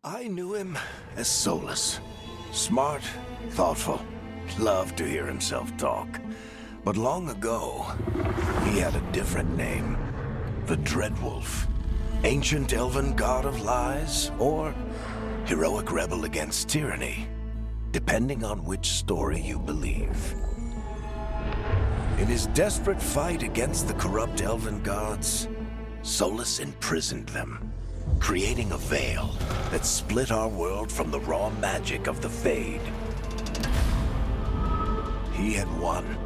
I knew him as Solus. Smart, thoughtful, loved to hear himself talk. But long ago, he had a different name. The Dreadwolf. Ancient elven god of lies, or heroic rebel against tyranny, depending on which story you believe. In his desperate fight against the corrupt elven gods, Solus imprisoned them, creating a veil that split our world from the raw magic of the Fade. He had won.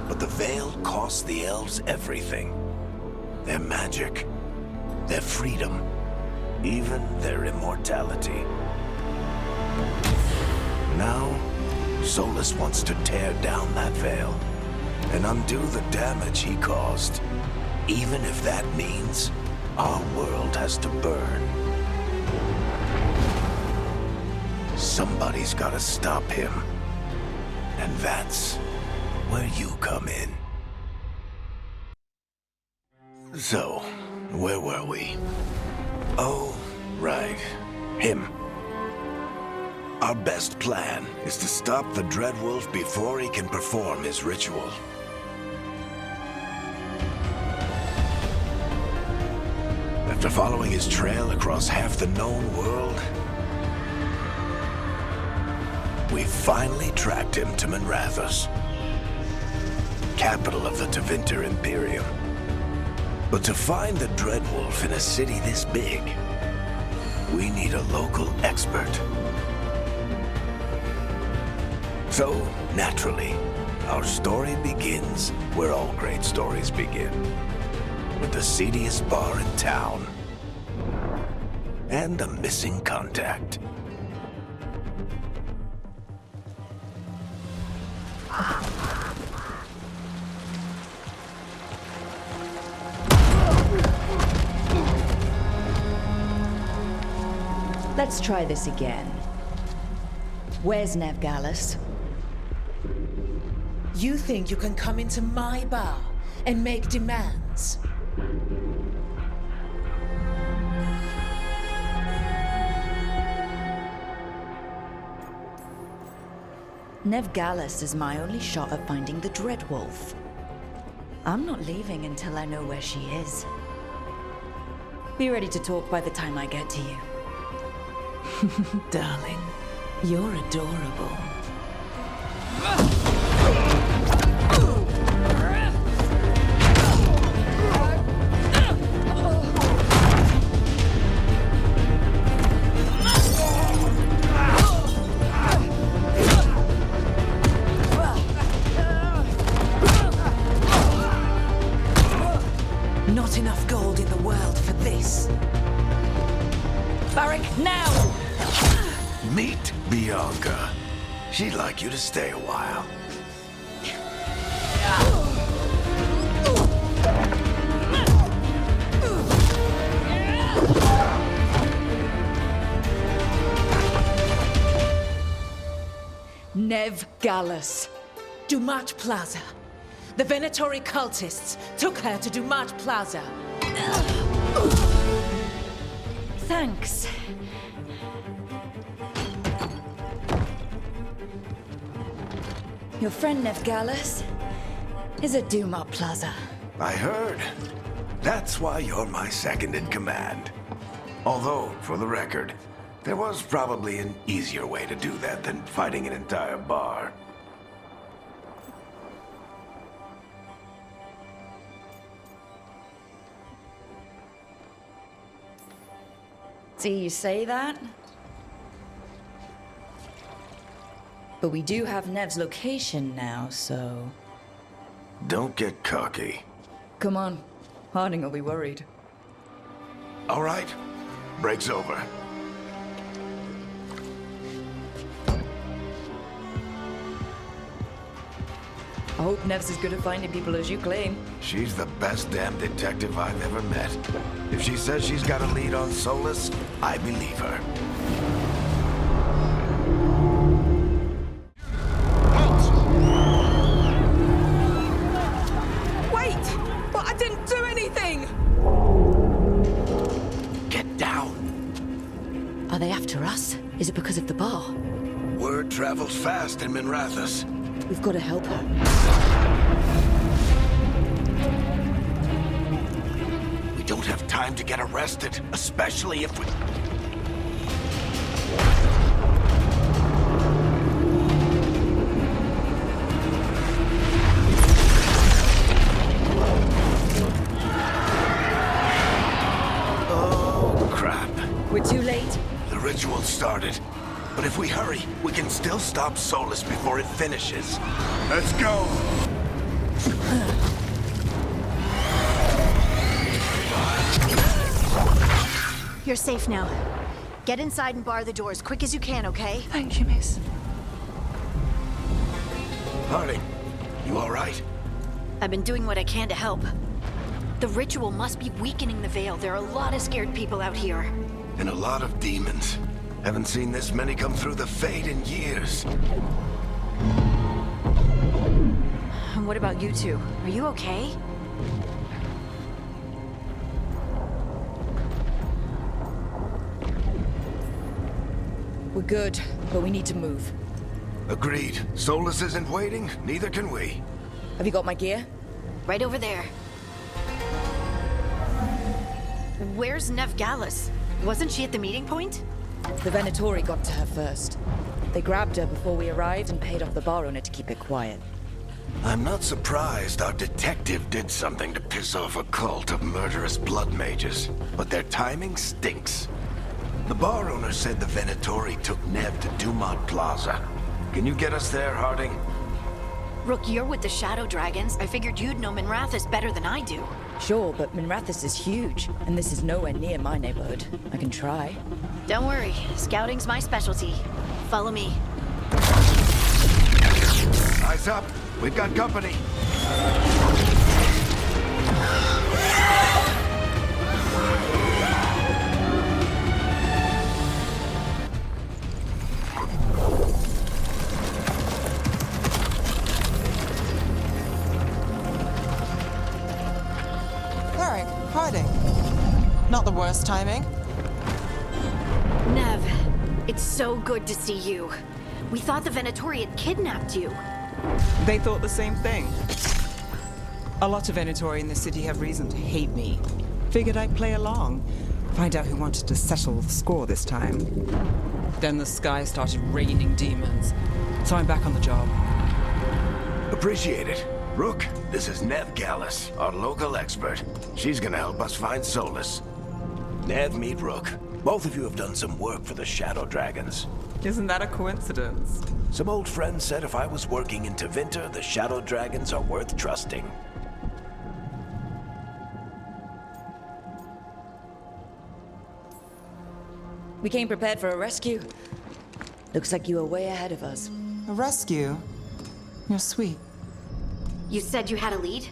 But the veil cost the elves everything. Their magic, their freedom, even their immortality. Now, Solus wants to tear down that veil and undo the damage he caused, even if that means our world has to burn. Somebody's gotta stop him, and that's where you come in. So, where were we? Oh, right. Him. Our best plan is to stop the Dreadwolf before he can perform his ritual. After following his trail across half the known world, we finally tracked him to Minrathous, capital of the Tevinter Imperium. But to find the Dreadwolf in a city this big, we need a local expert. So, naturally, our story begins where all great stories begin, with the seediest bar in town and a missing contact. Let's try this again. Where's Nevgalis? You think you can come into my bar and make demands? Nevgalis is my only shot at finding the Dreadwolf. I'm not leaving until I know where she is. Be ready to talk by the time I get to you. Darling, you're adorable. Not enough gold in the world for this. Barak, now! Meet Bianca. She'd like you to stay a while. Nevgalis. Dumat Plaza. The Venatori cultists took her to Dumat Plaza. Thanks. Your friend Nevgalis is at Dumat Plaza. I heard. That's why you're my second in command. Although, for the record, there was probably an easier way to do that than fighting an entire bar. See, you say that? But we do have Nev's location now, so... Don't get cocky. Come on. Harding will be worried. All right. Break's over. I hope Nev's as good at finding people as you claim. She's the best damn detective I've ever met. If she says she's got a lead on Solus, I believe her. Wait! But I didn't do anything! Get Are they after us? Is it because of the bar? Word travels fast in Minrathous. We've got to help her. We don't have time to get arrested, especially if we... Oh, crap. We're too late. The ritual started. But if we hurry, we can still stop Solus before it finishes. Let's go! You're safe now. Get inside and bar the door as quick as you can, okay? Thank you, miss. Harding, you all right? I've been doing what I can to help. The ritual must be weakening the Veil. There are a lot of scared people out here. And a lot of demons. Haven't seen this many come through the Fade in years. And what about you two? Are you okay? We're good, but we need to move. Agreed. Solus isn't waiting, neither can we. Have you got my gear? Right over there. Where's Nev Gallus? Wasn't she at the meeting point? The Venatori got to her first. They grabbed her before we arrived and paid off the bar owner to keep it quiet. I'm not surprised our detective did something to piss off a cult of murderous blood mages, but their timing stinks. The bar owner said the Venatori took Nev to Dumont Plaza. Can you get us there, Harding? Rook, you're with the Shadow Dragons. I figured you'd know Minrathous better than I do. Sure, but Minrathous is huge, and this is nowhere near my neighborhood. I can try. Don't worry, scouting's my specialty. Follow me. Eyes up. We've got company. Harding. Not the worst timing. Nev, it's so good to see you. We thought the Venatori had kidnapped you. They thought the same thing. A lot of Venatori in the city have reason to hate me. Figured I'd play along. Find out who wanted to settle the score this time. Then the sky started raining demons. So I'm back on the job. Appreciate it. Rook, this is Nev Gallus, our local expert. She's gonna help us find Solus. Nev, meet Rook. Both of you have done some work for the Shadow Dragons. Isn't that a coincidence? Some old friends said if I was working in Tevinter, the Shadow Dragons are worth trusting. We came prepared for a rescue. Looks like you were way ahead of us. A rescue? You're sweet. You said you had a lead?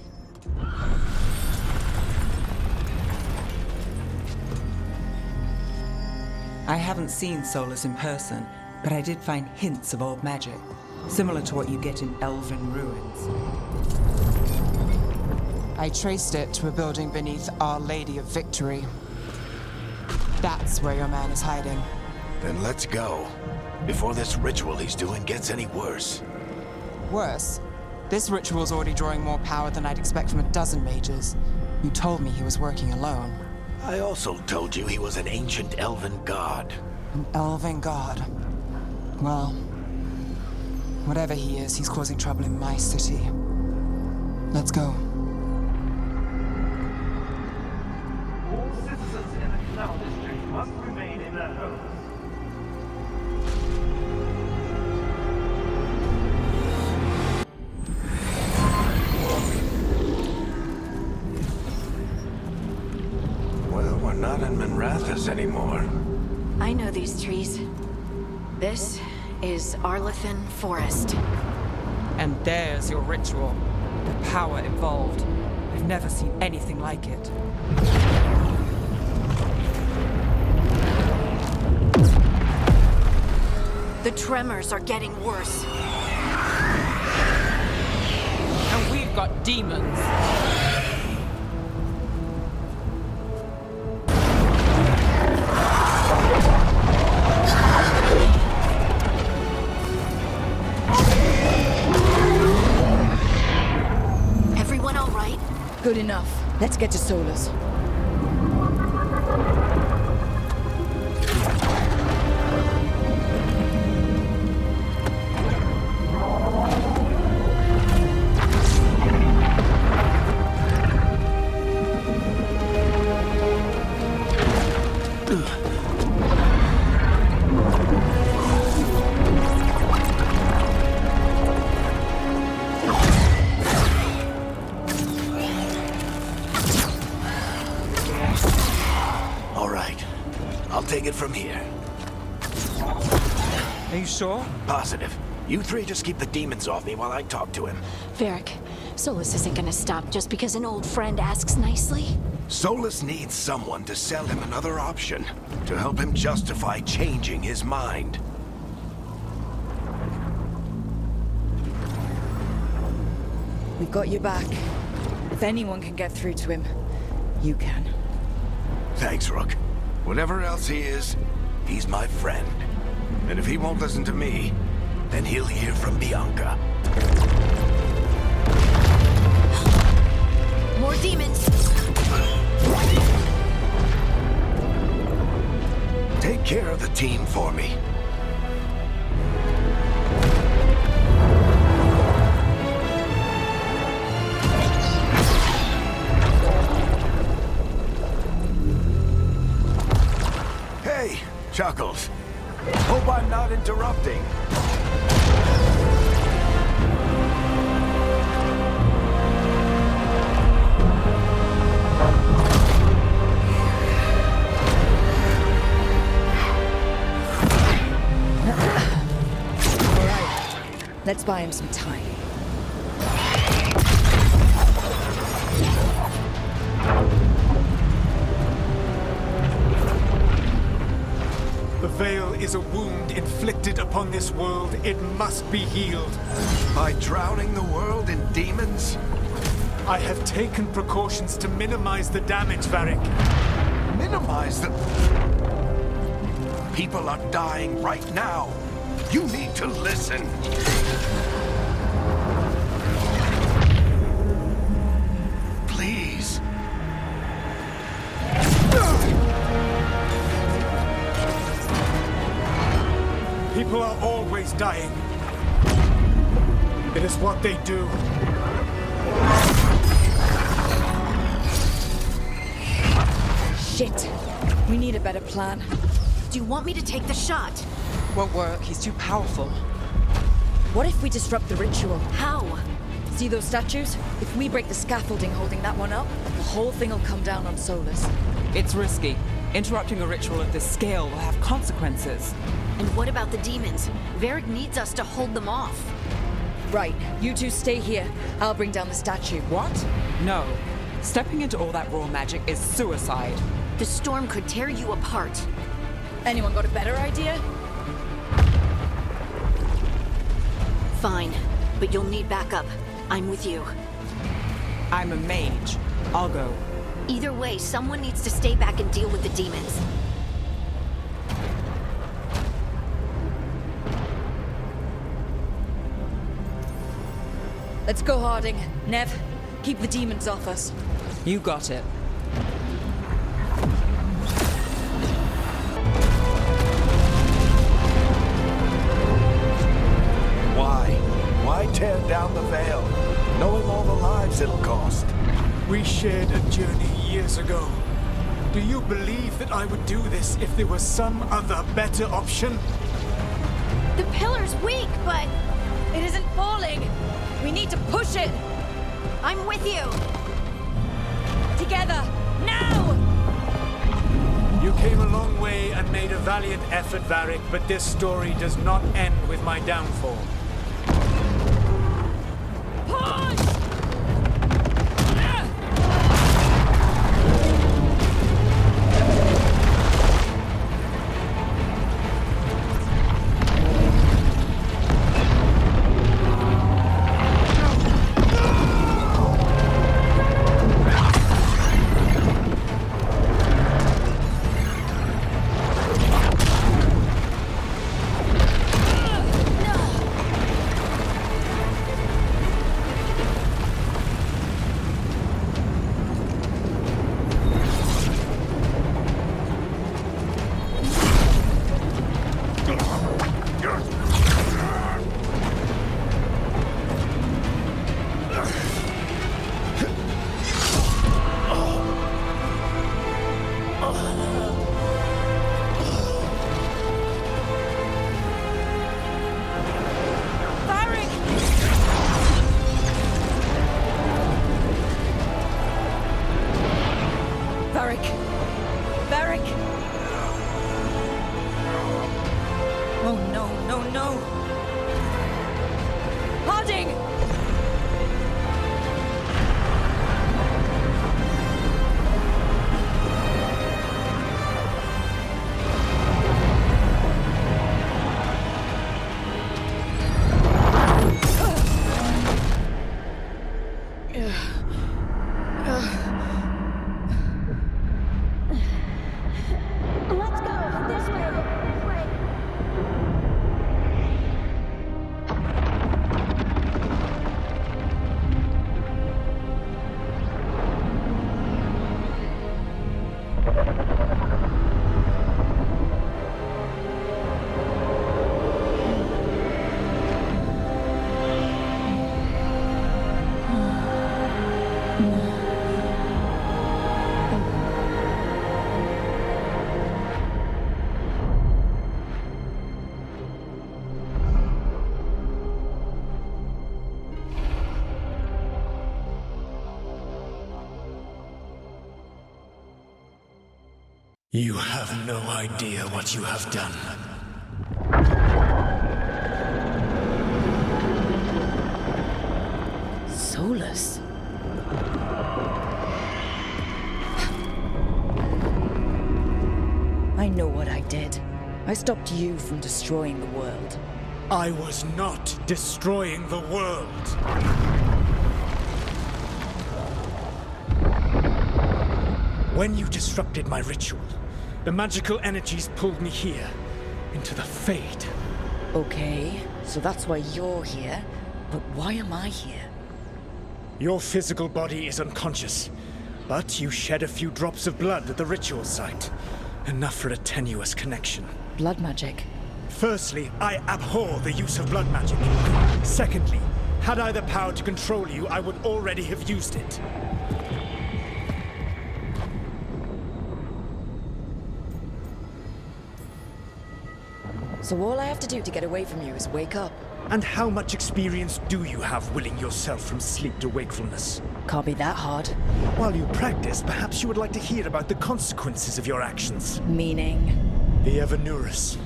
I haven't seen Solus in person, but I did find hints of old magic, similar to what you get in elven ruins. I traced it to a building beneath Our Lady of Victory. That's where your man is hiding. Then let's go. Before this ritual he's doing gets any worse. Worse, this ritual's already drawing more power than I'd expect from a dozen mages. You told me he was working alone. I also told you he was an ancient elven god. An elven god. Well, whatever he is, he's causing trouble in my city. Let's go. All citizens in the Canal District must remain in their homes. Well, we're not in Minrathous anymore. I know these trees. This is Arlethan Forest. And there's your ritual. The power involved. I've never seen anything like it. The tremors are getting worse. And we've got demons. Let's get to Solus. All right. I'll take it from here. Are you sure? Positive. You three just keep the demons off me while I talk to him. Varric, Solus isn't gonna stop just because an old friend asks nicely. Solus needs someone to sell him another option, to help him justify changing his mind. We've got your back. If anyone can get through to him, you can. Thanks, Rook. Whatever else he is, he's my friend. And if he won't listen to me, then he'll hear from Bianca. More demons! Take care of the team for me. Hey, Chuckles. Hope I'm not interrupting. Let's buy him some time. The Veil is a wound inflicted upon this world. It must be healed. By drowning the world in demons? I have taken precautions to minimize the damage, Varric. Minimize the... People are dying right now. You need to listen. Please. People are always dying. It is what they do. Shit. We need a better plan. Do you want me to take the shot? Won't work. He's too powerful. What if we disrupt the ritual? How? See those statues? If we break the scaffolding holding that one up, the whole thing will come down on Solus. It's risky. Interrupting a ritual of this scale will have consequences. And what about the demons? Varric needs us to hold them off. Right, you two stay here. I'll bring down the statue. What? No. Stepping into all that raw magic is suicide. The storm could tear you apart. Anyone got a better idea? Fine, but you'll need backup. I'm with you. I'm a mage. I'll go. Either way, someone needs to stay back and deal with the demons. Let's go, Harding. Nev, keep the demons off us. You got it. Why tear down the Veil, knowing all the lives it'll cost? We shared a journey years ago. Do you believe that I would do this if there was some other better option? The pillar's weak, but It isn't falling. We need to push it. I'm with you. Together. Now! You came a long way and made a valiant effort, Varric, but this story does not end with my downfall. Push! You have no idea what you have done. Solus? I know what I did. I stopped you from destroying the world. I was not destroying the world. When you disrupted my ritual, the magical energies pulled me here, into the Fade. Okay, so that's why you're here. But why am I here? Your physical body is unconscious, but you shed a few drops of blood at the ritual site. Enough for a tenuous connection. Blood magic. Firstly, I abhor the use of blood magic. Secondly, had I the power to control you, I would already have used it. So all I have to do to get away from you is wake up. And how much experience do you have willing yourself from sleep to wakefulness? Can't be that hard. While you practice, perhaps you would like to hear about the consequences of your actions. Meaning? The Evanurus,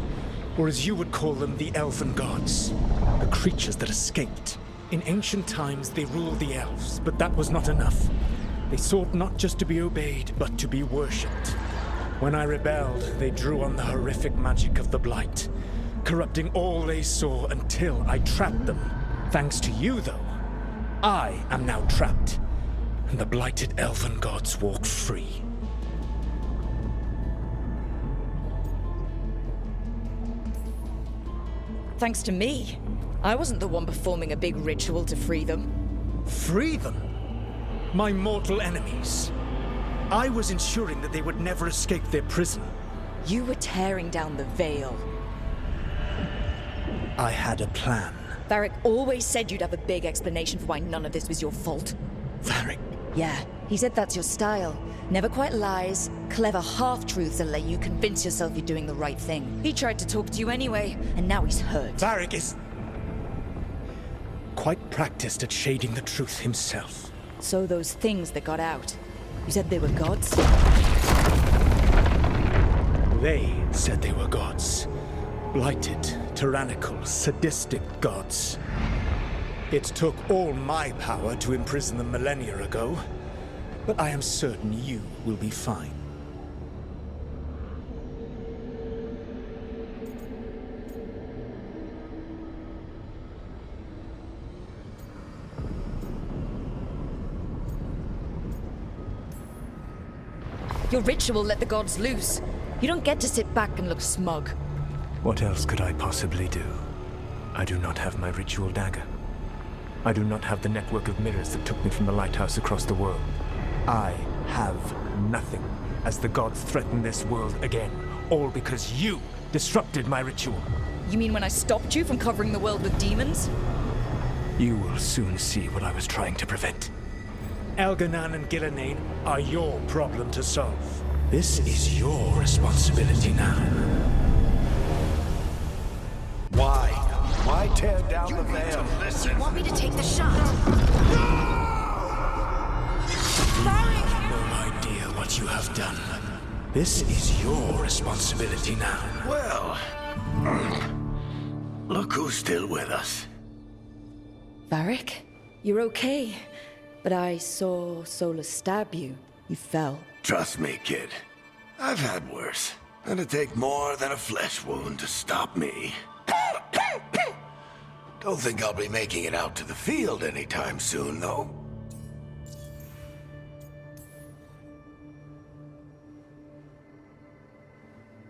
or as you would call them, the Elven Gods. The creatures that escaped. In ancient times, they ruled the elves, but that was not enough. They sought not just to be obeyed, but to be worshipped. When I rebelled, they drew on the horrific magic of the Blight, corrupting all they saw until I trapped them. Thanks to you, though, I am now trapped, and the blighted Elven Gods walk free. Thanks to me. I wasn't the one performing a big ritual to free them. Free them? My mortal enemies. I was ensuring that they would never escape their prison. You were tearing down the veil. I had a plan. Varric always said you'd have a big explanation for why none of this was your fault. Varric? Yeah, he said that's your style. Never quite lies, clever half-truths that let you convince yourself you're doing the right thing. He tried to talk to you anyway, and now he's hurt. Varric is quite practiced at shading the truth himself. So those things that got out, you said they were gods? They said they were gods. Blighted, tyrannical, sadistic gods. It took all my power to imprison them millennia ago, but I am certain you will be fine. Your ritual let the gods loose. You don't get to sit back and look smug. What else could I possibly do? I do not have my ritual dagger. I do not have the network of mirrors that took me from the lighthouse across the world. I have nothing as the gods threaten this world again, all because you disrupted my ritual. You mean when I stopped you from covering the world with demons? You will soon see what I was trying to prevent. Elganan and Gillenane are your problem to solve. This is your responsibility now. Why? Why tear down the veil? You want me to take the shot? No idea what you have done. This is your responsibility now. Well, look who's still with us. Varric, you're okay. But I saw Solus stab you. You fell. Trust me, kid. I've had worse. It'd take more than a flesh wound to stop me. Don't think I'll be making it out to the field anytime soon, though.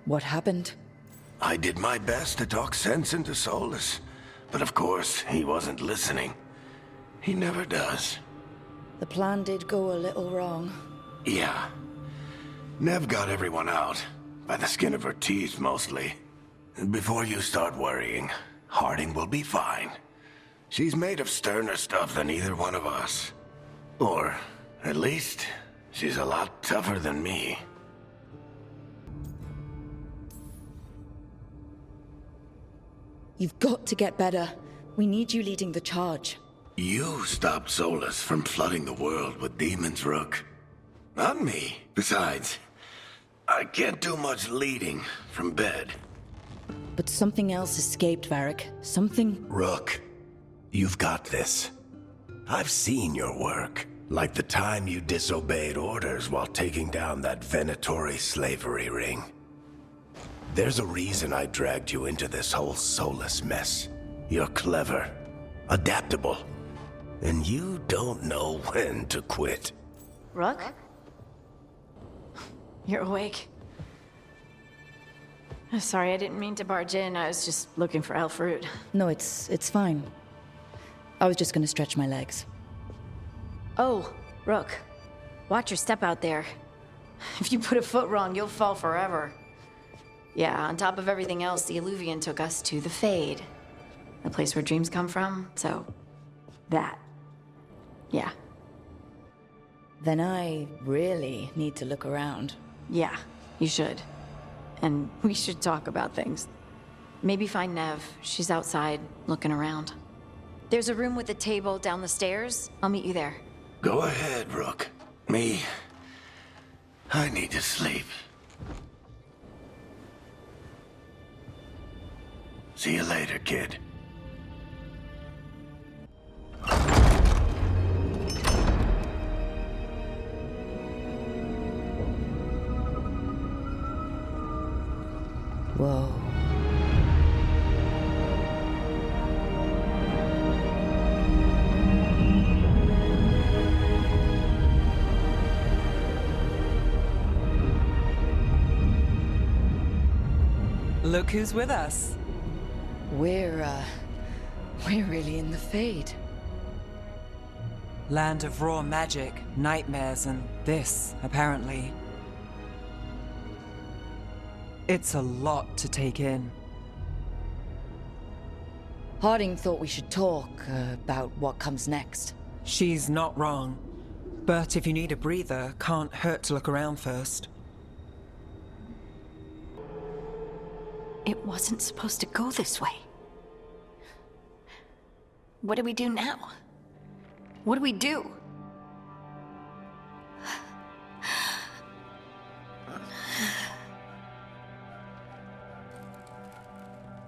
What happened? I did my best to talk sense into Solus, but of course, he wasn't listening. He never does. The plan did go a little wrong. Yeah. Nev got everyone out, by the skin of her teeth mostly. And before you start worrying, Harding will be fine. She's made of sterner stuff than either one of us. Or, at least, she's a lot tougher than me. You've got to get better. We need you leading the charge. You stopped Solus from flooding the world with demons, Rook. Not me. Besides, I can't do much leading from bed. But something else escaped, Varric. Something... Rook, you've got this. I've seen your work. Like the time you disobeyed orders while taking down that Venatori slavery ring. There's a reason I dragged you into this whole Solus mess. You're clever, adaptable, and you don't know when to quit. Rook? You're awake. Sorry, I didn't mean to barge in. I was just looking for Elfroot. No, it's fine. I was just gonna stretch my legs. Oh, Rook. Watch your step out there. If you put a foot wrong, you'll fall forever. Yeah, on top of everything else, the Illuvian took us to the Fade. The place where dreams come from, so... that. Yeah. Then I really need to look around. Yeah, you should. And we should talk about things. Maybe find Nev. She's outside, looking around. There's a room with a table down the stairs. I'll meet you there. Go ahead, Rook. Me, I need to sleep. See you later, kid. Whoa. Look who's with us. We're really in the Fade. Land of raw magic, nightmares, and this, apparently. It's a lot to take in. Harding thought we should talk about what comes next. She's not wrong. But if you need a breather, can't hurt to look around first. It wasn't supposed to go this way. What do we do now? What do we do?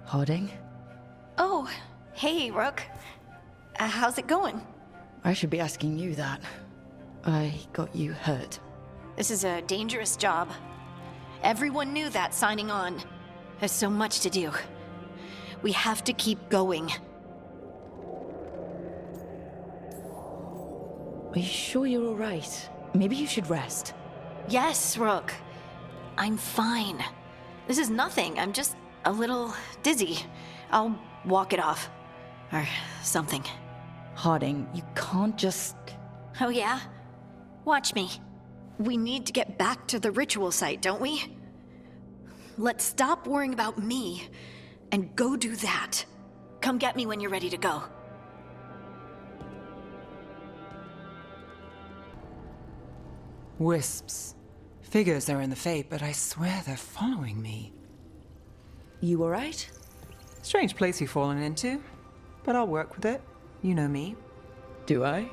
Harding? Oh, hey, Rook. How's it going? I should be asking you that. I got you hurt. This is a dangerous job. Everyone knew that signing on. There's so much to do. We have to keep going. Are you sure you're all right? Maybe you should rest. Yes, Rook. I'm fine. This is nothing. I'm just a little dizzy. I'll walk it off. Or something. Harding, you can't just... Oh yeah? Watch me. We need to get back to the ritual site, don't we? Let's stop worrying about me and go do that. Come get me when you're ready to go. Wisps. Figures are in the Fade, but I swear they're following me. You all right? Strange place you've fallen into, but I'll work with it. You know me. Do I?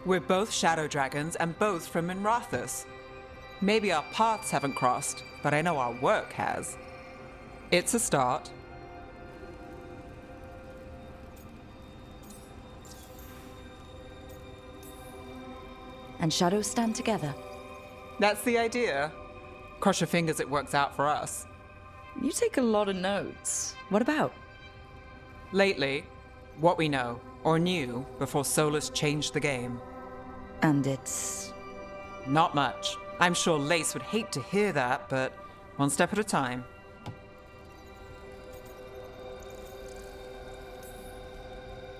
We're both shadow dragons and both from Minrathous. Maybe our paths haven't crossed, but I know our work has. It's a start. And shadows stand together? That's the idea. Cross your fingers it works out for us. You take a lot of notes. What about? Lately, what we know, or knew, before Solus changed the game. And it's... Not much. I'm sure Lace would hate to hear that, but one step at a time.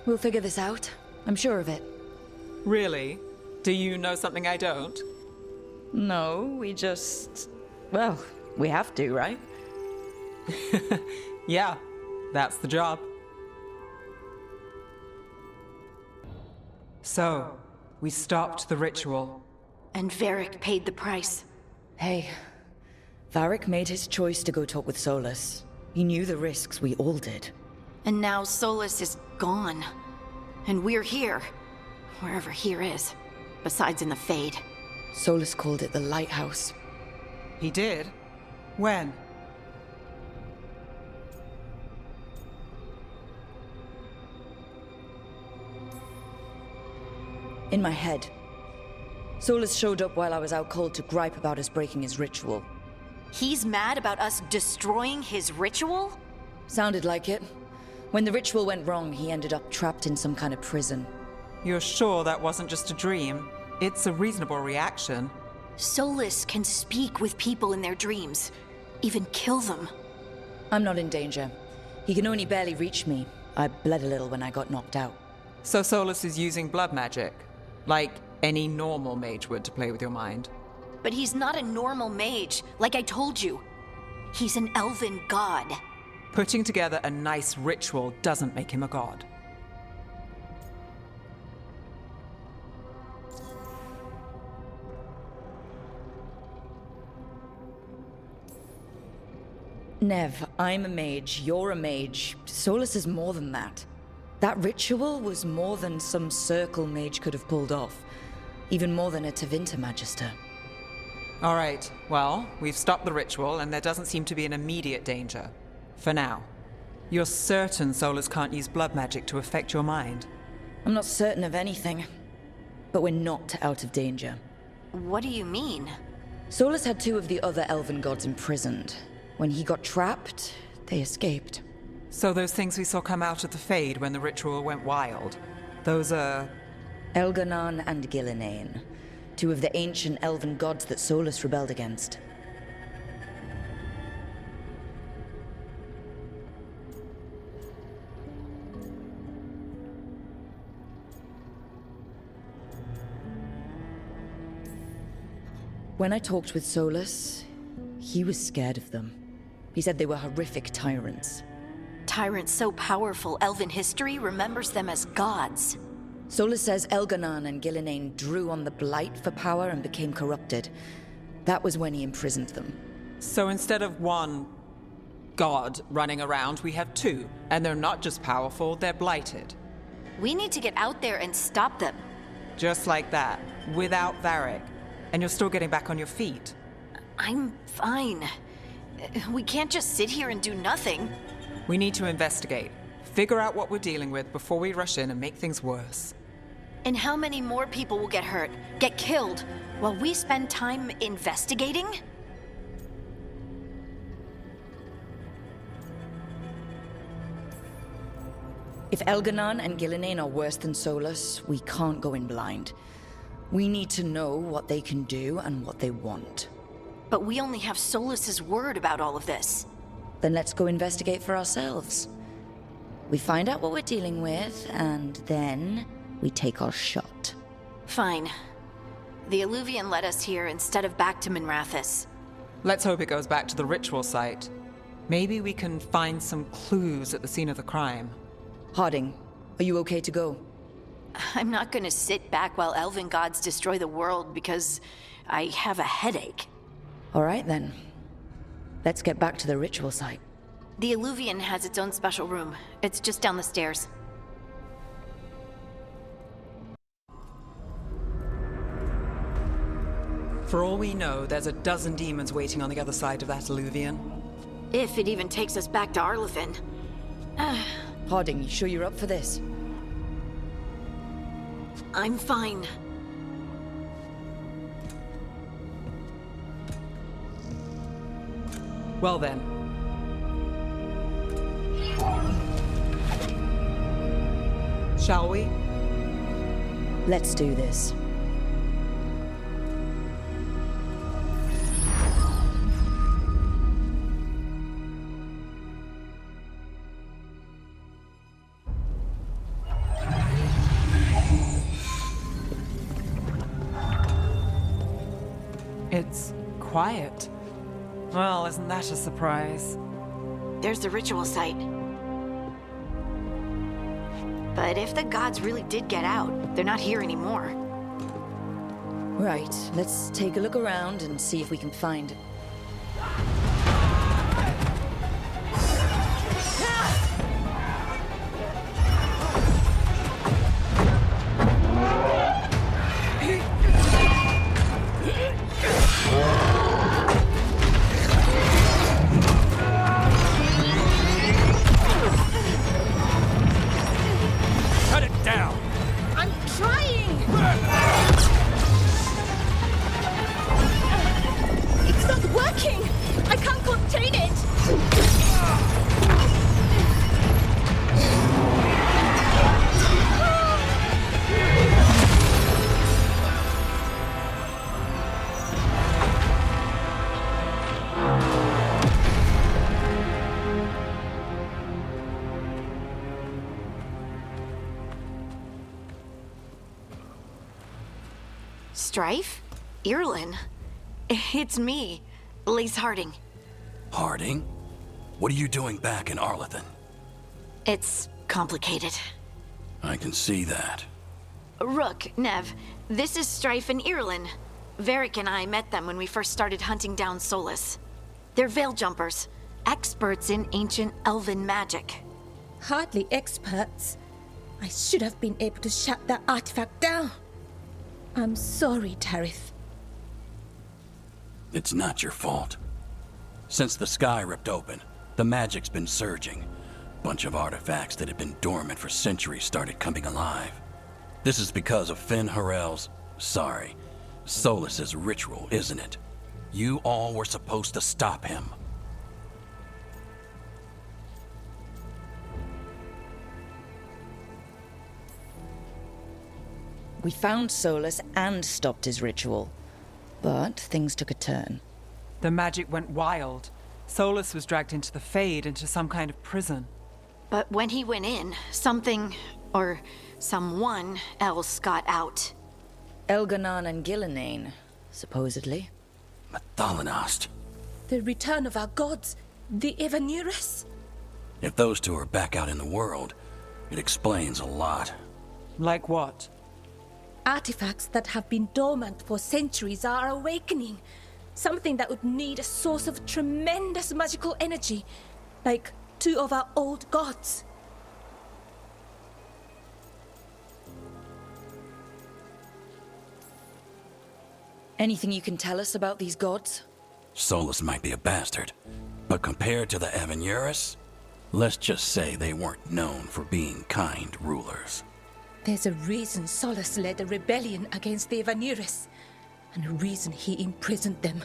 We'll figure this out. I'm sure of it. Really? Do you know something I don't? No, we just... Well, we have to, right? Yeah, that's the job. So, we stopped the ritual. And Varric paid the price. Hey, Varric made his choice to go talk with Solus. He knew the risks, we all did. And now Solus is gone. And we're here. Wherever here is. Besides in the Fade. Solus called it the Lighthouse. He did? When? In my head. Solus showed up while I was out cold to gripe about us breaking his ritual. He's mad about us destroying his ritual? Sounded like it. When the ritual went wrong, he ended up trapped in some kind of prison. You're sure that wasn't just a dream? It's a reasonable reaction. Solus can speak with people in their dreams, even kill them. I'm not in danger. He can only barely reach me. I bled a little when I got knocked out. So Solus is using blood magic, like any normal mage would to play with your mind. But he's not a normal mage, like I told you. He's an elven god. Putting together a nice ritual doesn't make him a god. Nev, I'm a mage, you're a mage. Solus is more than that. That ritual was more than some circle mage could have pulled off. Even more than a Tevinter Magister. All right, well, we've stopped the ritual and there doesn't seem to be an immediate danger. For now. You're certain Solus can't use blood magic to affect your mind? I'm not certain of anything. But we're not out of danger. What do you mean? Solus had 2 of the other elven gods imprisoned. When he got trapped, they escaped. So those things we saw come out of the Fade when the ritual went wild, those are... Elganon and Gillinane. 2 of the ancient elven gods that Solus rebelled against. When I talked with Solus, he was scared of them. He said they were horrific tyrants. Tyrants so powerful, elven history remembers them as gods. Solus says Elganon and Gillinane drew on the Blight for power and became corrupted. That was when he imprisoned them. So instead of one god running around, we have 2. And they're not just powerful, they're blighted. We need to get out there and stop them. Just like that, without Varric. And you're still getting back on your feet. I'm fine. We can't just sit here and do nothing. We need to investigate. Figure out what we're dealing with before we rush in and make things worse. And how many more people will get hurt, get killed, while we spend time investigating? If Elganon and Gillinane are worse than Solus, we can't go in blind. We need to know what they can do and what they want. But we only have Solus's word about all of this. Then let's go investigate for ourselves. We find out what we're dealing with, and then we take our shot. Fine. The Illuvian led us here instead of back to Minrathous. Let's hope it goes back to the ritual site. Maybe we can find some clues at the scene of the crime. Harding, are you okay to go? I'm not gonna sit back while elven gods destroy the world because I have a headache. All right then. Let's get back to the ritual site. The Illuvian has its own special room. It's just down the stairs. For all we know, there's a dozen demons waiting on the other side of that Illuvian. If it even takes us back to Arlefin. Harding, you sure you're up for this? I'm fine. Well then. Shall we? Let's do this. It's quiet. Well, isn't that a surprise? There's the ritual site. But if the gods really did get out, they're not here anymore. Right, let's take a look around and see if we can find... Strife? Irlin? It's me, Lace Harding. Harding? What are you doing back in Arlethan? It's complicated. I can see that. Rook, Nev, this is Strife and Irlin. Varric and I met them when we first started hunting down Solus. They're veil jumpers, experts in ancient elven magic. Hardly experts. I should have been able to shut that artifact down. I'm sorry, Tarith. It's not your fault. Since the sky ripped open, the magic's been surging. Bunch of artifacts that had been dormant for centuries started coming alive. This is because of Solus's ritual, isn't it? You all were supposed to stop him. We found Solus and stopped his ritual. But things took a turn. The magic went wild. Solus was dragged into the Fade, into some kind of prison. But when he went in, something, or someone else got out. Elganon and Gillenane, supposedly. Mathalanost. The return of our gods, the Evanurus. If those two are back out in the world, it explains a lot. Like what? Artifacts that have been dormant for centuries are awakening. Something that would need a source of tremendous magical energy, like two of our old gods. Anything you can tell us about these gods? Solus might be a bastard, but compared to the Evanurus, let's just say they weren't known for being kind rulers. There's a reason Solus led a rebellion against the Evanurus, and a reason he imprisoned them.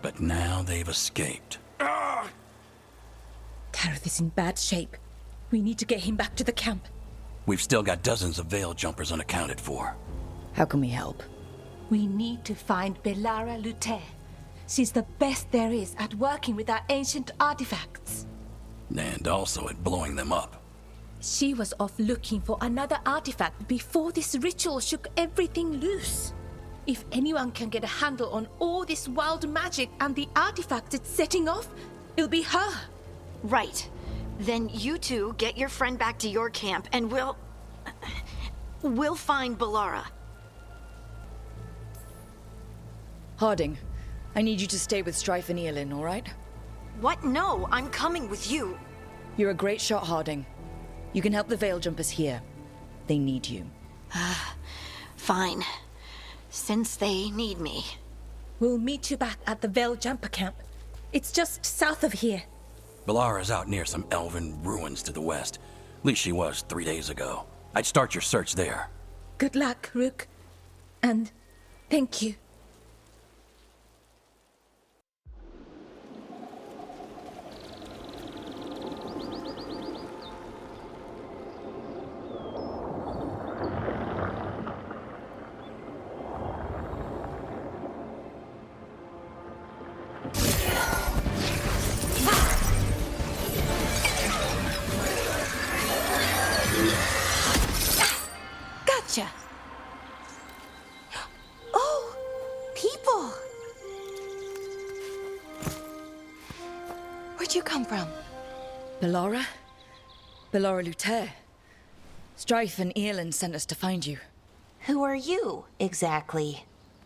But now they've escaped. Tarith is in bad shape. We need to get him back to the camp. We've still got dozens of veil jumpers unaccounted for. How can we help? We need to find Belara Luthe. She's the best there is at working with our ancient artifacts. And also at blowing them up. She was off looking for another artifact before this ritual shook everything loose. If anyone can get a handle on all this wild magic and the artifacts it's setting off, it'll be her. Right. Then you two get your friend back to your camp and we'll find Belara. Harding, I need you to stay with Strife and Eolin, all right? What? No, I'm coming with you. You're a great shot, Harding. You can help the Veil Jumpers here. They need you. Fine. Since they need me. We'll meet you back at the Veil Jumper camp. It's just south of here. Belara's out near some elven ruins to the west. At least she was 3 days ago. I'd start your search there. Good luck, Rook. And thank you. Gotcha. Oh, people. Where'd you come from? Belara? Belara Luthe. Strife and Eolin sent us to find you. Who are you, exactly?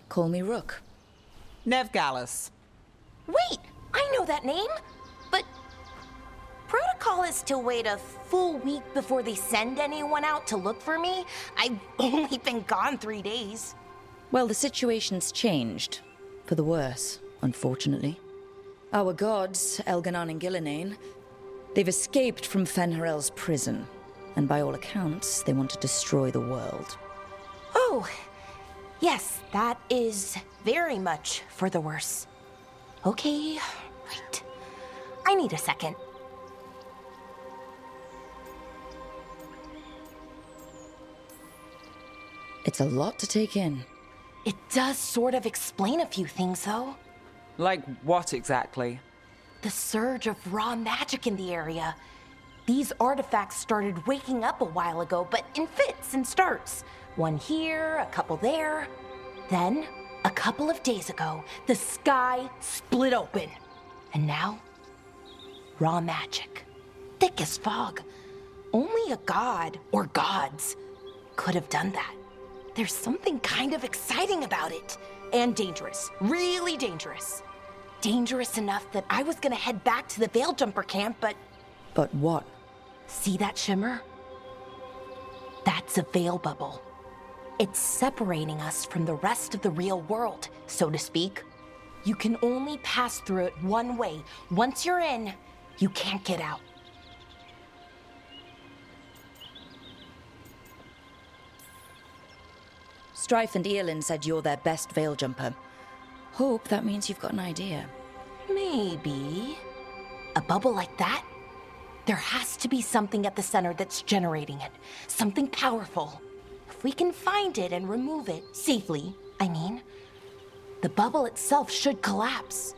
Call me Rook. Nev Gallus. Wait, I know that name, but protocol is to wait a full week before they send anyone out to look for me. I've only been gone 3 days. Well, the situation's changed. For the worse, unfortunately. Our gods, Elganon and Gillenane, they've escaped from Fen'Harel's prison. And by all accounts, they want to destroy the world. Oh, yes, that is very much for the worse. Okay, right. I need a second. It's a lot to take in. It does sort of explain a few things, though. Like what exactly? The surge of raw magic in the area. These artifacts started waking up a while ago, but in fits and starts. One here, a couple there. Then, a couple of days ago, the sky split open. And now, raw magic. Thick as fog. Only a god, or gods, could have done that. There's something kind of exciting about it. And dangerous. Really dangerous. Dangerous enough that I was gonna head back to the Veil Jumper camp, but... But what? See that shimmer? That's a veil bubble. It's separating us from the rest of the real world, so to speak. You can only pass through it one way. Once you're in, you can't get out. Strife and Eolin said you're their best veil jumper. Hope that means you've got an idea. Maybe. A bubble like that? There has to be something at the center that's generating it. Something powerful. If we can find it and remove it, safely, I mean, the bubble itself should collapse.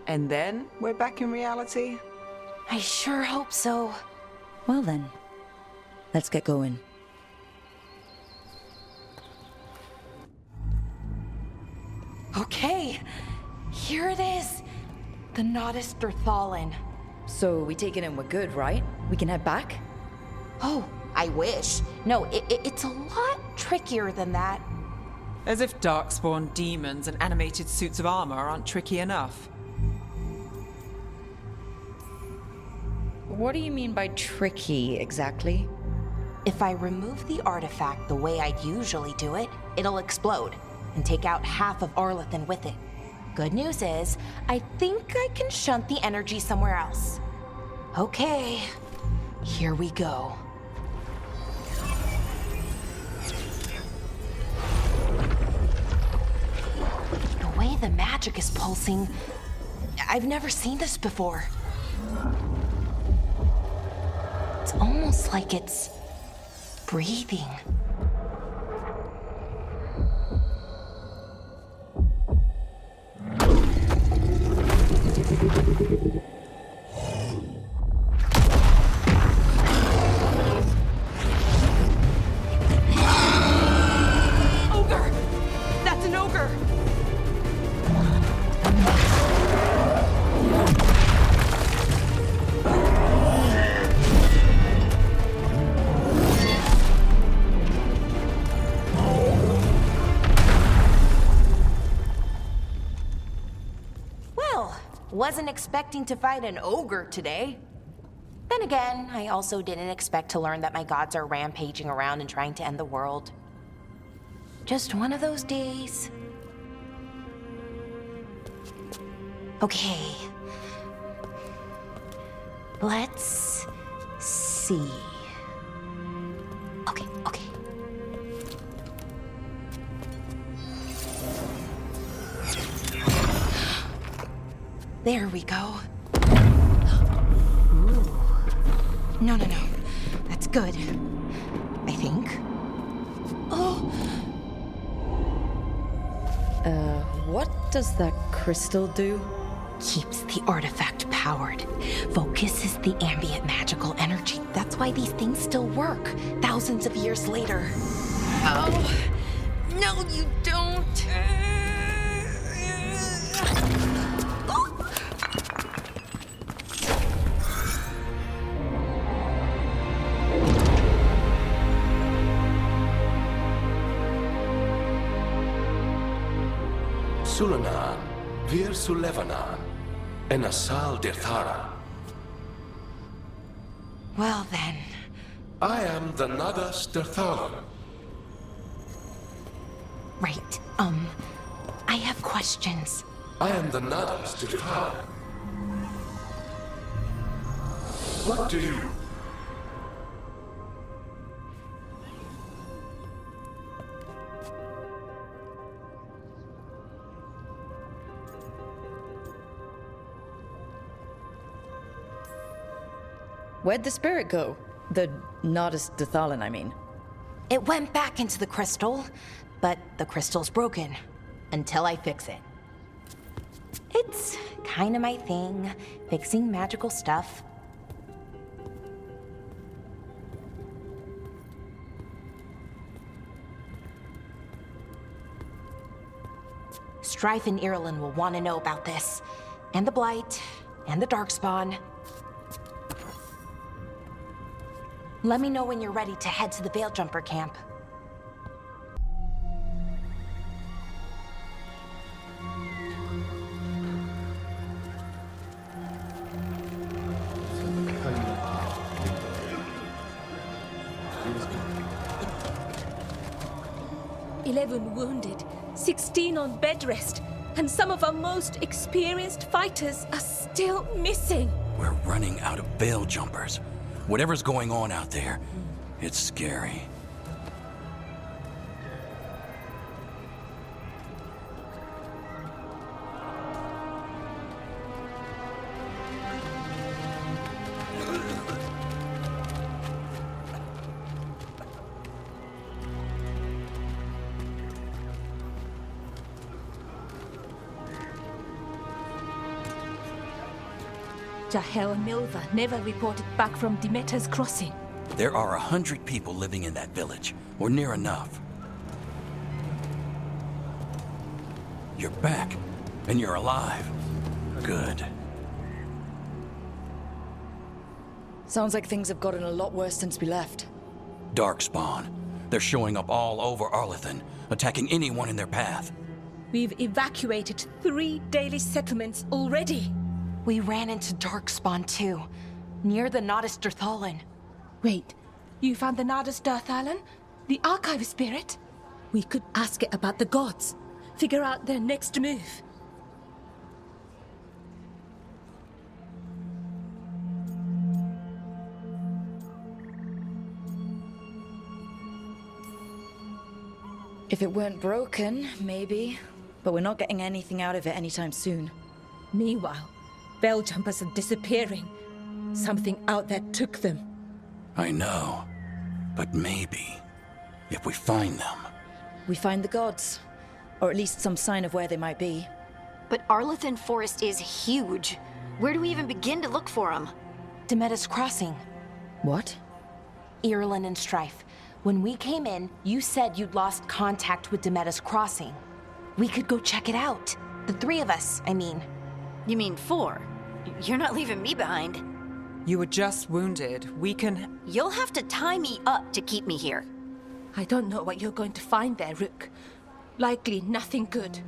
And then we're back in reality? I sure hope so. Well then, let's get going. Okay, here it is. The Nodus Derthalin. So we take it and we're good, right? We can head back? Oh, I wish. No, it's a lot trickier than that. As if darkspawn demons and animated suits of armor aren't tricky enough. What do you mean by tricky, exactly? If I remove the artifact the way I'd usually do it, it'll explode and take out half of Arlethan with it. Good news is, I think I can shunt the energy somewhere else. Okay, here we go. The way the magic is pulsing, I've never seen this before. It's almost like it's breathing. Ogre! That's an ogre! Well, wasn't expecting to fight an ogre today. Then again, I also didn't expect to learn that my gods are rampaging around and trying to end the world. Just one of those days. Okay. Let's see. Okay. There we go. Ooh. No. That's good. I think. Oh! What does that crystal do? Keeps the artifact powered. Focuses the ambient magical energy. That's why these things still work, thousands of years later. Oh, no, you don't. Sulanan, Vir Sulevanan, and Asal Dirthara. Well then. I am the Nadas Dirthalan. Right, I have questions. I am the Nadas Dirthalan. What do you... Where'd the spirit go? The Nodus Derthalin, I mean. It went back into the crystal, but the crystal's broken. Until I fix it. It's kinda my thing, fixing magical stuff. Strife and Irulan will want to know about this. And the Blight, and the Darkspawn. Let me know when you're ready to head to the Veil-Jumper camp. "11 wounded, 16 on bed rest, and some of our most experienced fighters are still missing." We're running out of veil jumpers. Whatever's going on out there, it's scary. Jahel and Milva never reported back from Demeter's crossing. There are 100 people living in that village, or near enough. You're back, and you're alive. Good. Sounds like things have gotten a lot worse since we left. Darkspawn. They're showing up all over Arlethan, attacking anyone in their path. We've evacuated 3 daily settlements already. We ran into Darkspawn too, near the Nodus Dirthalan. Wait, you found the Nodus Dirthalan? The Archive Spirit? We could ask it about the gods. Figure out their next move. If it weren't broken, maybe. But we're not getting anything out of it anytime soon. Meanwhile, Veil Jumpers are disappearing. Something out there took them. I know. But maybe, if we find them... We find the gods. Or at least some sign of where they might be. But Arlethan Forest is huge. Where do we even begin to look for them? Demeter's Crossing. What? Irulan and Strife. When we came in, you said you'd lost contact with Demeter's Crossing. We could go check it out. The 3 of us, I mean. You mean 4? You're not leaving me behind. You were just wounded. We can... You'll have to tie me up to keep me here. I don't know what you're going to find there, Rook. Likely nothing good.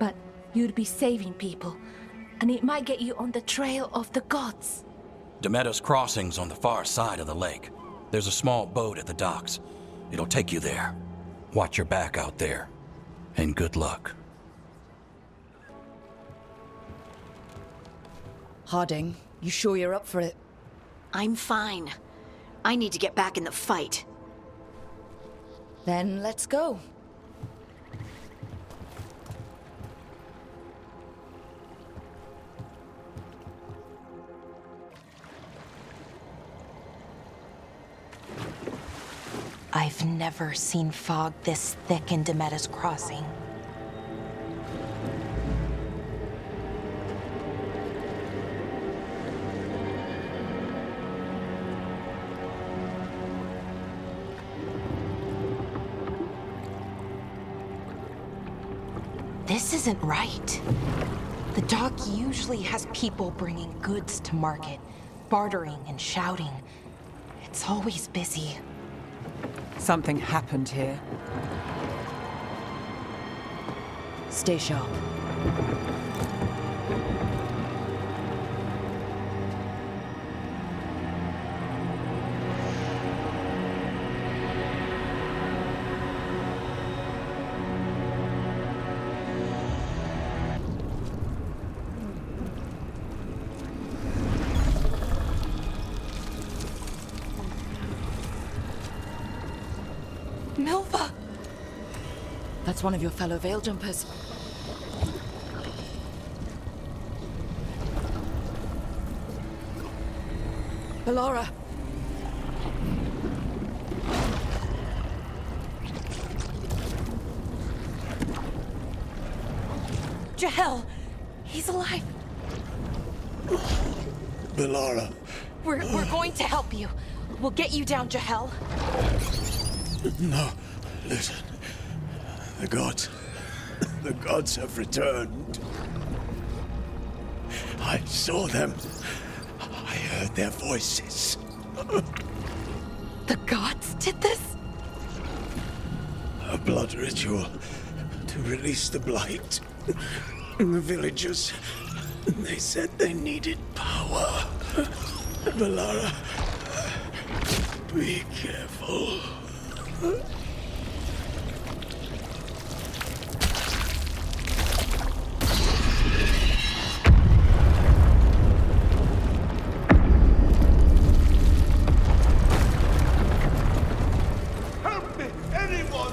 But you'd be saving people. And it might get you on the trail of the gods. Demeter's Crossing's on the far side of the lake. There's a small boat at the docks. It'll take you there. Watch your back out there. And good luck. Harding, you sure you're up for it? I'm fine. I need to get back in the fight. Then let's go. I've never seen fog this thick in Demeter's Crossing. This isn't right. The dock usually has people bringing goods to market, bartering and shouting. It's always busy. Something happened here. Stay sharp. Milva! That's one of your fellow Veil Jumpers. Ballora! Jahel! He's alive! Ballora. We're going to help you. We'll get you down, Jahel. No, listen. The gods. The gods have returned. I saw them. I heard their voices. The gods did this? A blood ritual to release the blight. The villagers, they said they needed power. Valara, be careful. Help me, anyone!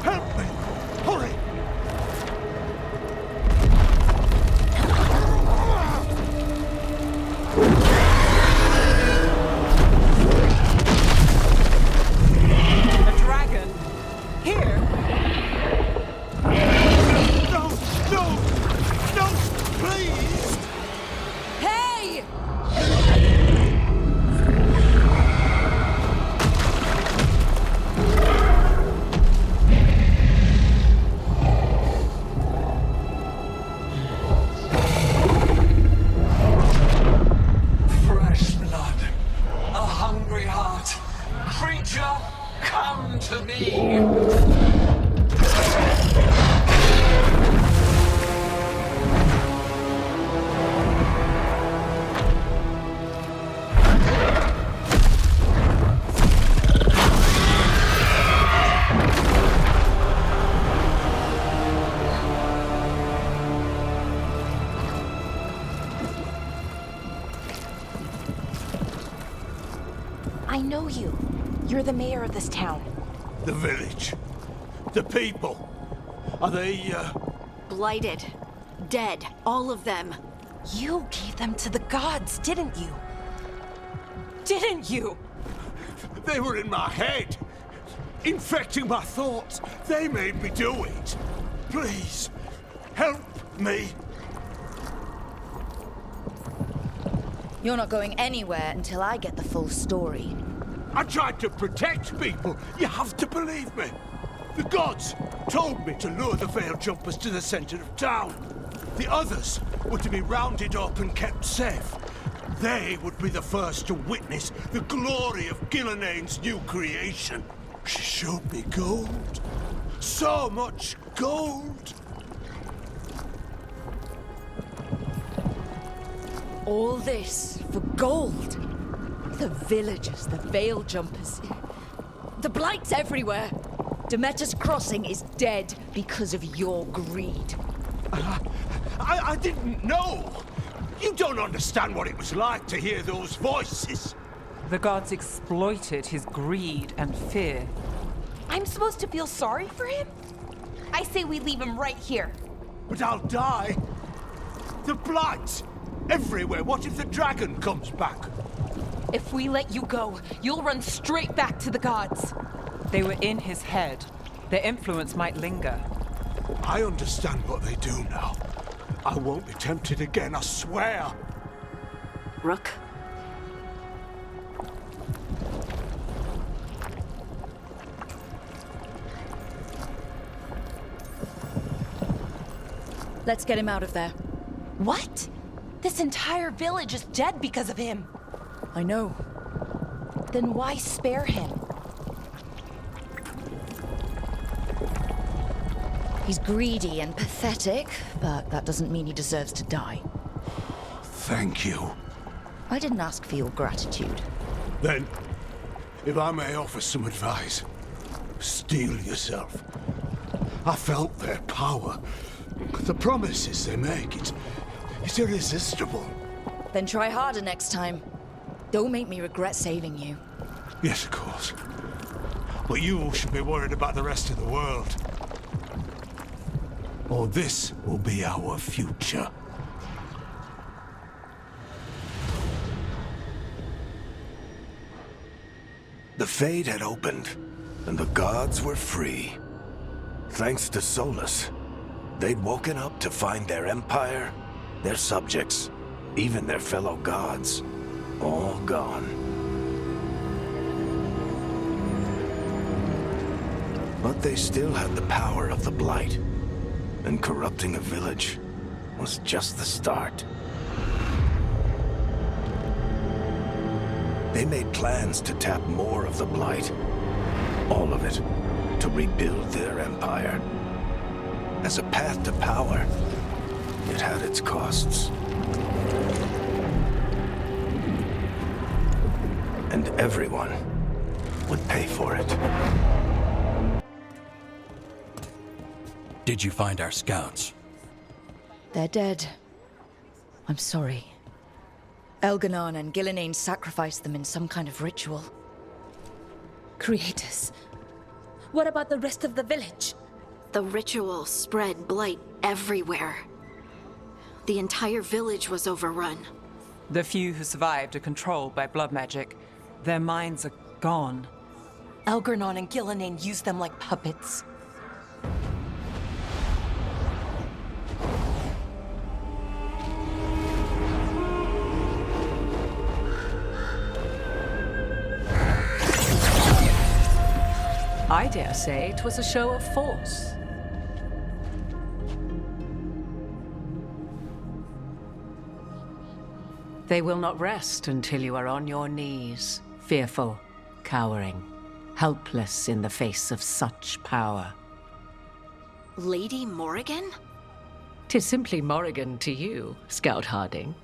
Help me! Hurry! A dragon? Here? No! No! No! Please! Hey! Fresh blood, a hungry heart. Creature, come to me! I know you. You're the mayor of this town. The village. The people. Are they, Blighted. Dead. All of them. You gave them to the gods, didn't you? Didn't you? They were in my head. Infecting my thoughts. They made me do it. Please, help me. You're not going anywhere until I get the full story. I tried to protect people. You have to believe me. The gods told me to lure the veil jumpers to the center of town. The others were to be rounded up and kept safe. They would be the first to witness the glory of Gilneain's new creation. She showed me gold. So much gold. All this for gold. The villagers, the veil jumpers. The blight's everywhere. Demeter's Crossing is dead because of your greed. I didn't know. You don't understand what it was like to hear those voices. The gods exploited his greed and fear. I'm supposed to feel sorry for him? I say we leave him right here. But I'll die. The blight everywhere. What if the dragon comes back? If we let you go, you'll run straight back to the gods. They were in his head. Their influence might linger. I understand what they do now. I won't be tempted again, I swear. Rook. Let's get him out of there. What? This entire village is dead because of him. I know. Then why spare him? He's greedy and pathetic, but that doesn't mean he deserves to die. Thank you. I didn't ask for your gratitude. Then, if I may offer some advice, steel yourself. I felt their power. The promises they make, it's irresistible. Then try harder next time. Don't make me regret saving you. Yes, of course. But you should be worried about the rest of the world. Or this will be our future. The Fade had opened, and the gods were free. Thanks to Solus, they'd woken up to find their empire, their subjects, even their fellow gods, all gone. But they still had the power of the Blight, and corrupting a village was just the start. They made plans to tap more of the Blight, all of it, to rebuild their empire. As a path to power, it had its costs. And everyone would pay for it. Did you find our scouts? They're dead. I'm sorry. Elganon and Gillenane sacrificed them in some kind of ritual. Creators. What about the rest of the village? The ritual spread blight everywhere. The entire village was overrun. The few who survived are controlled by blood magic. Their minds are gone. Elganon and Gillenane used them like puppets. I dare say it was a show of force. They will not rest until you are on your knees, fearful, cowering, helpless in the face of such power. Lady Morrigan? 'Tis simply Morrigan to you, Scout Harding.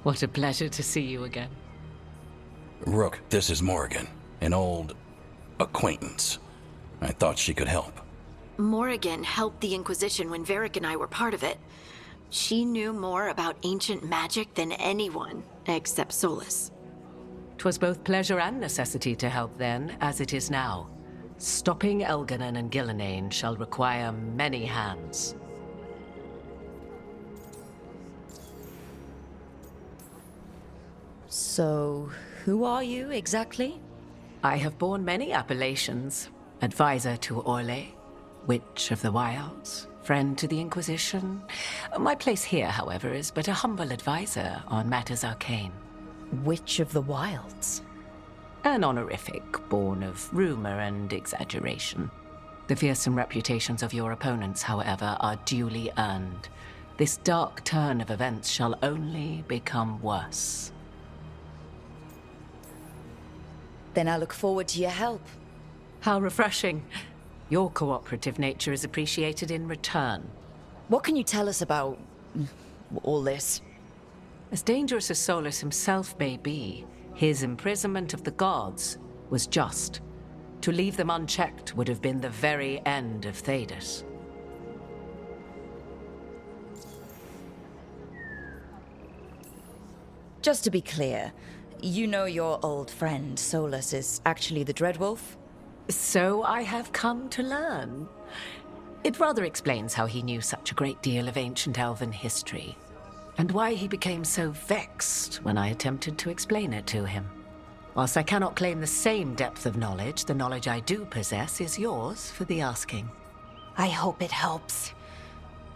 What a pleasure to see you again. Rook, this is Morrigan, an old acquaintance. I thought she could help. Morrigan helped the Inquisition when Varric and I were part of it. She knew more about ancient magic than anyone, except Solus. 'Twas both pleasure and necessity to help then, as it is now. Stopping Elganon and Gillenane shall require many hands. So, who are you exactly? I have borne many appellations. Advisor to Orlais, Witch of the Wilds, friend to the Inquisition. My place here, however, is but a humble advisor on matters arcane. Witch of the Wilds? An honorific born of rumor and exaggeration. The fearsome reputations of your opponents, however, are duly earned. This dark turn of events shall only become worse. Then I look forward to your help. How refreshing. Your cooperative nature is appreciated in return. What can you tell us about all this? As dangerous as Solus himself may be, his imprisonment of the gods was just. To leave them unchecked would have been the very end of Thedas. Just to be clear, you know your old friend Solus is actually the Dreadwolf? So I have come to learn. It rather explains how he knew such a great deal of ancient elven history, and why he became so vexed when I attempted to explain it to him. Whilst I cannot claim the same depth of knowledge, the knowledge I do possess is yours for the asking. I hope it helps.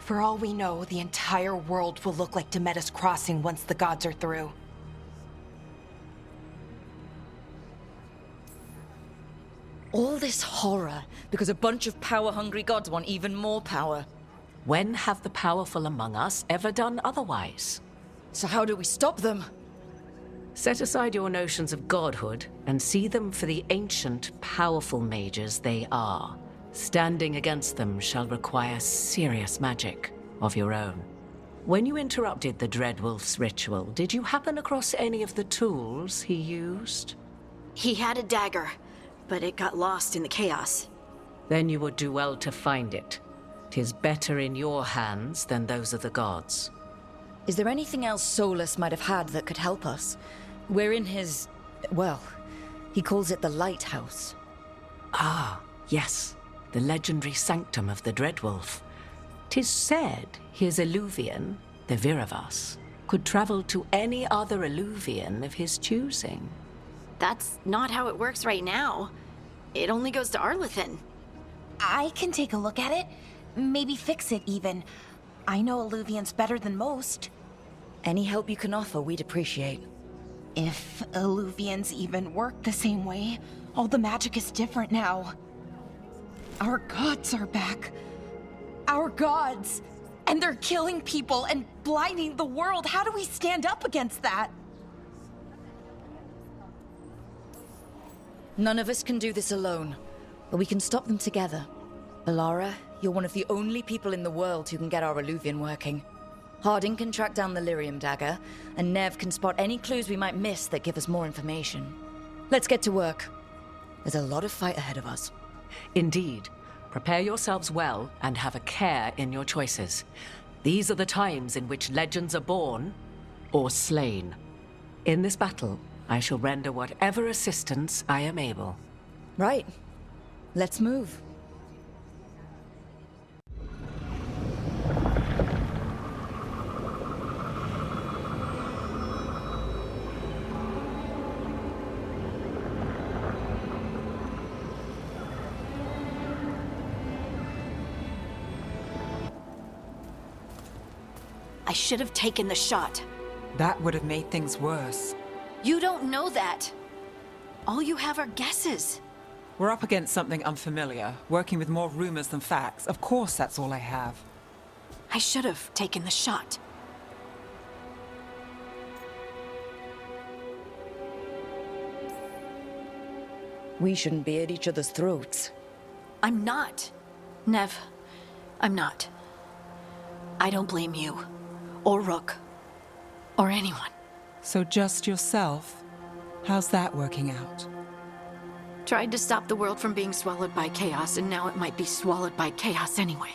For all we know, the entire world will look like Demetus Crossing once the gods are through. All this horror because a bunch of power-hungry gods want even more power. When have the powerful among us ever done otherwise? So how do we stop them? Set aside your notions of godhood and see them for the ancient, powerful mages they are. Standing against them shall require serious magic of your own. When you interrupted the Dreadwolf's ritual, did you happen across any of the tools he used? He had a dagger, but it got lost in the chaos. Then you would do well to find it. 'Tis better in your hands than those of the gods. Is there anything else Solus might have had that could help us? We're in his... well, he calls it the Lighthouse. Ah, yes. The legendary sanctum of the Dreadwolf. 'Tis said his Illuvian, the Viravas, could travel to any other Illuvian of his choosing. That's not how it works right now. It only goes to Arlethan. I can take a look at it. Maybe fix it, even. I know Illuvians better than most. Any help you can offer, we'd appreciate. If Illuvians even work the same way, all the magic is different now. Our gods are back. Our gods. And they're killing people and blinding the world. How do we stand up against that? None of us can do this alone, but we can stop them together. Alara, you're one of the only people in the world who can get our Illuvian working. Harding can track down the Lyrium dagger, and Nev can spot any clues we might miss that give us more information. Let's get to work. There's a lot of fight ahead of us. Indeed. Prepare yourselves well and have a care in your choices. These are the times in which legends are born or slain. In this battle, I shall render whatever assistance I am able. Right. Let's move. I should have taken the shot. That would have made things worse. You don't know that. All you have are guesses. We're up against something unfamiliar, working with more rumors than facts. Of course, that's all I have. I should have taken the shot. We shouldn't be at each other's throats. I'm not. Nev, I'm not. I don't blame you. Or Rook. Or anyone. So just yourself? How's that working out? Tried to stop the world from being swallowed by chaos, and now it might be swallowed by chaos anyway.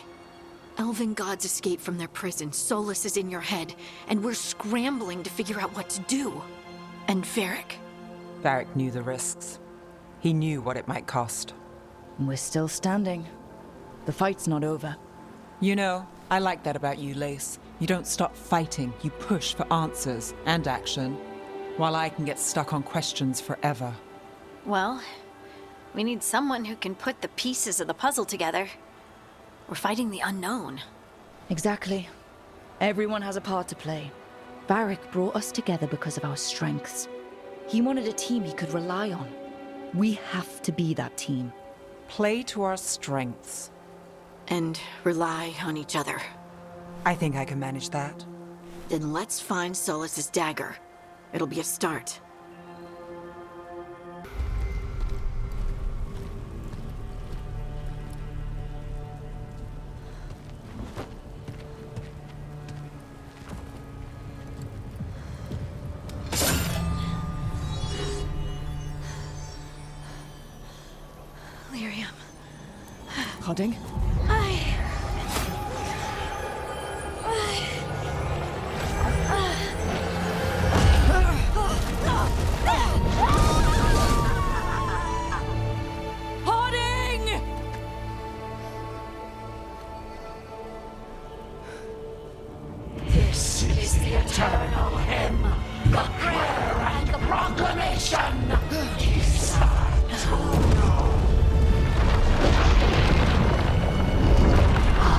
Elven gods escape from their prison, Solus is in your head, and we're scrambling to figure out what to do. And Varric. Varric knew the risks. He knew what it might cost. We're still standing. The fight's not over. You know, I like that about you, Lace. You don't stop fighting, you push for answers and action, while I can get stuck on questions forever. Well, we need someone who can put the pieces of the puzzle together. We're fighting the unknown. Exactly. Everyone has a part to play. Varric brought us together because of our strengths. He wanted a team he could rely on. We have to be that team. Play to our strengths. And rely on each other. I think I can manage that. Then let's find Solus's dagger. It'll be a start. Lyrium. Harding? This is the eternal hymn, the prayer and the proclamation. I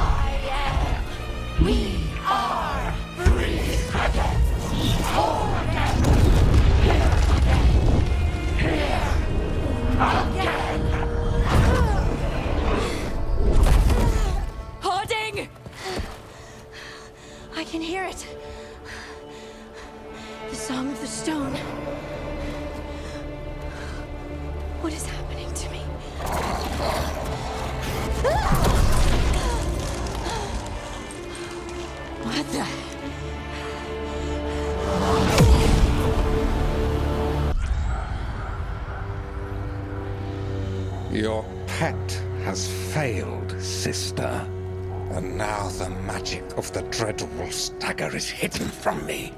am. We are free again. Whole again. Here again. Harding! I can hear it. The Song of the Stone. What is happening to me? What the? Your pet has failed, sister. And now the magic of the Dreadwolf's dagger is hidden from me.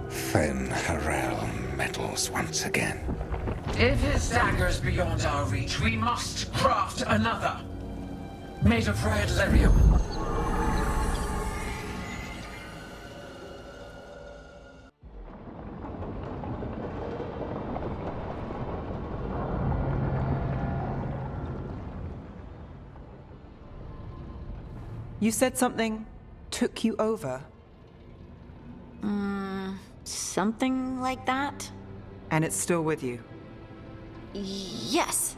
Fen Harel meddles once again. If his dagger's beyond our reach, we must craft another. Made of red lyrium. You said something took you over. Something like that? And it's still with you. Yes.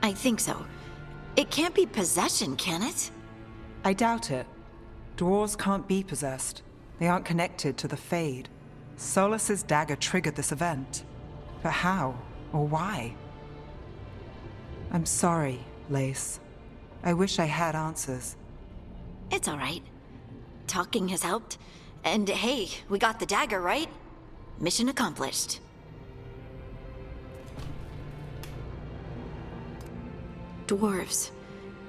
I think so. It can't be possession, can it? I doubt it. Dwarves can't be possessed. They aren't connected to the Fade. Solus's dagger triggered this event. But how? Or why? I'm sorry, Lace. I wish I had answers. It's all right. Talking has helped. And hey, we got the dagger, right? Mission accomplished. Dwarves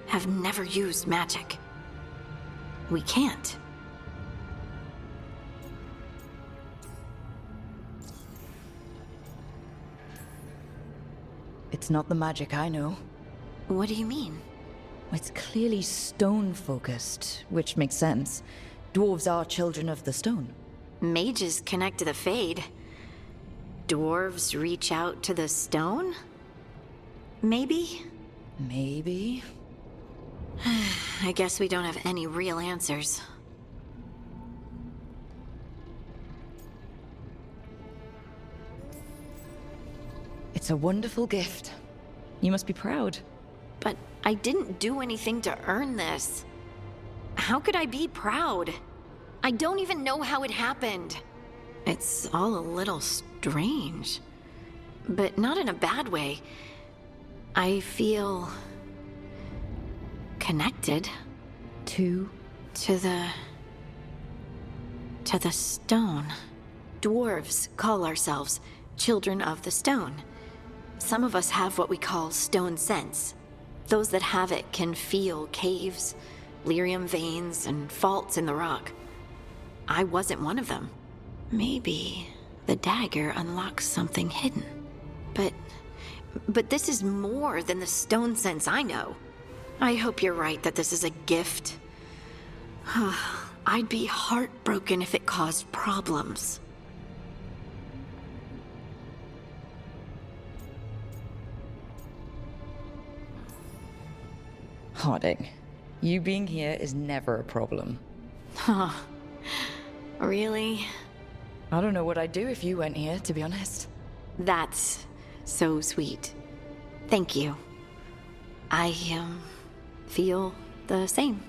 have never used magic. We can't. It's not the magic I know. What do you mean? It's clearly stone-focused, which makes sense. Dwarves are children of the stone. Mages connect to the Fade. Dwarves reach out to the stone? Maybe? Maybe. I guess we don't have any real answers. It's a wonderful gift. You must be proud. But I didn't do anything to earn this. How could I be proud? I don't even know how it happened. It's all a little strange. But not in a bad way. I feel... connected. To the stone. Dwarves call ourselves children of the stone. Some of us have what we call stone sense. Those that have it can feel caves, lyrium veins, and faults in the rock. I wasn't one of them. Maybe the dagger unlocks something hidden. But this is more than the stone sense I know. I hope you're right that this is a gift. I'd be heartbroken if it caused problems. Harding, you being here is never a problem. Huh. Really? I don't know what I'd do if you went here, to be honest. That's so sweet. Thank you. I, feel the same.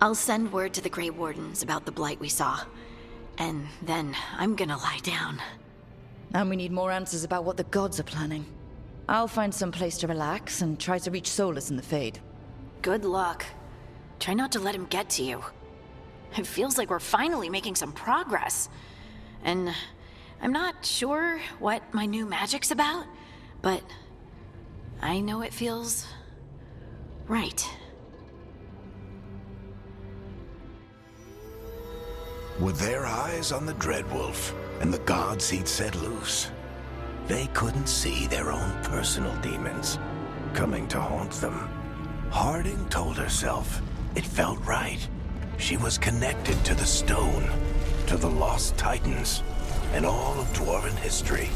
I'll send word to the Grey Wardens about the blight we saw. And then I'm gonna lie down. And we need more answers about what the gods are planning. I'll find some place to relax and try to reach Solus in the Fade. Good luck. Try not to let him get to you. It feels like we're finally making some progress. And I'm not sure what my new magic's about, but I know it feels right. With their eyes on the Dreadwolf and the gods he'd set loose, they couldn't see their own personal demons coming to haunt them. Harding told herself it felt right. She was connected to the stone, to the lost titans, and all of Dwarven history,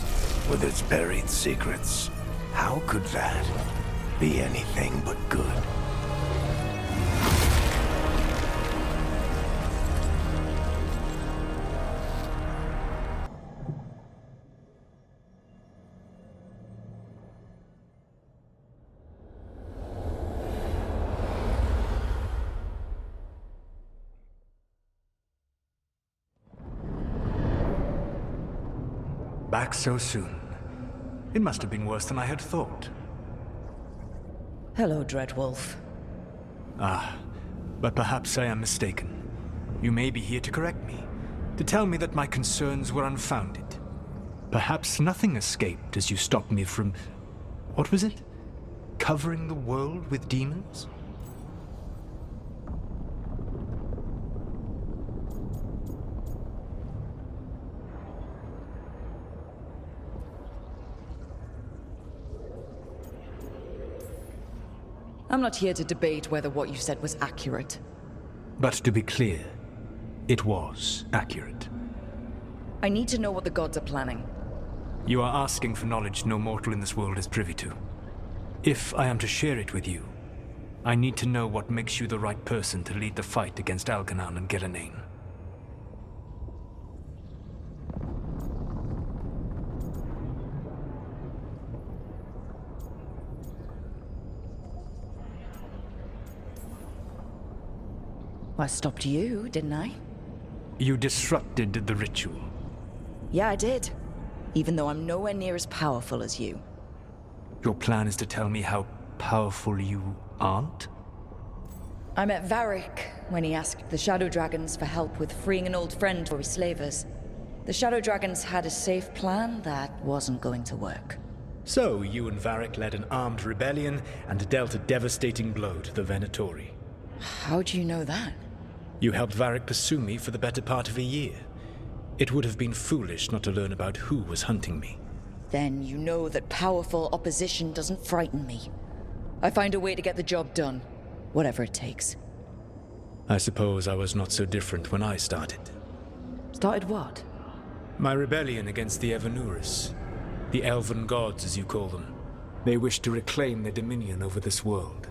with its buried secrets. How could that be anything but good? Back so soon. It must have been worse than I had thought. Hello, Dreadwolf. Ah, but perhaps I am mistaken. You may be here to correct me, to tell me that my concerns were unfounded. Perhaps nothing escaped as you stopped me from... what was it? Covering the world with demons? I'm not here to debate whether what you said was accurate. But to be clear, it was accurate. I need to know what the gods are planning. You are asking for knowledge no mortal in this world is privy to. If I am to share it with you, I need to know what makes you the right person to lead the fight against Algernon and Gillenane. I stopped you, didn't I? You disrupted the ritual. Yeah, I did. Even though I'm nowhere near as powerful as you. Your plan is to tell me how powerful you aren't? I met Varric when he asked the Shadow Dragons for help with freeing an old friend for his slavers. The Shadow Dragons had a safe plan that wasn't going to work. So, you and Varric led an armed rebellion and dealt a devastating blow to the Venatori. How do you know that? You helped Varric pursue me for the better part of a year. It would have been foolish not to learn about who was hunting me. Then you know that powerful opposition doesn't frighten me. I find a way to get the job done, whatever it takes. I suppose I was not so different when I started. Started what? My rebellion against the Evanuris. The Elven Gods, as you call them. They wish to reclaim their dominion over this world.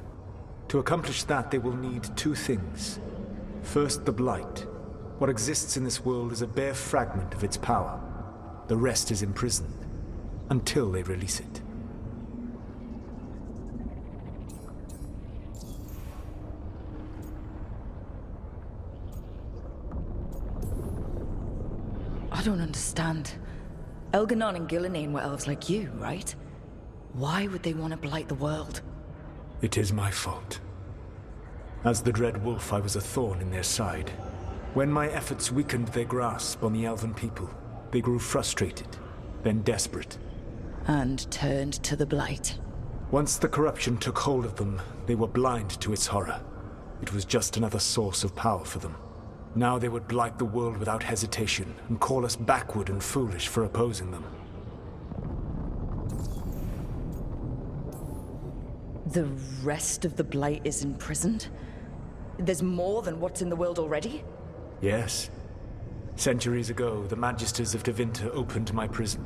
To accomplish that, they will need two things. First, the Blight. What exists in this world is a bare fragment of its power. The rest is imprisoned, until they release it. I don't understand. Elganon and Gillenane were elves like you, right? Why would they want to blight the world? It is my fault. As the Dread Wolf, I was a thorn in their side. When my efforts weakened their grasp on the Elven people, they grew frustrated, then desperate. And turned to the Blight. Once the corruption took hold of them, they were blind to its horror. It was just another source of power for them. Now they would blight the world without hesitation, and call us backward and foolish for opposing them. The rest of the Blight is imprisoned? There's more than what's in the world already? Yes. Centuries ago, the Magisters of Tevinter opened my prison.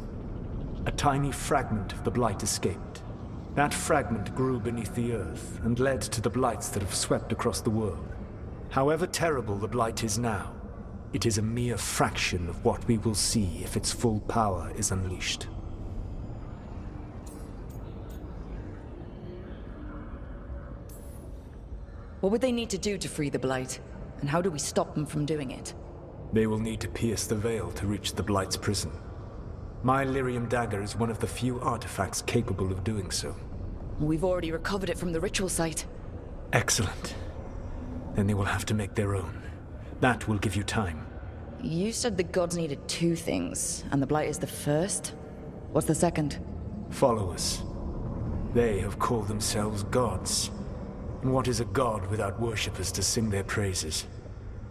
A tiny fragment of the Blight escaped. That fragment grew beneath the earth, and led to the Blights that have swept across the world. However terrible the Blight is now, it is a mere fraction of what we will see if its full power is unleashed. What would they need to do to free the Blight? And how do we stop them from doing it? They will need to pierce the veil to reach the Blight's prison. My Lyrium dagger is one of the few artifacts capable of doing so. We've already recovered it from the ritual site. Excellent. Then they will have to make their own. That will give you time. You said the gods needed two things, and the Blight is the first? What's the second? Followers. They have called themselves gods. And what is a god without worshippers to sing their praises?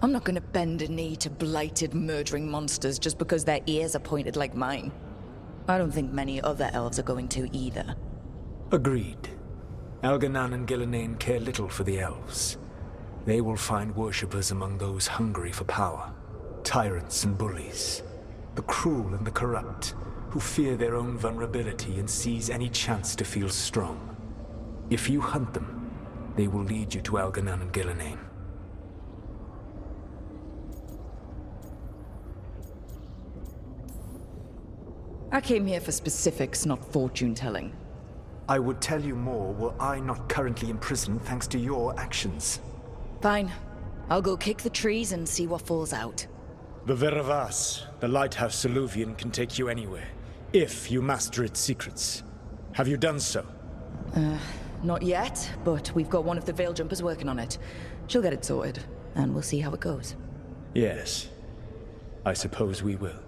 I'm not gonna bend a knee to blighted, murdering monsters just because their ears are pointed like mine. I don't think many other elves are going to either. Agreed. Elganon and Gillenane care little for the elves. They will find worshippers among those hungry for power. Tyrants and bullies. The cruel and the corrupt, who fear their own vulnerability and seize any chance to feel strong. If you hunt them, they will lead you to Elganon and Gillenane. I came here for specifics, not fortune-telling. I would tell you more were I not currently imprisoned thanks to your actions. Fine. I'll go kick the trees and see what falls out. The Veravas, the lighthouse Soluvian, can take you anywhere, if you master its secrets. Have you done so? Not yet, but we've got one of the Veil Jumpers working on it. She'll get it sorted, and we'll see how it goes. Yes. I suppose we will.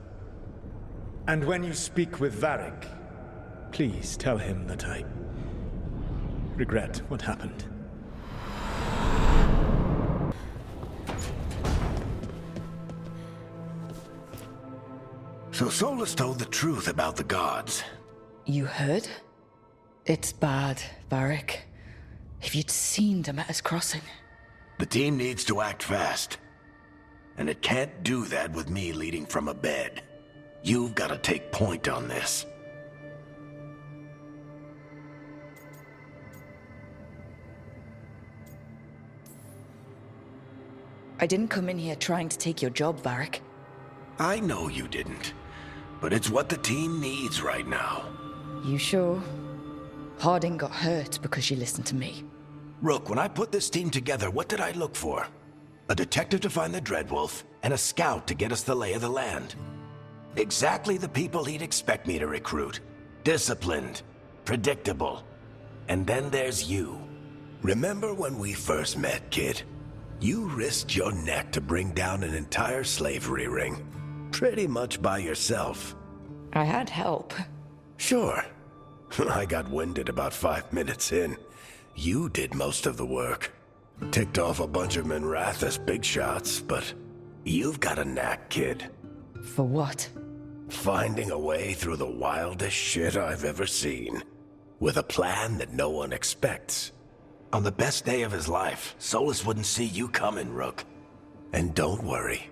And when you speak with Varric, please tell him that I regret what happened. So Solus told the truth about the gods. You heard? It's bad, Varric. If you'd seen Demeter's crossing. The team needs to act fast. And it can't do that with me leading from a bed. You've got to take point on this. I didn't come in here trying to take your job, Varric. I know you didn't. But it's what the team needs right now. You sure? Harding got hurt because she listened to me. Rook, when I put this team together, what did I look for? a detective to find the Dreadwolf, and a scout to get us the lay of the land. Exactly the people he'd expect me to recruit. Disciplined, predictable. And then there's you. Remember when we first met, kid? You risked your neck to bring down an entire slavery ring. Pretty much by yourself. I had help. Sure. I got winded about 5 minutes in. You did most of the work. Ticked off a bunch of Minrathous big shots, but you've got a knack, kid. For what? Finding a way through the wildest shit I've ever seen. With a plan that no one expects. On the best day of his life, Solus wouldn't see you coming, Rook. And don't worry.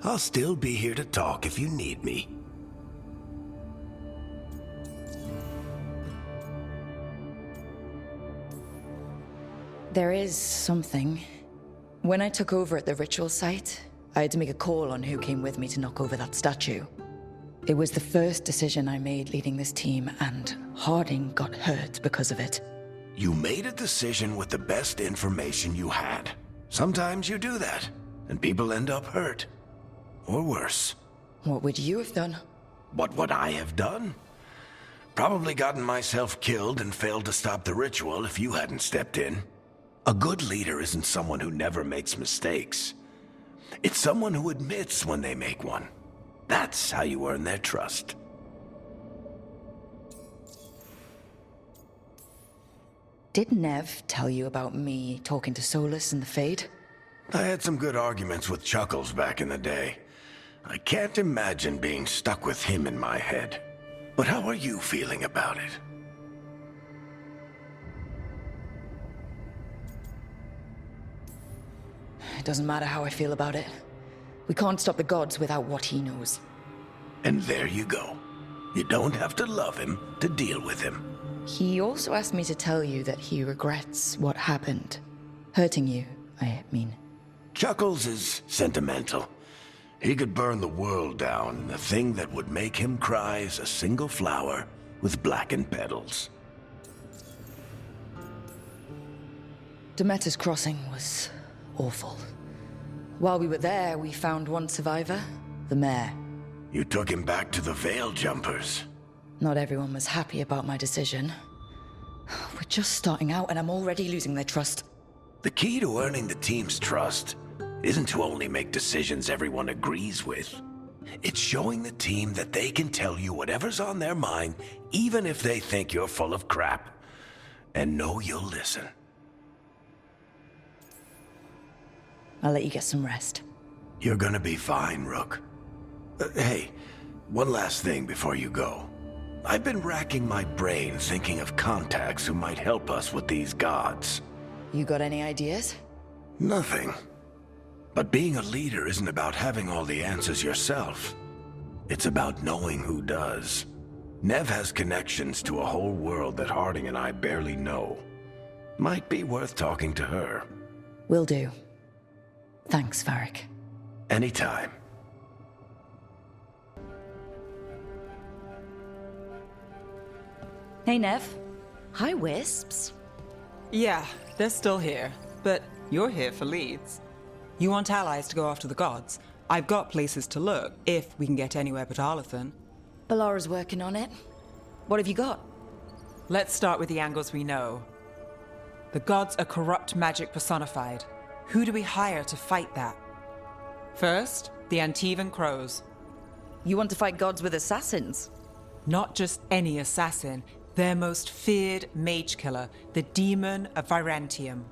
I'll still be here to talk if you need me. There is something. When I took over at the ritual site, I had to make a call on who came with me to knock over that statue. It was the first decision I made leading this team, and Harding got hurt because of it. You made a decision with the best information you had. Sometimes you do that, and people end up hurt. Or worse. What would you have done? What would I have done? Probably gotten myself killed and failed to stop the ritual if you hadn't stepped in. A good leader isn't someone who never makes mistakes. It's someone who admits when they make one. That's how you earn their trust. Did Nev tell you about me talking to Solus and the Fade? I had some good arguments with Chuckles back in the day. I can't imagine being stuck with him in my head. But how are you feeling about it? It doesn't matter how I feel about it. We can't stop the gods without what he knows. And there you go. You don't have to love him to deal with him. He also asked me to tell you that he regrets what happened. Hurting you, I mean. Chuckles is sentimental. He could burn the world down, and the thing that would make him cry is a single flower with blackened petals. Demeter's crossing was awful. While we were there, we found one survivor, the mayor. You took him back to the Veil Jumpers. Not everyone was happy about my decision. We're just starting out, and I'm already losing their trust. The key to earning the team's trust isn't to only make decisions everyone agrees with. It's showing the team that they can tell you whatever's on their mind, even if they think you're full of crap. And know you'll listen. I'll let you get some rest. You're gonna be fine, Rook. Hey, one last thing before you go. I've been racking my brain thinking of contacts who might help us with these gods. You got any ideas? Nothing. But being a leader isn't about having all the answers yourself. It's about knowing who does. Nev has connections to a whole world that Harding and I barely know. Might be worth talking to her. Will do. Thanks, Varric. Anytime. Hey, Nev. Hi, Wisps. Yeah, they're still here, but you're here for leads. You want allies to go after the gods? I've got places to look, if we can get anywhere but Arlathan. Balara's working on it. What have you got? Let's start with the angles we know. The gods are corrupt magic personified. Who do we hire to fight that? First, the Antivan Crows. You want to fight gods with assassins? Not just any assassin, their most feared mage killer, the Demon of Virantium.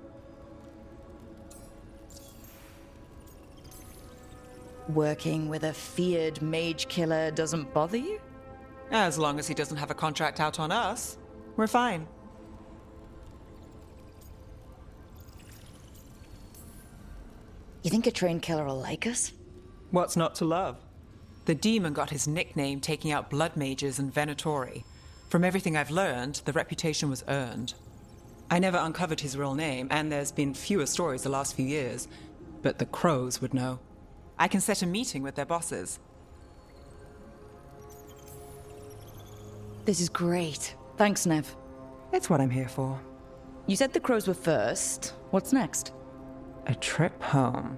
Working with a feared mage killer doesn't bother you? As long as he doesn't have a contract out on us, we're fine. You think a trained killer will like us? What's not to love? The demon got his nickname taking out blood mages and Venatori. From everything I've learned, the reputation was earned. I never uncovered his real name, and there's been fewer stories the last few years, but the Crows would know. I can set a meeting with their bosses. This is great. Thanks, Nev. It's what I'm here for. You said the Crows were first. What's next? A trip home.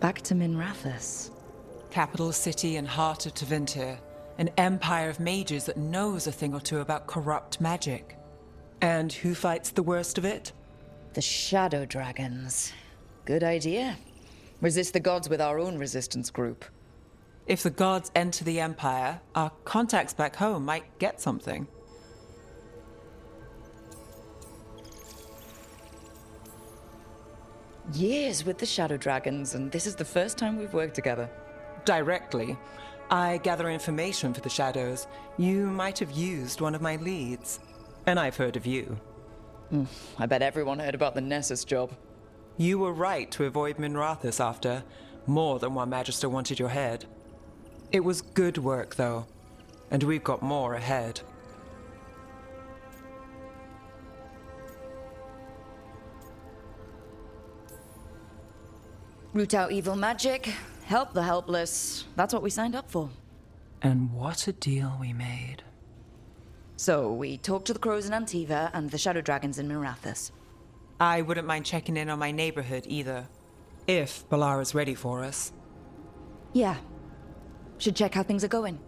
Back to Minrathous. Capital city and heart of Tevinter. An empire of mages that knows a thing or two about corrupt magic. And who fights the worst of it? The Shadow Dragons. Good idea. Resist the gods with our own resistance group. If the gods enter the empire, our contacts back home might get something. Years with the Shadow Dragons, and this is the first time we've worked together. Directly. I gather information for the Shadows. You might have used one of my leads. And I've heard of you. I bet everyone heard about the Nessus job. You were right to avoid Minrathous after. More than one Magister wanted your head. It was good work, though. And we've got more ahead. Root out evil magic, help the helpless. That's what we signed up for. And what a deal we made. So, we talked to the Crows in Antiva and the Shadow Dragons in Minrathous. I wouldn't mind checking in on my neighborhood either. If Balara's ready for us. Yeah. Should check how things are going.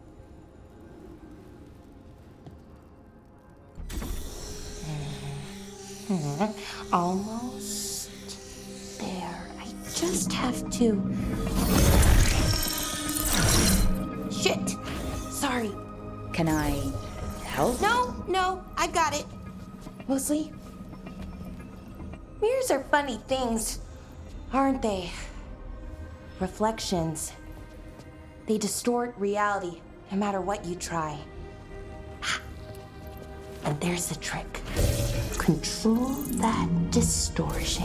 Almost there. I just have to... Shit! Sorry. Can I help? No, I got it. Mostly. Mirrors are funny things, aren't they? Reflections. They distort reality, no matter what you try. And there's the trick. Control that distortion.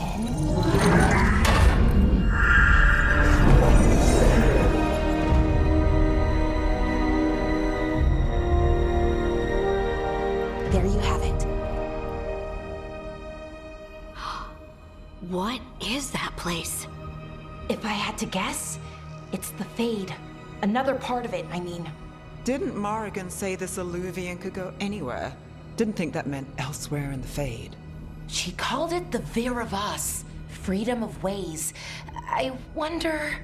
There you have it. What is that place? If I had to guess, it's the Fade. Another part of it, I mean. Didn't Morrigan say this Illuvian could go anywhere? Didn't think that meant elsewhere in the Fade. She called it the Vir of Us, freedom of ways. I wonder...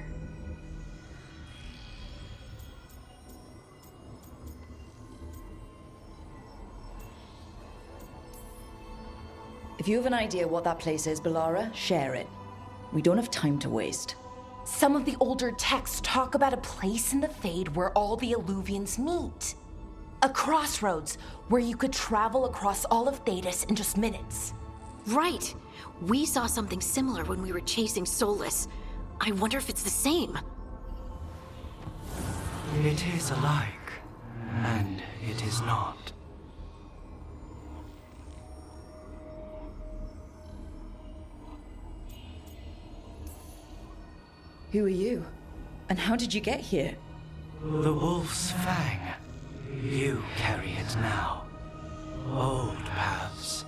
If you have an idea what that place is, Balara, share it. We don't have time to waste. Some of the older texts talk about a place in the Fade where all the Illuvians meet. A crossroads where you could travel across all of Thedas in just minutes. Right. We saw something similar when we were chasing Solus. I wonder if it's the same. It is alike, and it is not. Who are you? And how did you get here? The Wolf's Fang. You carry it now. Old paths.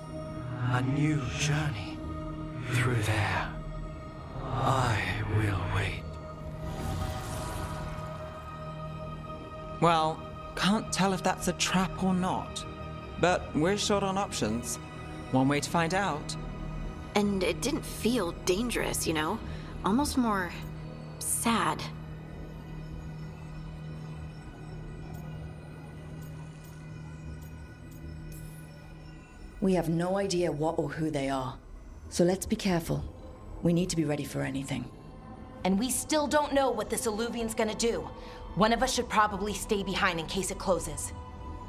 A new journey. Through there. I will wait. Well, can't tell if that's a trap or not. But we're short on options. One way to find out. And it didn't feel dangerous, you know? Almost more... sad. We have no idea what or who they are. So let's be careful. We need to be ready for anything. And we still don't know what this Illuvian's gonna do. One of us should probably stay behind in case it closes.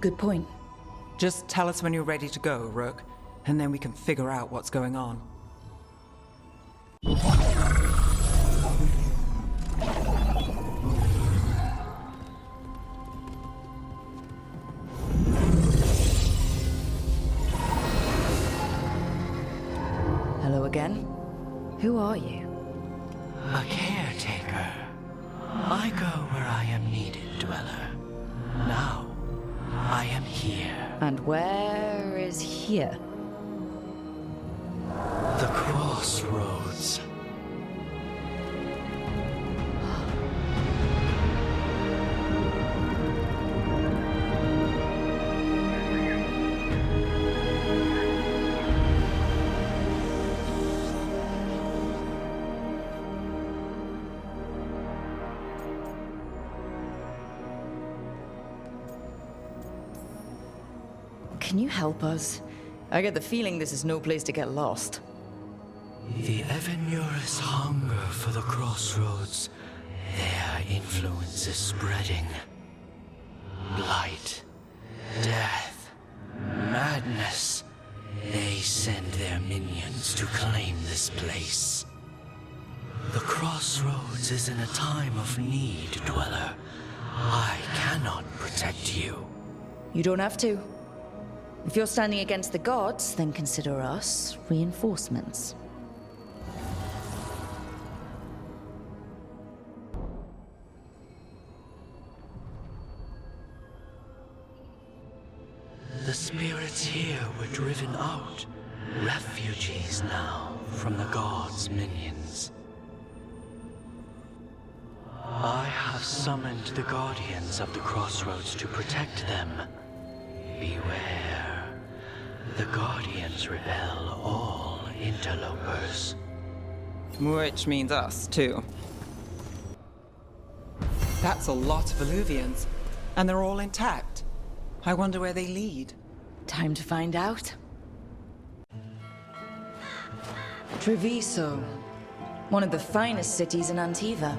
Good point. Just tell us when you're ready to go, Rook, and then we can figure out what's going on. Hello again. Who are you? A caretaker. I go where I am needed, Dweller. Now, I am here. And where is here? The crossroads. can you help us? I get the feeling this is no place to get lost. The Evenurus hunger for the crossroads. Their influence is spreading. Blight, death, madness. They send their minions to claim this place. The crossroads is in a time of need, Dweller. I cannot protect you. You don't have to. If you're standing against the gods, then consider us reinforcements. The spirits here were driven out. Refugees now from the gods' minions. I have summoned the guardians of the crossroads to protect them. Beware. The guardians repel all interlopers. Which means us, too. That's a lot of Illuvians, and they're all intact. I wonder where they lead. Time to find out. Treviso, one of the finest cities in Antiva,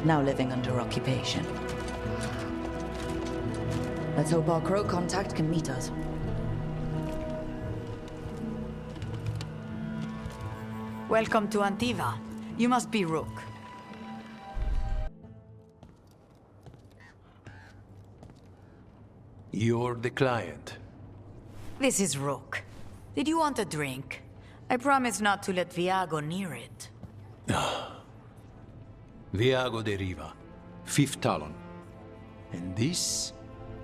now living under occupation. Let's hope our crow contact can meet us. Welcome to Antiva. You must be Rook. You're the client. This is Rook. Did you want a drink? I promise not to let Viago near it. Viago de Riva, 5th Talon. And this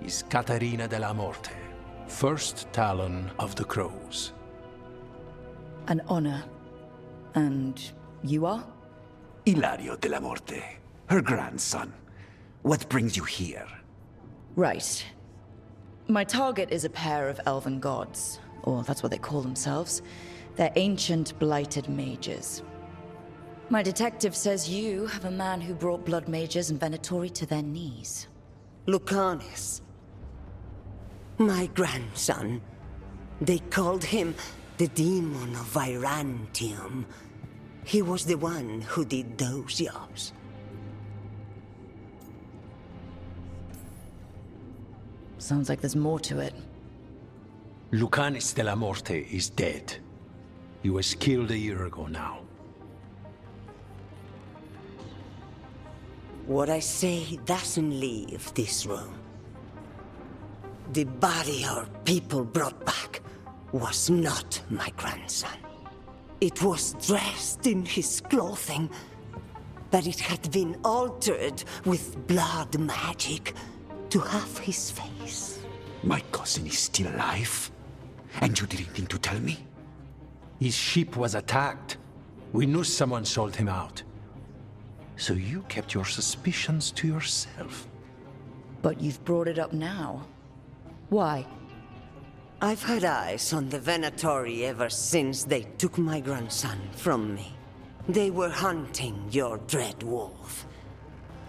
is Catarina de la Morte, 1st Talon of the Crows. An honor. And you are? Ilario de la Morte, her grandson. What brings you here? Right. My target is a pair of elven gods, or that's what they call themselves. They're ancient, blighted mages. My detective says you have a man who brought blood mages and Venatori to their knees. Lucanis. My grandson. They called him the Demon of Virantium. He was the one who did those jobs. Sounds like there's more to it. Lucanis de la Morte is dead. He was killed a year ago now. What I say doesn't leave this room. The body our people brought back was not my grandson. It was dressed in his clothing, but it had been altered with blood magic to have his face. My cousin is still alive? And you didn't think to tell me? His ship was attacked. We knew someone sold him out. So you kept your suspicions to yourself. But you've brought it up now. Why? I've had eyes on the Venatori ever since they took my grandson from me. They were hunting your dread wolf.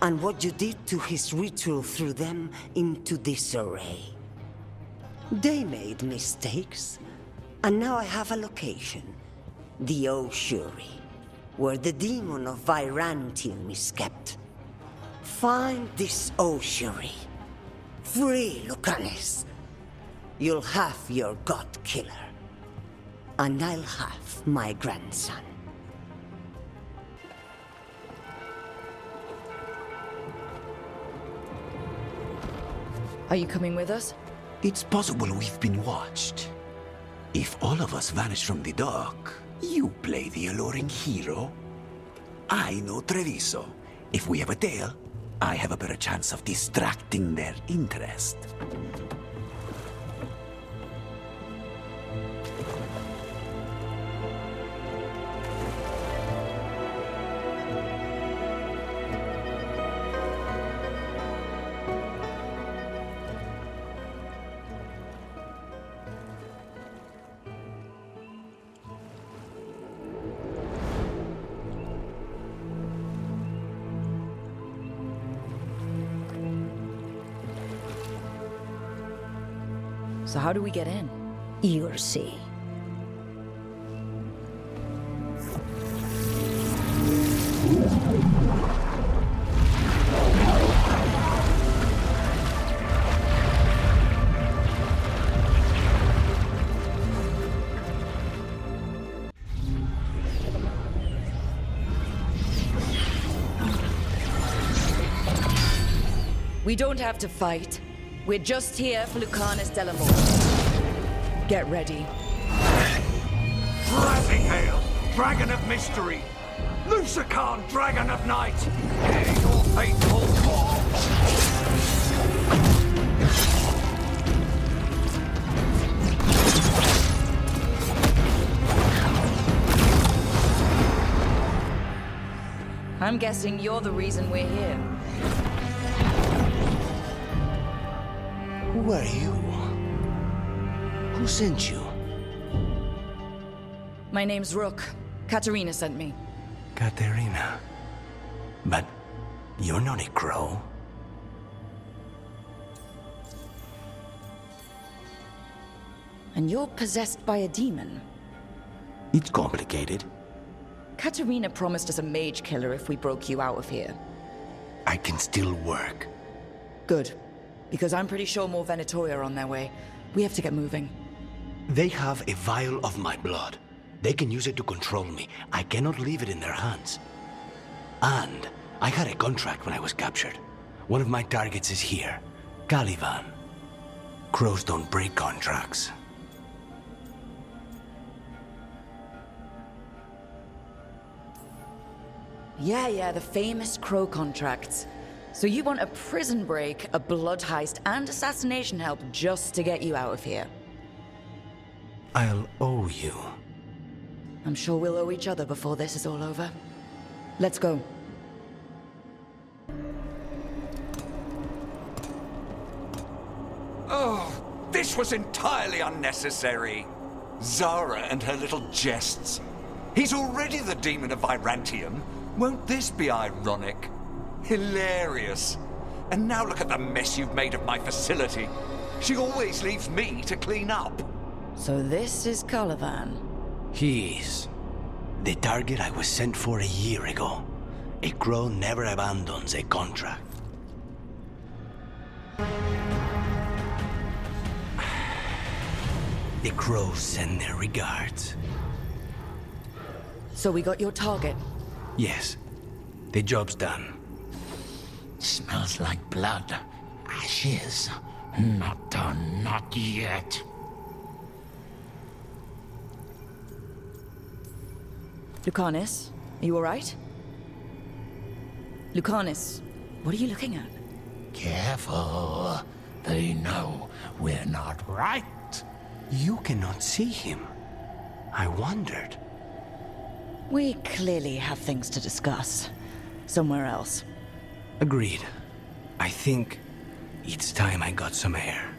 And what you did to his ritual threw them into disarray. They made mistakes, and now I have a location. The Ossuary, where the demon of Virantium is kept. Find this Ossuary. Free Lucanis. You'll have your god killer. And I'll have my grandson. Are you coming with us? It's possible we've been watched. If all of us vanish from the dock, you play the alluring hero. I know Treviso. If we have a tail, I have a better chance of distracting their interest. So how do we get in? You'll see. We don't have to fight. We're just here for Lucanus Delamore. Get ready. Rising hail, dragon of mystery! Lucican, dragon of night! Hear your fateful call! I'm guessing you're the reason we're here. Who are you? Who sent you? My name's Rook. Katerina sent me. Katerina. But you're not a crow. And you're possessed by a demon. It's complicated. Katerina promised us a mage killer if we broke you out of here. I can still work. Good. Because I'm pretty sure more Venatori are on their way. We have to get moving. They have a vial of my blood. They can use it to control me. I cannot leave it in their hands. And I had a contract when I was captured. One of my targets is here. Caliban. Crows don't break contracts. Yeah, the famous crow contracts. So you want a prison break, a blood heist, and assassination help just to get you out of here? I'll owe you. I'm sure we'll owe each other before this is all over. Let's go. Oh, this was entirely unnecessary. Zara and her little jests. He's already the demon of Virantium. Won't this be ironic? Hilarious. And now look at the mess you've made of my facility. She always leaves me to clean up. So this is Caliban. He is. The target I was sent for a year ago. A crow never abandons a contract. The crows send their regards. So we got your target? Yes. The job's done. Smells like blood. Ashes. Not done, not yet. Lucanus, are you alright? Lucanus, what are you looking at? Careful. They know we're not right. You cannot see him. I wondered. We clearly have things to discuss. Somewhere else. Agreed. I think it's time I got some air.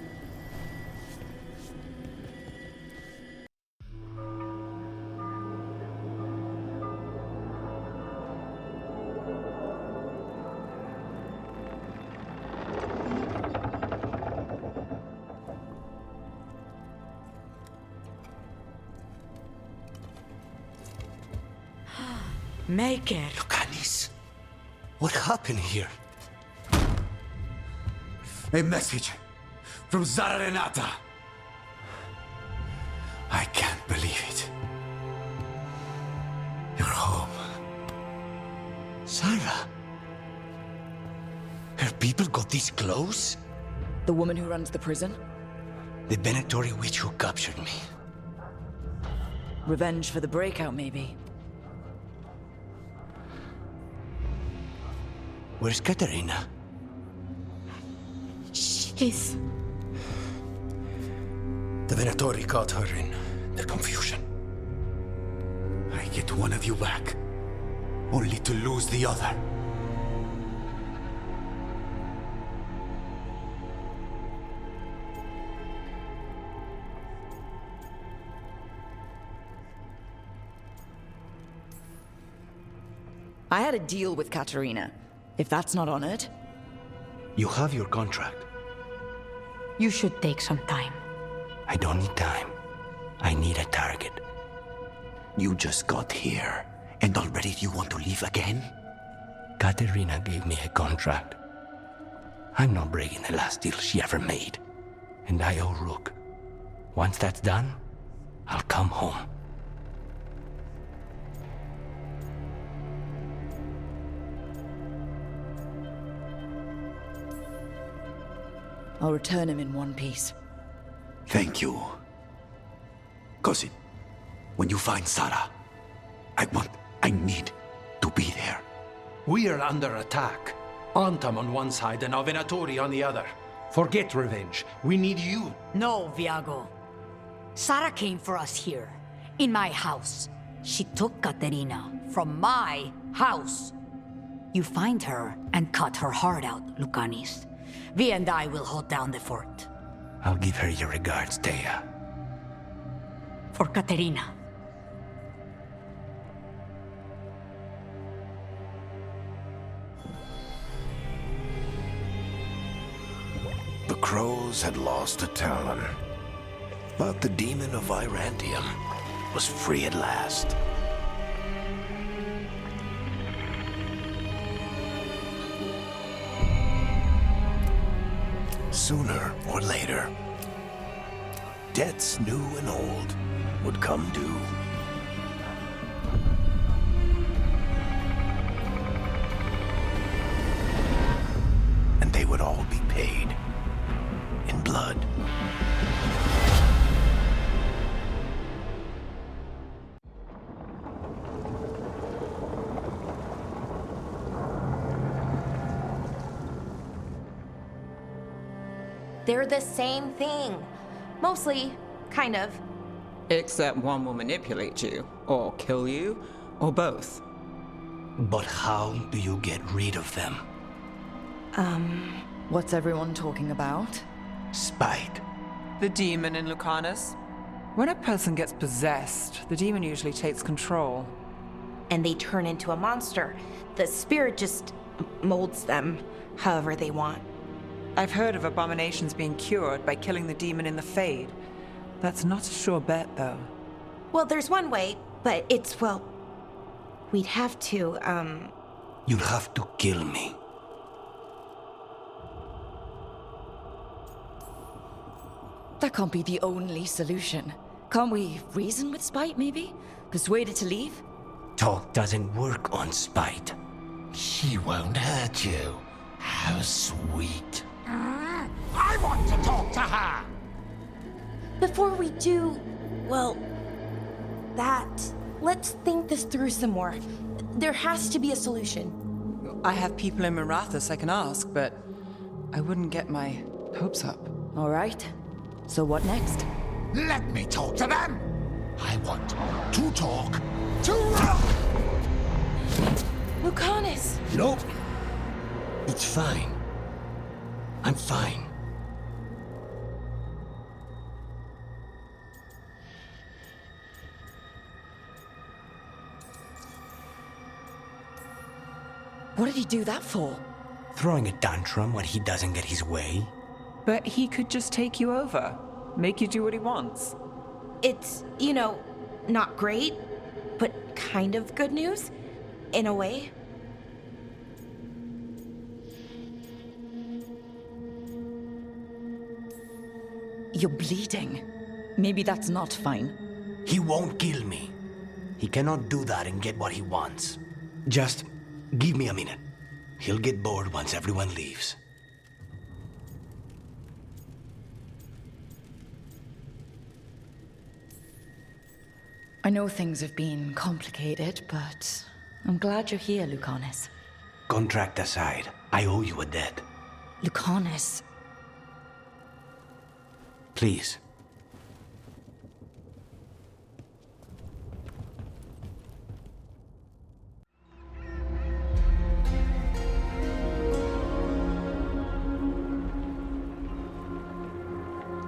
Make it. Lucanis, what happened here? A message from Zara Renata. I can't believe it. You're home. Sarah? Her people got this close? The woman who runs the prison? The Venatori witch who captured me. Revenge for the breakout, maybe. Where's Katerina? She's... The Venatori caught her in their confusion. I get one of you back, only to lose the other. I had a deal with Katerina. If that's not honored... You have your contract. You should take some time. I don't need time. I need a target. You just got here, and already you want to leave again? Katerina gave me a contract. I'm not breaking the last deal she ever made. And I owe Rook. Once that's done, I'll come home. I'll return him in one piece. Thank you. Cousin, when you find Sarah, I need to be there. We are under attack. Antam on one side and Venatori on the other. Forget revenge. We need you. No, Viago. Sarah came for us here, in my house. She took Katerina from my house. You find her and cut her heart out, Lucanis. Vi and I will hold down the fort. I'll give her your regards, Thea. For Katerina. The crows had lost a talon, but the demon of Irantium was free at last. Sooner or later, debts new and old would come due. And they would all be paid in blood. They're the same thing. Mostly, kind of. Except one will manipulate you, or kill you, or both. But how do you get rid of them? What's everyone talking about? Spite. The demon in Lucanus. When a person gets possessed, the demon usually takes control. And they turn into a monster. The spirit just molds them however they want. I've heard of abominations being cured by killing the demon in the Fade. That's not a sure bet, though. Well, there's one way, but it's, well... We'd have to, You'll have to kill me. That can't be the only solution. Can't we reason with Spite, maybe? Persuade it to leave? Talk doesn't work on Spite. She won't hurt you. How sweet. I want to talk to her! Before we do, well, that... Let's think this through some more. There has to be a solution. I have people in Marathas I can ask, but I wouldn't get my hopes up. All right. So what next? Let me talk to them! I want to talk to Lucanus! Nope. It's fine. I'm fine. What did he do that for? Throwing a tantrum when he doesn't get his way. But he could just take you over. Make you do what he wants. It's, you know, not great, but kind of good news, in a way. You're bleeding. Maybe that's not fine. He won't kill me. He cannot do that and get what he wants. Just give me a minute. He'll get bored once everyone leaves. I know things have been complicated, but I'm glad you're here, Lucanus. Contract aside, I owe you a debt. Lucanus. Please.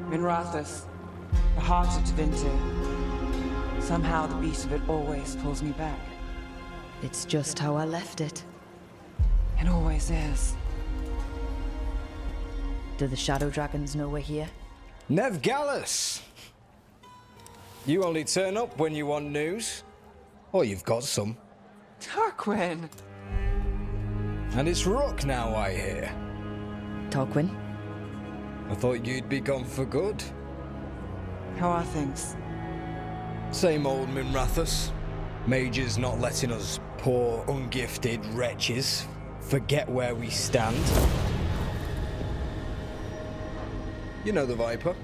Minrathus, the heart of Tevinter. Somehow the beat of it always pulls me back. It's just how I left it. It always is. Do the Shadow Dragons know we're here? Nev Gallus! You only turn up when you want news. Or you've got some. Tarquin! And it's Rook now, I hear. Tarquin? I thought you'd be gone for good. How are things? Same old Minrathus. Mages not letting us poor, ungifted wretches forget where we stand. You know the Viper.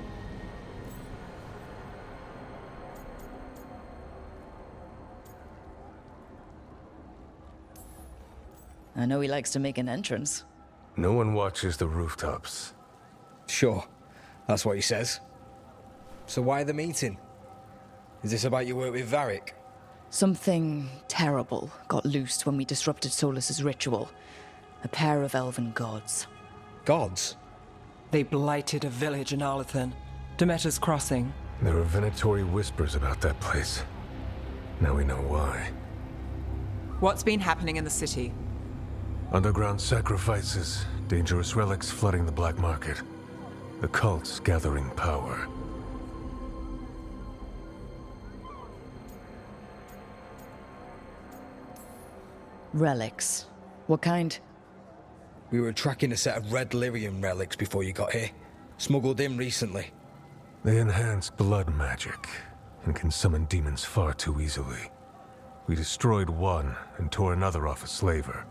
I know he likes to make an entrance. No one watches the rooftops. Sure, that's what he says. So why the meeting? Is this about your work with Varric? Something terrible got loosed when we disrupted Solus's ritual. A pair of elven gods. Gods? They blighted a village in Arlethan, Demeter's Crossing. There are Venatori whispers about that place. Now we know why. What's been happening in the city? Underground sacrifices, dangerous relics flooding the black market. The cults gathering power. Relics. What kind? We were tracking a set of red lyrium relics before you got here. Smuggled in recently. They enhance blood magic and can summon demons far too easily. We destroyed one and tore another off a slaver.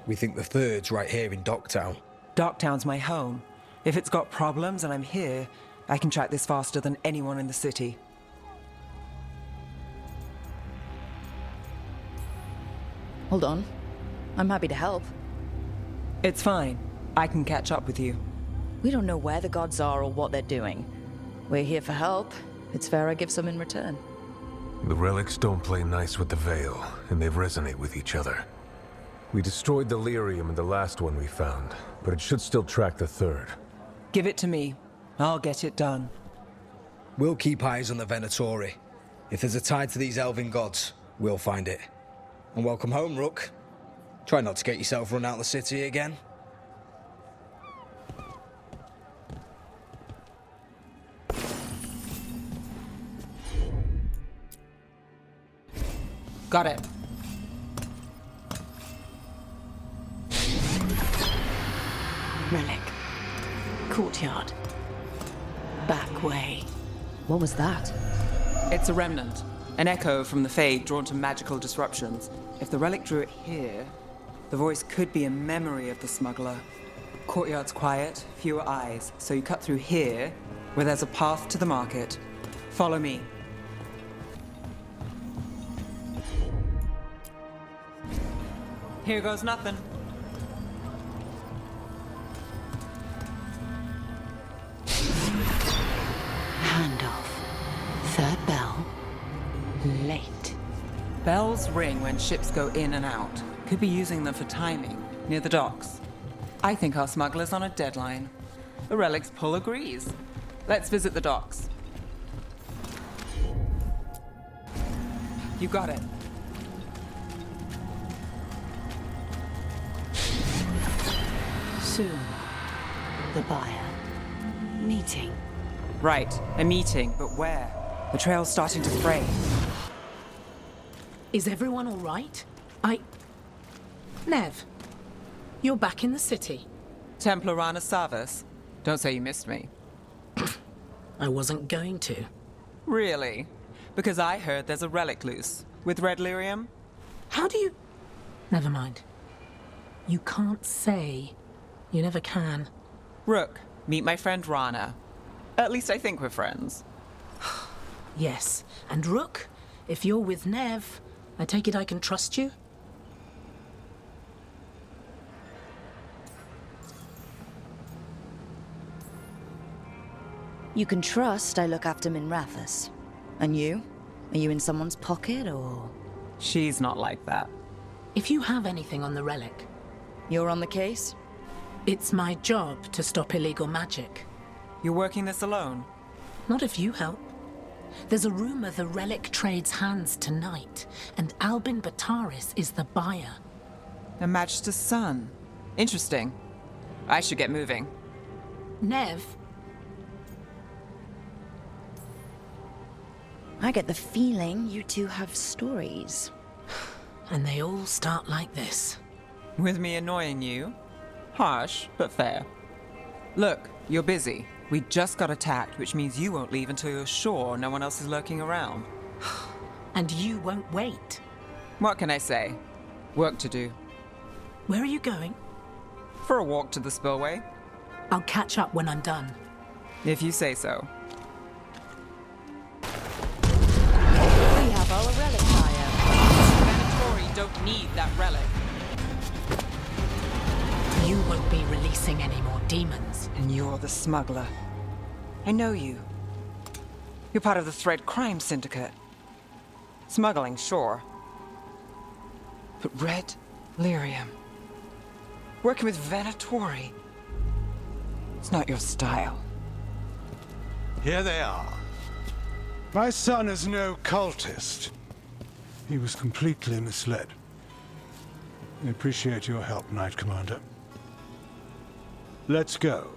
We think the third's right here in Docktown. Docktown's my home. If it's got problems and I'm here, I can track this faster than anyone in the city. Hold on. I'm happy to help. It's fine. I can catch up with you. We don't know where the gods are or what they're doing. We're here for help. It's fair I give some in return. The relics don't play nice with the Veil, and they resonate with each other. We destroyed the lyrium in the last one we found, but it should still track the third. Give it to me. I'll get it done. We'll keep eyes on the Venatori. If there's a tie to these elven gods, we'll find it. And welcome home, Rook. Try not to get yourself run out of the city again. Got it. Relic. Courtyard. Back way. What was that? It's a remnant. An echo from the Fade drawn to magical disruptions. If the relic drew it here, the voice could be a memory of the smuggler. Courtyard's quiet, fewer eyes, so you cut through here, where there's a path to the market. Follow me. Here goes nothing. Handoff. Third bell. Late. Bells ring when ships go in and out. Could be using them for timing, near the docks. I think our smuggler's on a deadline. The relic's pull agrees. Let's visit the docks. You got it. Soon. The buyer. Meeting. Right, a meeting, but where? The trail's starting to fray. Is everyone all right? Nev, you're back in the city. Templar Rana Savas. Don't say you missed me. I wasn't going to. Really? Because I heard there's a relic loose. With red lyrium? How do you... Never mind. You can't say. You never can. Rook, meet my friend Rana. At least I think we're friends. Yes, and Rook, if you're with Nev, I take it I can trust you? You can trust I look after Minrathus. And you? Are you in someone's pocket, or...? She's not like that. If you have anything on the relic... You're on the case? It's my job to stop illegal magic. You're working this alone? Not if you help. There's a rumor the relic trades hands tonight, and Albin Bataris is the buyer. A Magister's son. Interesting. I should get moving. Nev? I get the feeling you two have stories. And they all start like this. With me annoying you? Harsh, but fair. Look, you're busy. We just got attacked, which means you won't leave until you're sure no one else is lurking around. And you won't wait. What can I say? Work to do. Where are you going? For a walk to the spillway. I'll catch up when I'm done. If you say so. We have our relic fire. Venatori don't need that relic. You won't be releasing any more demons. And you're the smuggler. I know you. You're part of the Thread Crime Syndicate. Smuggling, sure. But Red Lyrium. Working with Venatori. It's not your style. Here they are. My son is no cultist. He was completely misled. I appreciate your help, Knight Commander. Let's go.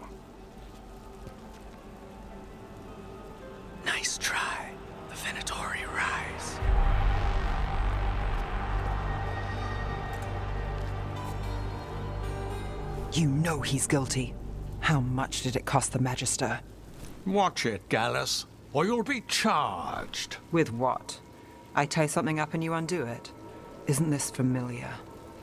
Nice try. The Venatori rise. You know he's guilty. How much did it cost the Magister? Watch it, Gallus, or you'll be charged. With what? I tie something up and you undo it. Isn't this familiar?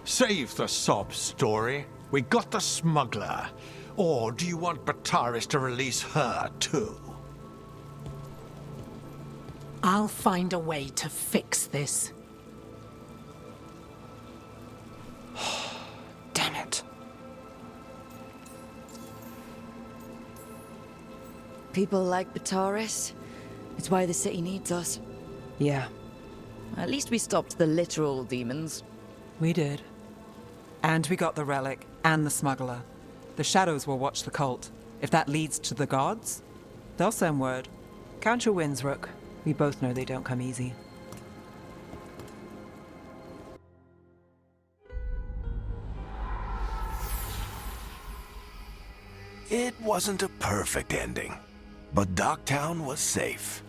Save the sob story. We got the smuggler. Or do you want Bataris to release her, too? I'll find a way to fix this. Damn it. People like Bataris. It's why the city needs us. Yeah. At least we stopped the literal demons. We did. And we got the relic and the smuggler. The shadows will watch the cult. If that leads to the gods, they'll send word. Count your wins, Rook. We both know they don't come easy. It wasn't a perfect ending, but Docktown was safe.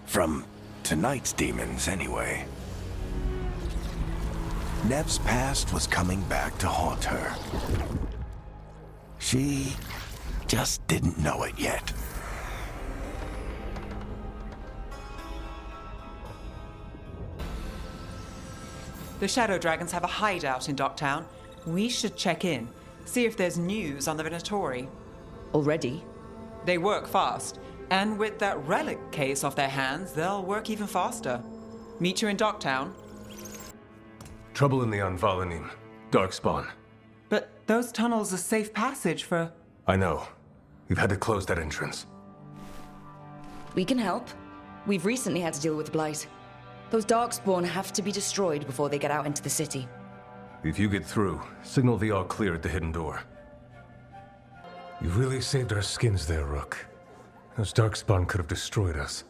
From tonight's demons, anyway. Nev's past was coming back to haunt her. She just didn't know it yet. The Shadow Dragons have a hideout in Docktown. We should check in, see if there's news on the Venatori. Already? They work fast, and with that relic case off their hands, they'll work even faster. Meet you in Docktown. Trouble in the Anvalanim. Darkspawn. But those tunnels are safe passage for... I know. We've had to close that entrance. We can help. We've recently had to deal with Blight. Those Darkspawn have to be destroyed before they get out into the city. If you get through, signal the all clear at the hidden door. You really saved our skins there, Rook. Those Darkspawn could have destroyed us.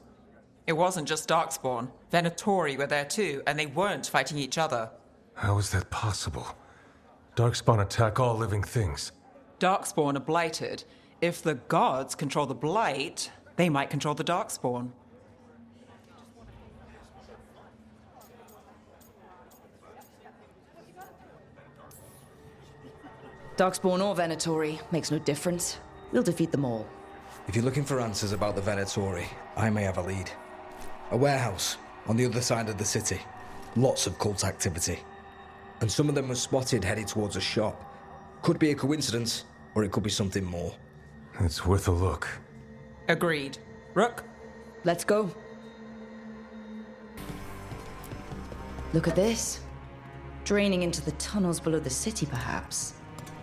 It wasn't just Darkspawn. Venatori were there too, and they weren't fighting each other. How is that possible? Darkspawn attack all living things. Darkspawn are blighted. If the gods control the blight, they might control the Darkspawn. Darkspawn or Venatori, makes no difference. We'll defeat them all. If you're looking for answers about the Venatori, I may have a lead. A warehouse on the other side of the city. Lots of cult activity. And some of them were spotted headed towards a shop. Could be a coincidence, or it could be something more. It's worth a look. Agreed. Rook? Let's go. Look at this. Draining into the tunnels below the city, perhaps.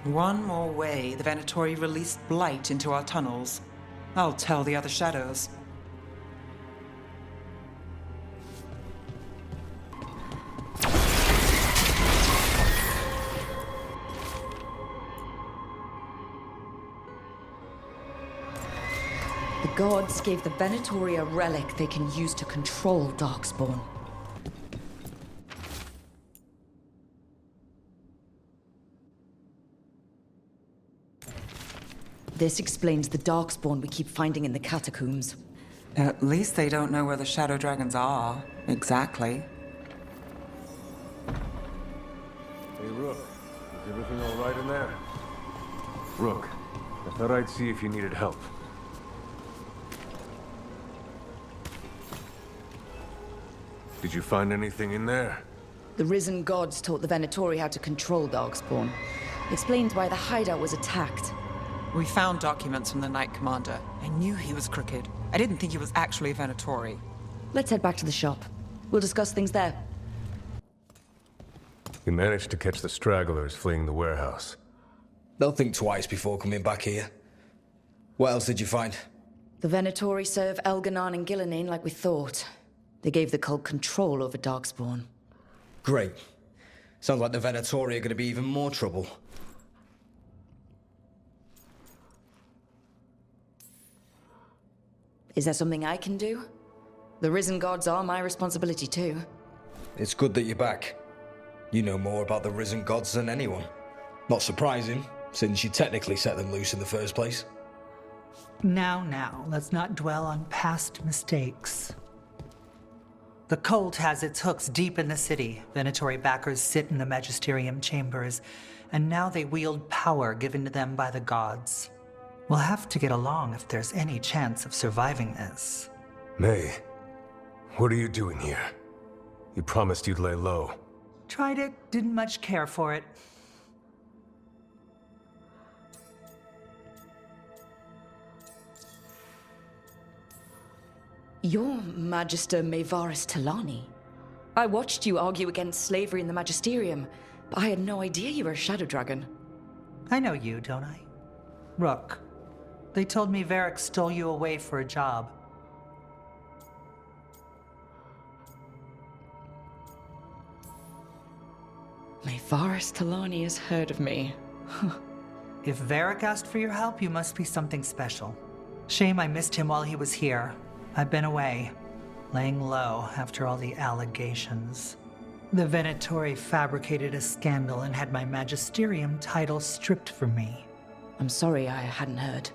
One more way the Venatori released blight into our tunnels. I'll tell the other shadows. The gods gave the Venatori a relic they can use to control Darkspawn. This explains the Darkspawn we keep finding in the catacombs. At least they don't know where the Shadow Dragons are, exactly. Hey, Rook. Is everything all right in there? Rook, I thought I'd see if you needed help. Did you find anything in there? The risen gods taught the Venatori how to control Darkspawn. Explains why the hideout was attacked. We found documents from the Knight Commander. I knew he was crooked. I didn't think he was actually a Venatori. Let's head back to the shop. We'll discuss things there. You managed to catch the stragglers fleeing the warehouse. They'll think twice before coming back here. What else did you find? The Venatori serve Elganon and Gillenane like we thought. They gave the cult control over Darkspawn. Great. Sounds like the Venatori are going to be even more trouble. Is there something I can do? The risen gods are my responsibility too. It's good that you're back. You know more about the risen gods than anyone. Not surprising, since you technically set them loose in the first place. Now, let's not dwell on past mistakes. The cult has its hooks deep in the city. Venatori backers sit in the Magisterium chambers, and now they wield power given to them by the gods. We'll have to get along if there's any chance of surviving this. May, what are you doing here? You promised you'd lay low. Tried it, didn't much care for it. You're Magister Maevaris Talani. I watched you argue against slavery in the Magisterium, but I had no idea you were a Shadow Dragon. I know you, don't I? Rook. They told me Varric stole you away for a job. Maevaris Talani has heard of me. If Varric asked for your help, you must be something special. Shame I missed him while he was here. I've been away, laying low after all the allegations. The Venatori fabricated a scandal and had my Magisterium title stripped from me. I'm sorry I hadn't heard.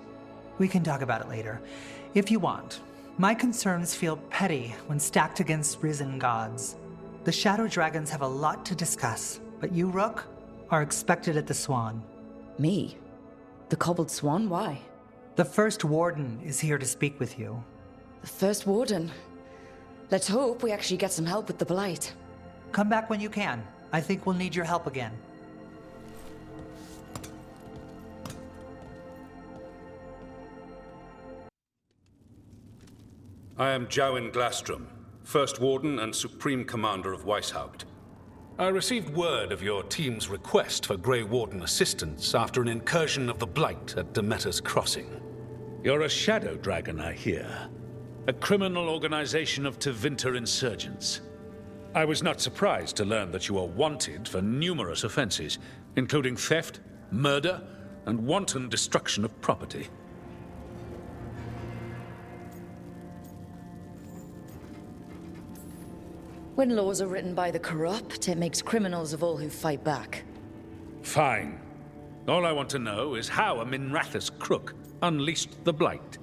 We can talk about it later, if you want. My concerns feel petty when stacked against risen gods. The Shadow Dragons have a lot to discuss, but you, Rook, are expected at the Swan. Me? The Cobbled Swan? Why? The First Warden is here to speak with you. The First Warden? Let's hope we actually get some help with the Blight. Come back when you can. I think we'll need your help again. I am Jowin Glastrom, First Warden and Supreme Commander of Weishaupt. I received word of your team's request for Grey Warden assistance after an incursion of the Blight at Demeter's Crossing. You're a Shadow Dragon, I hear. A criminal organization of Tevinter insurgents. I was not surprised to learn that you are wanted for numerous offenses, including theft, murder, and wanton destruction of property. When laws are written by the corrupt, it makes criminals of all who fight back. Fine. All I want to know is how a Minrathous crook unleashed the Blight.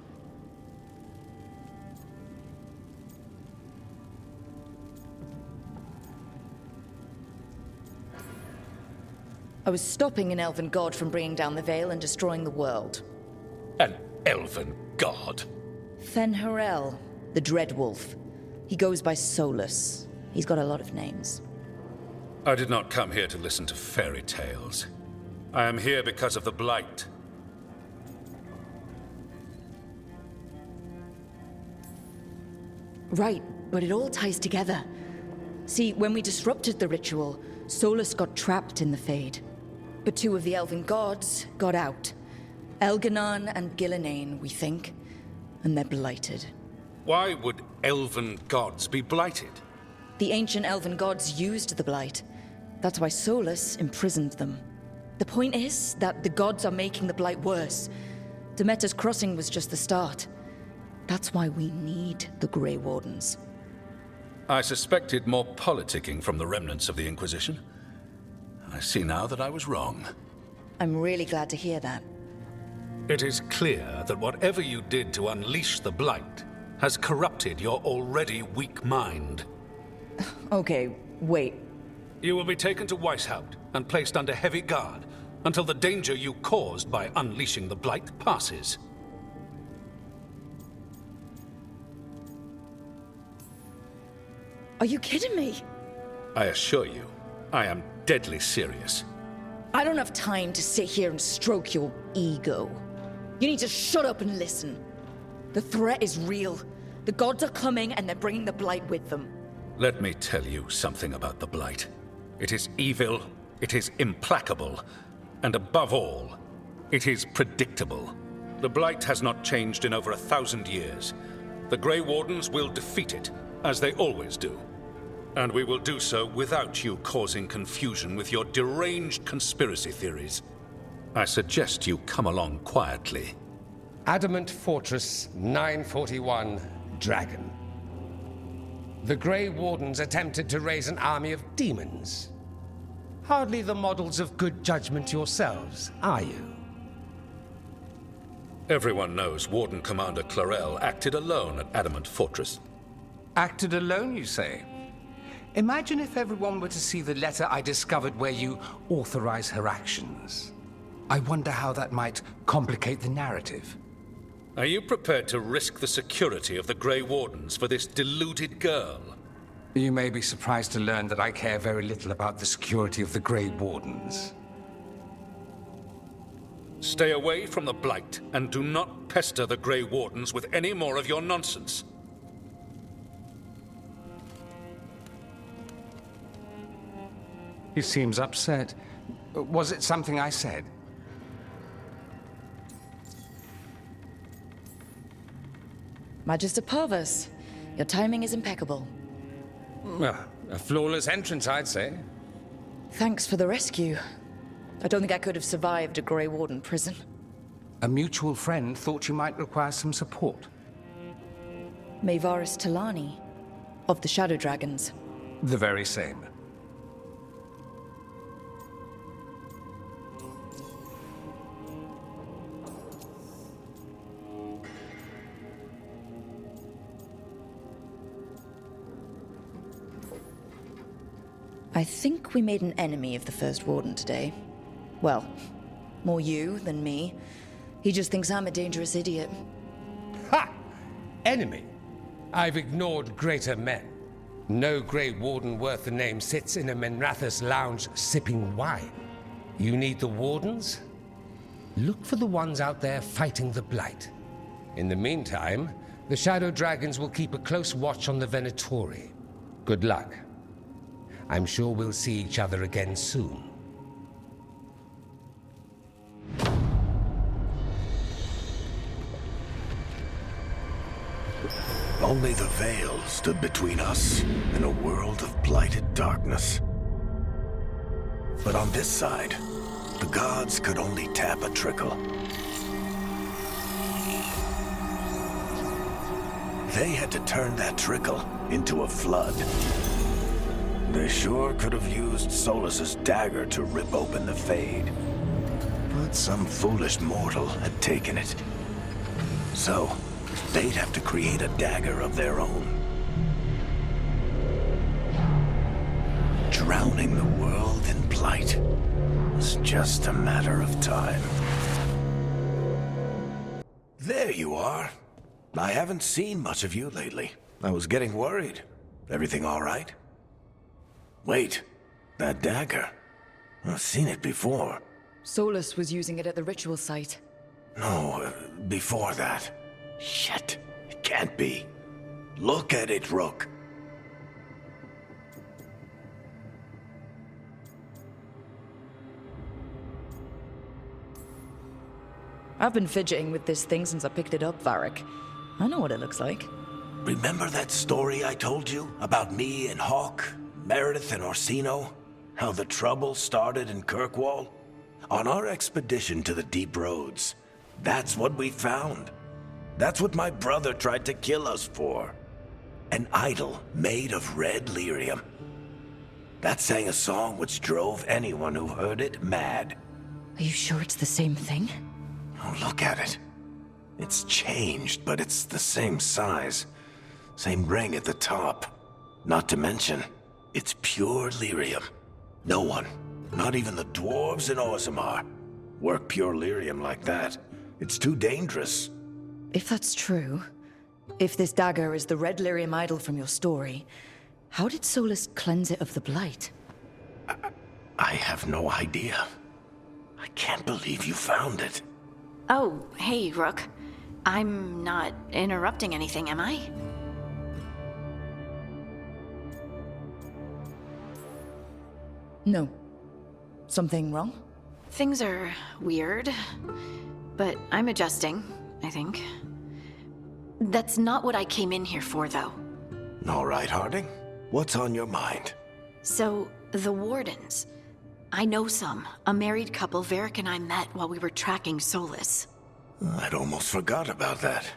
I was stopping an elven god from bringing down the Veil and destroying the world. An elven god? Fen'Harel, the Dreadwolf. He goes by Solus. He's got a lot of names. I did not come here to listen to fairy tales. I am here because of the Blight. Right, but it all ties together. See, when we disrupted the ritual, Solus got trapped in the Fade. But two of the elven gods got out. Elganon and Gillenane, we think. And they're blighted. Why would elven gods be blighted? The ancient elven gods used the Blight. That's why Solus imprisoned them. The point is that the gods are making the Blight worse. Demeter's Crossing was just the start. That's why we need the Grey Wardens. I suspected more politicking from the remnants of the Inquisition. I see now that I was wrong. I'm really glad to hear that. It is clear that whatever you did to unleash the Blight has corrupted your already weak mind. Okay, wait. You will be taken to Weishaupt and placed under heavy guard until the danger you caused by unleashing the Blight passes. Are you kidding me? I assure you, I am deadly serious. I don't have time to sit here and stroke your ego. You need to shut up and listen. The threat is real. The gods are coming and they're bringing the Blight with them. Let me tell you something about the Blight. It is evil, it is implacable, and above all, it is predictable. The Blight has not changed in over 1,000 years. The Grey Wardens will defeat it, as they always do. And we will do so without you causing confusion with your deranged conspiracy theories. I suggest you come along quietly. Adamant Fortress 941, Dragon. The Grey Wardens attempted to raise an army of demons. Hardly the models of good judgment yourselves, are you? Everyone knows Warden Commander Clarel acted alone at Adamant Fortress. Acted alone, you say? Imagine if everyone were to see the letter I discovered where you authorize her actions. I wonder how that might complicate the narrative. Are you prepared to risk the security of the Grey Wardens for this deluded girl? You may be surprised to learn that I care very little about the security of the Grey Wardens. Stay away from the Blight, and do not pester the Grey Wardens with any more of your nonsense. He seems upset. Was it something I said? Magister Parvus, your timing is impeccable. Well, a flawless entrance, I'd say. Thanks for the rescue. I don't think I could have survived a Grey Warden prison. A mutual friend thought you might require some support. Maevaris Talani, of the Shadow Dragons. The very same. I think we made an enemy of the First Warden today. Well, more you than me. He just thinks I'm a dangerous idiot. Ha! Enemy? I've ignored greater men. No Grey Warden worth the name sits in a Menrathus lounge sipping wine. You need the Wardens? Look for the ones out there fighting the Blight. In the meantime, the Shadow Dragons will keep a close watch on the Venatori. Good luck. I'm sure we'll see each other again soon. Only the veil stood between us and a world of blighted darkness. But on this side, the gods could only tap a trickle. They had to turn that trickle into a flood. They sure could have used Solus's dagger to rip open the Fade. But some foolish mortal had taken it. So, they'd have to create a dagger of their own. Drowning the world in blight was just a matter of time. There you are. I haven't seen much of you lately. I was getting worried. Everything all right? Wait, that dagger. I've seen it before. Solus was using it at the ritual site. No, before that. Shit, it can't be. Look at it, Rook. I've been fidgeting with this thing since I picked it up, Varric. I know what it looks like. Remember that story I told you about me and Hawk, Meredith and Orsino? How the trouble started in Kirkwall? On our expedition to the Deep Roads, that's what we found. That's what my brother tried to kill us for. An idol made of red lyrium. That sang a song which drove anyone who heard it mad. Are you sure it's the same thing? Oh, look at it. It's changed, but it's the same size. Same ring at the top. Not to mention, it's pure lyrium. No one, not even the dwarves in Orzammar, work pure lyrium like that. It's too dangerous. If that's true, if this dagger is the red lyrium idol from your story, how did Solus cleanse it of the blight? I have no idea. I can't believe you found it. Oh, hey, Rook. I'm not interrupting anything, am I? No. Something wrong? Things are weird, but I'm adjusting, I think. That's not what I came in here for, though. All right, Harding. What's on your mind? So, the Wardens. I know some. A married couple Varric and I met while we were tracking Solus. I'd almost forgot about that.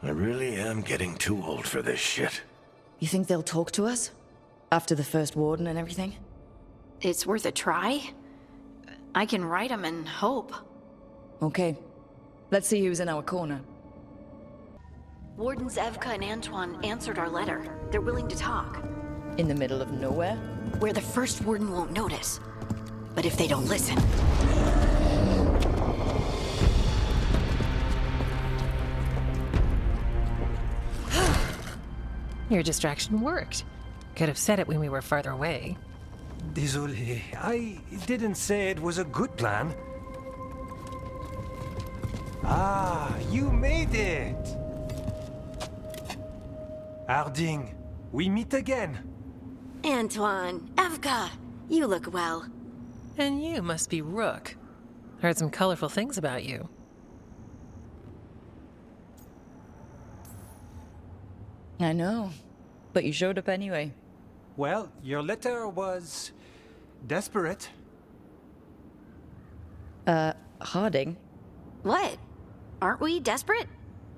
I really am getting too old for this shit. You think they'll talk to us? After the first warden and everything? It's worth a try. I can write them and hope. Okay. Let's see who's in our corner. Wardens Evka and Antoine answered our letter. They're willing to talk. In the middle of nowhere? Where the first warden won't notice. But if they don't listen... Your distraction worked. Could have said it when we were farther away. Désolé, I didn't say it was a good plan. Ah, you made it! Harding, we meet again. Antoine, Evka, you look well. And you must be Rook. Heard some colorful things about you. I know, but you showed up anyway. Well, your letter was... desperate. Harding? What? Aren't we desperate?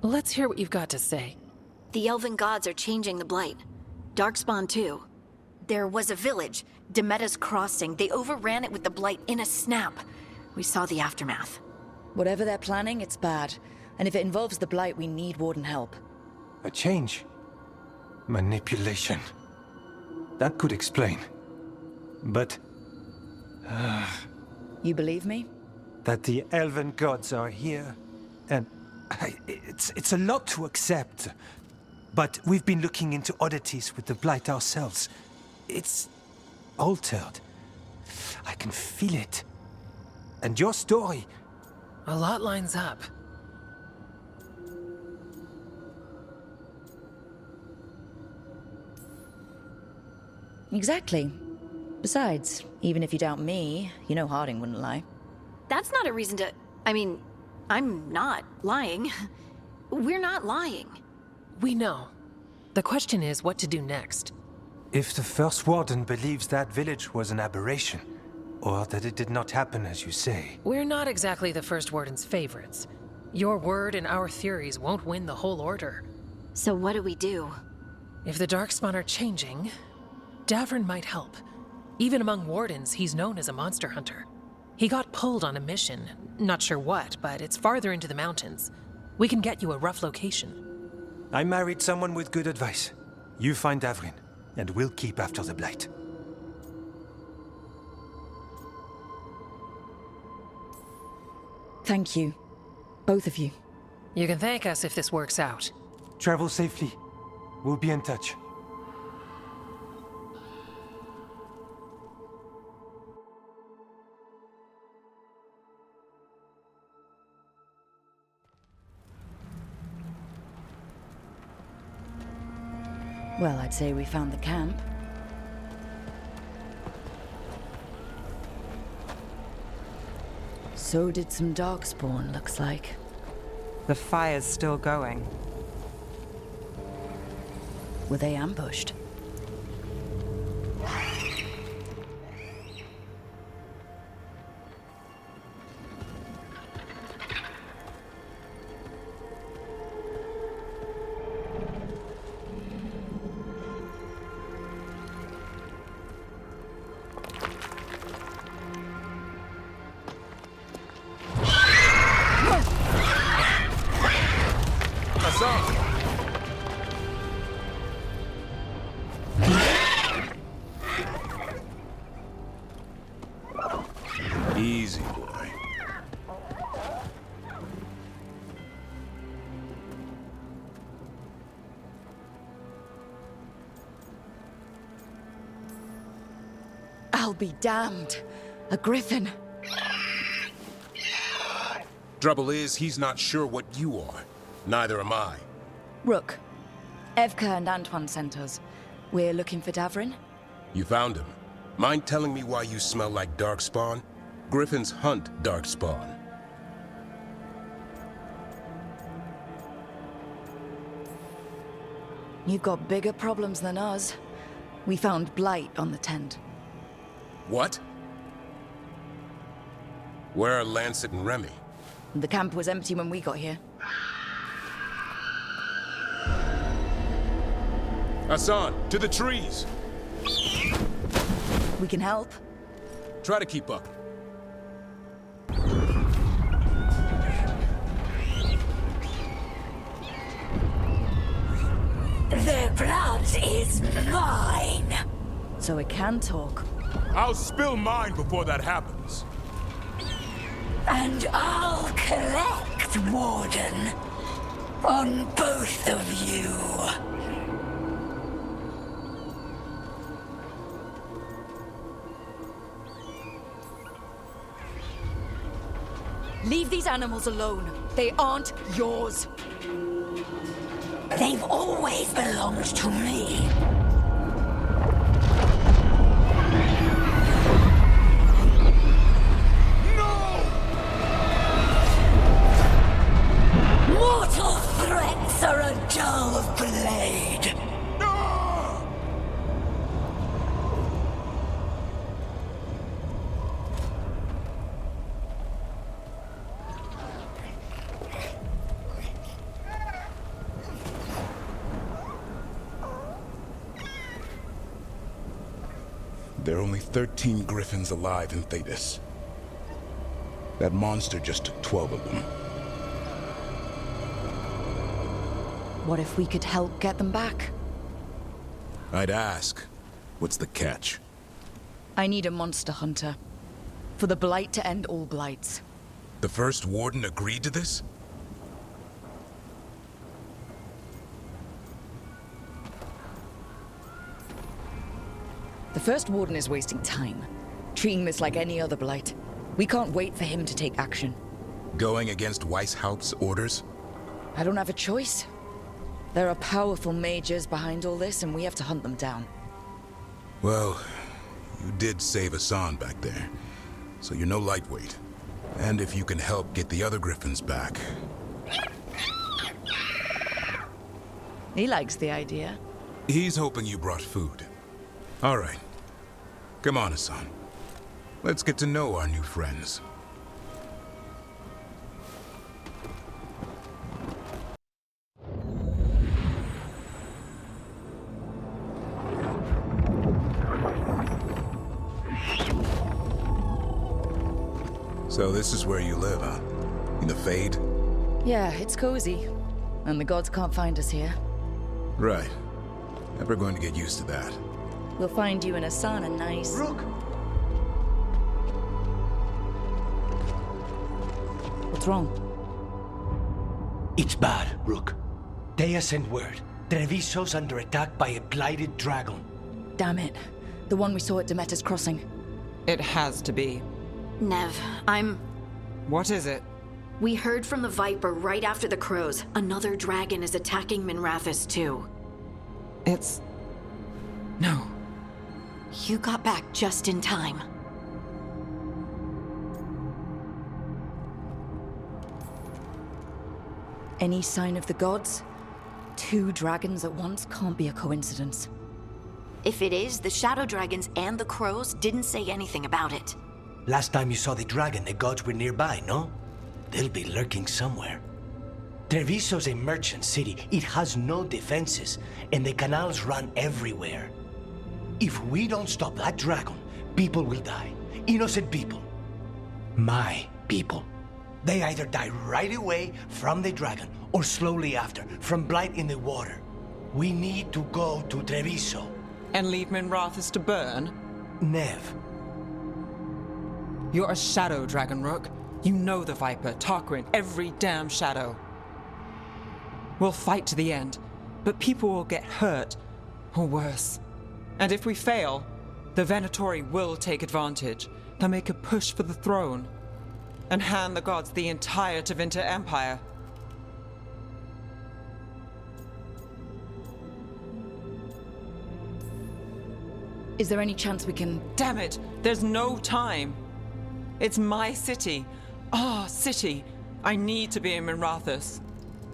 Let's hear what you've got to say. The Elven gods are changing the Blight. Darkspawn too. There was a village, Demeta's Crossing. They overran it with the Blight in a snap. We saw the aftermath. Whatever they're planning, it's bad. And if it involves the Blight, we need Warden help. A change. Manipulation. That could explain. But... You believe me? that the Elven gods are here, and it's a lot to accept. But we've been looking into oddities with the Blight ourselves. It's altered. I can feel it. And your story... A lot lines up. Exactly. Besides, even if you doubt me, you know Harding wouldn't lie. That's not a reason to... I mean, I'm not lying. We're not lying. We know. The question is what to do next. If the First Warden believes that village was an aberration, or that it did not happen as you say... We're not exactly the First Warden's favorites. Your word and our theories won't win the whole order. So what do we do? If the Darkspawn are changing, Davrin might help. Even among Wardens, he's known as a monster hunter. He got pulled on a mission. Not sure what, but it's farther into the mountains. We can get you a rough location. I married someone with good advice. You find Davrin, and we'll keep after the Blight. Thank you. Both of you. You can thank us if this works out. Travel safely. We'll be in touch. Well, I'd say we found the camp. So did some Darkspawn, looks like. The fire's still going. Were they ambushed? I'll be damned. A griffin. Trouble is, he's not sure what you are. Neither am I. Rook. Evka and Antoine sent us. We're looking for Davrin. You found him. Mind telling me why you smell like darkspawn? Griffins hunt darkspawn. You've got bigger problems than us. We found blight on the tent. What? Where are Lancet and Remy? The camp was empty when we got here. Hassan, to the trees! We can help. Try to keep up. Their blood is mine! So it can talk. I'll spill mine before that happens. And I'll collect, Warden, on both of you. Leave these animals alone. They aren't yours. They've always belonged to me. Mortal threats are a dull blade. There are only 13 griffins alive in Thetis. That monster just took 12 of them. What if we could help get them back? I'd ask, what's the catch? I need a monster hunter. For the Blight to end all blights. The first warden agreed to this? The first warden is wasting time, treating this like any other blight. We can't wait for him to take action. Going against Weishaupt's orders? I don't have a choice. There are powerful mages behind all this, and we have to hunt them down. Well, you did save Hassan back there, so you're no lightweight. And if you can help get the other griffins back... He likes the idea. He's hoping you brought food. All right. Come on, Hassan. Let's get to know our new friends. So this is where you live, huh? In the Fade? Yeah, it's cozy. And the gods can't find us here. Right. Never going to get used to that. We'll find you in a sauna nice. Rook! What's wrong? It's bad, Rook. Dea sent word. Treviso's under attack by a blighted dragon. Damn it. The one we saw at Demeter's Crossing. It has to be. Nev, What is it? We heard from the Viper right after the crows. Another dragon is attacking Minrathous too. It's... No. You got back just in time. Any sign of the gods? 2 dragons at once can't be a coincidence. If it is, the Shadow Dragons and the crows didn't say anything about it. Last time you saw the dragon, the gods were nearby, no? They'll be lurking somewhere. Treviso's a merchant city. It has no defenses, and the canals run everywhere. If we don't stop that dragon, people will die. Innocent people. My people. They either die right away from the dragon, or slowly after, from blight in the water. We need to go to Treviso. And leave Minrathous to burn? Nev. You're a shadow dragon, Rook. You know the Viper, Tarquin, every damn shadow. We'll fight to the end, but people will get hurt, or worse. And if we fail, The Venatori will take advantage. They'll make a push for the throne and hand the gods the entire Tevinter Empire. Is there any chance we can... Damn it! There's no time! It's my city. Our city. I need to be in Minrathous.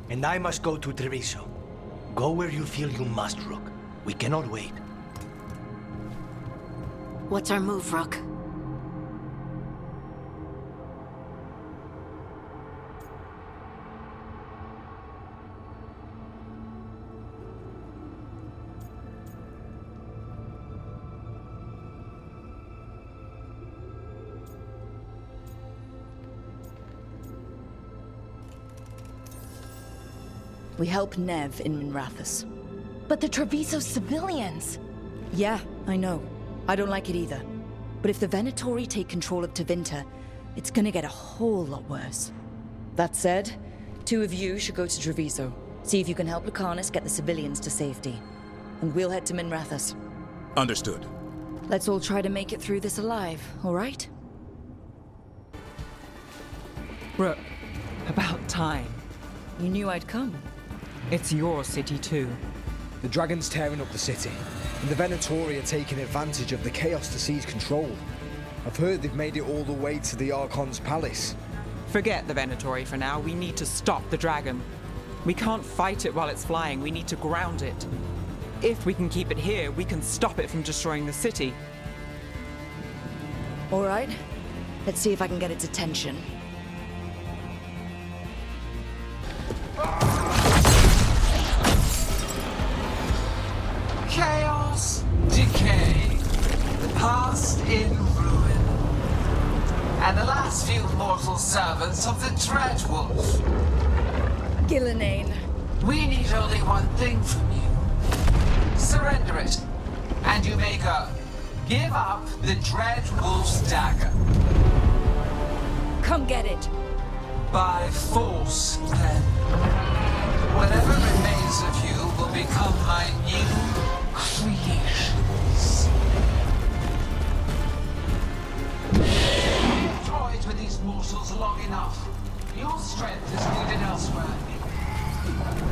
And I must go to Treviso. Go where you feel you must, Rook. We cannot wait. What's our move, Rook? We help Nev in Minrathous. But the Treviso civilians! Yeah, I know. I don't like it either. But if the Venatori take control of Tevinter, it's gonna get a whole lot worse. That said, 2 of you should go to Treviso. See if you can help Lucanus get the civilians to safety. And we'll head to Minrathous. Understood. Let's all try to make it through this alive, all right? Rook, about time. You knew I'd come. It's your city too. The dragon's tearing up the city, and the Venatori are taking advantage of the chaos to seize control. I've heard they've made it all the way to the Archon's palace. Forget the Venatori for now. We need to stop the dragon. We can't fight it while it's flying. We need to ground it. If we can keep it here, we can stop it from destroying the city. All right. Let's see if I can get its attention. Chaos, decay, the past in ruin, and the last few mortal servants of the Dreadwolf. Gillenane. We need only one thing from you. Surrender it, and you may go. Give up the Dreadwolf's dagger. Come get it. By force, then. Whatever remains of you will become my new creations. You've toyed with these mortals long enough. Your strength is needed elsewhere.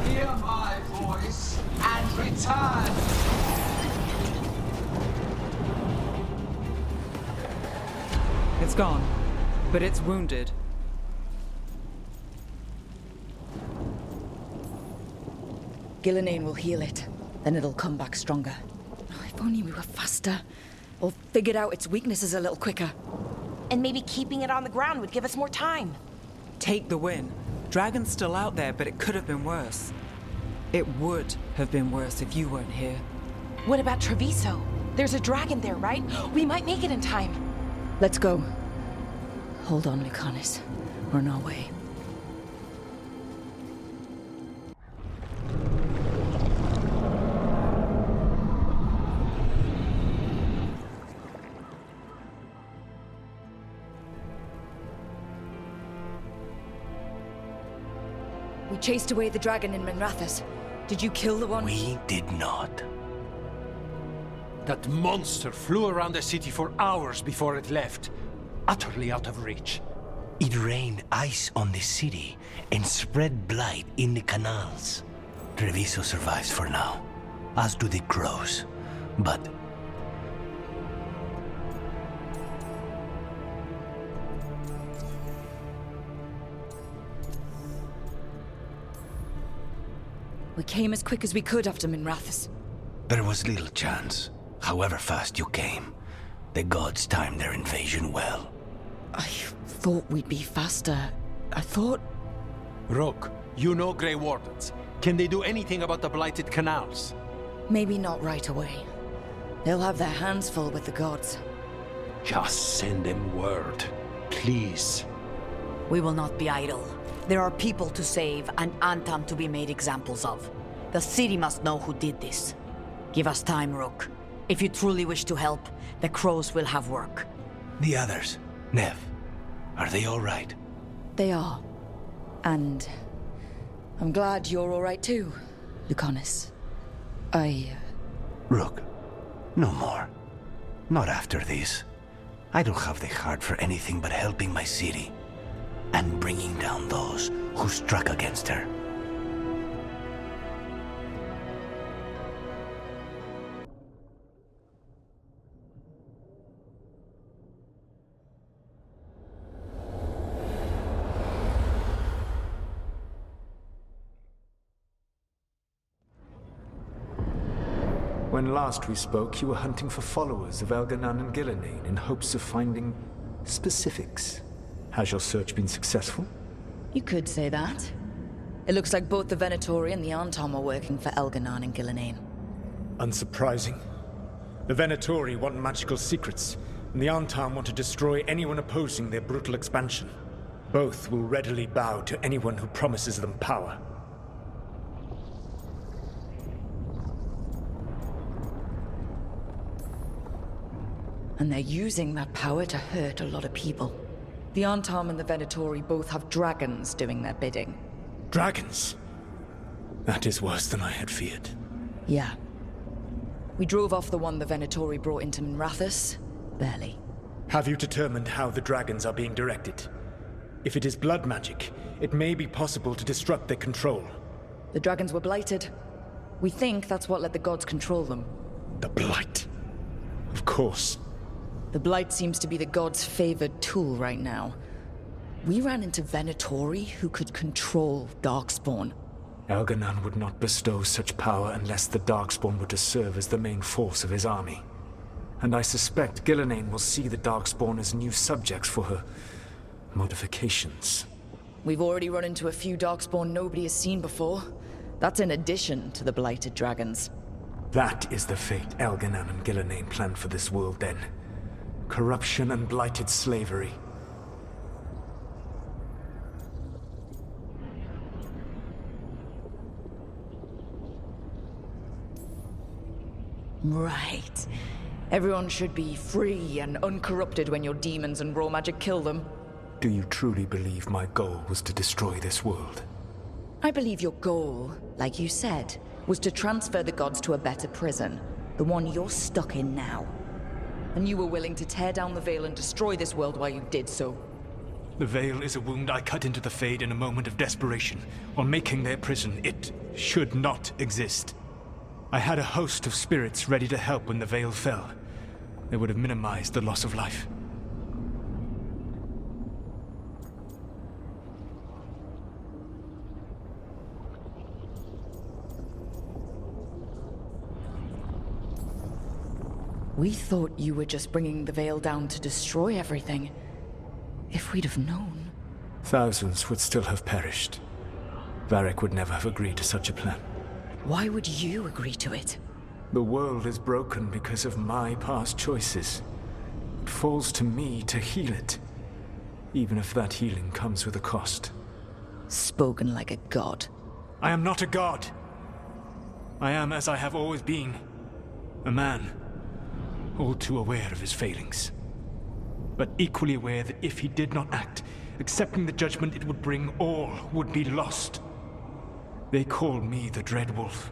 Hear my voice and return. It's gone, but it's wounded. Gillenane will heal it. Then it'll come back stronger. Oh, if only we were faster. Or figured out its weaknesses a little quicker. And maybe keeping it on the ground would give us more time. Take the win. Dragon's still out there, but it could have been worse. It would have been worse if you weren't here. What about Treviso? There's a dragon there, right? We might make it in time. Let's go. Hold on, Lucanus. We're on our way. We chased away the dragon in Minrathous. Did you kill the one? We did not. That monster flew around the city for hours before it left, utterly out of reach. It rained ice on the city and spread blight in the canals. Treviso survives for now, as do the crows. But we came as quick as we could after Minrathous. there was little chance. However fast you came, the gods timed their invasion well. I thought we'd be faster. I thought... Rook, you know Grey Wardens. Can they do anything about the blighted canals? Maybe not right away. They'll have their hands full with the gods. Just send them word, please. We will not be idle. There are people to save and Antam to be made examples of. The city must know who did this. Give us time, Rook. If you truly wish to help, the crows will have work. The others, Nev, are they all right? They are. And... I'm glad you're all right too, Lucanus. Rook, no more. Not after this. I don't have the heart for anything but helping my city and bringing down those who struck against her. When last we spoke, you were hunting for followers of Elganan and Gillenane in hopes of finding specifics. Has your search been successful? You could say that. It looks like both the Venatori and the Arntom are working for Elganan and Gillenane. Unsurprising. The Venatori want magical secrets, and the Arntom want to destroy anyone opposing their brutal expansion. Both will readily bow to anyone who promises them power. And they're using that power to hurt a lot of people. The Arntom and the Venatori both have dragons doing their bidding. Dragons? That is worse than I had feared. Yeah. We drove off the one the Venatori brought into Minrathous. Barely. Have you determined how the dragons are being directed? If it is blood magic, it may be possible to disrupt their control. The dragons were blighted. We think that's what let the gods control them. The Blight. Of course. The Blight seems to be the gods' favored tool right now. We ran into Venatori who could control Darkspawn. Elganan would not bestow such power unless the Darkspawn were to serve as the main force of his army. And I suspect Gillenane will see the Darkspawn as new subjects for her modifications. We've already run into a few Darkspawn nobody has seen before. That's in addition to the blighted dragons. That is the fate Elganan and Gillenane planned for this world then. Corruption and blighted slavery. Right. Everyone should be free and uncorrupted when your demons and raw magic kill them. Do you truly believe my goal was to destroy this world? I believe your goal, like you said, was to transfer the gods to a better prison. The one you're stuck in now. And you were willing to tear down the Veil and destroy this world while you did so. The Veil is a wound I cut into the Fade in a moment of desperation, while making their prison. It should not exist. I had a host of spirits ready to help when the Veil fell. They would have minimized the loss of life. We thought you were just bringing the Veil down to destroy everything. If we'd have known... Thousands would still have perished. Varric would never have agreed to such a plan. Why would you agree to it? The world is broken because of my past choices. It falls to me to heal it, even if that healing comes with a cost. Spoken like a god. I am not a god. I am as I have always been. A man. All too aware of his failings. But equally aware that if he did not act, accepting the judgment it would bring, all would be lost. They call me the Dread Wolf.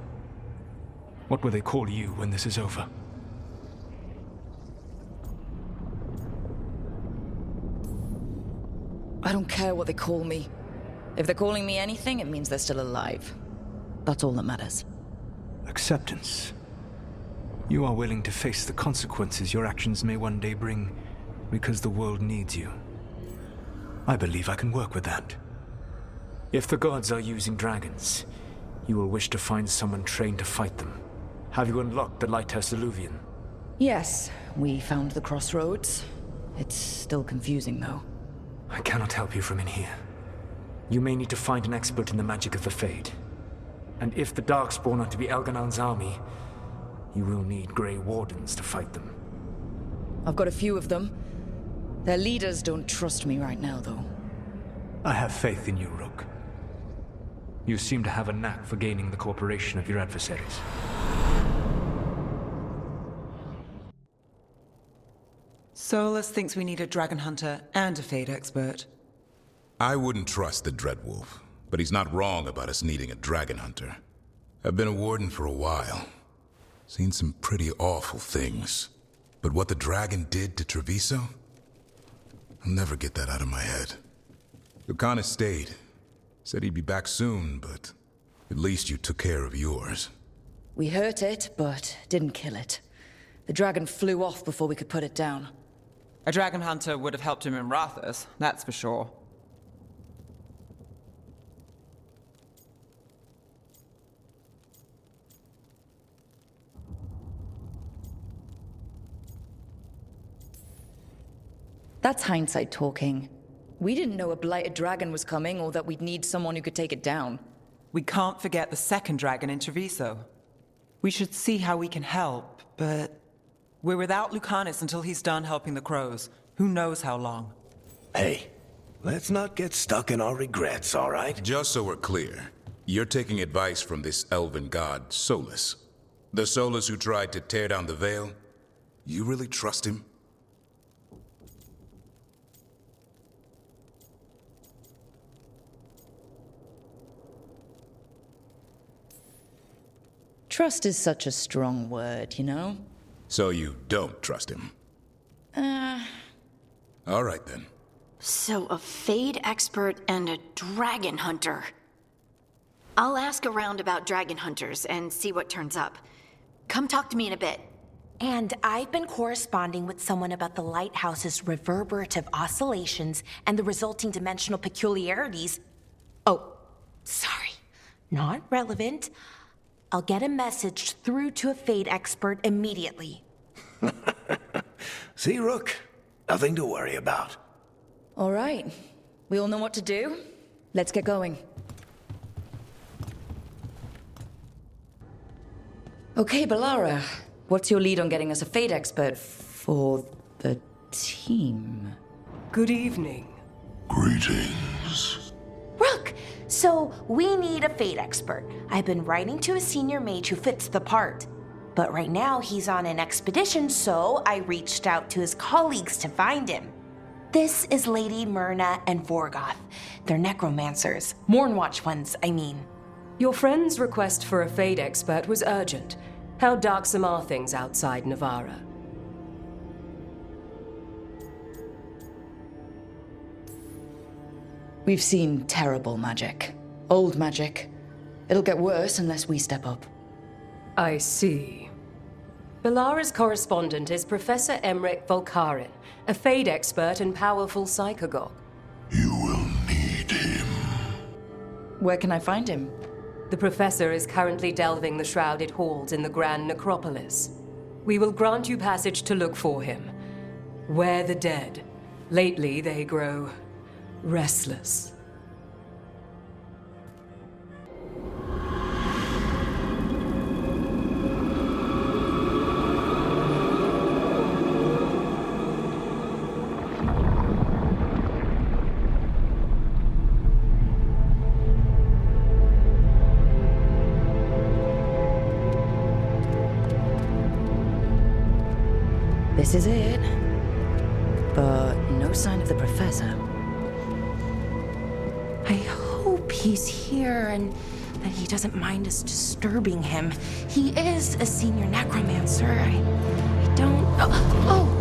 What will they call you when this is over? I don't care what they call me. If they're calling me anything, it means they're still alive. That's all that matters. Acceptance. You are willing to face the consequences your actions may one day bring because the world needs you. I believe I can work with that. If the gods are using dragons, you will wish to find someone trained to fight them. Have you unlocked the Lighthouse Illuvian? Yes, we found the crossroads. It's still confusing, though. I cannot help you from in here. You may need to find an expert in the magic of the Fade. And if the Darkspawn are to be Elganan's army, you will need Grey Wardens to fight them. I've got a few of them. Their leaders don't trust me right now, though. I have faith in you, Rook. You seem to have a knack for gaining the cooperation of your adversaries. Solus thinks we need a dragon hunter and a Fade expert. I wouldn't trust the Dreadwolf, but he's not wrong about us needing a dragon hunter. I've been a warden for a while. Seen some pretty awful things. But what the dragon did to Treviso? I'll never get that out of my head. Lucanus stayed. Said he'd be back soon, but at least you took care of yours. We hurt it, but didn't kill it. The dragon flew off before we could put it down. A dragon hunter would have helped him in Rathus, that's for sure. That's hindsight talking. We didn't know a blighted dragon was coming or that we'd need someone who could take it down. We can't forget the second dragon in Treviso. We should see how we can help, but we're without Lucanus until he's done helping the crows. Who knows how long? Hey, let's not get stuck in our regrets, all right? Just so we're clear, you're taking advice from this elven god, Solus. The Solus who tried to tear down the Veil? You really trust him? Trust is such a strong word, you know? So you don't trust him? All right then. So a Fade expert and a dragon hunter. I'll ask around about dragon hunters and see what turns up. Come talk to me in a bit. And I've been corresponding with someone about the lighthouse's reverberative oscillations and the resulting dimensional peculiarities. Oh, sorry. Not relevant. I'll get a message through to a Fade expert immediately. See, Rook? Nothing to worry about. All right. We all know what to do. Let's get going. Okay, Balara. What's your lead on getting us a Fade expert for the team? Good evening. Greetings. Rook! So, we need a Fade expert. I've been writing to a senior mage who fits the part. But right now, he's on an expedition, so I reached out to his colleagues to find him. This is Lady Myrna and Vorgoth. They're necromancers. Mournwatch ones, I mean. Your friend's request for a Fade expert was urgent. How darksome are things outside Navarra? We've seen terrible magic. Old magic. It'll get worse unless we step up. I see. Balara's correspondent is Professor Emmerich Volkarin, a Fade expert and powerful psychagogue. Where can I find him? The Professor is currently delving the shrouded halls in the Grand Necropolis. We will grant you passage to look for him. Where the dead. Lately they grow restless. This is it. But no sign of the Professor. I hope he's here and that he doesn't mind us disturbing him. He is a senior necromancer. I don't... Oh!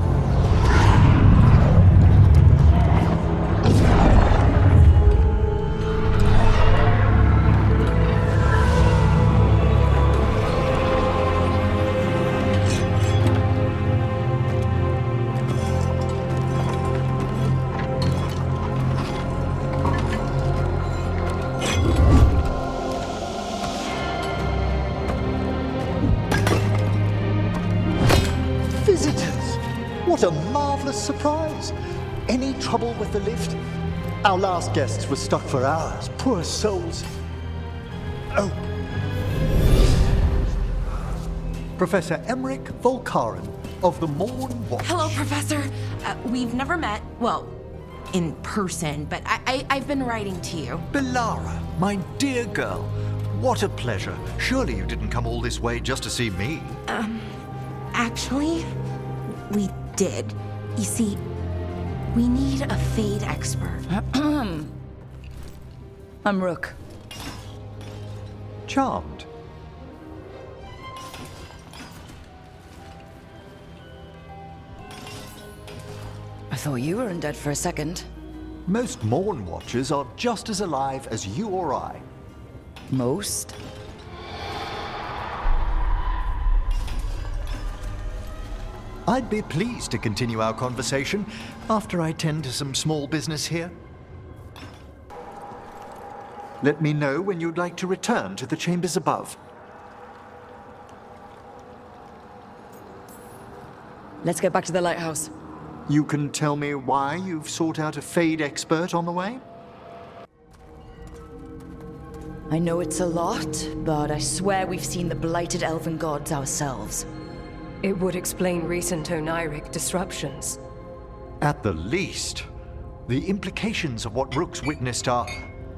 What a marvelous surprise! Any trouble with the lift? Our last guests were stuck for hours. Poor souls. Oh. Professor Emmerich Volkarin of the Mournwatch. Hello, Professor. We've never met. Well, in person, but I've been writing to you. Balara, my dear girl. What a pleasure. Surely you didn't come all this way just to see me. Actually, we did. You see, we need a Fade expert. I'm Rook. Charmed. thought you were undead for a second. Most Morn Watchers are just as alive as you or I. Most? I'd be pleased to continue our conversation after I tend to some small business here. Let me know when you'd like to return to the chambers above. Let's get back to the lighthouse. You can tell me why you've sought out a Fade expert on the way? I know it's a lot, but I swear we've seen the blighted elven gods ourselves. It would explain recent Oniric disruptions. At the least. The implications of what Rook's witnessed are...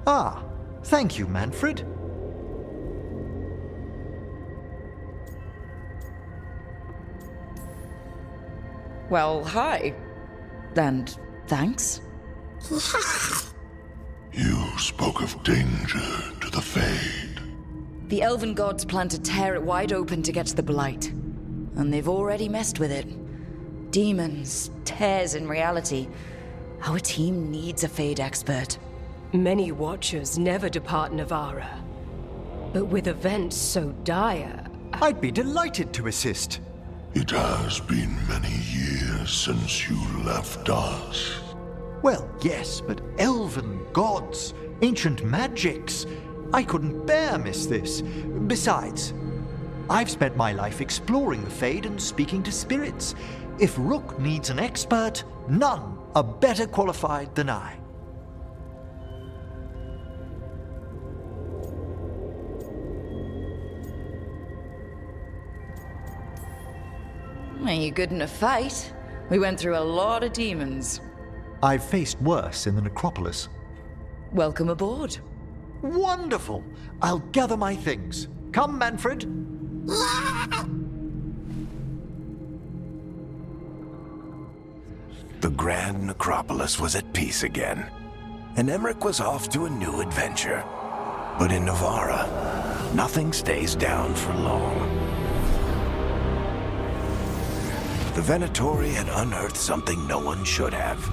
Ah, thank you, Manfred. Well, hi. And thanks. You spoke of danger to the Fade. The elven gods plan to tear it wide open to get to the blight. And they've already messed with it. Demons, tears in reality. Our team needs a Fade expert. Many Watchers never depart Navara. But with events so dire... I'd be delighted to assist. It has been many years since you left us. Well, yes, but elven gods, ancient magics. I couldn't bear miss this. Besides, I've spent my life exploring the Fade and speaking to spirits. If Rook needs an expert, none are better qualified than I. Are you good in a fight? We went through a lot of demons. I've faced worse in the necropolis. Welcome aboard. Wonderful! I'll gather my things. Come, Manfred. The Grand Necropolis was at peace again, and Emmerich was off to a new adventure. But in Navara, nothing stays down for long. The Venatori had unearthed something no one should have,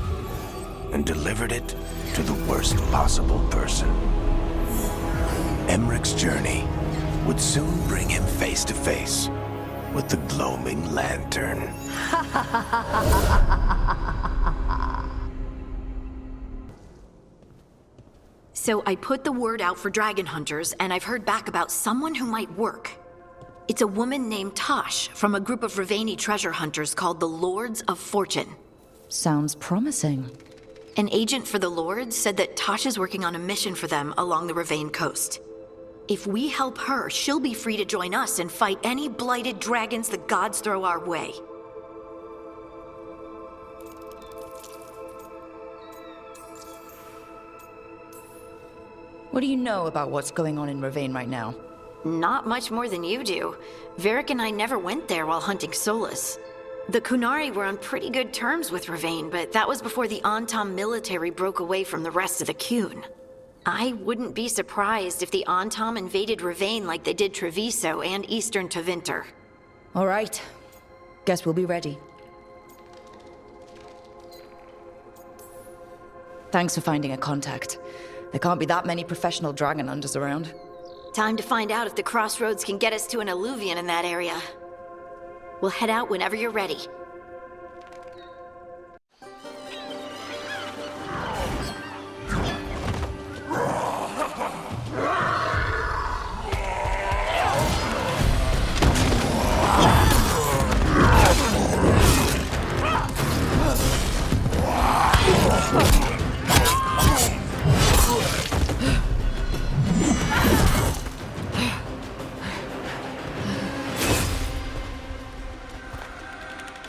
and delivered it to the worst possible person. Emmerich's journey would soon bring him face to face with the gloaming lantern. So I put the word out for dragon hunters, and I've heard back about someone who might work. It's a woman named Tosh from a group of Raveni treasure hunters called the Lords of Fortune. Sounds promising. An agent for the Lords said that Tosh is working on a mission for them along the Ravane coast. If we help her, she'll be free to join us and fight any blighted dragons the gods throw our way. What do you know about what's going on in Ravane right now? Not much more than you do. Varric and I never went there while hunting Solus. The Kunari were on pretty good terms with Ravane, but that was before the Antam military broke away from the rest of the Kun. I wouldn't be surprised if the Antam invaded Ravane like they did Treviso and Eastern Tevinter. All right. Guess we'll be ready. Thanks for finding a contact. There can't be that many professional dragon hunters around. Time to find out if the crossroads can get us to an alluvion in that area. We'll head out whenever you're ready.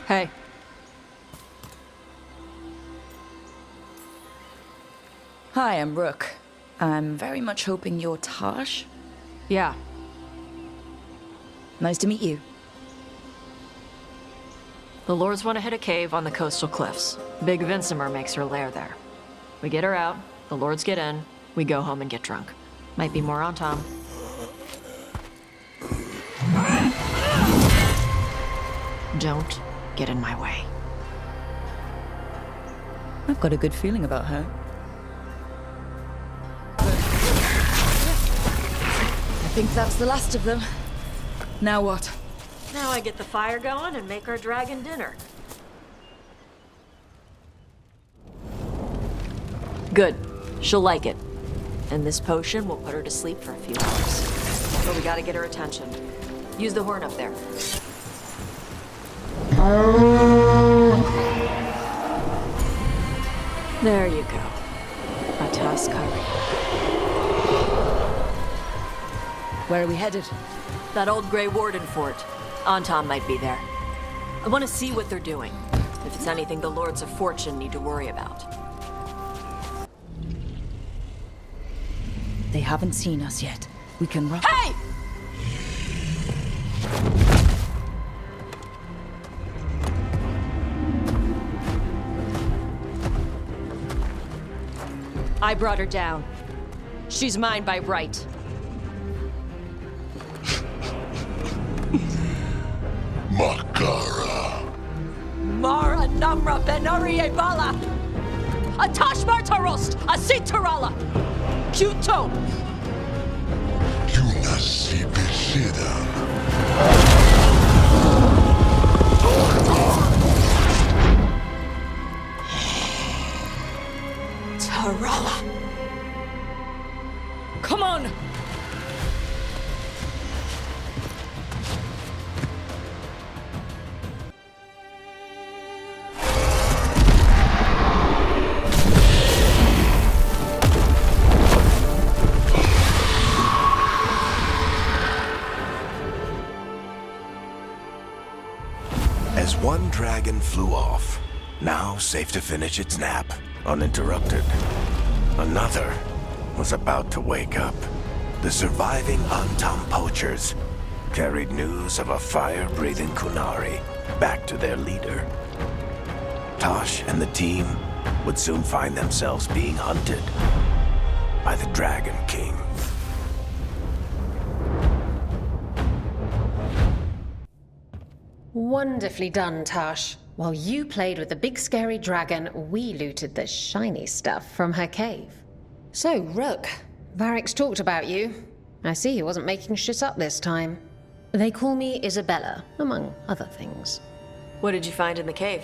Hey. Hi, I'm Rook. I'm very much hoping you're Tosh. Yeah. Nice to meet you. The Lords want to hit a cave on the coastal cliffs. Big Vincimer makes her lair there. We get her out, the Lords get in, we go home and get drunk. Might be more on Tom. Don't get in my way. I've got a good feeling about her. I think that's the last of them. Now what? Now I get the fire going and make our dragon dinner. Good. She'll like it. And this potion will put her to sleep for a few hours. But we gotta get her attention. Use the horn up there. There you go. A task covered. Where are we headed? That old Grey Warden fort. Anton might be there. I want to see what they're doing. If it's anything the Lords of Fortune need to worry about. They haven't seen us yet. We can run. Hey! I brought her down. She's mine by right. Makara. Mara Namra Benarie Bala! Atash Martarost! Asitarala! Kyuto! Yunasi Besida. Tarala! Come on! As one dragon flew off, now safe to finish its nap, uninterrupted, another was about to wake up. The surviving Antam poachers carried news of a fire-breathing Kunari back to their leader. Tosh and the team would soon find themselves being hunted by the Dragon King. Wonderfully done, Tash. While you played with the big scary dragon, we looted the shiny stuff from her cave. So, Rook, Varric's talked about you. I see he wasn't making shit up this time. They call me Isabella, among other things. What did you find in the cave?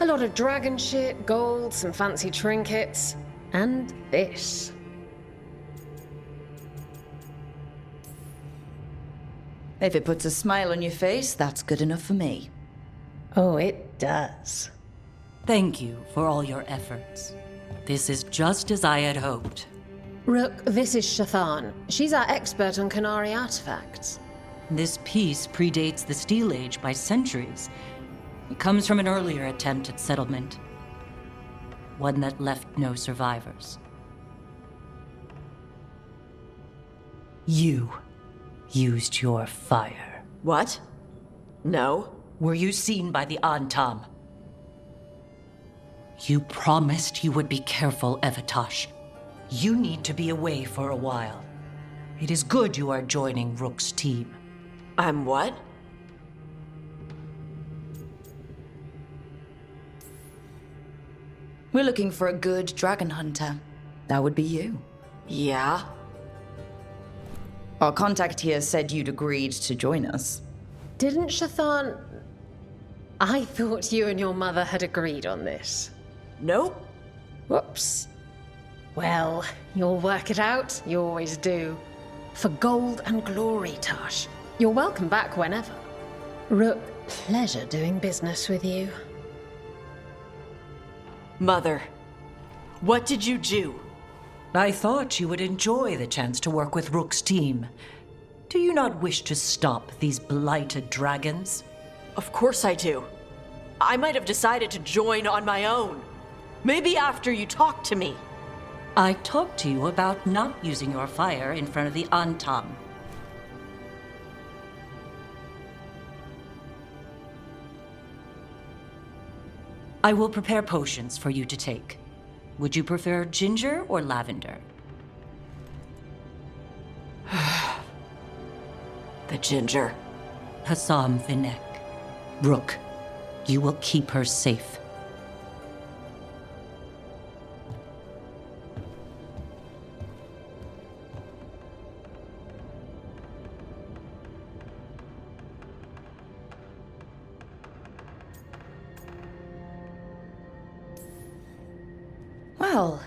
A lot of dragon shit, gold, some fancy trinkets, and this. If it puts a smile on your face, that's good enough for me. Oh, it does. Thank you for all your efforts. This is just as I had hoped. Rook, this is Shathan. She's our expert on Kunari artifacts. This piece predates the Steel Age by centuries. It comes from an earlier attempt at settlement. One that left no survivors. You used your fire. What? No. Were you seen by the Antam? You promised you would be careful, Evatosh. You need to be away for a while. It is good you are joining Rook's team. I'm what? We're looking for a good dragon hunter. That would be you. Yeah? Our contact here said you'd agreed to join us. Didn't Shathan... I thought you and your mother had agreed on this. Nope. Whoops. Well, you'll work it out. You always do. For gold and glory, Tosh. You're welcome back whenever. Rook, pleasure doing business with you. Mother, what did you do? I thought you would enjoy the chance to work with Rook's team. Do you not wish to stop these blighted dragons? Of course I do. I might have decided to join on my own. Maybe after you talked to me. I talked to you about not using your fire in front of the Antam. I will prepare potions for you to take. Would you prefer ginger or lavender? The ginger. Hassam Vinek. Rook, you will keep her safe. Well,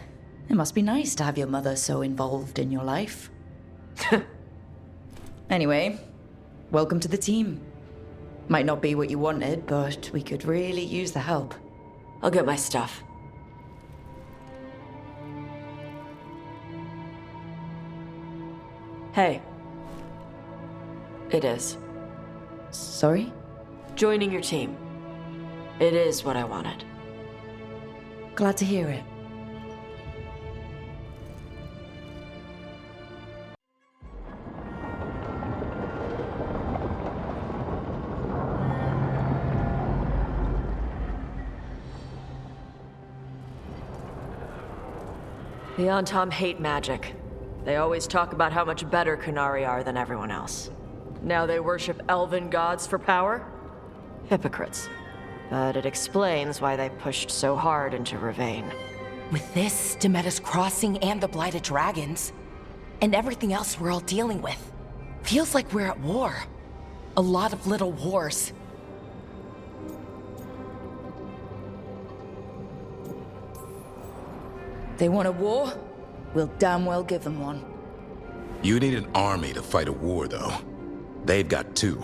it must be nice to have your mother so involved in your life. Anyway, welcome to the team. Might not be what you wanted, but we could really use the help. I'll get my stuff. Hey. It is. Sorry? Joining your team. It is what I wanted. Glad to hear it. The Antom hate magic. They always talk about how much better Kunari are than everyone else. Now they worship elven gods for power? Hypocrites. But it explains why they pushed so hard into Ravain. With this, Demeter's Crossing and the Blighted Dragons, and everything else we're all dealing with, feels like we're at war. A lot of little wars. They want a war? We'll damn well give them one. You need an army to fight a war, though. They've got two.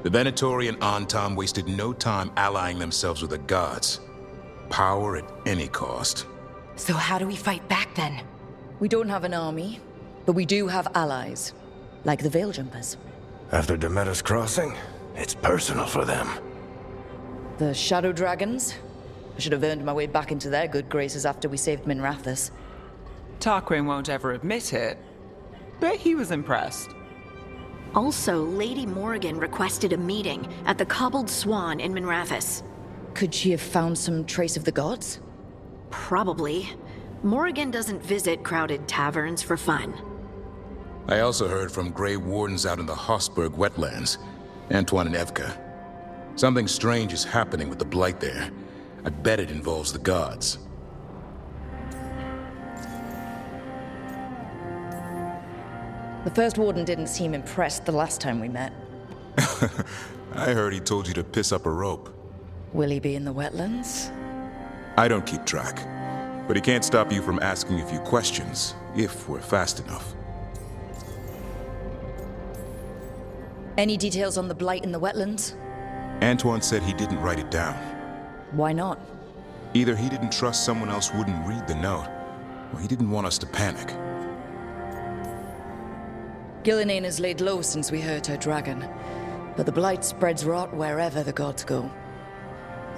The Venatori and Antom wasted no time allying themselves with the gods. Power at any cost. So how do we fight back then? We don't have an army, but we do have allies. Like the Veil Jumpers. After Demeter's Crossing, it's personal for them. The Shadow Dragons? I should have earned my way back into their good graces after we saved Minrathous. Tarquin won't ever admit it, but he was impressed. Also, Lady Morrigan requested a meeting at the Cobbled Swan in Minrathous. Could she have found some trace of the gods? Probably. Morrigan doesn't visit crowded taverns for fun. I also heard from Grey Wardens out in the Hossberg wetlands, Antoine and Evka. Something strange is happening with the Blight there. I bet it involves the gods. The first warden didn't seem impressed the last time we met. I heard he told you to piss up a rope. Will he be in the wetlands? I don't keep track, but he can't stop you from asking a few questions, if we're fast enough. Any details on the blight in the wetlands? Antoine said he didn't write it down. Why not? Either he didn't trust someone else wouldn't read the note, or he didn't want us to panic. Gillinane has laid low since we hurt her dragon, but the blight spreads rot wherever the gods go.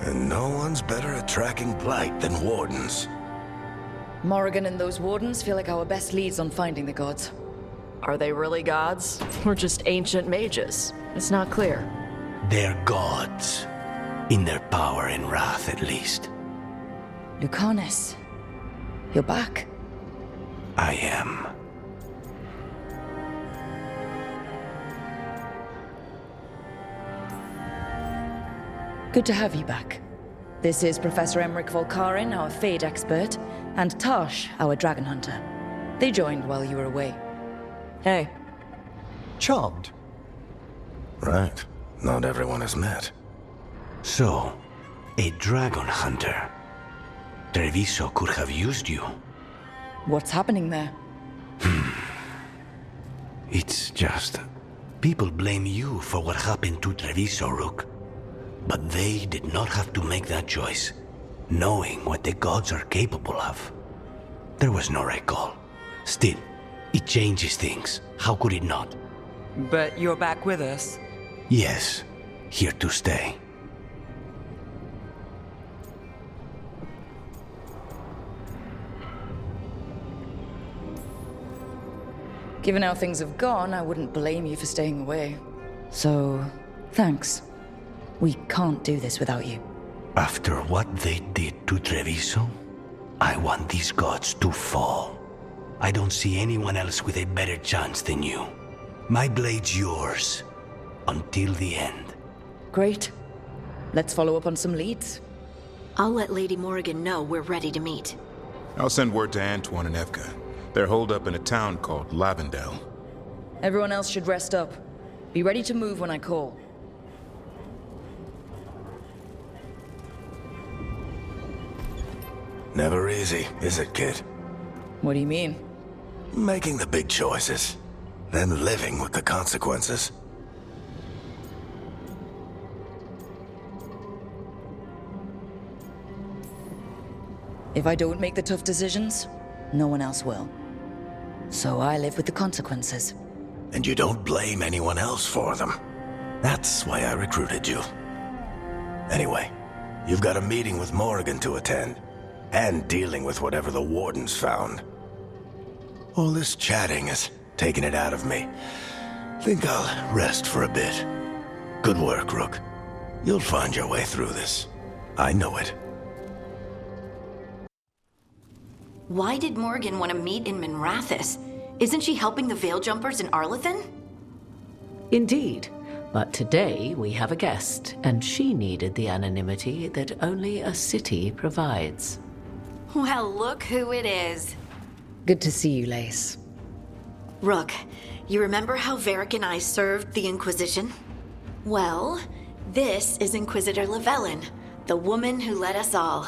And no one's better at tracking blight than wardens. Morrigan and those wardens feel like our best leads on finding the gods. Are they really gods? Or just ancient mages? It's not clear. They're gods. In their power and wrath, at least. Lucanus, you're back. I am. Good to have you back. This is Professor Emmerich Volkarin, our Fade expert, and Tosh, our dragon hunter. They joined while you were away. Hey. Charmed. Right. Not everyone has met. So, a dragon hunter. Treviso could have used you. What's happening there? It's just... people blame you for what happened to Treviso, Rook. But they did not have to make that choice, knowing what the gods are capable of. There was no recall. Still, it changes things. How could it not? But you're back with us. Yes, here to stay. Given how things have gone, I wouldn't blame you for staying away. So, thanks. We can't do this without you. After what they did to Treviso, I want these gods to fall. I don't see anyone else with a better chance than you. My blade's yours. Until the end. Great. Let's follow up on some leads. I'll let Lady Morrigan know we're ready to meet. I'll send word to Antoine and Evka. They're holed up in a town called Lavendel. Everyone else should rest up. Be ready to move when I call. Never easy, is it, kid? What do you mean? Making the big choices, then living with the consequences. If I don't make the tough decisions, no one else will. So I live with the consequences. And you don't blame anyone else for them. That's why I recruited you. Anyway, you've got a meeting with Morrigan to attend, and dealing with whatever the Wardens found. All this chatting is taking it out of me. Think I'll rest for a bit. Good work, Rook. You'll find your way through this. I know it. Why did Morgan want to meet in Minrathous? Isn't she helping the Veil Jumpers in Arlathan? Indeed. But today we have a guest, and she needed the anonymity that only a city provides. Well, look who it is. Good to see you, Lace. Rook, you remember how Varric and I served the Inquisition? Well, this is Inquisitor Llewellyn, the woman who led us all.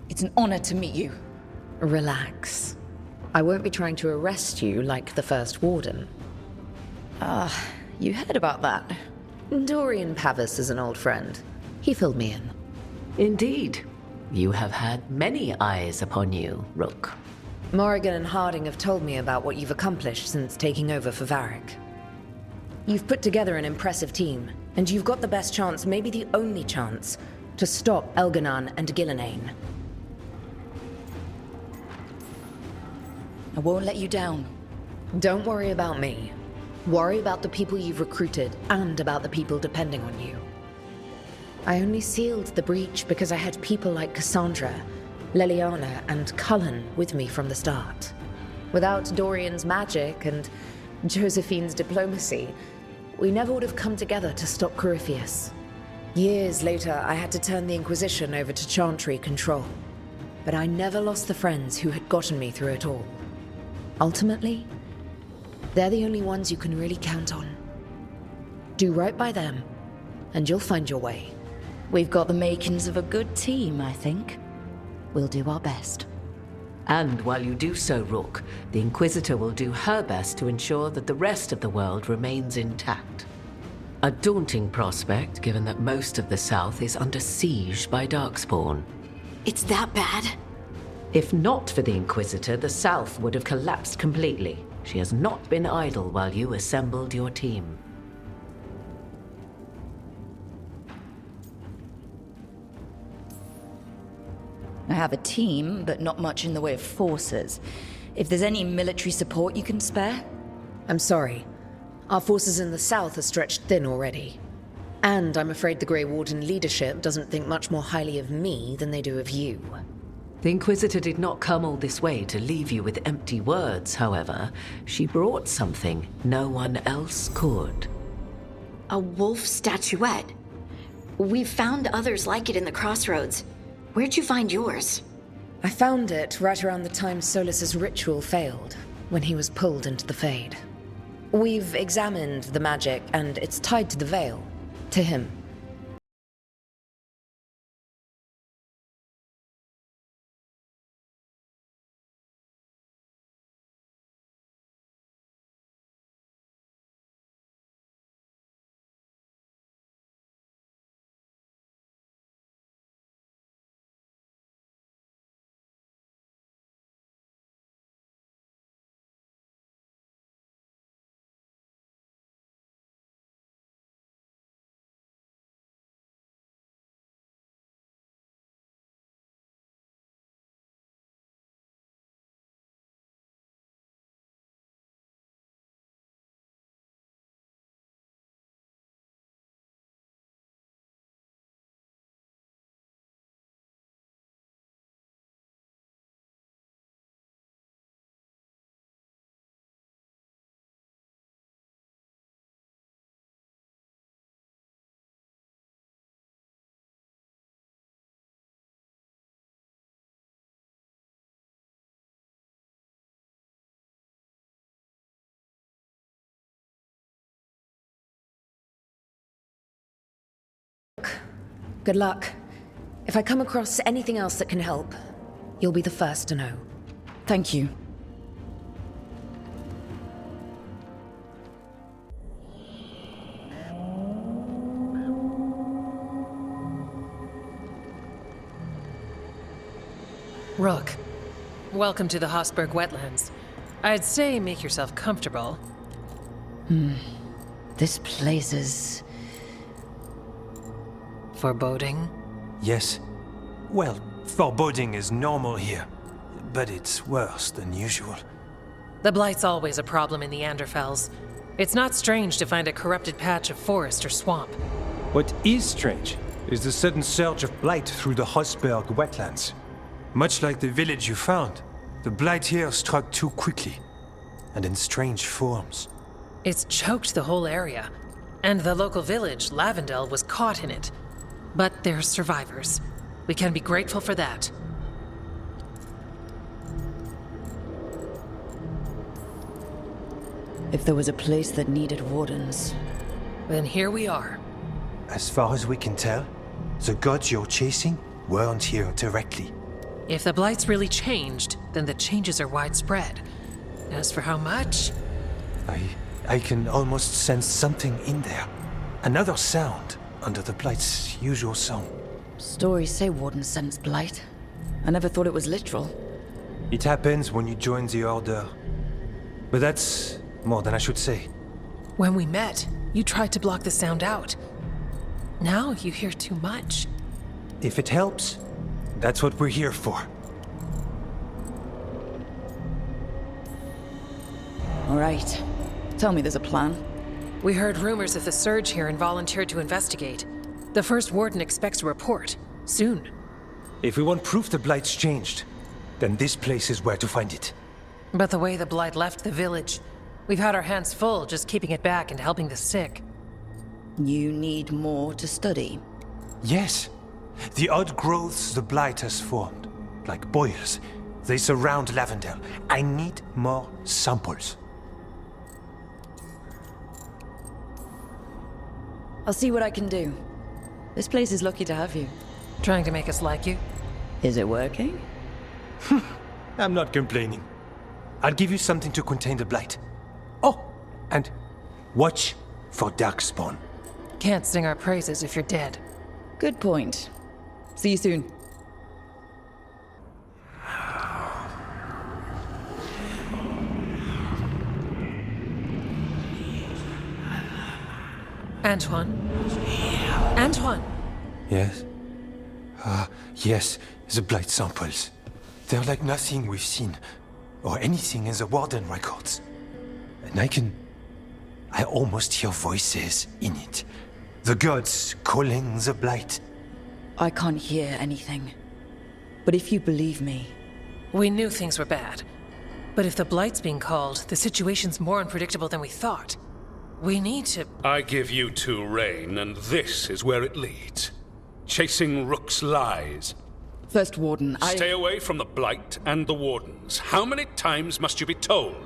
It's an honor to meet you. Relax. I won't be trying to arrest you like the first warden. You heard about that? Dorian Pavis is an old friend. He filled me in. Indeed. You have had many eyes upon you, Rook. Morrigan and Harding have told me about what you've accomplished since taking over for Varric. You've put together an impressive team, and you've got the best chance, maybe the only chance, to stop Elganon and Gillenane. I won't let you down. Don't worry about me. Worry about the people you've recruited, and about the people depending on you. I only sealed the breach because I had people like Cassandra, Leliana, and Cullen with me from the start. Without Dorian's magic and Josephine's diplomacy, we never would have come together to stop Corypheus. Years later, I had to turn the Inquisition over to Chantry control. But I never lost the friends who had gotten me through it all. Ultimately, they're the only ones you can really count on. Do right by them, and you'll find your way. We've got the makings of a good team, I think. We'll do our best. And while you do so, Rook, the Inquisitor will do her best to ensure that the rest of the world remains intact. A daunting prospect, given that most of the South is under siege by Darkspawn. It's that bad? If not for the Inquisitor, the South would have collapsed completely. She has not been idle while you assembled your team. I have a team, but not much in the way of forces. If there's any military support you can spare? I'm sorry. Our forces in the south are stretched thin already. And I'm afraid the Grey Warden leadership doesn't think much more highly of me than they do of you. The Inquisitor did not come all this way to leave you with empty words, however. She brought something no one else could. A wolf statuette. We've found others like it in the crossroads. Where'd you find yours? I found it right around the time Solus's ritual failed, when he was pulled into the Fade. We've examined the magic, and it's tied to the Veil, to him. Good luck. If I come across anything else that can help, you'll be the first to know. Thank you. Rook, welcome to the Hossberg wetlands. I'd say make yourself comfortable. This place is... foreboding? Yes. Well, foreboding is normal here, but it's worse than usual. The Blight's always a problem in the Anderfels. It's not strange to find a corrupted patch of forest or swamp. What is strange is the sudden surge of blight through the Hossberg wetlands. Much like the village you found, the blight here struck too quickly, and in strange forms. It's choked the whole area, and the local village, Lavendel, was caught in it. But they're survivors. We can be grateful for that. If there was a place that needed wardens... Then here we are. As far as we can tell, the gods you're chasing weren't here directly. If the Blight's really changed, then the changes are widespread. As for how much... I can almost sense something in there. Another sound under the Blight's usual song. Stories say wardens sense blight. I never thought it was literal. It happens when you join the Order. But that's more than I should say. When we met, you tried to block the sound out. Now you hear too much. If it helps, that's what we're here for. All right. Tell me there's a plan. We heard rumors of the surge here and volunteered to investigate. The first warden expects a report. Soon. If we want proof the Blight's changed, then this place is where to find it. But the way the Blight left the village, we've had our hands full just keeping it back and helping the sick. You need more to study. Yes. The odd growths the Blight has formed, like boils, they surround Lavendel. I need more samples. I'll see what I can do. This place is lucky to have you. Trying to make us like you? Is it working? I'm not complaining. I'll give you something to contain the Blight. Oh, and watch for Darkspawn. Can't sing our praises if you're dead. Good point. See you soon. Antoine? Antoine! Yes? Yes, the Blight samples. They're like nothing we've seen, or anything in the Warden records. And I almost hear voices in it. The gods calling the Blight. I can't hear anything. But if you believe me... We knew things were bad. But if the Blight's being called, the situation's more unpredictable than we thought. We need to... I give you two reign, and this is where it leads. Chasing Rook's lies. First Warden, Stay away from the Blight and the Wardens. How many times must you be told?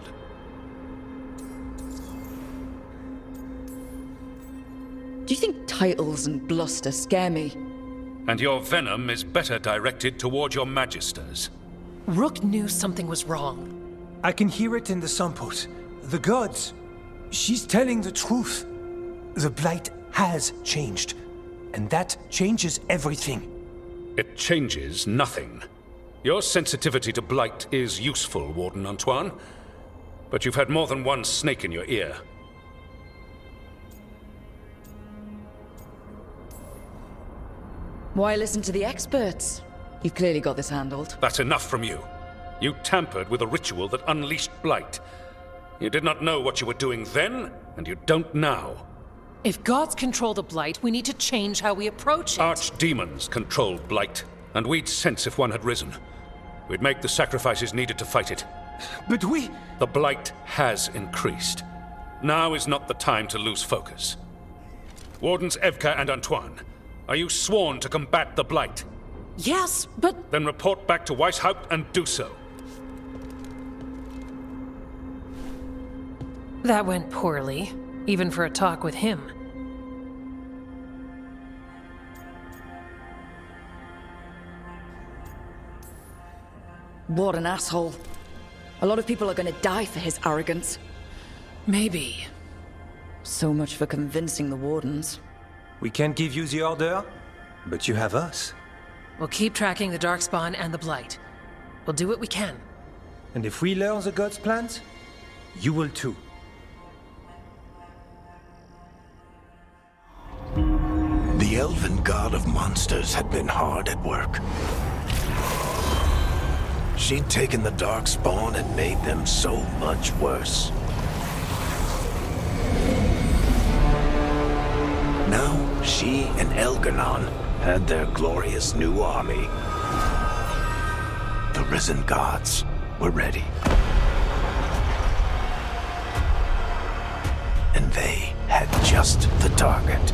Do you think titles and bluster scare me? And your venom is better directed toward your magisters. Rook knew something was wrong. I can hear it in the samples. The gods. She's telling the truth. The Blight has changed. And that changes everything. It changes nothing. Your sensitivity to blight is useful, Warden Antoine. But you've had more than one snake in your ear. Why listen to the experts? You've clearly got this handled. That's enough from you. You tampered with a ritual that unleashed blight. You did not know what you were doing then, and you don't now. If gods control the Blight, we need to change how we approach it. Archdemons control blight, and we'd sense if one had risen. We'd make the sacrifices needed to fight it. But The blight has increased. Now is not the time to lose focus. Wardens Evka and Antoine, are you sworn to combat the blight? Yes, but... Then report back to Weishaupt and do so. That went poorly, even for a talk with him. What an asshole. A lot of people are gonna die for his arrogance. Maybe. So much for convincing the Wardens. We can't give you the order, but you have us. We'll keep tracking the Darkspawn and the Blight. We'll do what we can. And if we learn the gods' plans, you will too. The elven god of monsters had been hard at work. She'd taken the Darkspawn and made them so much worse. Now, she and Elganon had their glorious new army. The risen gods were ready. And they had just the target.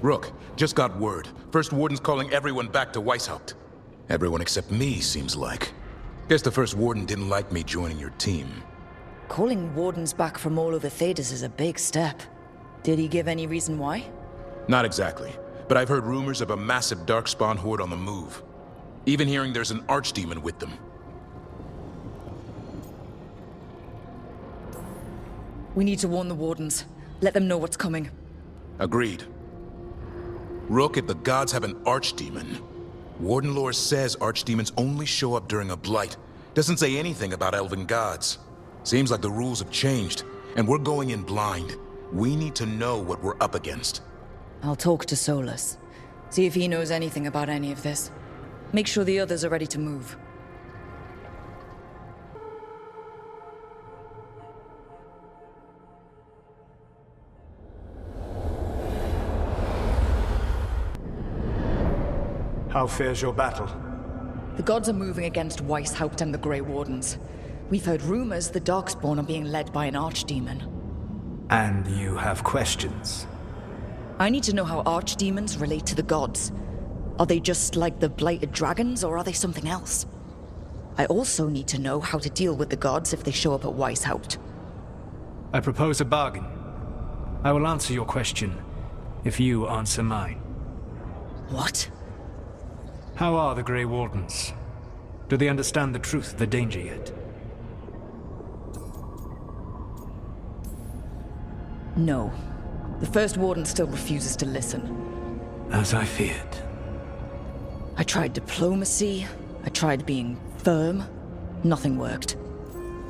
Rook, just got word. First Warden's calling everyone back to Weishaupt. Everyone except me, seems like. Guess the First Warden didn't like me joining your team. Calling Wardens back from all over Thedas is a big step. Did he give any reason why? Not exactly, but I've heard rumors of a massive Darkspawn horde on the move. Even hearing there's an archdemon with them. We need to warn the Wardens. Let them know what's coming. Agreed. Rook, if the gods have an archdemon, Warden lore says archdemons only show up during a blight. Doesn't say anything about elven gods. Seems like the rules have changed, and we're going in blind. We need to know what we're up against. I'll talk to Solus. See if he knows anything about any of this. Make sure the others are ready to move. How fares your battle? The gods are moving against Weishaupt and the Grey Wardens. We've heard rumors the Darkspawn are being led by an archdemon. And you have questions? I need to know how archdemons relate to the gods. Are they just like the blighted dragons, or are they something else? I also need to know how to deal with the gods if they show up at Weishaupt. I propose a bargain. I will answer your question if you answer mine. What? How are the Grey Wardens? Do they understand the truth of the danger yet? No. The First Warden still refuses to listen. As I feared. I tried diplomacy. I tried being firm. Nothing worked.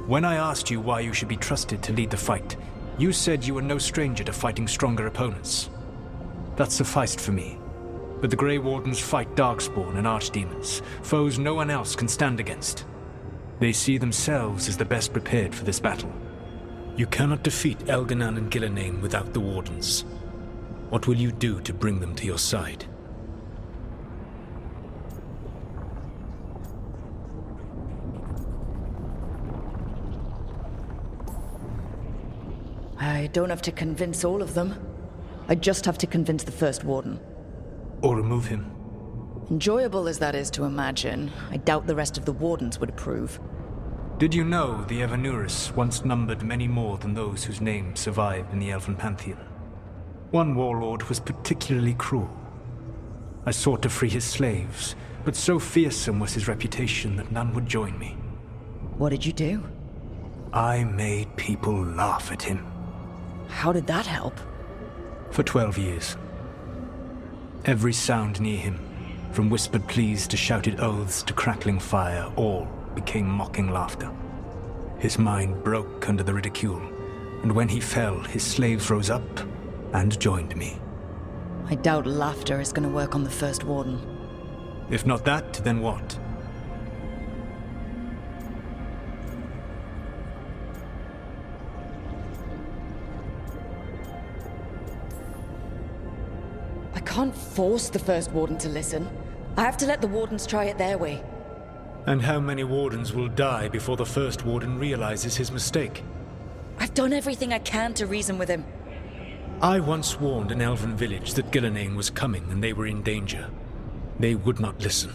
When I asked you why you should be trusted to lead the fight, you said you were no stranger to fighting stronger opponents. That sufficed for me. But the Grey Wardens fight Darkspawn and Archdemons, foes no one else can stand against. They see themselves as the best prepared for this battle. You cannot defeat Elganon and Gillenane without the Wardens. What will you do to bring them to your side? I don't have to convince all of them. I just have to convince the First Warden. Or remove him. Enjoyable as that is to imagine, I doubt the rest of the Wardens would approve. Did you know the Evanurus once numbered many more than those whose names survive in the Elven Pantheon? One warlord was particularly cruel. I sought to free his slaves, but so fearsome was his reputation that none would join me. What did you do? I made people laugh at him. How did that help? For 12 years. Every sound near him, from whispered pleas to shouted oaths to crackling fire, all became mocking laughter. His mind broke under the ridicule, and when he fell, his slaves rose up and joined me. I doubt laughter is going to work on the First Warden. If not that, then what? I can't force the First Warden to listen. I have to let the Wardens try it their way. And how many Wardens will die before the First Warden realizes his mistake? I've done everything I can to reason with him. I once warned an elven village that Gillenane was coming and they were in danger. They would not listen.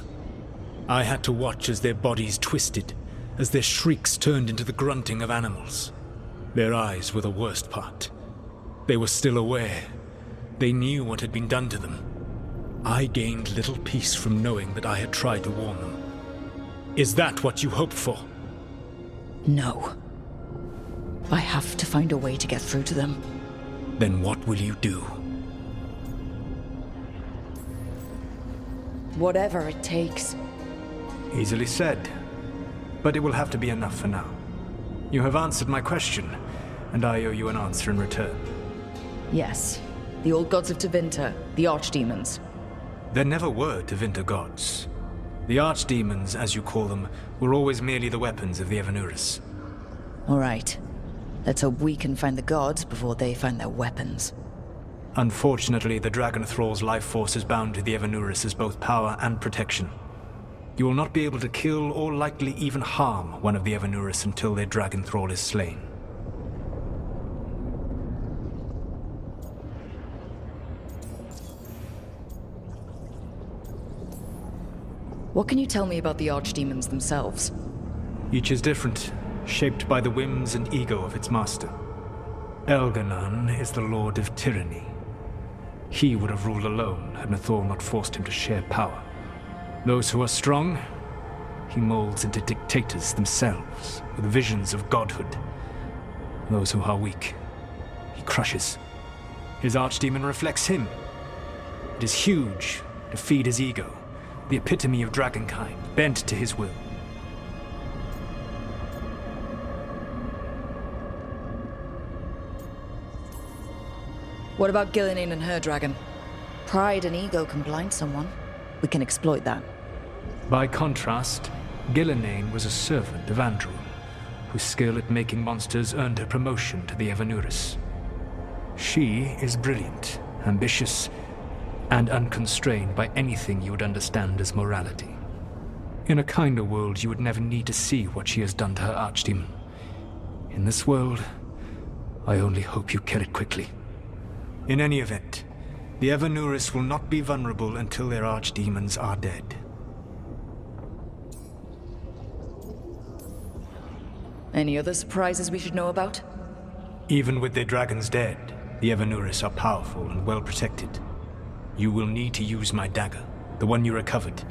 I had to watch as their bodies twisted, as their shrieks turned into the grunting of animals. Their eyes were the worst part. They were still aware. They knew what had been done to them. I gained little peace from knowing that I had tried to warn them. Is that what you hoped for? No. I have to find a way to get through to them. Then what will you do? Whatever it takes. Easily said. But it will have to be enough for now. You have answered my question, and I owe you an answer in return. Yes. The old gods of Tevinter, the archdemons. There never were Tevinter gods. The archdemons, as you call them, were always merely the weapons of the Evanurus. All right. Let's hope we can find the gods before they find their weapons. Unfortunately, the Dragon Thrall's life force is bound to the Evanurus as both power and protection. You will not be able to kill or likely even harm one of the Evanurus until their Dragon Thrall is slain. What can you tell me about the archdemons themselves? Each is different, shaped by the whims and ego of its master. Elganon is the Lord of Tyranny. He would have ruled alone had Nathor not forced him to share power. Those who are strong, he molds into dictators themselves, with visions of godhood. Those who are weak, he crushes. His archdemon reflects him. It is huge to feed his ego, the epitome of dragonkind, bent to his will. What about Gillinan and her dragon? Pride and ego can blind someone. We can exploit that. By contrast, Gillinan was a servant of Andrew, whose skill at making monsters earned her promotion to the Evanurus. She is brilliant, ambitious, and unconstrained by anything you would understand as morality. In a kinder world, you would never need to see what she has done to her archdemon. In this world, I only hope you kill it quickly. In any event, the Evanurus will not be vulnerable until their archdemons are dead. Any other surprises we should know about? Even with their dragons dead, the Evanurus are powerful and well protected. You will need to use my dagger, the one you recovered.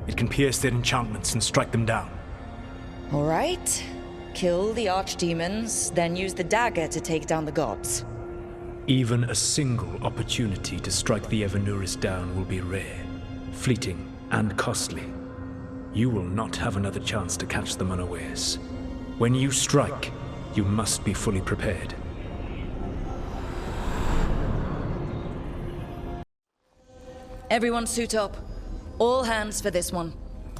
It can pierce their enchantments and strike them down. All right. Kill the archdemons, then use the dagger to take down the gods. Even a single opportunity to strike the Evanurus down will be rare, fleeting, and costly. You will not have another chance to catch them unawares. When you strike, you must be fully prepared. Everyone suit up. All hands for this one.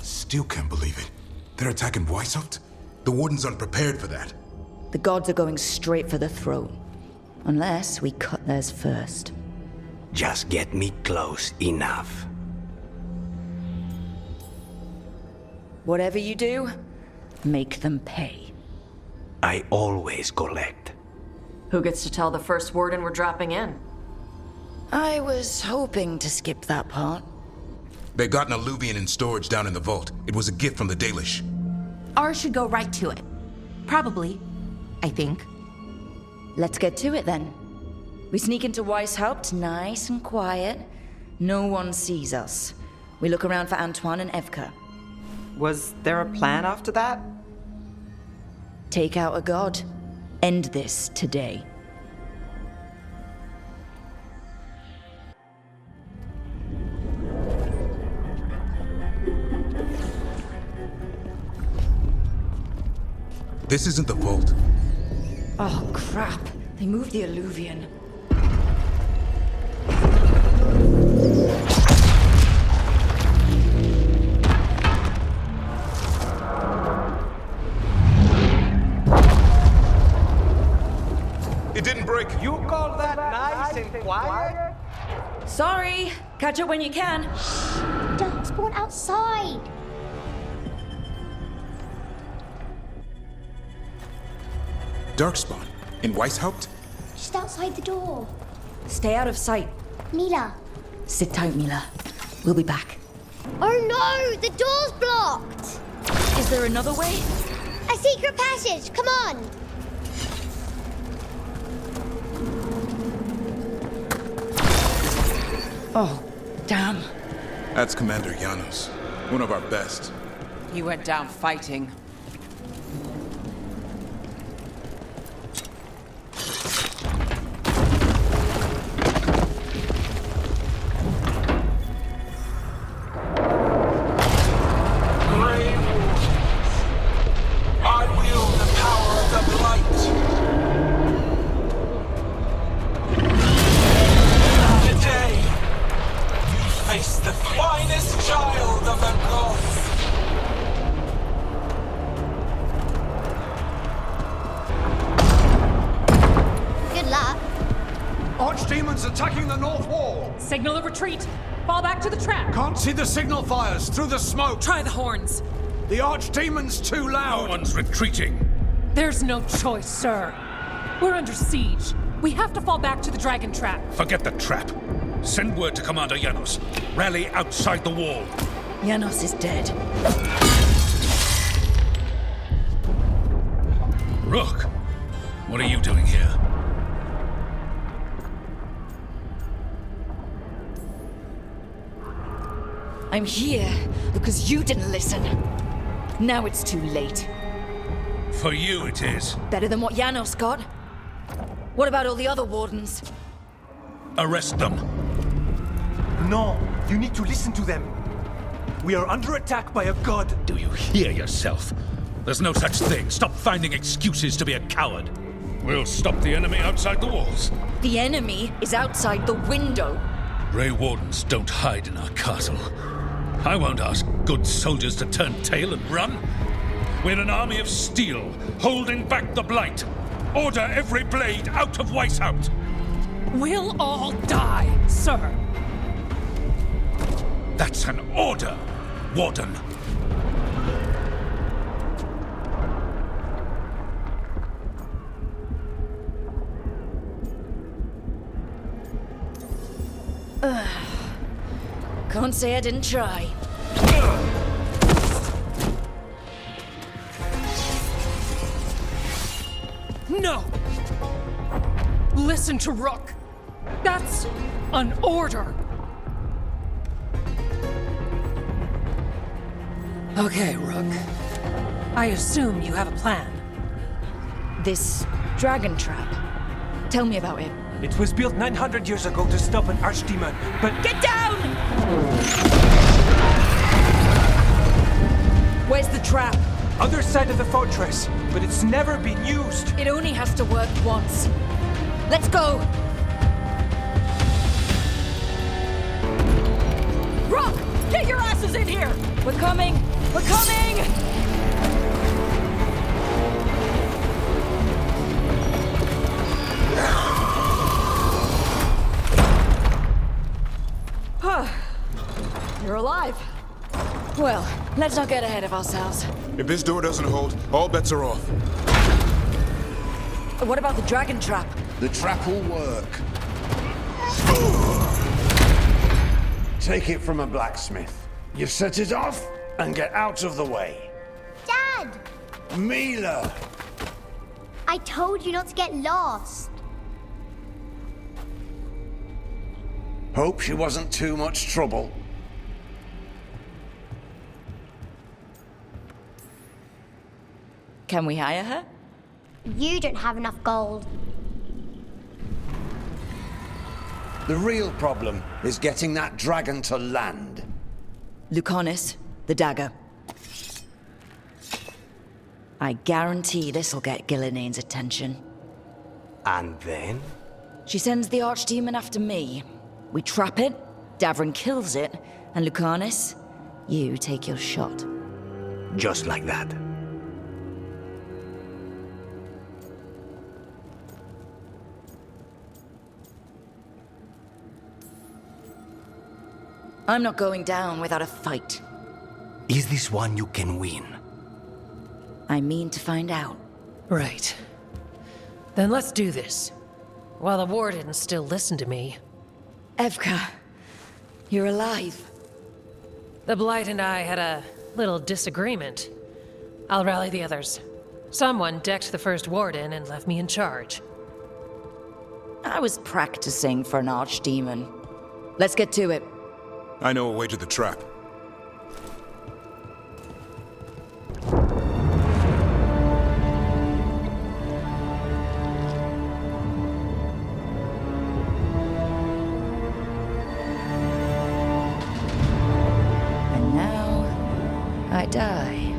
Still can't believe it. They're attacking Weishaupt? The Wardens aren't prepared for that. The gods are going straight for the throne. Unless we cut theirs first. Just get me close enough. Whatever you do, make them pay. I always collect. Who gets to tell the first warden we're dropping in? I was hoping to skip that part. They got an alluvian in storage down in the vault. It was a gift from the Dalish. Ours should go right to it. Probably. I think. Let's get to it then. We sneak into Weishaupt, nice and quiet. No one sees us. We look around for Antoine and Evka. Was there a plan after that? Take out a god. End this today. This isn't the vault. Oh, crap. They moved the alluvian. It didn't break. You call that nice and quiet? Sorry. Catch up when you can. Don't spawn outside. Darkspawn? In Weishaupt? Just outside the door. Stay out of sight. Mila. Sit tight, Mila. We'll be back. Oh no! The door's blocked! Is there another way? A secret passage! Come on! Oh, damn. That's Commander Janos, one of our best. He went down fighting. I wield the power of the Blight. Today, you face the finest child of the gods. Good luck. Archdemons attacking the north wall! Signal a retreat! Fall back to the trap! Can't see the signal fires through the smoke! Try the horns! The Archdemon's too loud! No one's retreating! There's no choice, sir. We're under siege. We have to fall back to the dragon trap. Forget the trap. Send word to Commander Janos. Rally outside the wall. Janos is dead. Rook, what are you doing here? I'm here because you didn't listen. Now it's too late. For you it is. Better than what Janos got? What about all the other wardens? Arrest them. No, you need to listen to them. We are under attack by a god. Do you hear yourself? There's no such thing. Stop finding excuses to be a coward. We'll stop the enemy outside the walls. The enemy is outside the window. Grey Wardens don't hide in our castle. I won't ask good soldiers to turn tail and run. We're an army of steel, holding back the Blight. Order every blade out of Weishaupt. We'll all die, sir. That's an order, Warden. Can't say I didn't try. No! Listen to Rook. That's an order. Okay, Rook. I assume you have a plan. This dragon trap. Tell me about it. It was built 900 years ago to stop an archdemon, but... Get down! Where's the trap? Other side of the fortress, but it's never been used. It only has to work once. Let's go! Rook! Get your asses in here! We're coming! We're coming! You're alive. Well, let's not get ahead of ourselves. If this door doesn't hold, all bets are off. What about the dragon trap? The trap will work. Take it from a blacksmith. You set it off and get out of the way. Dad! Mila! I told you not to get lost. Hope she wasn't too much trouble. Can we hire her? You don't have enough gold. The real problem is getting that dragon to land. Lucanis, the dagger. I guarantee this'll get Gillinean's attention. And then? She sends the archdemon after me. We trap it, Davrin kills it, and Lucanis, you take your shot. Just like that. I'm not going down without a fight. Is this one you can win? I mean to find out. Right. Then let's do this. While the Wardens still listen to me. Evka, you're alive. The Blight and I had a little disagreement. I'll rally the others. Someone decked the first Warden and left me in charge. I was practicing for an archdemon. Let's get to it. I know a way to the trap. And now, I die.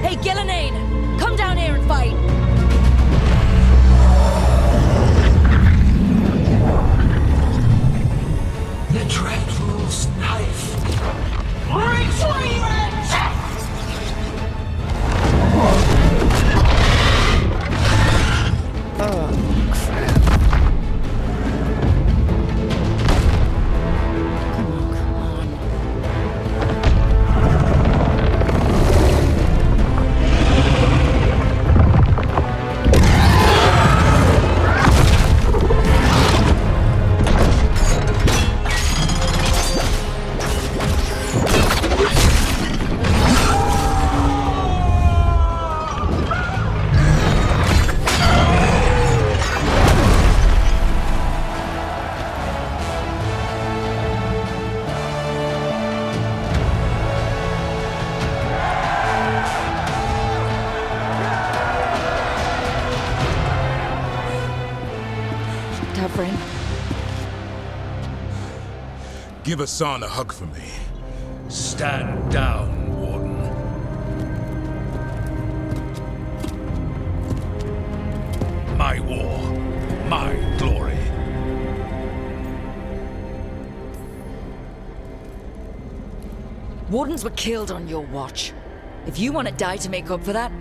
Hey, Gillenane! Come down here and fight! The Dreadful's knife. Retrieve it! Davrin. Give Hassan a hug for me. Stand down, Warden. My war, my glory. Wardens were killed on your watch. If you want to die to make up for that,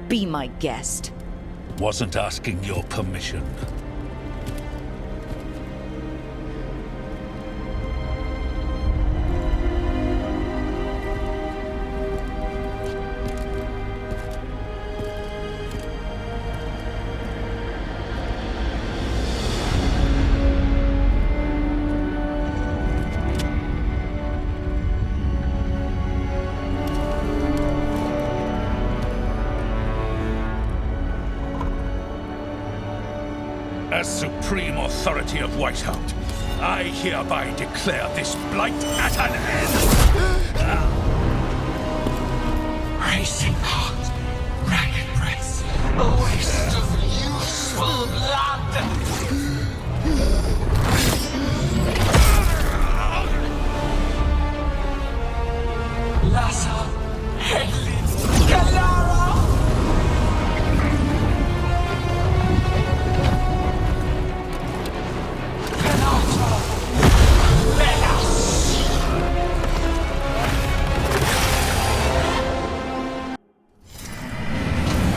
be my guest. Wasn't asking your permission. As supreme authority of Whitehound, I hereby declare this blight at an end! Racing heart, ragged breath, a waste of useful blood! Lassa, Hedlin, Galara!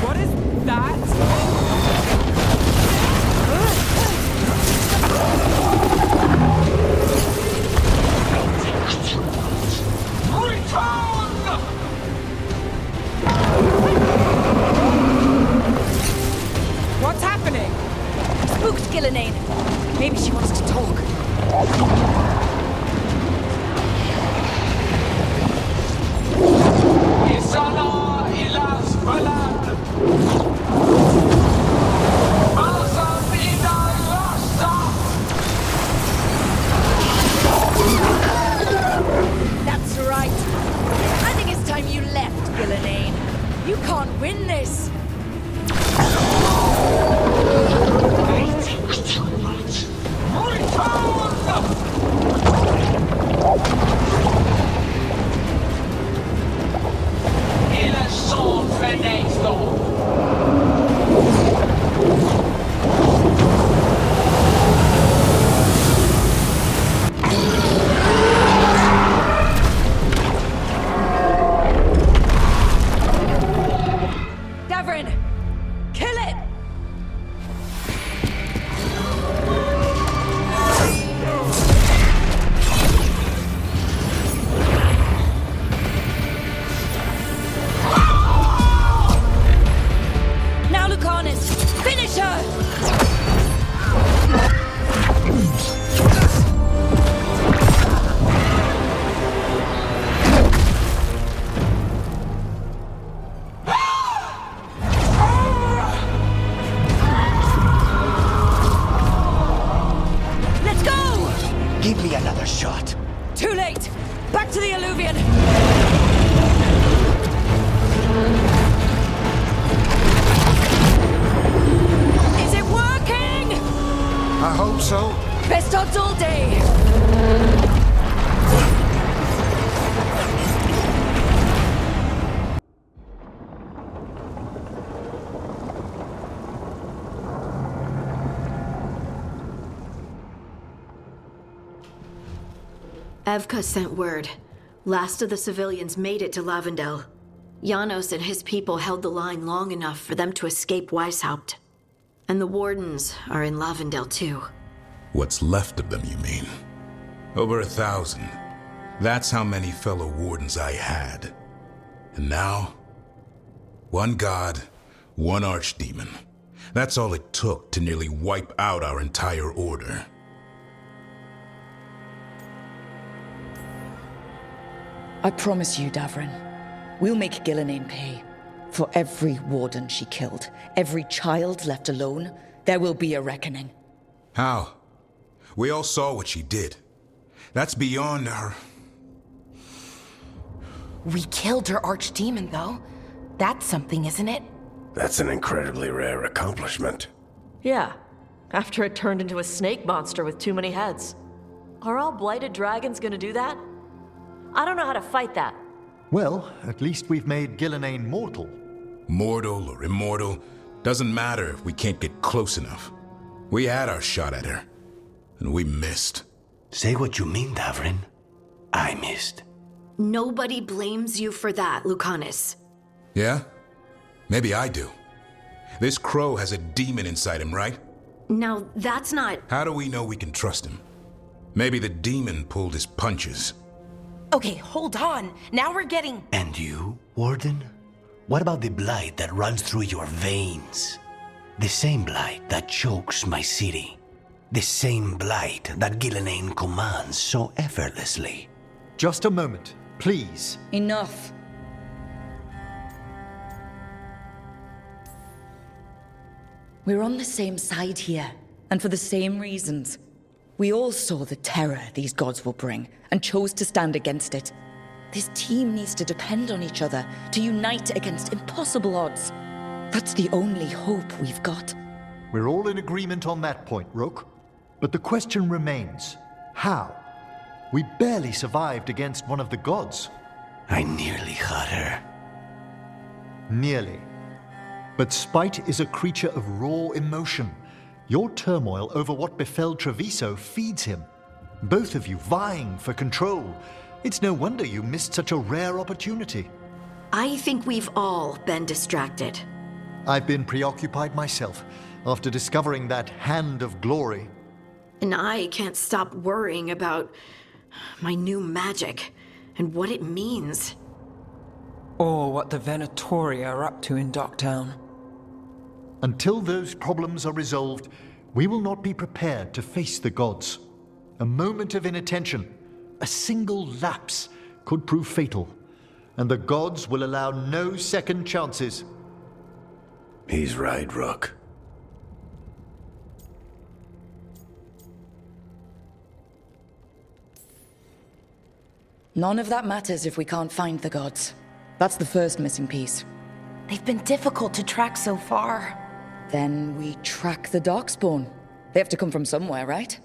What is that? What's happening? Spooked Gillenane. Maybe she wants to talk. Isana ilas balad! Asam idal lasta! That's right. I think it's time you left, Gillenane. You can't win this. Il est son fenêtre! Davrin! Kill Evka sent word. Last of the civilians made it to Lavendel. Janos and his people held the line long enough for them to escape Weishaupt. And the Wardens are in Lavendel too. What's left of them, you mean? Over 1,000. That's how many fellow Wardens I had. And now, one god, one archdemon. That's all it took to nearly wipe out our entire order. I promise you, Davrin, we'll make Gillenane pay. For every warden she killed, every child left alone, there will be a reckoning. How? We all saw what she did. That's beyond our... We killed her archdemon, though. That's something, isn't it? That's an incredibly rare accomplishment. Yeah, after it turned into a snake monster with too many heads. Are all blighted dragons gonna do that? I don't know how to fight that. Well, at least we've made Gillenane mortal. Mortal or immortal, doesn't matter if we can't get close enough. We had our shot at her, and we missed. Say what you mean, Davrin. I missed. Nobody blames you for that, Lucanus. Yeah? Maybe I do. This crow has a demon inside him, right? Now, that's not... How do we know we can trust him? Maybe the demon pulled his punches. Okay, hold on. Now we're getting... And you, Warden? What about the blight that runs through your veins? The same blight that chokes my city. The same blight that Gillenane commands so effortlessly. Just a moment, please. Enough. We're on the same side here, and for the same reasons. We all saw the terror these gods will bring, and chose to stand against it. This team needs to depend on each other, to unite against impossible odds. That's the only hope we've got. We're all in agreement on that point, Rook. But the question remains, how? We barely survived against one of the gods. I nearly had her. Nearly. But spite is a creature of raw emotion. Your turmoil over what befell Treviso feeds him. Both of you vying for control. It's no wonder you missed such a rare opportunity. I think we've all been distracted. I've been preoccupied myself after discovering that hand of glory. And I can't stop worrying about my new magic and what it means. Or what the Venatori are up to in Docktown. Until those problems are resolved, we will not be prepared to face the gods. A moment of inattention, a single lapse, could prove fatal, and the gods will allow no second chances. He's right, Rook. None of that matters if we can't find the gods. That's the first missing piece. They've been difficult to track so far. Then we track the Darkspawn. They have to come from somewhere, right?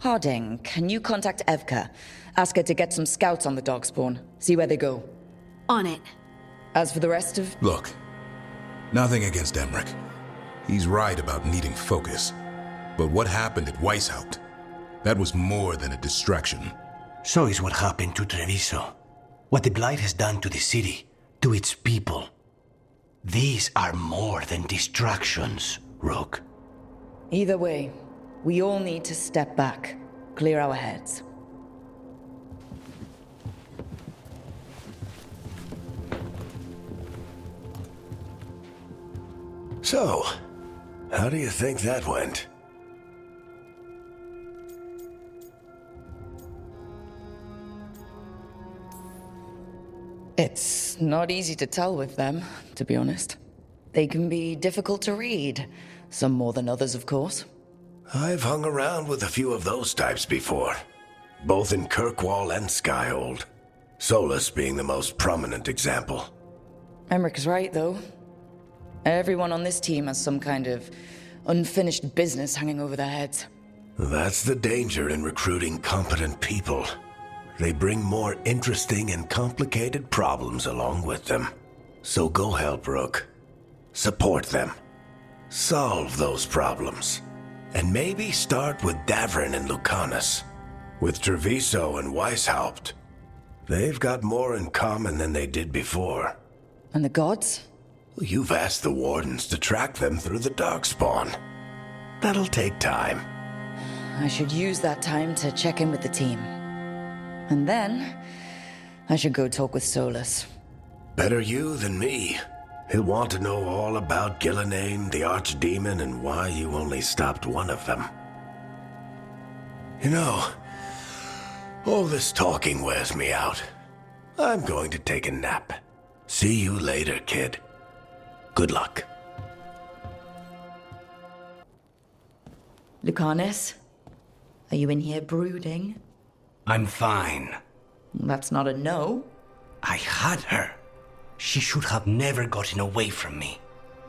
Harding, can you contact Evka? Ask her to get some scouts on the Darkspawn. See where they go. On it. As for the rest of... Look, nothing against Emmerich. He's right about needing focus. But what happened at Weishaupt? That was more than a distraction. So is what happened to Treviso. What the Blight has done to the city, to its people. These are more than distractions, Rook. Either way, we all need to step back, clear our heads. So, how do you think that went? It's not easy to tell with them, to be honest. They can be difficult to read. Some more than others, of course. I've hung around with a few of those types before. Both in Kirkwall and Skyhold. Solus being the most prominent example. Emmerich is right, though. Everyone on this team has some kind of unfinished business hanging over their heads. That's the danger in recruiting competent people. They bring more interesting and complicated problems along with them. So go help, Rook. Support them. Solve those problems. And maybe start with Davrin and Lucanus. With Treviso and Weishaupt, they've got more in common than they did before. And the gods? You've asked the Wardens to track them through the Darkspawn. That'll take time. I should use that time to check in with the team. And then, I should go talk with Solus. Better you than me. He'll want to know all about Gillenane, the Archdemon, and why you only stopped one of them. You know, all this talking wears me out. I'm going to take a nap. See you later, kid. Good luck. Lucanus, are you in here brooding? I'm fine. That's not a no. I had her. She should have never gotten away from me.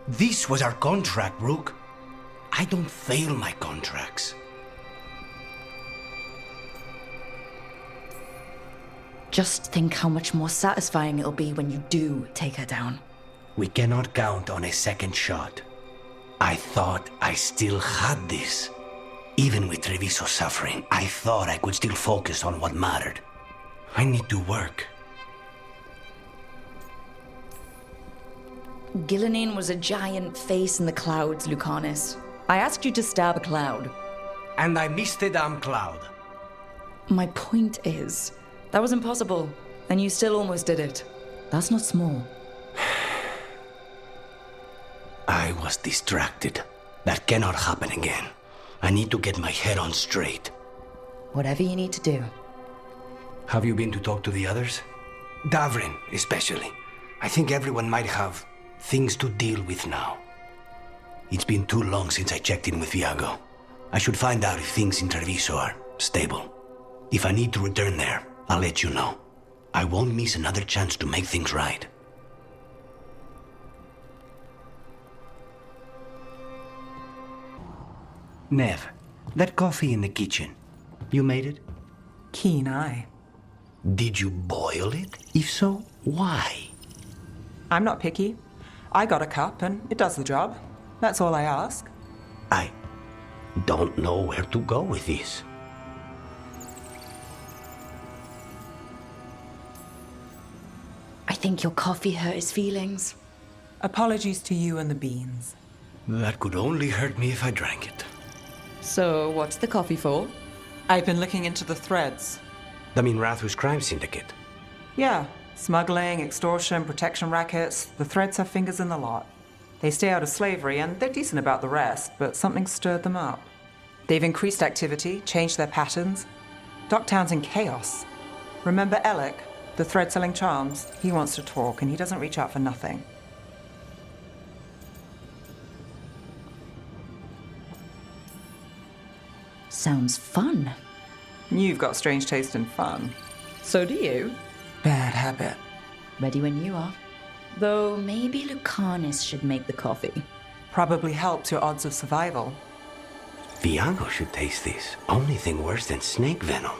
This was our contract, Rook. I don't fail my contracts. Just think how much more satisfying it'll be when you do take her down. We cannot count on a second shot. I thought I still had this. Even with Treviso suffering, I thought I could still focus on what mattered. I need to work. Gillenane was a giant face in the clouds, Lucanus. I asked you to stab a cloud. And I missed the damn cloud. My point is, that was impossible, and you still almost did it. That's not small. I was distracted. That cannot happen again. I need to get my head on straight. Whatever you need to do. Have you been to talk to the others? Davrin, especially. I think everyone might have things to deal with now. It's been too long since I checked in with Viago. I should find out if things in Treviso are stable. If I need to return there, I'll let you know. I won't miss another chance to make things right. Nev, that coffee in the kitchen, you made it? Keen eye. Did you boil it? If so, why? I'm not picky. I got a cup and it does the job. That's all I ask. I don't know where to go with this. I think your coffee hurt his feelings. Apologies to you and the beans. That could only hurt me if I drank it. So, what's the coffee for? I've been looking into the threads. I mean Rathu's crime syndicate. Yeah, smuggling, extortion, protection rackets. The threads have fingers in the lot. They stay out of slavery and they're decent about the rest, but something stirred them up. They've increased activity, changed their patterns. Docktown's in chaos. Remember Alec, the thread-selling charms? He wants to talk and he doesn't reach out for nothing. Sounds fun. You've got strange taste in fun. So do you. Bad habit. Ready when you are. Though maybe Lucanus should make the coffee. Probably helps your odds of survival. Viago should taste this. Only thing worse than snake venom.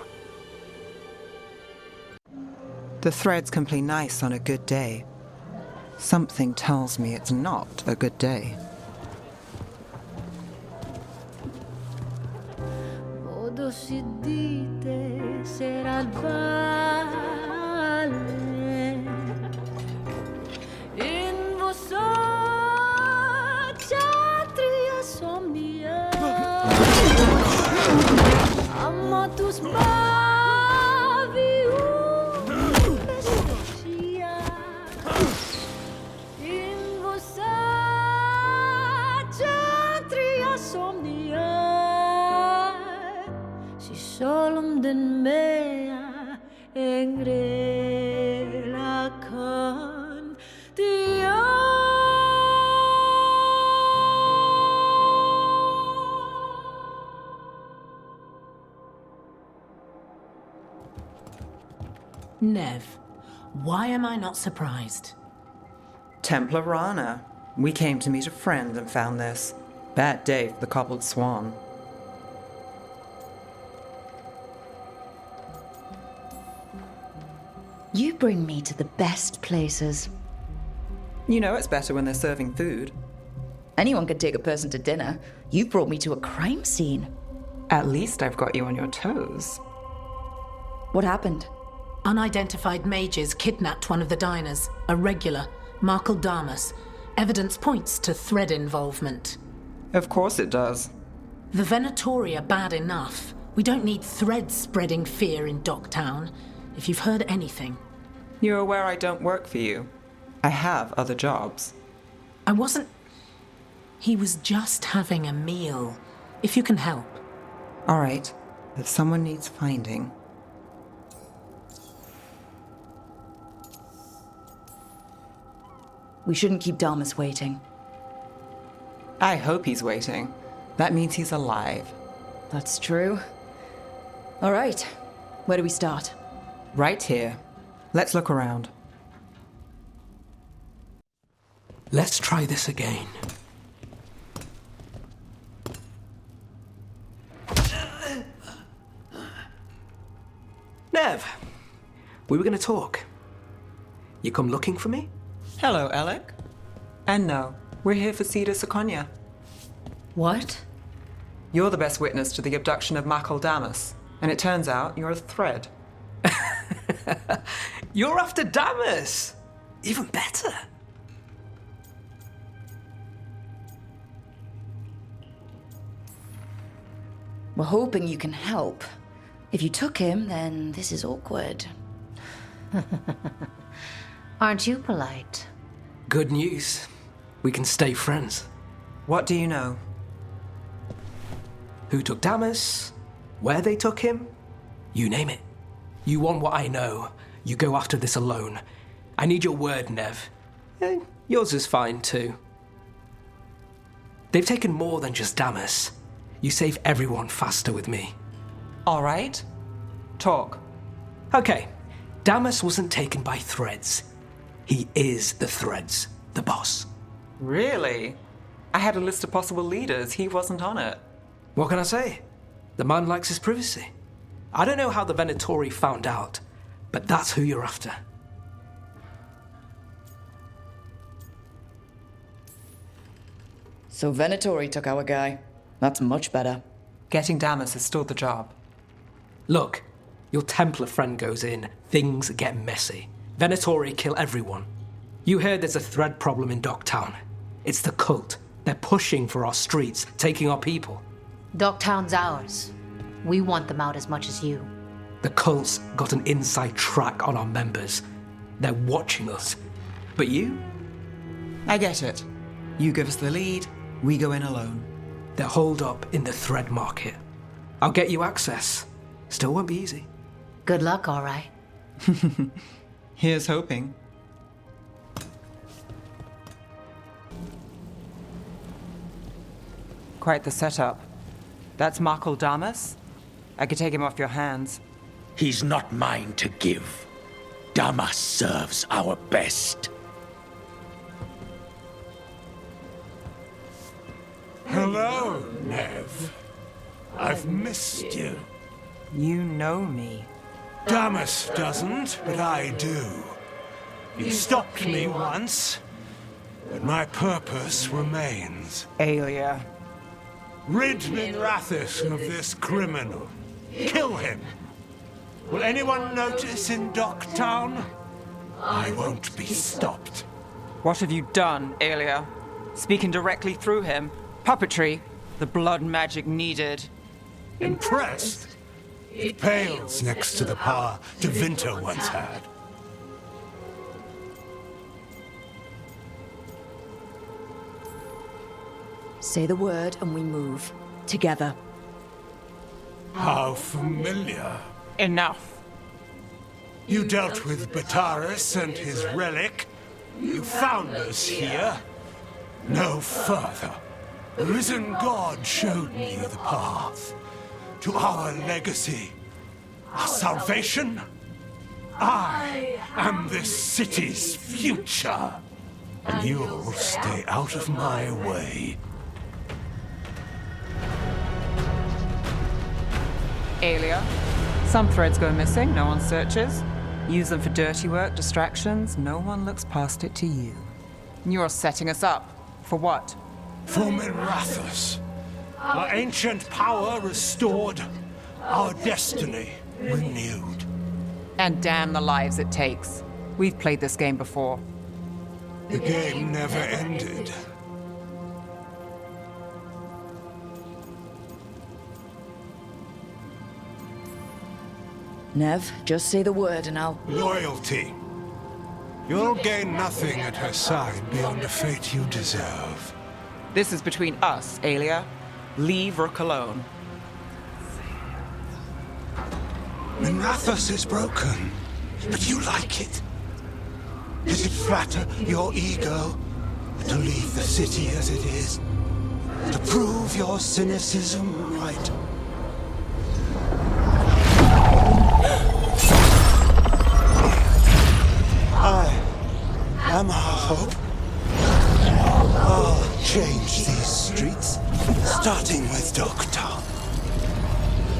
The threads can play nice on a good day. Something tells me it's not a good day. Si dite será il vale in vossa chatria somnia amatus bavi pescia in vossa chatria somnia Solom den mea engrela kan dia. Nev, why am I not surprised? Templar Rana. We came to meet a friend and found this. Bad day for the cobbled swan. You bring me to the best places. You know it's better when they're serving food. Anyone could take a person to dinner. You brought me to a crime scene. At least I've got you on your toes. What happened? Unidentified mages kidnapped one of the diners, a regular, Markle Damas. Evidence points to thread involvement. Of course it does. The Venatori are bad enough. We don't need threads spreading fear in Docktown. If you've heard anything. You're aware I don't work for you. I have other jobs. I wasn't... He was just having a meal. If you can help. All right. If someone needs finding... We shouldn't keep Damas waiting. I hope he's waiting. That means he's alive. That's true. All right. Where do we start? Right here. Let's look around. Let's try this again. Nev, we were going to talk. You come looking for me? Hello, Alec. And no, we're here for Cedar Seconia. What? You're the best witness to the abduction of Markle Damas, and it turns out you're a thread. You're after Damas! Even better. We're hoping you can help. If you took him, then this is awkward. Aren't you polite? Good news. We can stay friends. What do you know? Who took Damas? Where they took him? You name it. You want what I know. You go after this alone. I need your word, Nev. Yours is fine, too. They've taken more than just Damas. You save everyone faster with me. All right. Talk. Okay. Damas wasn't taken by threads. He is the threads, the boss. Really? I had a list of possible leaders. He wasn't on it. What can I say? The man likes his privacy. I don't know how the Venatori found out, but that's who you're after. So Venatori took our guy. That's much better. Getting Damas is still the job. Look, your Templar friend goes in, things get messy. Venatori kill everyone. You heard there's a thread problem in Docktown. It's the cult. They're pushing for our streets, taking our people. Docktown's ours. We want them out as much as you. The cult's got an inside track on our members. They're watching us. But you? I get it. You give us the lead, we go in alone. They're holed up in the thread market. I'll get you access. Still won't be easy. Good luck, all right. Here's hoping. Quite the setup. That's Markle Damas? I could take him off your hands. He's not mine to give. Damas serves our best. Hello, Nev. I've missed you. You know me. Damas doesn't, but I do. He stopped me once, but my purpose remains. Aelia. Rid Minrathis of this criminal. Kill him. Will anyone notice in Docktown? I won't be stopped. What have you done, Aelia? Speaking directly through him? Puppetry? The blood magic needed. Impressed? It pales next to the power Tevinter once had. Say the word and we move. Together. How familiar. Enough. You dealt with Bataris and his relic. You found us here. No further. The risen God showed me the path to our legacy, our salvation. I am this city's future, and you'll stay out of my way. Aelia, some threads go missing, no one searches. Use them for dirty work, distractions, no one looks past it to you. You're setting us up. For what? For Minrathis. Our ancient power restored, our destiny renewed. And damn the lives it takes. We've played this game before. The game never ended. Nev, just say the word and I'll... Loyalty. You'll gain nothing at her side beyond the fate you deserve. This is between us, Aelia. Leave Rook alone. Minrathous is broken, but you like it. Does it flatter your ego to leave the city as it is? To prove your cynicism right? I am our hope. I'll change these streets, starting with Dogtown.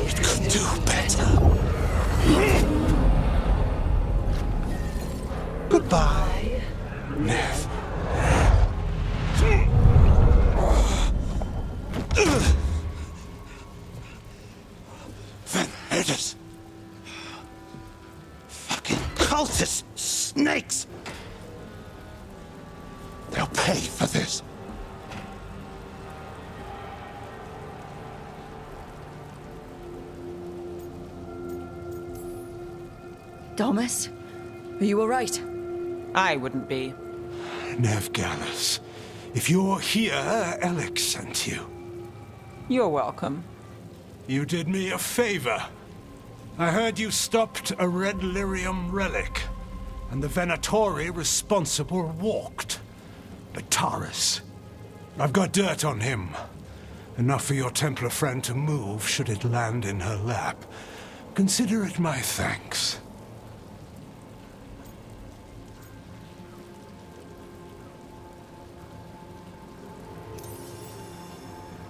It could do better. Goodbye, Nev. Vendettas. Fucking cultists. Snakes. They'll pay for this. Thomas, are you all right? I wouldn't be. Nev Gallus, if you're here, Alec sent you. You're welcome. You did me a favor. I heard you stopped a red lyrium relic, and the Venatori responsible walked. But Taurus, I've got dirt on him. Enough for your Templar friend to move should it land in her lap. Consider it my thanks.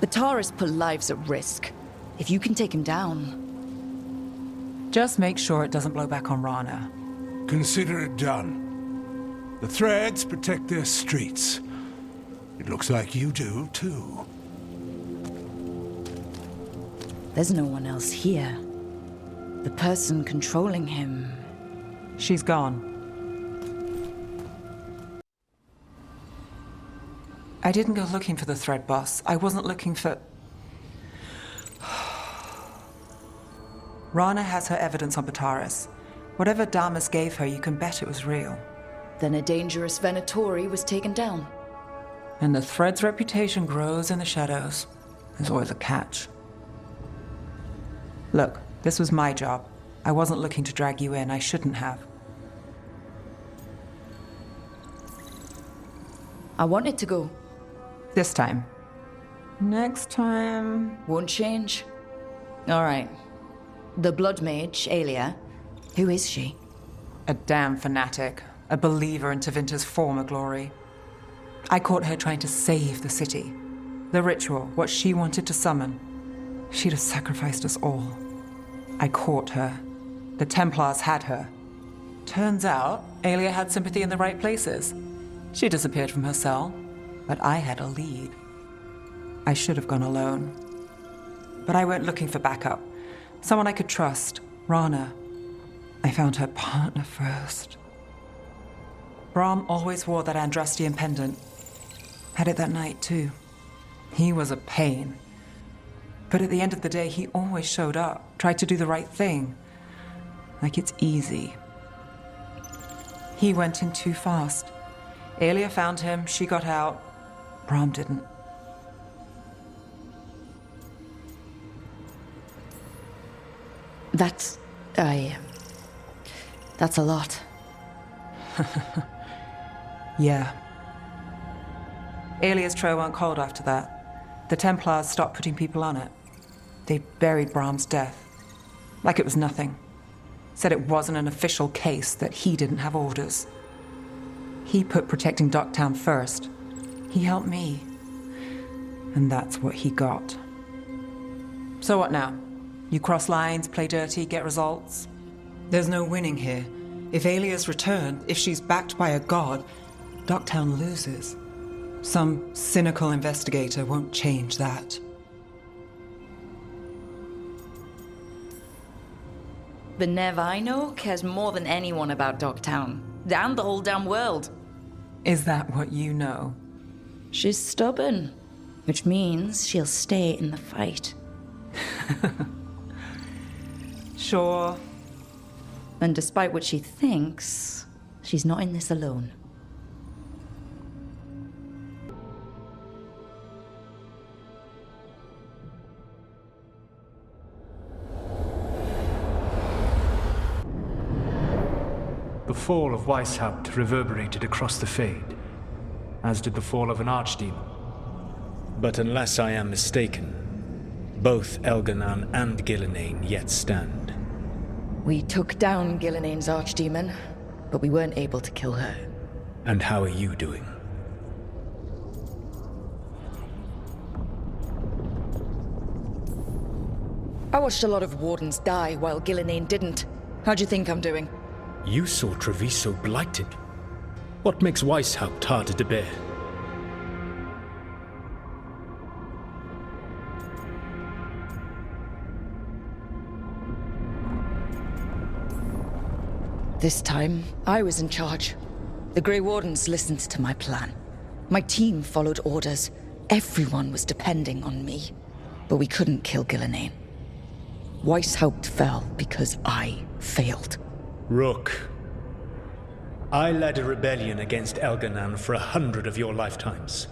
Bataris put lives at risk. If you can take him down... Just make sure it doesn't blow back on Rana. Consider it done. The Threads protect their streets. It looks like you do, too. There's no one else here. The person controlling him... She's gone. I didn't go looking for the Thread boss. I wasn't looking for... Rana has her evidence on Bataris. Whatever Damas gave her, you can bet it was real. Then a dangerous Venatori was taken down. And the Thread's reputation grows in the shadows. There's always a catch. Look, this was my job. I wasn't looking to drag you in. I shouldn't have. I wanted to go. This time. Next time... Won't change. All right. The Blood Mage, Aelia. Who is she? A damn fanatic. A believer in Tevinter's former glory. I caught her trying to save the city. The ritual, what she wanted to summon. She'd have sacrificed us all. I caught her. The Templars had her. Turns out, Aelia had sympathy in the right places. She disappeared from her cell, but I had a lead. I should have gone alone. But I went looking for backup. Someone I could trust. Rana. I found her partner first. Brahm always wore that Andrastian pendant. Had it that night, too. He was a pain. But at the end of the day, he always showed up, tried to do the right thing. Like it's easy. He went in too fast. Aelia found him, she got out. Brahm didn't. That's a lot. Yeah. Aelia's trail went cold after that. The Templars stopped putting people on it. They buried Brahm's death. Like it was nothing. Said it wasn't an official case, that he didn't have orders. He put protecting Docktown first. He helped me. And that's what he got. So what now? You cross lines, play dirty, get results? There's no winning here. If Aelia's returned, if she's backed by a god, Docktown loses. Some cynical investigator won't change that. The Nev I know cares more than anyone about Dogtown. And the whole damn world. Is that what you know? She's stubborn, which means she'll stay in the fight. Sure. And despite what she thinks, she's not in this alone. The fall of Weishaupt reverberated across the Fade, as did the fall of an archdemon. But unless I am mistaken, both Elganan and Gillenane yet stand. We took down Gillenane's archdemon, but we weren't able to kill her. And how are you doing? I watched a lot of Wardens die while Gillenane didn't. How do you think I'm doing? You saw Treviso blighted. What makes Weishaupt harder to bear? This time, I was in charge. The Grey Wardens listened to my plan. My team followed orders. Everyone was depending on me. But we couldn't kill Gillenane. Weishaupt fell because I failed. Rook, I led a rebellion against Elganan for 100 of your lifetimes.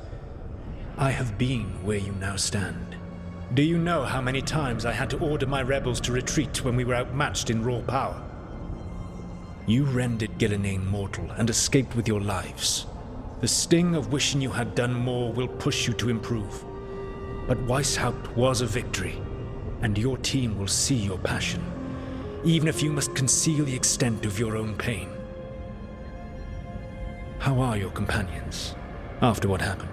I have been where you now stand. Do you know how many times I had to order my rebels to retreat when we were outmatched in raw power? You rendered Gillenane mortal and escaped with your lives. The sting of wishing you had done more will push you to improve. But Weishaupt was a victory, and your team will see your passion, even if you must conceal the extent of your own pain. How are your companions after what happened?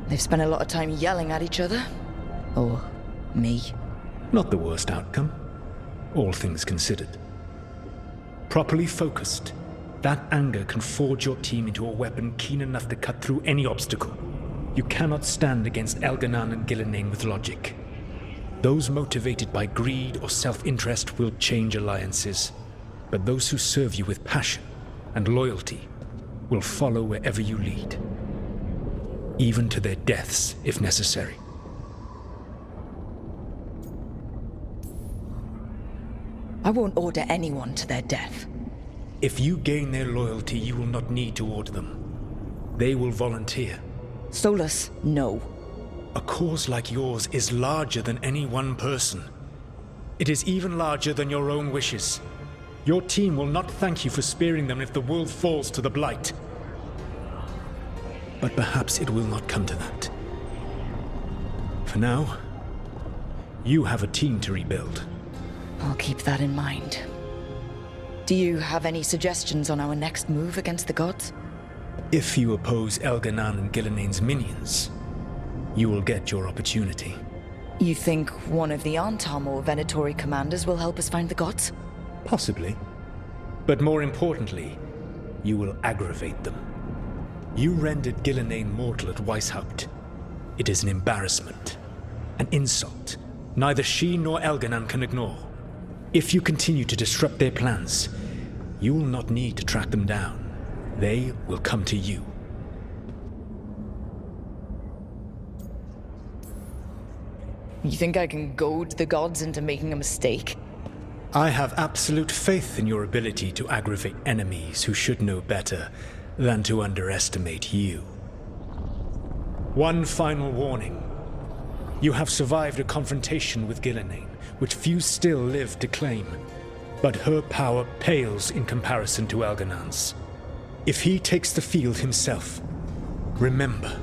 They've spent a lot of time yelling at each other. Or me. Not the worst outcome, all things considered. Properly focused, that anger can forge your team into a weapon keen enough to cut through any obstacle. You cannot stand against Elganan and Gillenane with logic. Those motivated by greed or self-interest will change alliances, but those who serve you with passion and loyalty will follow wherever you lead, even to their deaths if necessary. I won't order anyone to their death. If you gain their loyalty, you will not need to order them. They will volunteer. Solus, no. A cause like yours is larger than any one person. It is even larger than your own wishes. Your team will not thank you for sparing them if the world falls to the Blight. But perhaps it will not come to that. For now, you have a team to rebuild. I'll keep that in mind. Do you have any suggestions on our next move against the gods? If you oppose Elganan and Gillenane's minions, you will get your opportunity. You think one of the Antam or Venatori commanders will help us find the gods? Possibly. But more importantly, you will aggravate them. You rendered Gillenane mortal at Weishaupt. It is an embarrassment, an insult neither she nor Elganan can ignore. If you continue to disrupt their plans, you will not need to track them down. They will come to you. You think I can goad the gods into making a mistake? I have absolute faith in your ability to aggravate enemies who should know better than to underestimate you. One final warning. You have survived a confrontation with Gillenane, which few still live to claim. But her power pales in comparison to Elganan's. If he takes the field himself, remember,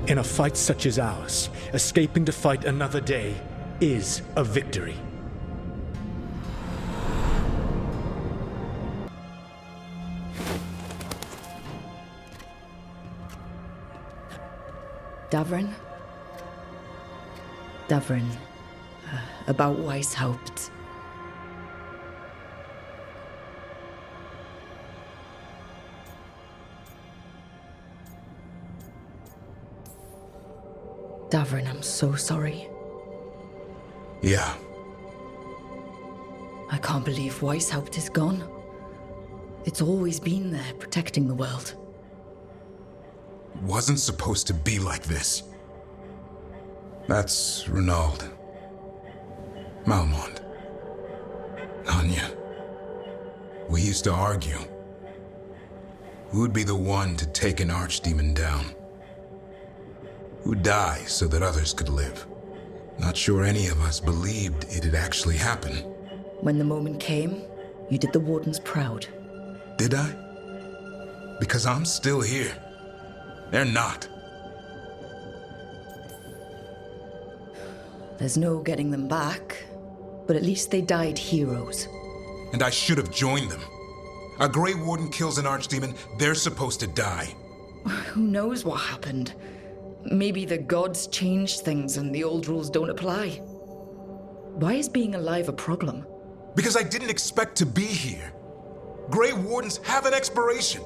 in a fight such as ours, escaping to fight another day is a victory. Davrin? Davrin. About Weishaupt. Davrin, I'm so sorry. Yeah. I can't believe Weishaupt is gone. It's always been there, protecting the world. Wasn't supposed to be like this. That's Renaud. Malmont. Anya. We used to argue. Who'd be the one to take an archdemon down? Who'd die so that others could live? Not sure any of us believed it'd actually happen. When the moment came, you did the Wardens proud. Did I? Because I'm still here. They're not. There's no getting them back, but at least they died heroes. And I should have joined them. A Grey Warden kills an archdemon, they're supposed to die. Who knows what happened? Maybe the gods changed things and the old rules don't apply. Why is being alive a problem? Because I didn't expect to be here. Grey Wardens have an expiration.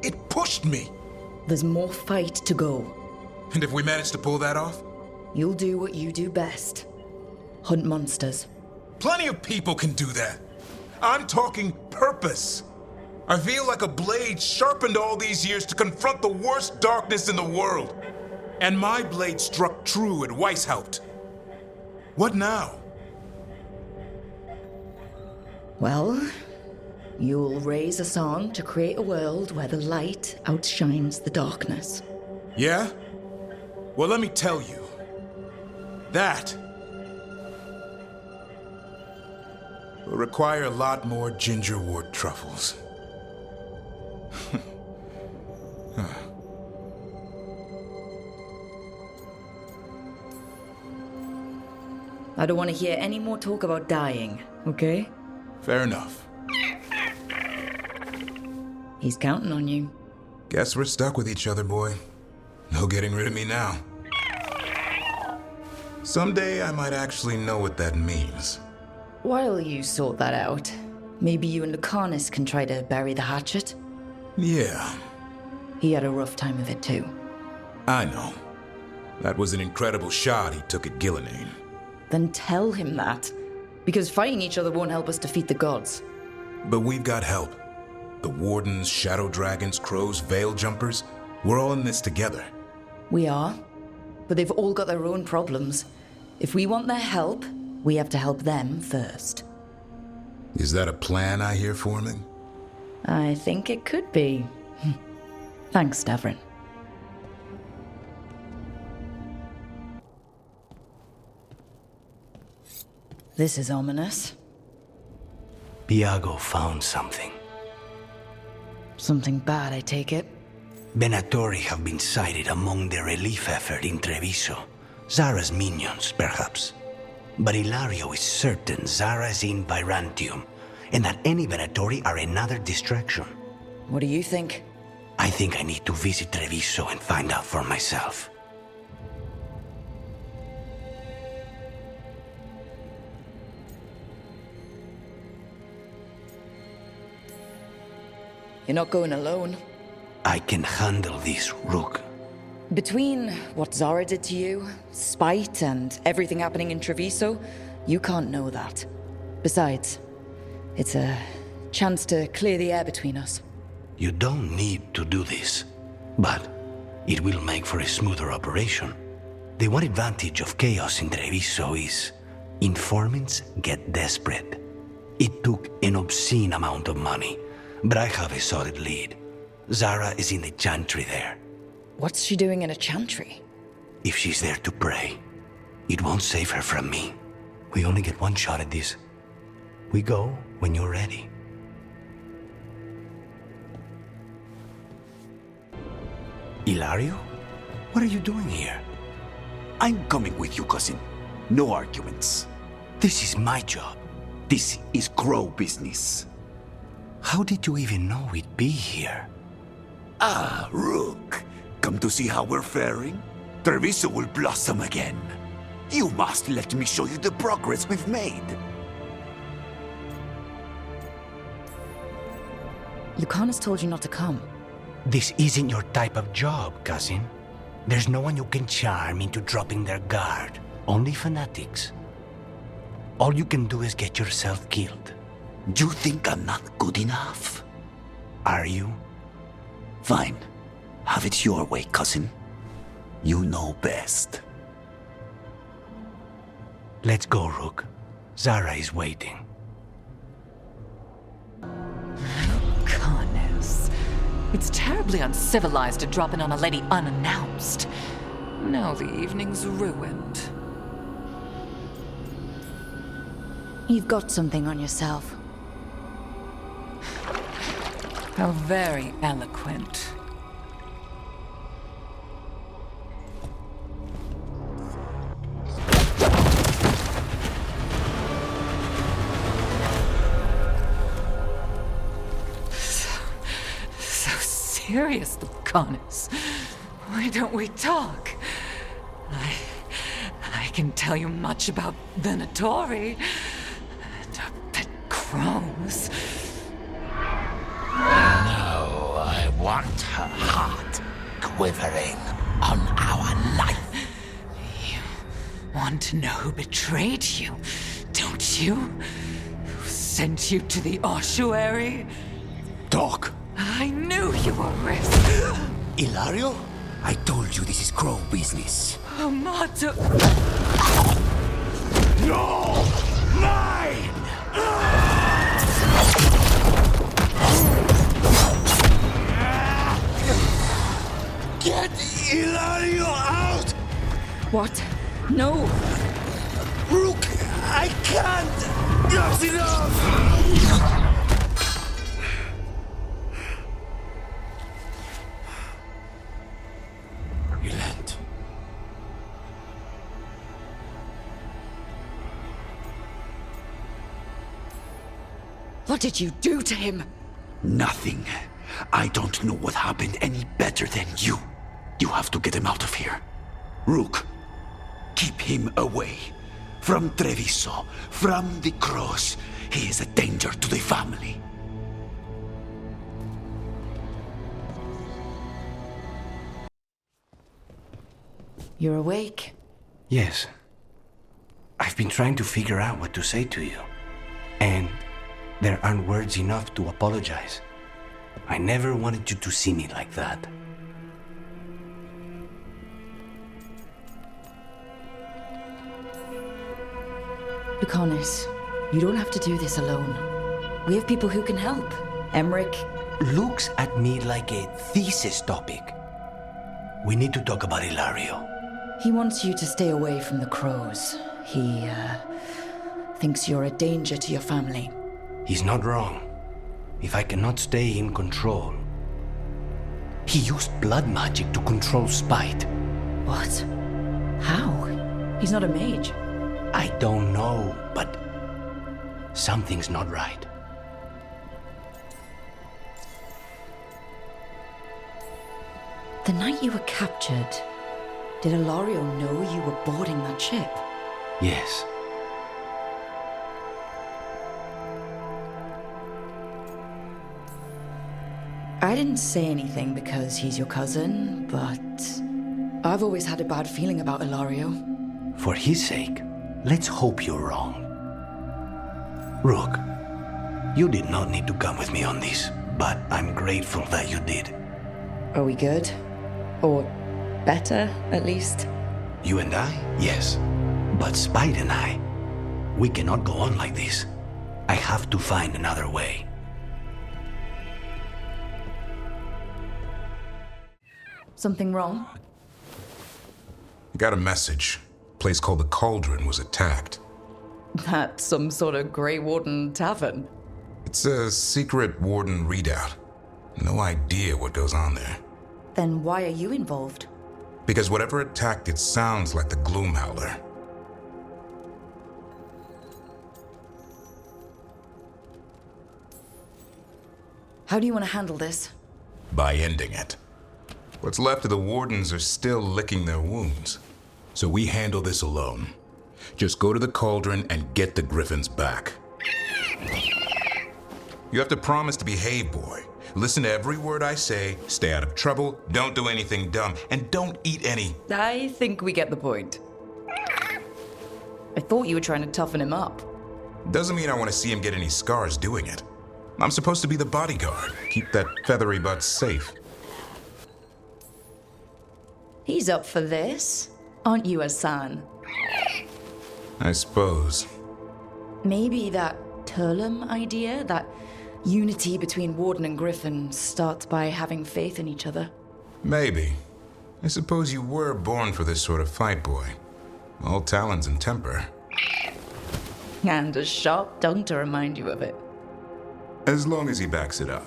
It pushed me. There's more fight to go. And if we manage to pull that off? You'll do what you do best. Hunt monsters. Plenty of people can do that. I'm talking purpose. I feel like a blade sharpened all these years to confront the worst darkness in the world. And my blade struck true at Weishaupt. What now? Well, you'll raise a song to create a world where the light outshines the darkness. Yeah? Well, let me tell you. That will require a lot more gingerwort truffles. I don't want to hear any more talk about dying, okay? Fair enough. He's counting on you. Guess we're stuck with each other, boy. No getting rid of me now. Someday I might actually know what that means. While you sort that out, maybe you and Lucanus can try to bury the hatchet? Yeah. He had a rough time of it too. I know. That was an incredible shot he took at Gillinane. Then tell him that. Because fighting each other won't help us defeat the gods. But we've got help. The Wardens, Shadow Dragons, Crows, Veil Jumpers, we're all in this together. We are. But they've all got their own problems. If we want their help, we have to help them first. Is that a plan I hear forming? I think it could be. Thanks, Davrin. This is ominous. Iago found something. Something bad, I take it? Venatori have been sighted among the relief effort in Treviso. Zara's minions, perhaps. But Ilario is certain Zara is in Byrantium, and that any Venatori are another distraction. What do you think? I think I need to visit Treviso and find out for myself. You're not going alone. I can handle this, Rook. Between what Zara did to you, spite, and everything happening in Treviso, you can't know that. Besides, it's a chance to clear the air between us. You don't need to do this, but it will make for a smoother operation. The one advantage of chaos in Treviso is informants get desperate. It took an obscene amount of money, but I have a solid lead. Zara is in the chantry there. What's she doing in a chantry? If she's there to pray, it won't save her from me. We only get one shot at this. We go when you're ready. Ilario? What are you doing here? I'm coming with you, cousin. No arguments. This is my job. This is Crow business. How did you even know we'd be here? Ah, Rook. Come to see how we're faring? Treviso will blossom again. You must let me show you the progress we've made. Lucanus told you not to come. This isn't your type of job, cousin. There's no one you can charm into dropping their guard. Only fanatics. All you can do is get yourself killed. You think I'm not good enough? Are you? Fine. Have it your way, cousin. You know best. Let's go, Rook. Zara is waiting. Goodness. It's terribly uncivilized to drop in on a lady unannounced. Now the evening's ruined. You've got something on yourself. How very eloquent. So serious, Lucanus. Why don't we talk? I can tell you much about Venatori and our pet crows. No, I want her heart quivering on our life. You want to know who betrayed you, don't you? Who sent you to the ossuary? Talk. I knew you were risk. Ilario? I told you this is crow business. Amato. No! Mine! Get Ilario out! What? No! Rook, I can't! That's enough! Relent. What did you do to him? Nothing. I don't know what happened any better than you. You have to get him out of here. Rook, keep him away. From Treviso, from the cross. He is a danger to the family. You're awake. Yes. I've been trying to figure out what to say to you. And there aren't words enough to apologize. I never wanted you to see me like that. Lucanus, you don't have to do this alone. We have people who can help. Emmerich looks at me like a thesis topic. We need to talk about Ilario. He wants you to stay away from the crows. He, thinks you're a danger to your family. He's not wrong. If I cannot stay in control... He used blood magic to control spite. What? How? He's not a mage. I don't know, but... something's not right. The night you were captured, did Ilario know you were boarding that ship? Yes. I didn't say anything because he's your cousin, but I've always had a bad feeling about Ilario. For his sake, let's hope you're wrong. Rook, you did not need to come with me on this, but I'm grateful that you did. Are we good? Or better, at least? You and I? Yes. But Spite and I, we cannot go on like this. I have to find another way. Something wrong? Got a message. A place called the Cauldron was attacked. That's some sort of Grey Warden tavern. It's a secret Warden readout. No idea what goes on there. Then why are you involved? Because whatever attacked it sounds like the Gloomhowler. How do you want to handle this? By ending it. What's left of the Wardens are still licking their wounds. So we handle this alone. Just go to the Cauldron and get the Griffins back. You have to promise to behave, boy. Listen to every word I say, stay out of trouble, don't do anything dumb, and don't eat any. I think we get the point. I thought you were trying to toughen him up. Doesn't mean I want to see him get any scars doing it. I'm supposed to be the bodyguard, keep that feathery butt safe. He's up for this, aren't you, Hassan? I suppose. Maybe that Turlum idea, that unity between Warden and Griffin, starts by having faith in each other. Maybe. I suppose you were born for this sort of fight, boy. All talons and temper. And a sharp tongue to remind you of it. As long as he backs it up.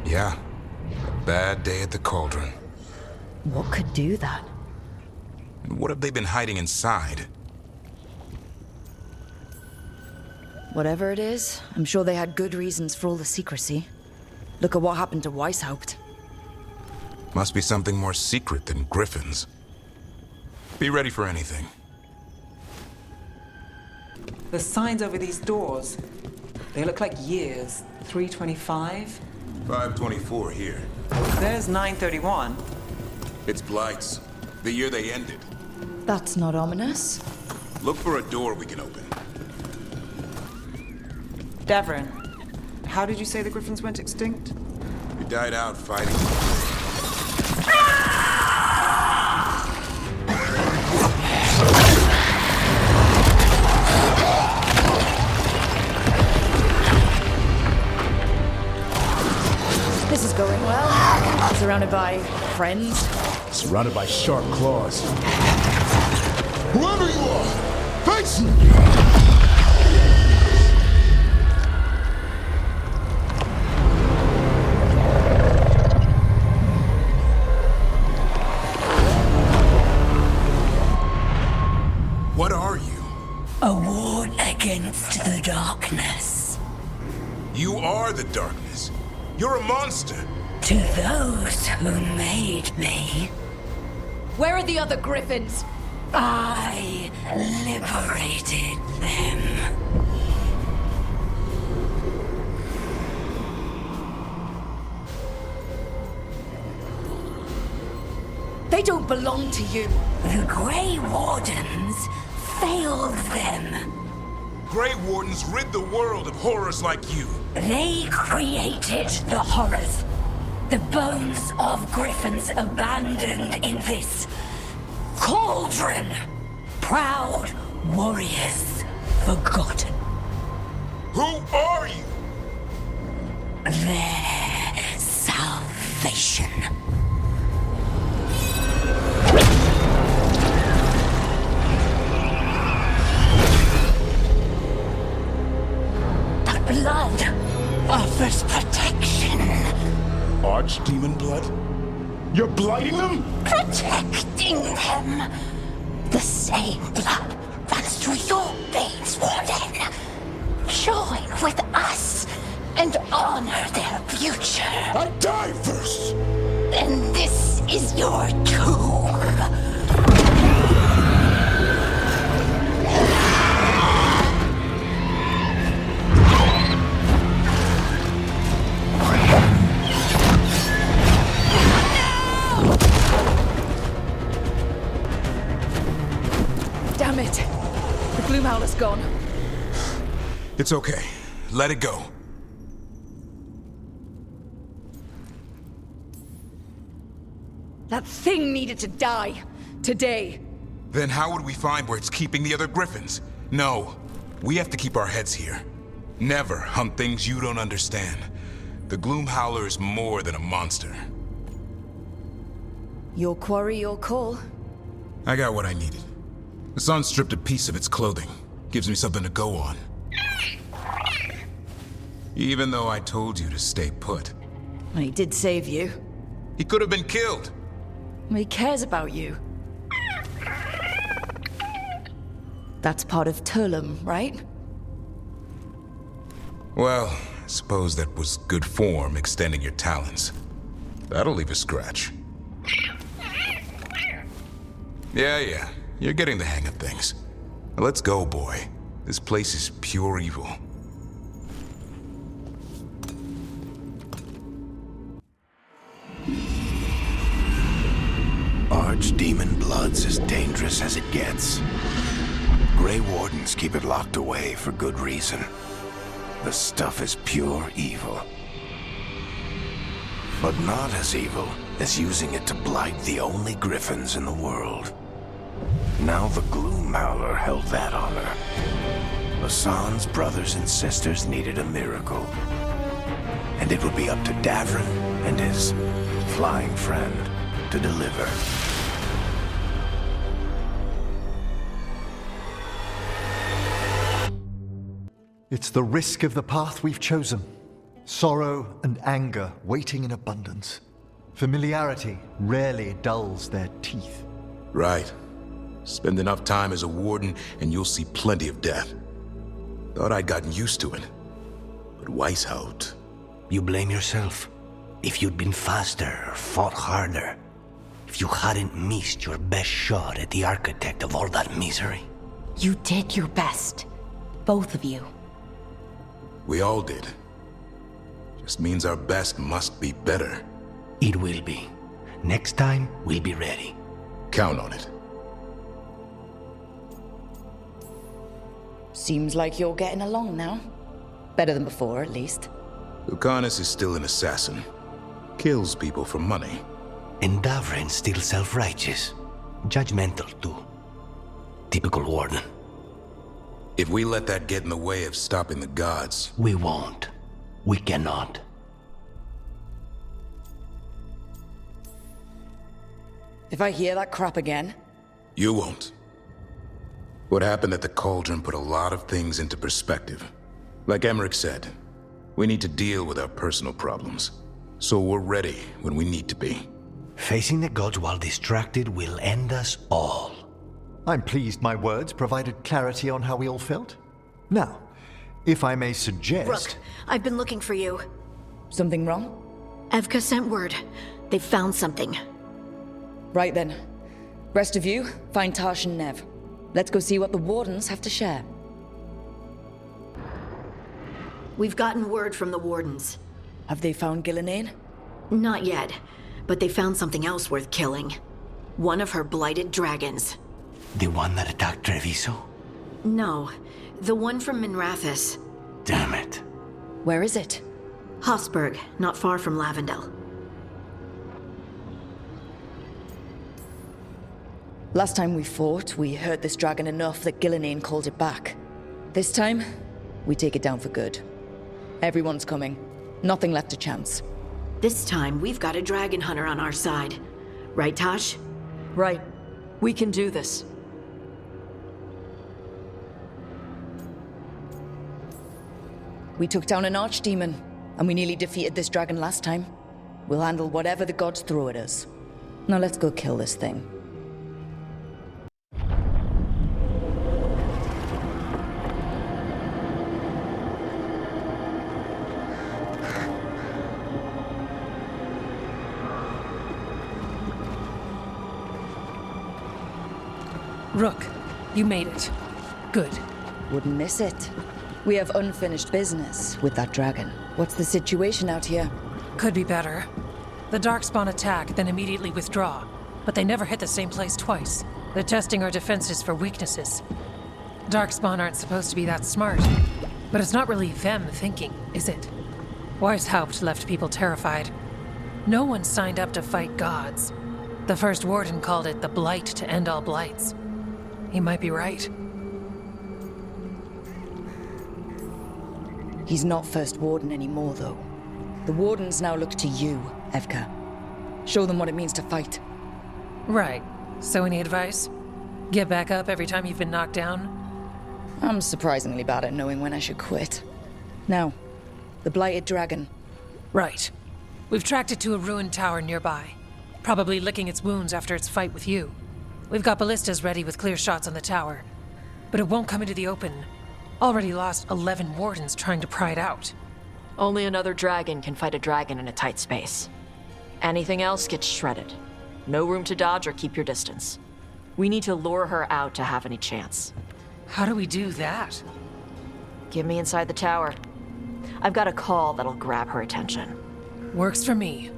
Yeah. A bad day at the cauldron. What could do that? And what have they been hiding inside? Whatever it is, I'm sure they had good reasons for all the secrecy. Look at what happened to Weishaupt. Must be something more secret than griffins. Be ready for anything. The signs over these doors, they look like years. 325? 524 here. There's 931. It's Blight's. The year they ended. That's not ominous. Look for a door we can open. Davrin, how did you say the griffins went extinct? We died out fighting. This is going well. Surrounded by friends. Surrounded by sharp claws. Whoever you are, face me! What are you? A ward against the darkness. You are the darkness. You're a monster. To those who made me, Where are the other griffins? I liberated them. They don't belong to you. The Grey Wardens failed them. Grey Wardens rid the world of horrors like you. They created the horrors. The bones of griffins abandoned in this cauldron. Proud warriors forgotten. Who are you? Their salvation. The blood offers protection. Archdemon blood? You're blighting them? Protecting them. The same blood runs through your veins, Warden. Join with us and honor their future. I die first! And this is your tomb. Damn it. The Gloom Howler's gone. It's okay. Let it go. That thing needed to die. Today. Then how would we find where it's keeping the other griffins? No. We have to keep our heads here. Never hunt things you don't understand. The Gloom Howler is more than a monster. Your quarry, your call. I got what I needed. The sun stripped a piece of its clothing. Gives me something to go on. Even though I told you to stay put. He did save you. He could have been killed. He cares about you. That's part of Turlum, right? Well, I suppose that was good form, extending your talons. That'll leave a scratch. Yeah. You're getting the hang of things. Now let's go, boy. This place is pure evil. Archdemon blood's as dangerous as it gets. Grey Wardens keep it locked away for good reason. The stuff is pure evil. But not as evil as using it to blight the only griffins in the world. Now the Gloom Howler held that honor. Hassan's brothers and sisters needed a miracle. And it would be up to Davrin and his flying friend to deliver. It's the risk of the path we've chosen. Sorrow and anger waiting in abundance. Familiarity rarely dulls their teeth. Right. Spend enough time as a warden and you'll see plenty of death. Thought I'd gotten used to it. But Weishaupt... You blame yourself. If you'd been faster or fought harder. If you hadn't missed your best shot at the architect of all that misery. You did your best. Both of you. We all did. Just means our best must be better. It will be. Next time, we'll be ready. Count on it. Seems like you're getting along now. Better than before, at least. Lucanus is still an assassin. Kills people for money. And Davrin's still self-righteous. Judgmental, too. Typical warden. If we let that get in the way of stopping the gods... We won't. We cannot. If I hear that crap again... You won't. What happened at the Cauldron put a lot of things into perspective. Like Emmerich said, we need to deal with our personal problems. So we're ready when we need to be. Facing the gods while distracted will end us all. I'm pleased my words provided clarity on how we all felt. Now, if I may suggest... Rook, I've been looking for you. Something wrong? Evka sent word. They found something. Right then. Rest of you, find Tash and Nev. Let's go see what the Wardens have to share. We've gotten word from the Wardens. Have they found Gillenane? Not yet, but they found something else worth killing. One of her blighted dragons. The one that attacked Treviso? No, the one from Minrathous. Damn it. Where is it? Hofsburg, not far from Lavendel. Last time we fought, we hurt this dragon enough that Gillenane called it back. This time, we take it down for good. Everyone's coming. Nothing left to chance. This time, we've got a dragon hunter on our side. Right, Tosh? Right. We can do this. We took down an archdemon, and we nearly defeated this dragon last time. We'll handle whatever the gods throw at us. Now let's go kill this thing. Rook, you made it. Good. Wouldn't miss it. We have unfinished business with that dragon. What's the situation out here? Could be better. The Darkspawn attack, then immediately withdraw. But they never hit the same place twice. They're testing our defenses for weaknesses. Darkspawn aren't supposed to be that smart. But it's not really them thinking, is it? Weishaupt left people terrified. No one signed up to fight gods. The first warden called it the blight to end all blights. He might be right. He's not First Warden anymore, though. The Wardens now look to you, Evka. Show them what it means to fight. Right. So any advice? Get back up every time you've been knocked down? I'm surprisingly bad at knowing when I should quit. Now, the Blighted Dragon. Right. We've tracked it to a ruined tower nearby. Probably licking its wounds after its fight with you. We've got ballistas ready with clear shots on the tower. But it won't come into the open. Already lost 11 wardens trying to pry it out. Only another dragon can fight a dragon in a tight space. Anything else gets shredded. No room to dodge or keep your distance. We need to lure her out to have any chance. How do we do that? Get me inside the tower. I've got a call that'll grab her attention. Works for me.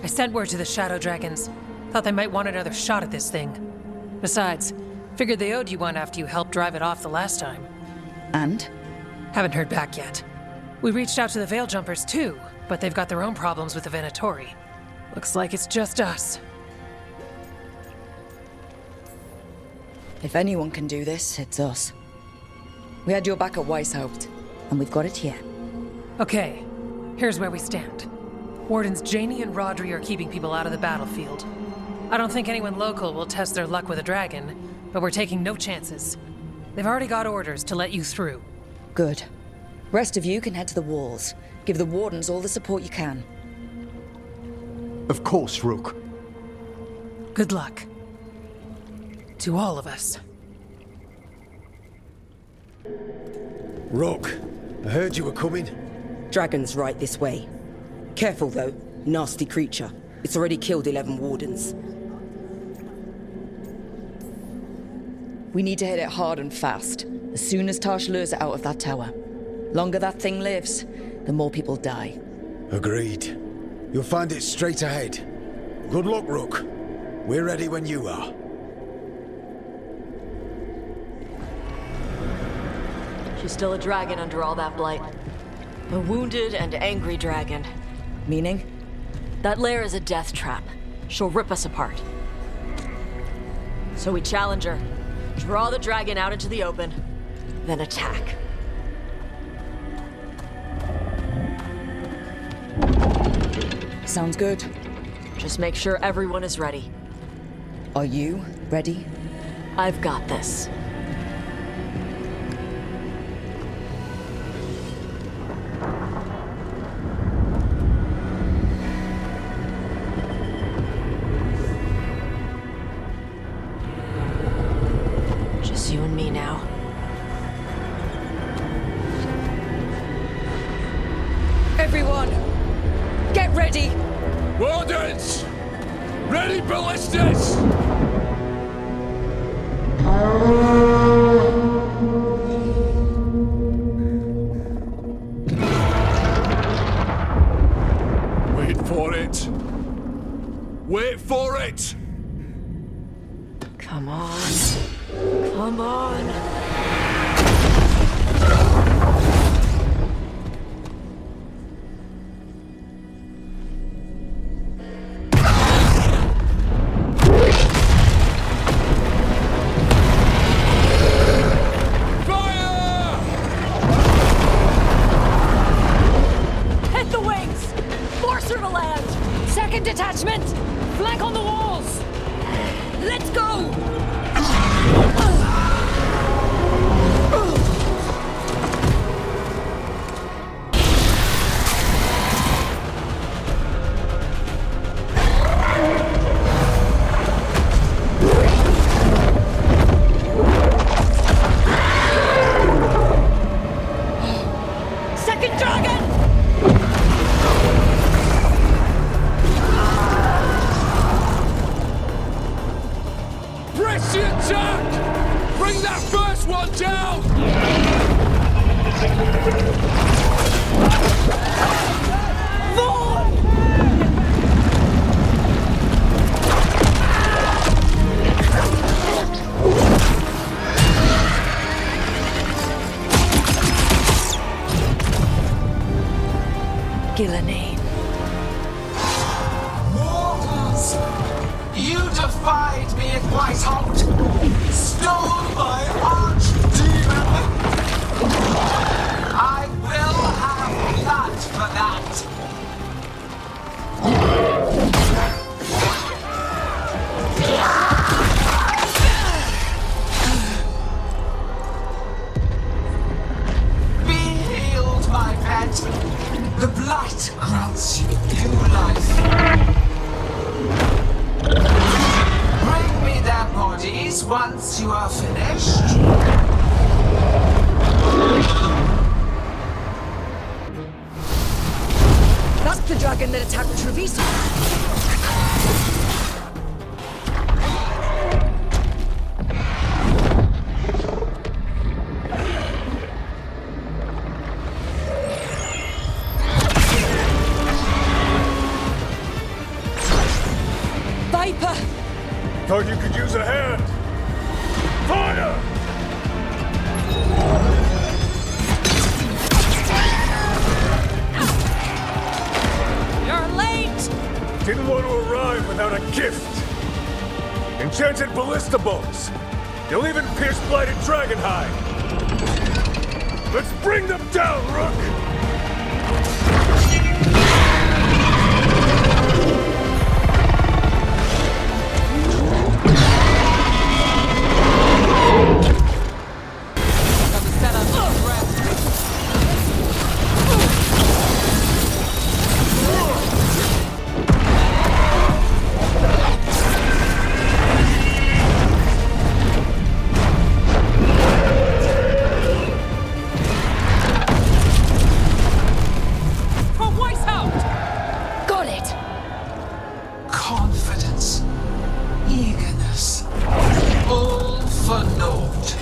I sent word to the Shadow Dragons. Thought they might want another shot at this thing. Besides, figured they owed you one after you helped drive it off the last time. And? Haven't heard back yet. We reached out to the Veil Jumpers too, but they've got their own problems with the Venatori. Looks like it's just us. If anyone can do this, it's us. We had your back at Weishaupt, and we've got it here. Okay, here's where we stand. Wardens Janie and Rodri are keeping people out of the battlefield. I don't think anyone local will test their luck with a dragon, but we're taking no chances. They've already got orders to let you through. Good. Rest of you can head to the walls. Give the Wardens all the support you can. Of course, Rook. Good luck. To all of us. Rook, I heard you were coming. Dragon's right this way. Careful though, nasty creature. It's already killed 11 Wardens. We need to hit it hard and fast, as soon as Tash lures it out of that tower. Longer that thing lives, the more people die. Agreed. You'll find it straight ahead. Good luck, Rook. We're ready when you are. She's still a dragon under all that blight. A wounded and angry dragon. Meaning? That lair is a death trap. She'll rip us apart. So we challenge her, draw the dragon out into the open, then attack. Sounds good. Just make sure everyone is ready. Are you ready? I've got this. Just you and me now. Everyone, get ready! Wardens! Ready ballistas! Wait for it! Wait for it! Come on. Come on. Hit the wings! Force her to land! Second detachment! Flank on the walls! Let's go! Second dragon! Press the attack! Bring that first one down! Gillenane. Mortals! You defied me at Weishaupt! Stole my archdemon! I will have blood for that! Be healed, my pet! The blight grants you new life. Bring me their bodies once you are finished. That's the dragon that attacked Treviso. Thought you could use a hand. Fire! You're late! Didn't want to arrive without a gift. Enchanted ballista bolts. You'll even pierce blighted dragonhide. Let's bring them down, Rook! Confidence, eagerness, all for naught.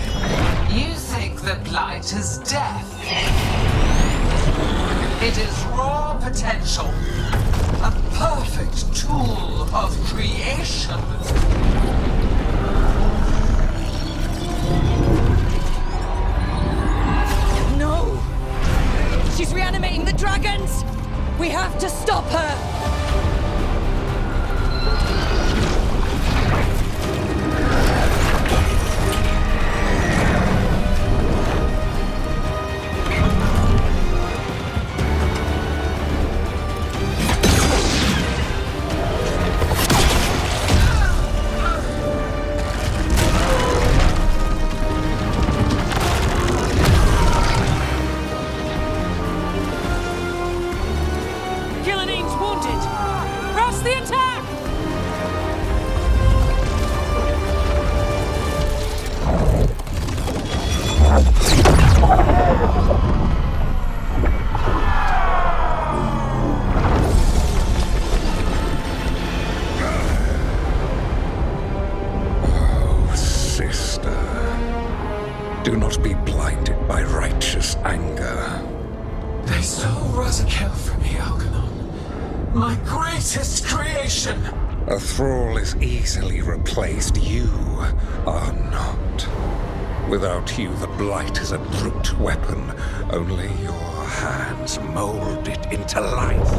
You think the blight is death? It is raw potential, a perfect tool of creation. No! She's reanimating the dragons! We have to stop her! Do not be blinded by righteous anger. They stole Rosakill from me, Algernon. My greatest creation! A thrall is easily replaced. You are not. Without you, the blight is a brute weapon. Only your hands mold it into life.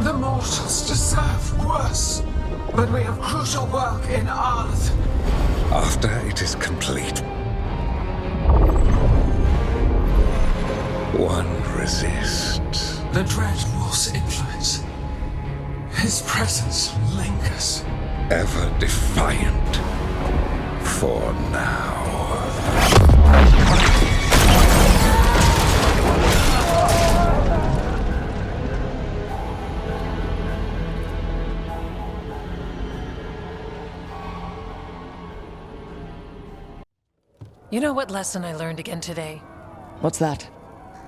The mortals deserve worse, but we have crucial work in Arth. After it is complete, one resists. The Dread Wolf's influence. His presence lingers. Ever defiant. For now. You know what lesson I learned again today? What's that?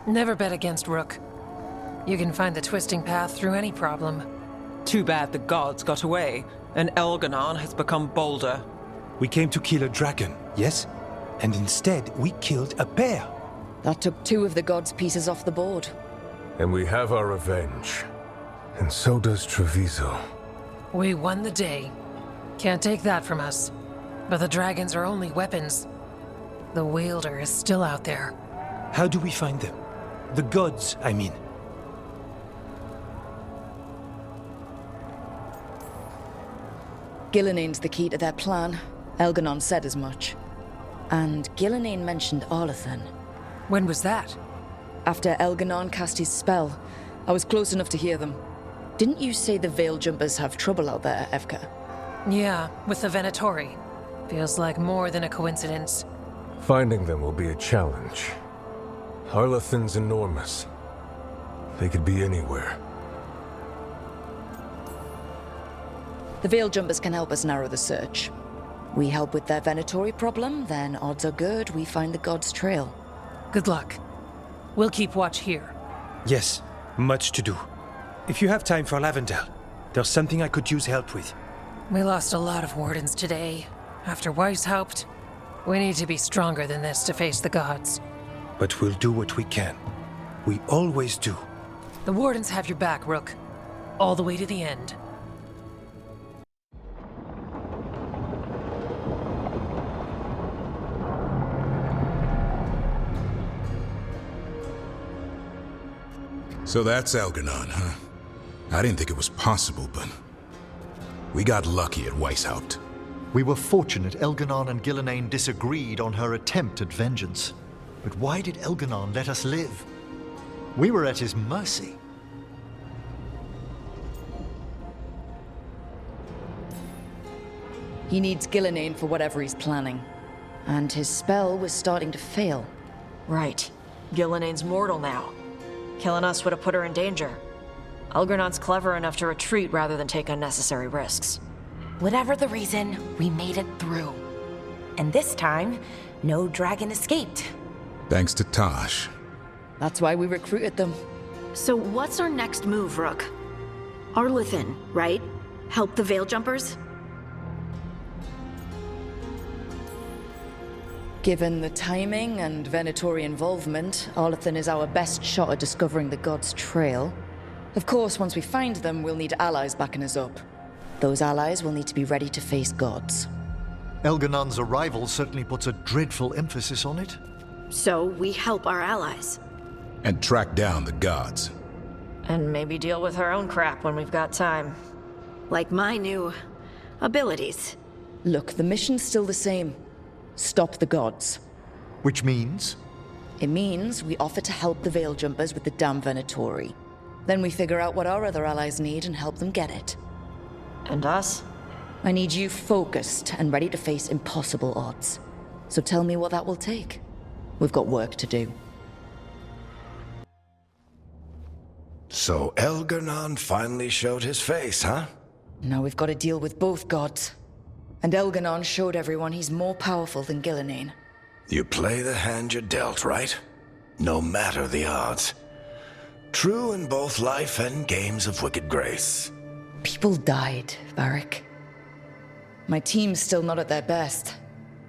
Never bet against Rook. You can find the twisting path through any problem. Too bad the gods got away, and Elganon has become bolder. We came to kill a dragon, yes? And instead, we killed a bear. That took 2 of the gods' pieces off the board. And we have our revenge. And so does Treviso. We won the day. Can't take that from us. But the dragons are only weapons. The wielder is still out there. How do we find them? The gods, I mean. Gillenayne's the key to their plan. Elganon said as much. And Gillenayne mentioned Arlathan. When was that? After Elganon cast his spell. I was close enough to hear them. Didn't you say the Veil Jumpers have trouble out there, Evka? Yeah, with the Venatori. Feels like more than a coincidence. Finding them will be a challenge. Arlathan's enormous. They could be anywhere. The Veil Jumpers can help us narrow the search. We help with their Venatori problem, then odds are good we find the God's trail. Good luck. We'll keep watch here. Yes, much to do. If you have time for Lavendel, there's something I could use help with. We lost a lot of wardens today. After Weishaupt, we need to be stronger than this to face the gods. But we'll do what we can. We always do. The Wardens have your back, Rook. All the way to the end. So that's Elganon, huh? I didn't think it was possible, but we got lucky at Weishaupt. We were fortunate Elganon and Gillenane disagreed on her attempt at vengeance. But why did Elganon let us live? We were at his mercy. He needs Gillenane for whatever he's planning. And his spell was starting to fail. Right. Gillenane's mortal now. Killing us would have put her in danger. Elgernon's clever enough to retreat rather than take unnecessary risks. Whatever the reason, we made it through. And this time, no dragon escaped. Thanks to Tosh. That's why we recruited them. So what's our next move, Rook? Arlethan, right? Help the Veil Jumpers? Given the timing and Venatori involvement, Arlethan is our best shot at discovering the gods' trail. Of course, once we find them, we'll need allies backing us up. Those allies will need to be ready to face gods. Elganon's arrival certainly puts a dreadful emphasis on it. So we help our allies. And track down the gods. And maybe deal with our own crap when we've got time. Like my new abilities. Look, the mission's still the same. Stop the gods. Which means? It means we offer to help the Veil Jumpers with the damn Venatori. Then we figure out what our other allies need and help them get it. And us? I need you focused and ready to face impossible odds. So tell me what that will take. We've got work to do. So Elganon finally showed his face, huh? Now we've got to deal with both gods. And Elganon showed everyone he's more powerful than Gillenane. You play the hand you're dealt, right? No matter the odds. True in both life and games of wicked grace. People died, Varric. My team's still not at their best.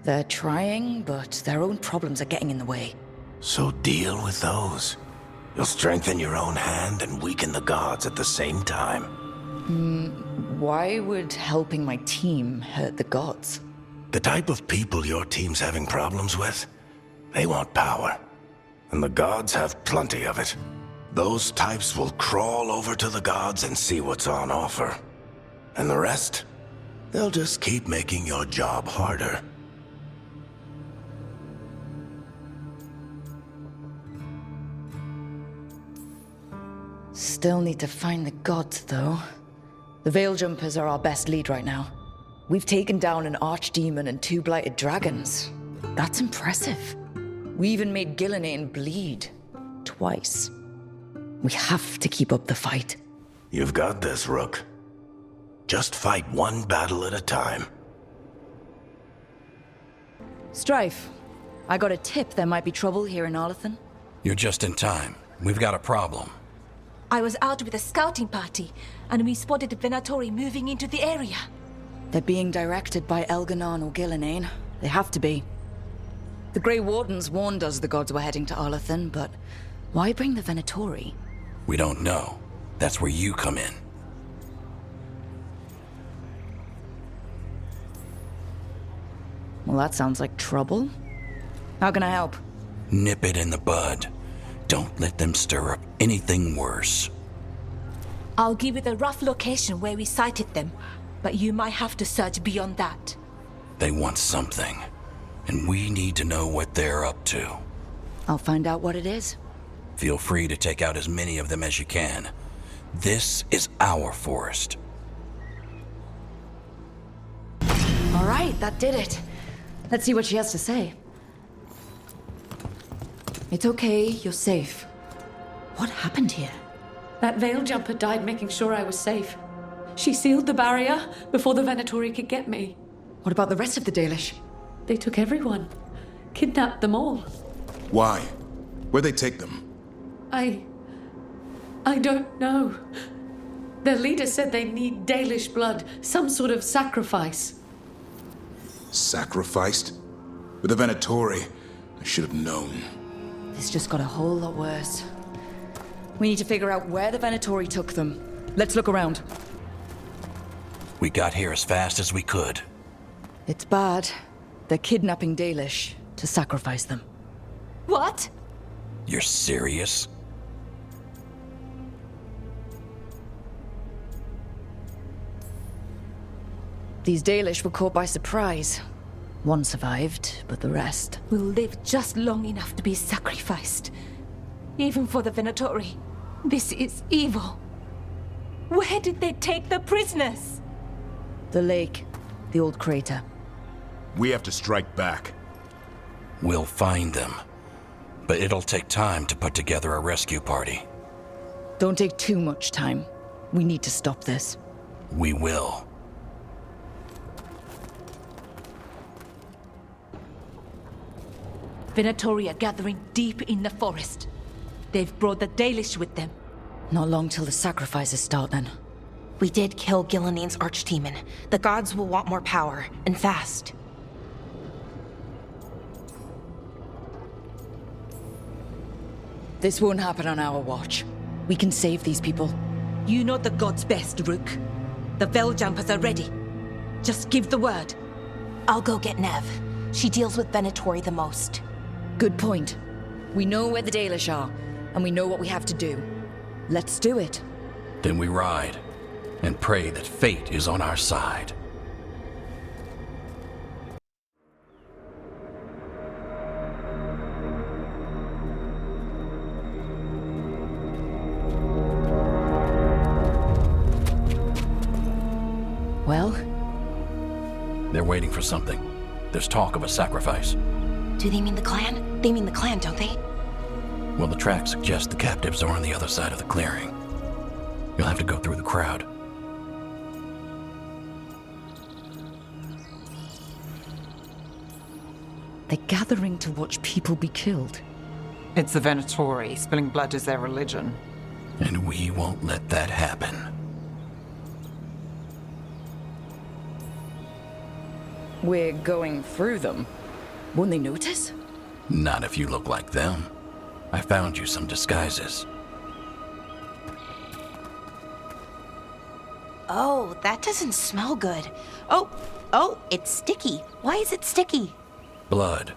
They're trying, but their own problems are getting in the way. So deal with those. You'll strengthen your own hand and weaken the gods at the same time. Why would helping my team hurt the gods? The type of people your team's having problems with, they want power. And the gods have plenty of it. Those types will crawl over to the gods and see what's on offer. And the rest, they'll just keep making your job harder. Still need to find the gods, though. The Veil Jumpers are our best lead right now. We've taken down an archdemon and 2 blighted dragons. That's impressive. We even made Gillenane bleed. Twice. We have to keep up the fight. You've got this, Rook. Just fight one battle at a time. Strife, I got a tip there might be trouble here in Arlethan. You're just in time. We've got a problem. I was out with a scouting party, and we spotted the Venatori moving into the area. They're being directed by Elganon or Gillenane. They have to be. The Grey Wardens warned us the gods were heading to Arlethan, but why bring the Venatori? We don't know. That's where you come in. Well, that sounds like trouble. How can I help? Nip it in the bud. Don't let them stir up anything worse. I'll give you the rough location where we sighted them, but you might have to search beyond that. They want something, and we need to know what they're up to. I'll find out what it is. Feel free to take out as many of them as you can. This is our forest. All right, that did it. Let's see what she has to say. It's okay, you're safe. What happened here? That Veil Jumper died making sure I was safe. She sealed the barrier before the Venatori could get me. What about the rest of the Dalish? They took everyone. Kidnapped them all. Why? Where'd they take them? I don't know. Their leader said they need Dalish blood, some sort of sacrifice. Sacrificed? With the Venatori, I should have known. This just got a whole lot worse. We need to figure out where the Venatori took them. Let's look around. We got here as fast as we could. It's bad. They're kidnapping Dalish to sacrifice them. What? You're serious? These Dalish were caught by surprise. One survived, but the rest... will live just long enough to be sacrificed. Even for the Venatori. This is evil. Where did they take the prisoners? The lake. The old crater. We have to strike back. We'll find them. But it'll take time to put together a rescue party. Don't take too much time. We need to stop this. We will. Venatori are gathering deep in the forest. They've brought the Dalish with them. Not long till the sacrifices start, then. We did kill Gilnean's archdemon. The gods will want more power, and fast. This won't happen on our watch. We can save these people. You know the gods best, Rook. The Veiljumpers are ready. Just give the word. I'll go get Nev. She deals with Venatori the most. Good point. We know where the Dalish are, and we know what we have to do. Let's do it. Then we ride, and pray that fate is on our side. Well? They're waiting for something. There's talk of a sacrifice. Do they mean the clan? They mean the clan, don't they? Well, the tracks suggest the captives are on the other side of the clearing. You'll have to go through the crowd. They're gathering to watch people be killed. It's the Venatori. Spilling blood is their religion. And we won't let that happen. We're going through them. Won't they notice? Not if you look like them. I found you some disguises. Oh, that doesn't smell good. Oh, it's sticky. Why is it sticky? Blood.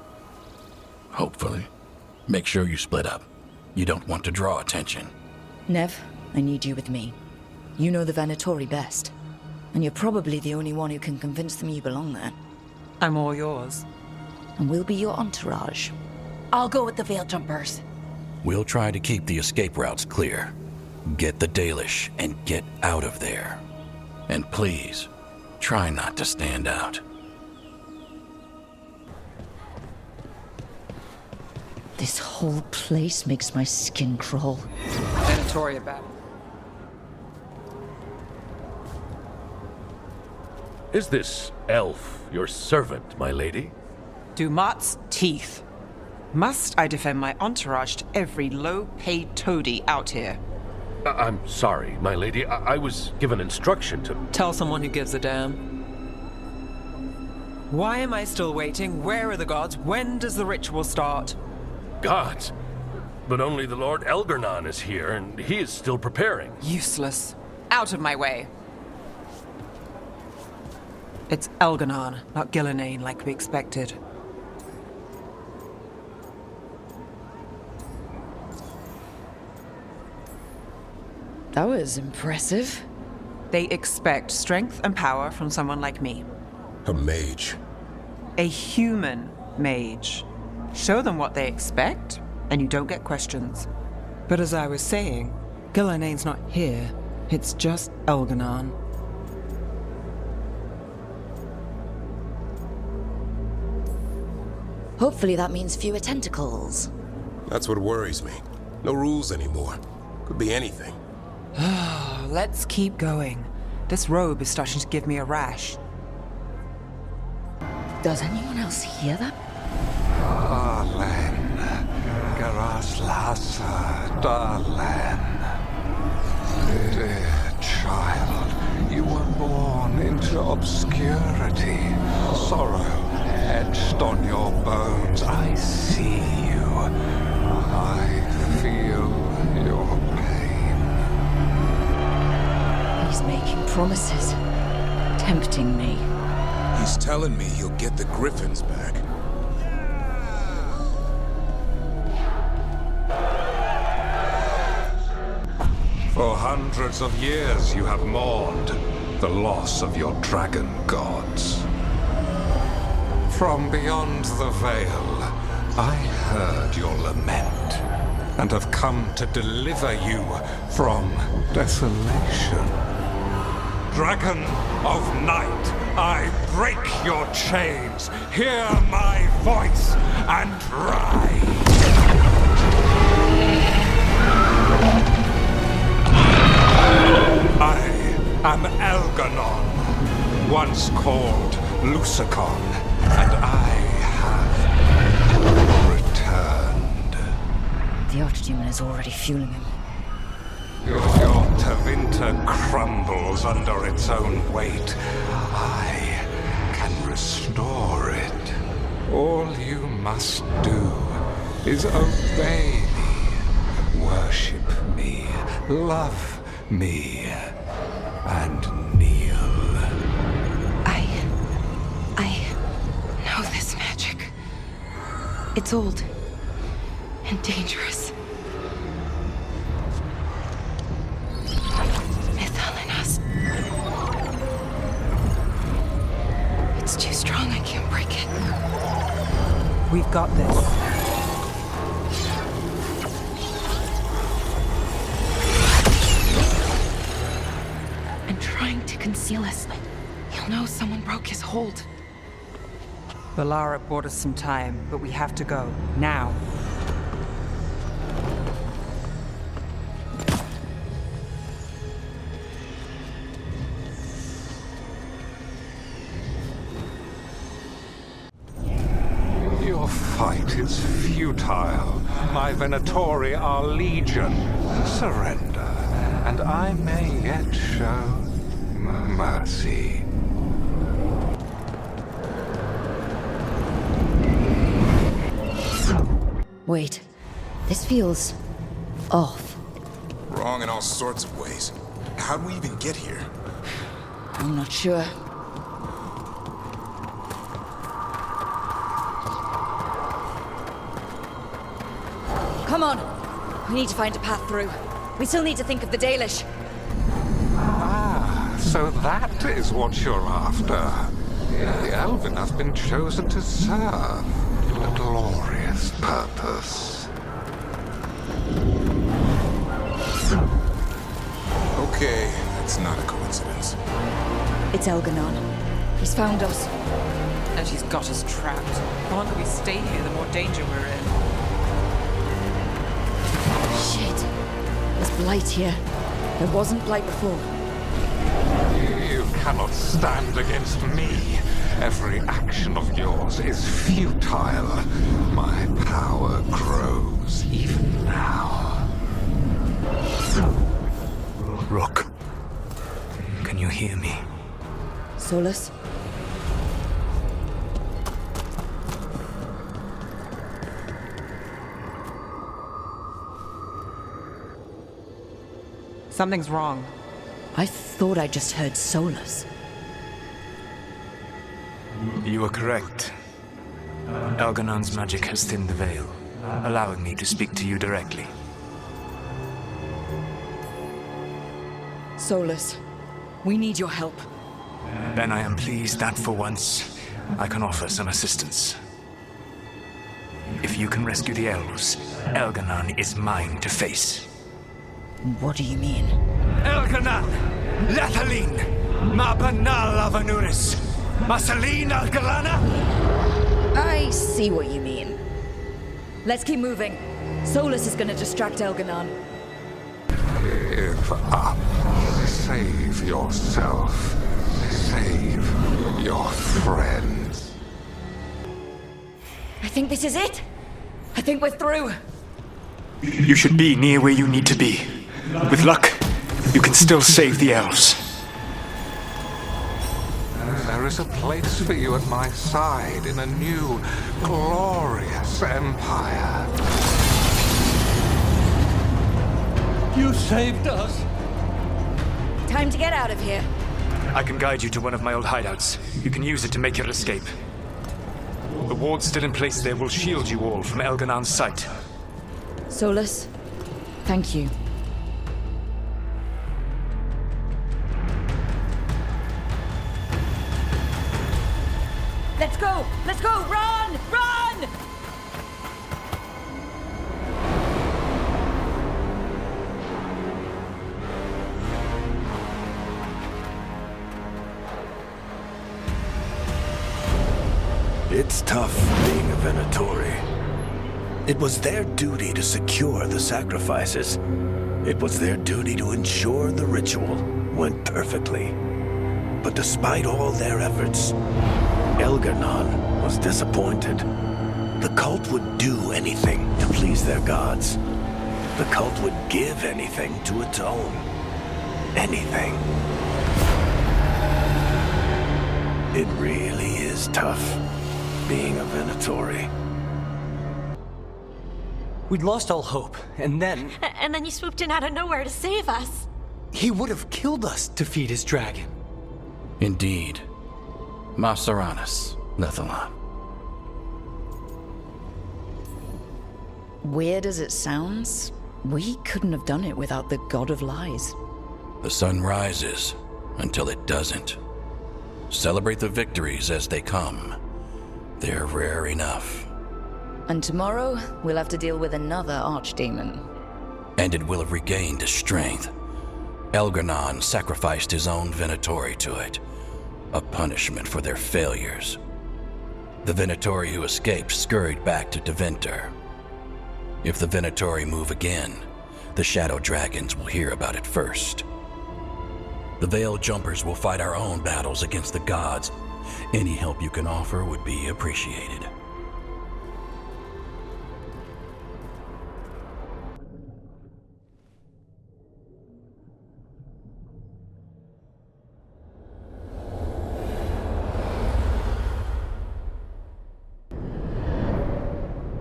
Hopefully. Make sure you split up. You don't want to draw attention. Nev, I need you with me. You know the Venatori best. And you're probably the only one who can convince them you belong there. I'm all yours. And we'll be your entourage. I'll go with the Veiljumpers. We'll try to keep the escape routes clear. Get the Dalish and get out of there. And please, try not to stand out. This whole place makes my skin crawl. Venatori about it. Is this elf your servant, my lady? Dumat's teeth. Must I defend my entourage to every low-paid toady out here? I'm sorry, my lady. I was given instruction to... Tell someone who gives a damn. Why am I still waiting? Where are the gods? When does the ritual start? Gods? But only the Lord Elgarnan is here, and he is still preparing. Useless. Out of my way. It's Elgarnan, not Gilnean like we expected. That was impressive. They expect strength and power from someone like me. A mage. A human mage. Show them what they expect, and you don't get questions. But as I was saying, Gilnean's not here. It's just Elgarnan. Hopefully that means fewer tentacles. That's what worries me. No rules anymore. Could be anything. Let's keep going. This robe is starting to give me a rash. Does anyone else hear that? Darlen, Garaslasa, Darlen. Dear child, you were born into obscurity. Sorrow etched on your bones. I see you. I feel your pain. He's making promises, tempting me. He's telling me he'll get the Griffins back. For hundreds of years you have mourned the loss of your dragon gods. From beyond the veil, I heard your lament, and have come to deliver you from desolation. Dragon of night, I break your chains, hear my voice, and ride! I am Elganon, once called Lucicon, and I have returned. The Archdemon is already fueling him. Your Tevinter crumbles under its own weight. I can restore it. All you must do is obey me, worship me, love me, and kneel. I know this magic. It's old and dangerous. Mythalinas. It's too strong, I can't break it. We've got this. Trying to conceal us. He'll know someone broke his hold. Valara bought us some time, but we have to go. Now. Your fight is futile. My Venatori are legion. Surrender, and I may yet show mercy. Wait, this feels off. Wrong in all sorts of ways. How'd we even get here? I'm not sure. Come on! We need to find a path through. We still need to think of the Dalish. Ah, so that is what you're after. The Elven have been chosen to serve a glorious purpose. Okay, that's not a coincidence. It's Elganon. He's found us. And he's got us trapped. The longer we stay here, the more danger we're in. Shit. There's blight here. There wasn't blight before. You cannot stand against me. Every action of yours is futile. My power grows even now. Rook, can you hear me? Solus? Something's wrong. I thought I just heard Solus. You are correct. Elganon's magic has thinned the veil, allowing me to speak to you directly. Solus, we need your help. Then I am pleased that for once, I can offer some assistance. If you can rescue the elves, Elganon is mine to face. What do you mean? Elganon! Lethalin! Ma banal avanuris! Masalin Algalana! I see what you mean. Let's keep moving. Solus is gonna distract Elganon. Give up. Save yourself. Save your friends. I think this is it. I think we're through. You should be near where you need to be. With luck, you can still save the elves. There is a place for you at my side in a new, glorious empire. You saved us. Time to get out of here. I can guide you to one of my old hideouts. You can use it to make your escape. The wards still in place there will shield you all from Elganon's sight. Solus, thank you. Let's go! Let's go! Run! Run! It's tough being a Venatori. It was their duty to secure the sacrifices. It was their duty to ensure the ritual went perfectly. But despite all their efforts, Elganon was disappointed. The cult would do anything to please their gods. The cult would give anything to atone. Anything. It really is tough being a Venatori. We'd lost all hope, and then... And then you swooped in out of nowhere to save us. He would have killed us to feed his dragon. Indeed. Masaranus, Lethalon. Weird as it sounds, we couldn't have done it without the God of Lies. The sun rises until it doesn't. Celebrate the victories as they come. They're rare enough. And tomorrow, we'll have to deal with another archdemon. And it will have regained its strength. Elganon sacrificed his own Venatori to it. A punishment for their failures. The Venatori who escaped scurried back to Deventer. If the Venatori move again, the Shadow Dragons will hear about it first. The Veil Jumpers will fight our own battles against the gods. Any help you can offer would be appreciated.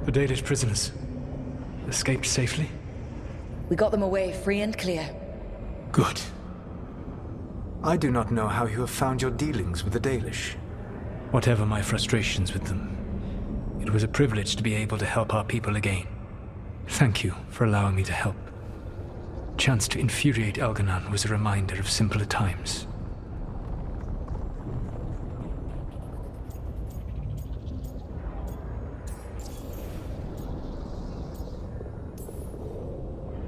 The Dalish prisoners escaped safely? We got them away free and clear. Good. I do not know how you have found your dealings with the Dalish. Whatever my frustrations with them, it was a privilege to be able to help our people again. Thank you for allowing me to help. Chance to infuriate Elganon was a reminder of simpler times.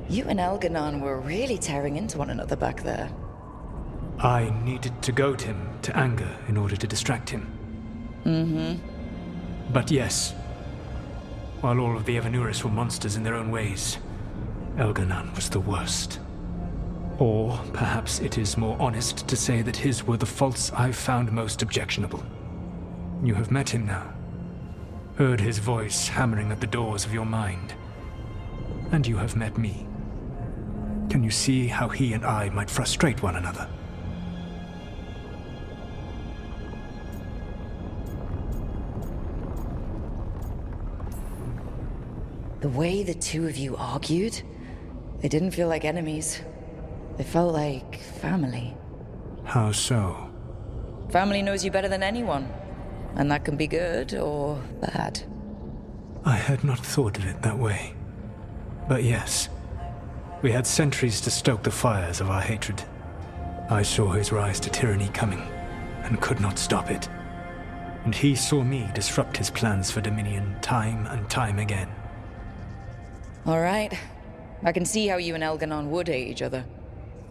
You and Elganon were really tearing into one another back there. I needed to goad him to anger in order to distract him. But yes, while all of the Evanuris were monsters in their own ways, Elganon was the worst. Or perhaps it is more honest to say that his were the faults I've found most objectionable. You have met him now. Heard his voice hammering at the doors of your mind. And you have met me. Can you see how he and I might frustrate one another? The way the two of you argued, they didn't feel like enemies. They felt like family. How so? Family knows you better than anyone, and that can be good or bad. I had not thought of it that way. But yes, we had centuries to stoke the fires of our hatred. I saw his rise to tyranny coming, and could not stop it. And he saw me disrupt his plans for dominion time and time again. All right. I can see how you and Elganon would hate each other.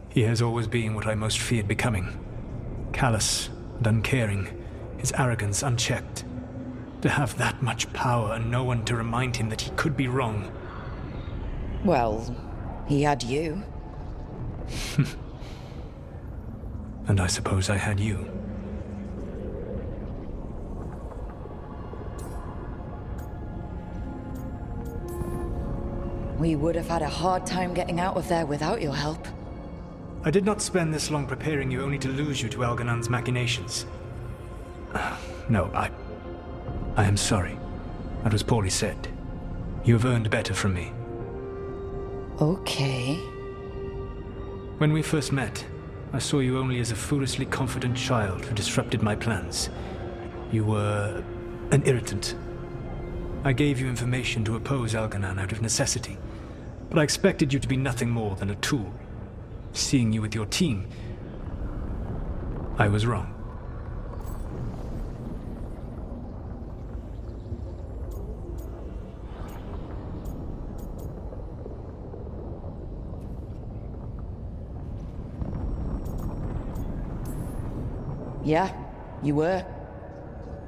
He has always been what I most feared becoming. Callous and uncaring, his arrogance unchecked. To have that much power and no one to remind him that he could be wrong. Well, he had you. And I suppose I had you. We would have had a hard time getting out of there without your help. I did not spend this long preparing you only to lose you to Elganon's machinations. No, I am sorry. That was poorly said. You have earned better from me. Okay. When we first met, I saw you only as a foolishly confident child who disrupted my plans. You were an irritant. I gave you information to oppose Elganon out of necessity, but I expected you to be nothing more than a tool. Seeing you with your team, I was wrong. Yeah, you were.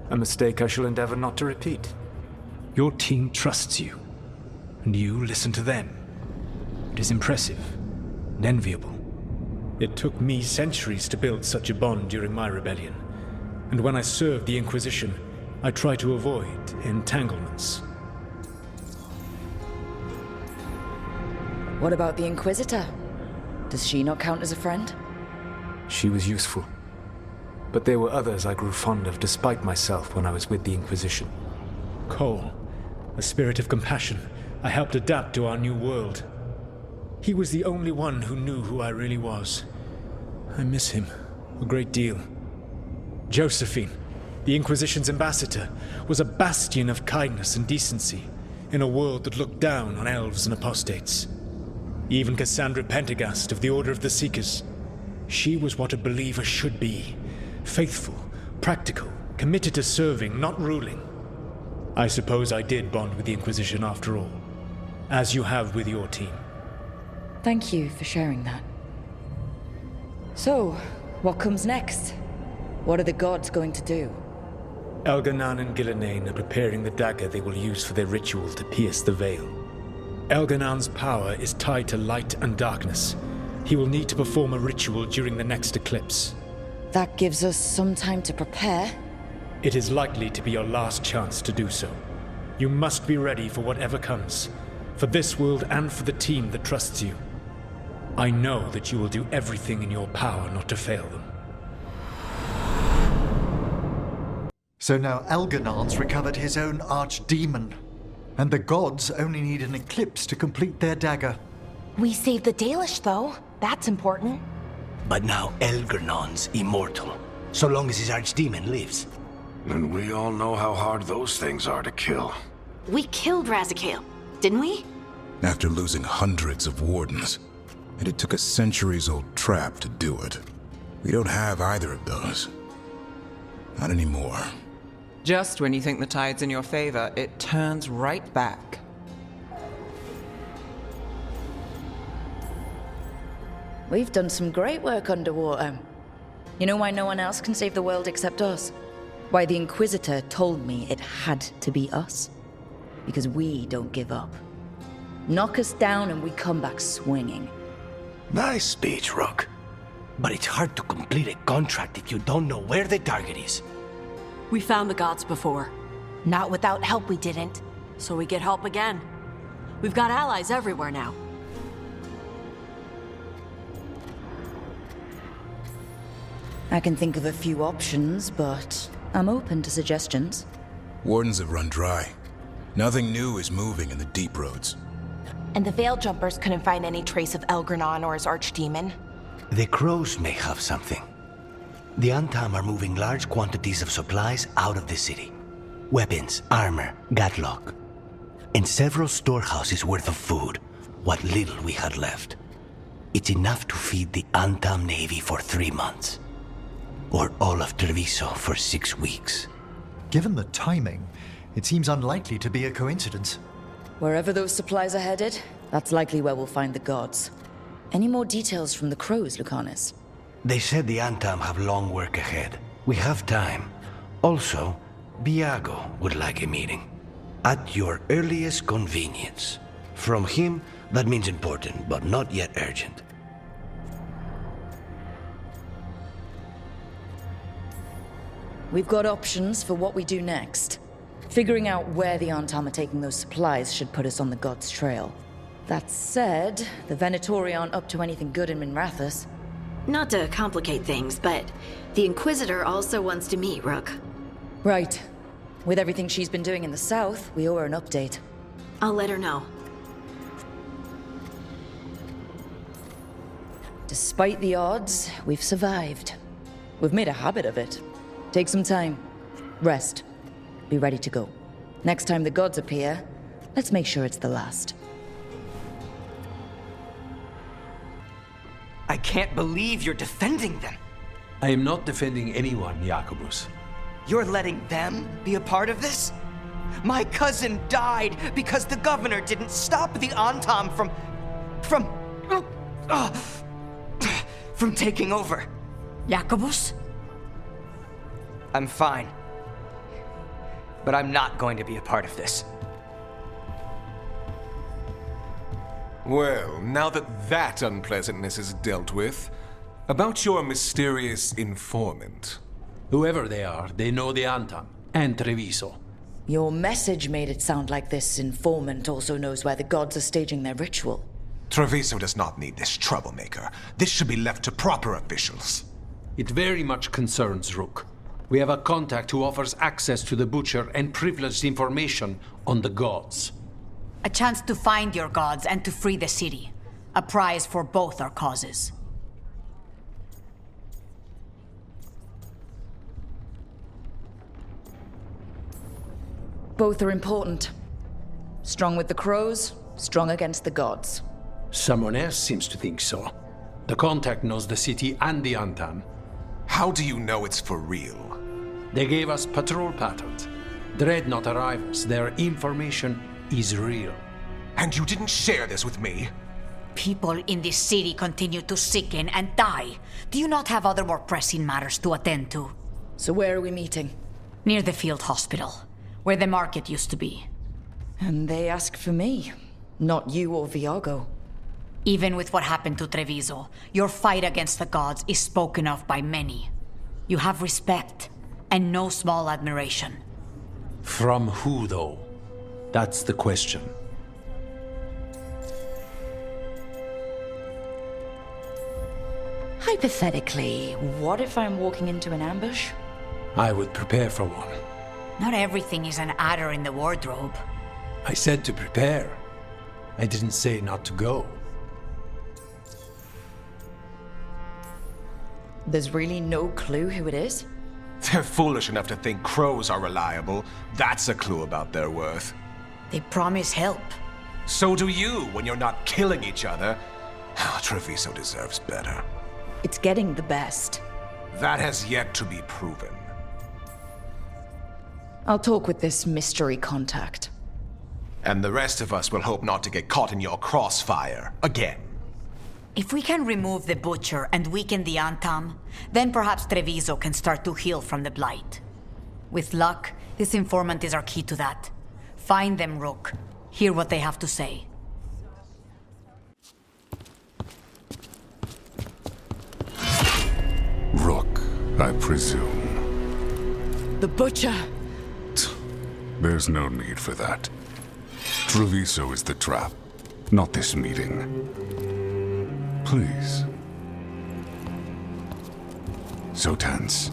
A mistake I shall endeavor not to repeat. Your team trusts you, and you listen to them. It is impressive and enviable. It took me centuries to build such a bond during my rebellion, and when I served the Inquisition, I tried to avoid entanglements. What about the Inquisitor? Does she not count as a friend? She was useful. But there were others I grew fond of despite myself when I was with the Inquisition. Cole, a spirit of compassion, I helped adapt to our new world. He was the only one who knew who I really was. I miss him a great deal. Josephine, the Inquisition's ambassador, was a bastion of kindness and decency in a world that looked down on elves and apostates. Even Cassandra Pendergast of the Order of the Seekers. She was what a believer should be. Faithful, practical, committed to serving, not ruling. I suppose I did bond with the Inquisition after all, as you have with your team. Thank you for sharing that. So, what comes next? What are the gods going to do? Elganon and Gillenane are preparing the dagger they will use for their ritual to pierce the veil. Elganon's power is tied to light and darkness. He will need to perform a ritual during the next eclipse. That gives us some time to prepare. It is likely to be your last chance to do so. You must be ready for whatever comes, for this world and for the team that trusts you. I know that you will do everything in your power not to fail them. So now Elganon's recovered his own archdemon, and the gods only need an eclipse to complete their dagger. We saved the Dalish, though. That's important. But now Elganon's immortal, so long as his archdemon lives. And we all know how hard those things are to kill. We killed Razikale, didn't we? After losing hundreds of wardens, and it took a centuries-old trap to do it. We don't have either of those. Not anymore. Just when you think the tide's in your favor, it turns right back. We've done some great work underwater. You know why no one else can save the world except us? Why the Inquisitor told me it had to be us? Because we don't give up. Knock us down and we come back swinging. Nice speech, Rook. But it's hard to complete a contract if you don't know where the target is. We found the gods before. Not without help, we didn't. So we get help again. We've got allies everywhere now. I can think of a few options, but I'm open to suggestions. Wardens have run dry. Nothing new is moving in the deep roads. And the Veil Jumpers couldn't find any trace of Elganon or his archdemon. The crows may have something. The Antam are moving large quantities of supplies out of the city. Weapons, armor, gatlock. And several storehouses worth of food, what little we had left. It's enough to feed the Antam Navy for 3 months. Or all of Treviso for 6 weeks. Given the timing, it seems unlikely to be a coincidence. Wherever those supplies are headed, that's likely where we'll find the gods. Any more details from the crows, Lucanus? They said the Antam have long work ahead. We have time. Also, Biago would like a meeting. At your earliest convenience. From him, that means important, but not yet urgent. We've got options for what we do next. Figuring out where the Antam are taking those supplies should put us on the gods' trail. That said, the Venatori aren't up to anything good in Minrathous. Not to complicate things, but the Inquisitor also wants to meet Rook. Right. With everything she's been doing in the south, we owe her an update. I'll let her know. Despite the odds, we've survived. We've made a habit of it. Take some time. Rest. Be ready to go. Next time the gods appear, let's make sure it's the last. I can't believe you're defending them. I am not defending anyone, Jacobus. You're letting them be a part of this? My cousin died because the governor didn't stop the Antam from taking over. Jacobus? I'm fine. But I'm not going to be a part of this. Well, now that unpleasantness is dealt with, about your mysterious informant. Whoever they are, they know the Antam and Treviso. Your message made it sound like this informant also knows where the gods are staging their ritual. Treviso does not need this troublemaker. This should be left to proper officials. It very much concerns Rook. We have a contact who offers access to the Butcher and privileged information on the gods. A chance to find your gods and to free the city. A prize for both our causes. Both are important. Strong with the crows, strong against the gods. Someone else seems to think so. The contact knows the city and the Antam. How do you know it's for real? They gave us patrol patterns. Dreadnought arrivals. Their information is real. And you didn't share this with me? People in this city continue to sicken and die. Do you not have other more pressing matters to attend to? So where are we meeting? Near the field hospital, where the market used to be. And they ask for me, not you or Viago. Even with what happened to Treviso, your fight against the gods is spoken of by many. You have respect, and no small admiration. From who, though? That's the question. Hypothetically, what if I'm walking into an ambush? I would prepare for one. Not everything is an adder in the wardrobe. I said to prepare. I didn't say not to go. There's really no clue who it is? They're foolish enough to think crows are reliable. That's a clue about their worth. They promise help. So do you when you're not killing each other. Treviso deserves better. It's getting the best. That has yet to be proven. I'll talk with this mystery contact. And the rest of us will hope not to get caught in your crossfire again. If we can remove the Butcher and weaken the Antam, then perhaps Treviso can start to heal from the Blight. With luck, this informant is our key to that. Find them, Rook. Hear what they have to say. Rook, I presume. The Butcher! There's no need for that. Treviso is the trap, not this meeting. Please. So tense.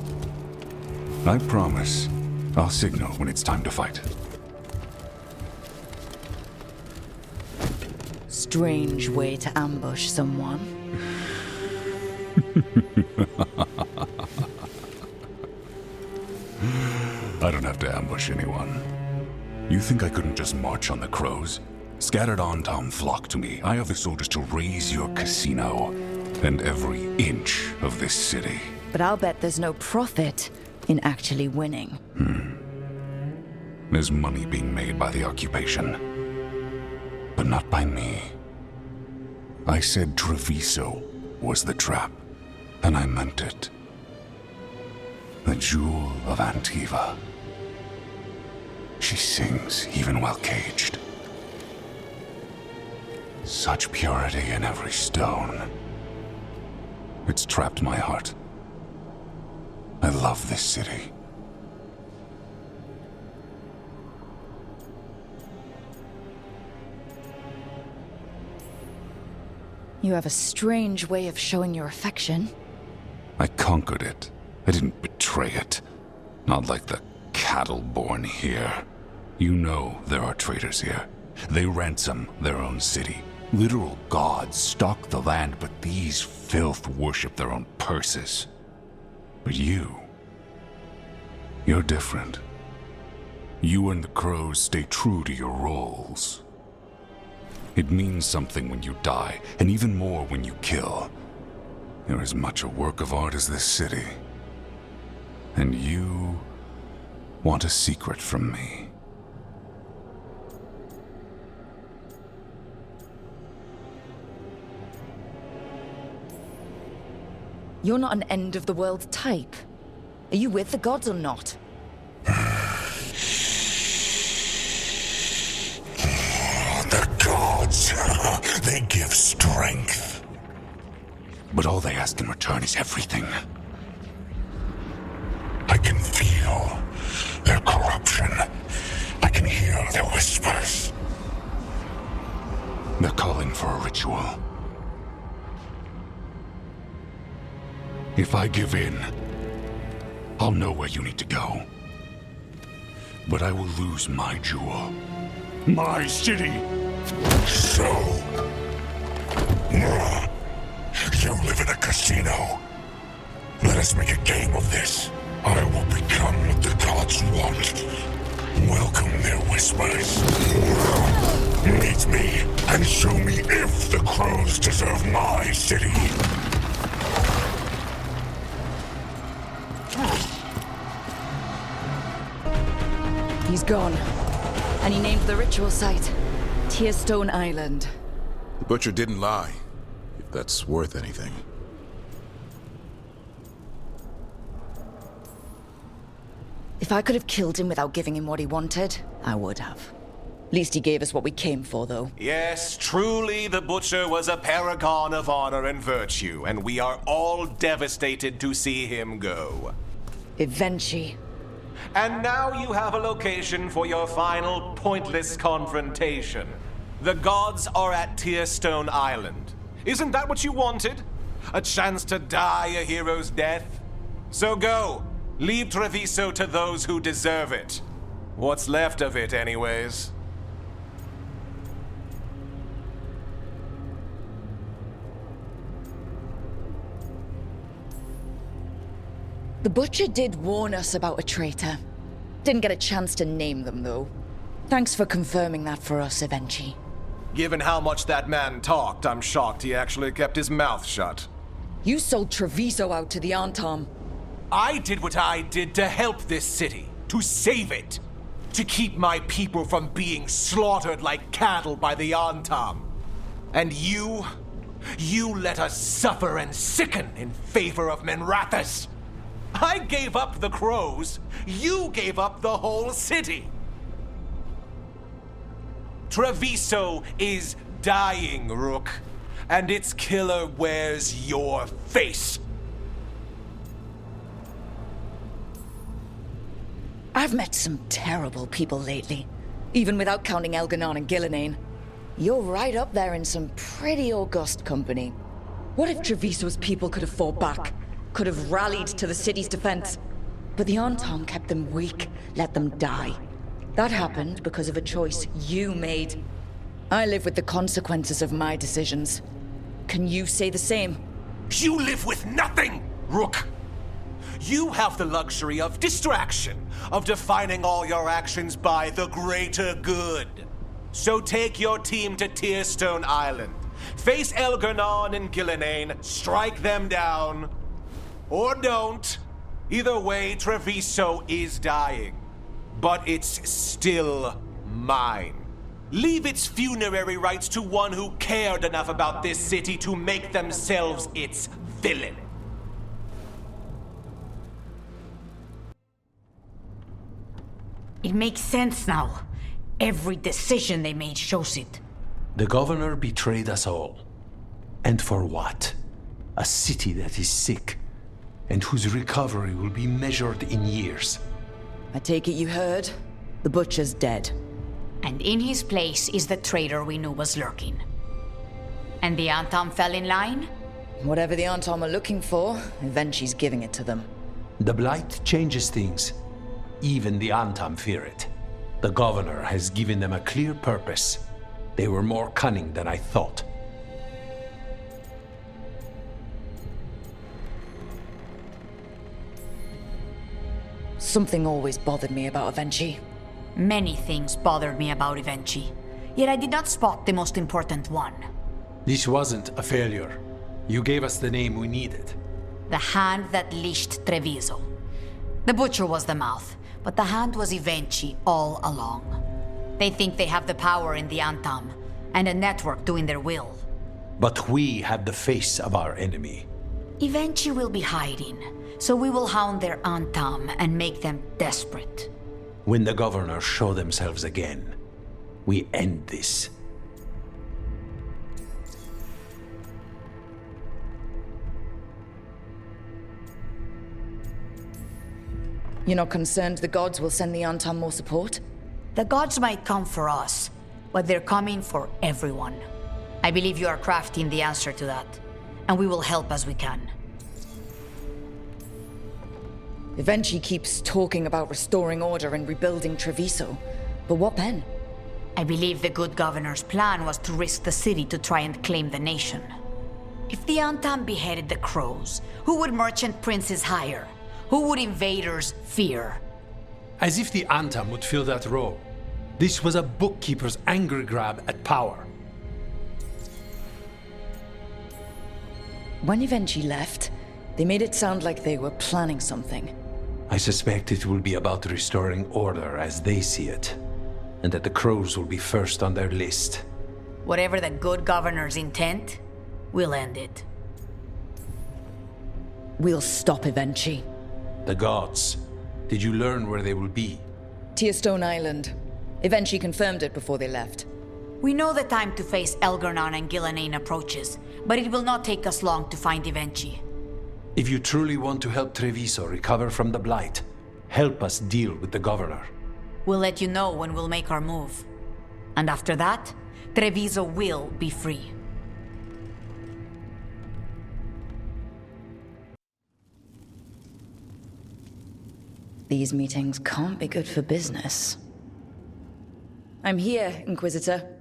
I promise, I'll signal when it's time to fight. Strange way to ambush someone. I don't have to ambush anyone. You think I couldn't just march on the crows? Scattered Antam flock to me. I have the soldiers to raise your casino and every inch of this city. But I'll bet there's no profit in actually winning. There's money being made by the occupation. But not by me. I said Treviso was the trap, and I meant it. The Jewel of Antiva. She sings even while caged. Such purity in every stone. It's trapped my heart. I love this city. You have a strange way of showing your affection. I conquered it. I didn't betray it. Not like the cattle born here. You know there are traitors here. They ransom their own city, Literal gods stalk the land, but these filth worship their own purses. But you're different. You and the crows stay true to your roles. It means something when you die, and even more when you kill. You're as much a work of art as this city. And you want a secret from me. You're not an end-of-the-world type. Are you with the gods or not? The gods, they give strength. But all they ask in return is everything. I can feel their corruption. I can hear their whispers. They're calling for a ritual. If I give in, I'll know where you need to go. But I will lose my jewel. My city! So... you live in a casino. Let us make a game of this. I will become what the gods want. Welcome their whispers. Meet me and show me if the crows deserve my city. He's gone. And he named the ritual site Tearstone Island. The Butcher didn't lie, if that's worth anything. If I could have killed him without giving him what he wanted, I would have. Least he gave us what we came for, though. Yes, truly the Butcher was a paragon of honor and virtue, and we are all devastated to see him go. Eventually. And now you have a location for your final pointless confrontation. The gods are at Tearstone Island. Isn't that what you wanted? A chance to die a hero's death? So go. Leave Treviso to those who deserve it. What's left of it, anyways. The Butcher did warn us about a traitor. Didn't get a chance to name them, though. Thanks for confirming that for us, Evenchi. Given how much that man talked, I'm shocked he actually kept his mouth shut. You sold Treviso out to the Antom. I did what I did to help this city, to save it, to keep my people from being slaughtered like cattle by the Antom. And you let us suffer and sicken in favor of Menrathus. I gave up the crows, you gave up the whole city. Treviso is dying, Rook, and its killer wears your face. I've met some terrible people lately, even without counting Elganon and Gillinane. You're right up there in some pretty august company. What if Treviso's people could have fought back? Could have rallied to the city's defense? But the Antom kept them weak, let them die. That happened because of a choice you made. I live with the consequences of my decisions. Can you say the same? You live with nothing, Rook! You have the luxury of distraction, of defining all your actions by the greater good. So take your team to Tearstone Island. Face Elganon and Gillinane, strike them down. Or don't. Either way, Treviso is dying. But it's still mine. Leave its funerary rites to one who cared enough about this city to make themselves its villain. It makes sense now. Every decision they made shows it. The governor betrayed us all. And for what? A city that is sick, and whose recovery will be measured in years. I take it you heard? The Butcher's dead. And in his place is the traitor we knew was lurking. And the Antom fell in line? Whatever the Antom are looking for, Evenchi's giving it to them. The Blight changes things. Even the Antom fear it. The governor has given them a clear purpose. They were more cunning than I thought. Something always bothered me about Avenchi. Many things bothered me about Avenchi, yet I did not spot the most important one. This wasn't a failure. You gave us the name we needed. The hand that leashed Treviso. The butcher was the mouth, but the hand was Avenchi all along. They think they have the power in the Antam, and a network doing their will. But we have the face of our enemy. Avenchi will be hiding, so we will hound their Antam and make them desperate. When the governors show themselves again, we end this. You're not concerned the gods will send the Antam more support? The gods might come for us, but they're coming for everyone. I believe you are crafting the answer to that, and we will help as we can. Avenchi keeps talking about restoring order and rebuilding Treviso, but what then? I believe the good governor's plan was to risk the city to try and claim the nation. If the Antam beheaded the crows, who would merchant princes hire? Who would invaders fear? As if the Antam would fill that role. This was a bookkeeper's angry grab at power. When Avenchi left, they made it sound like they were planning something. I suspect it will be about restoring order as they see it, and that the crows will be first on their list. Whatever the good governor's intent, we'll end it. We'll stop Avenchi. The gods. Did you learn where they will be? Tearstone Island. Avenchi confirmed it before they left. We know the time to face Elgar'nan and Gillenane approaches, but it will not take us long to find Avenchi. If you truly want to help Treviso recover from the Blight, help us deal with the governor. We'll let you know when we'll make our move. And after that, Treviso will be free. These meetings can't be good for business. I'm here, Inquisitor.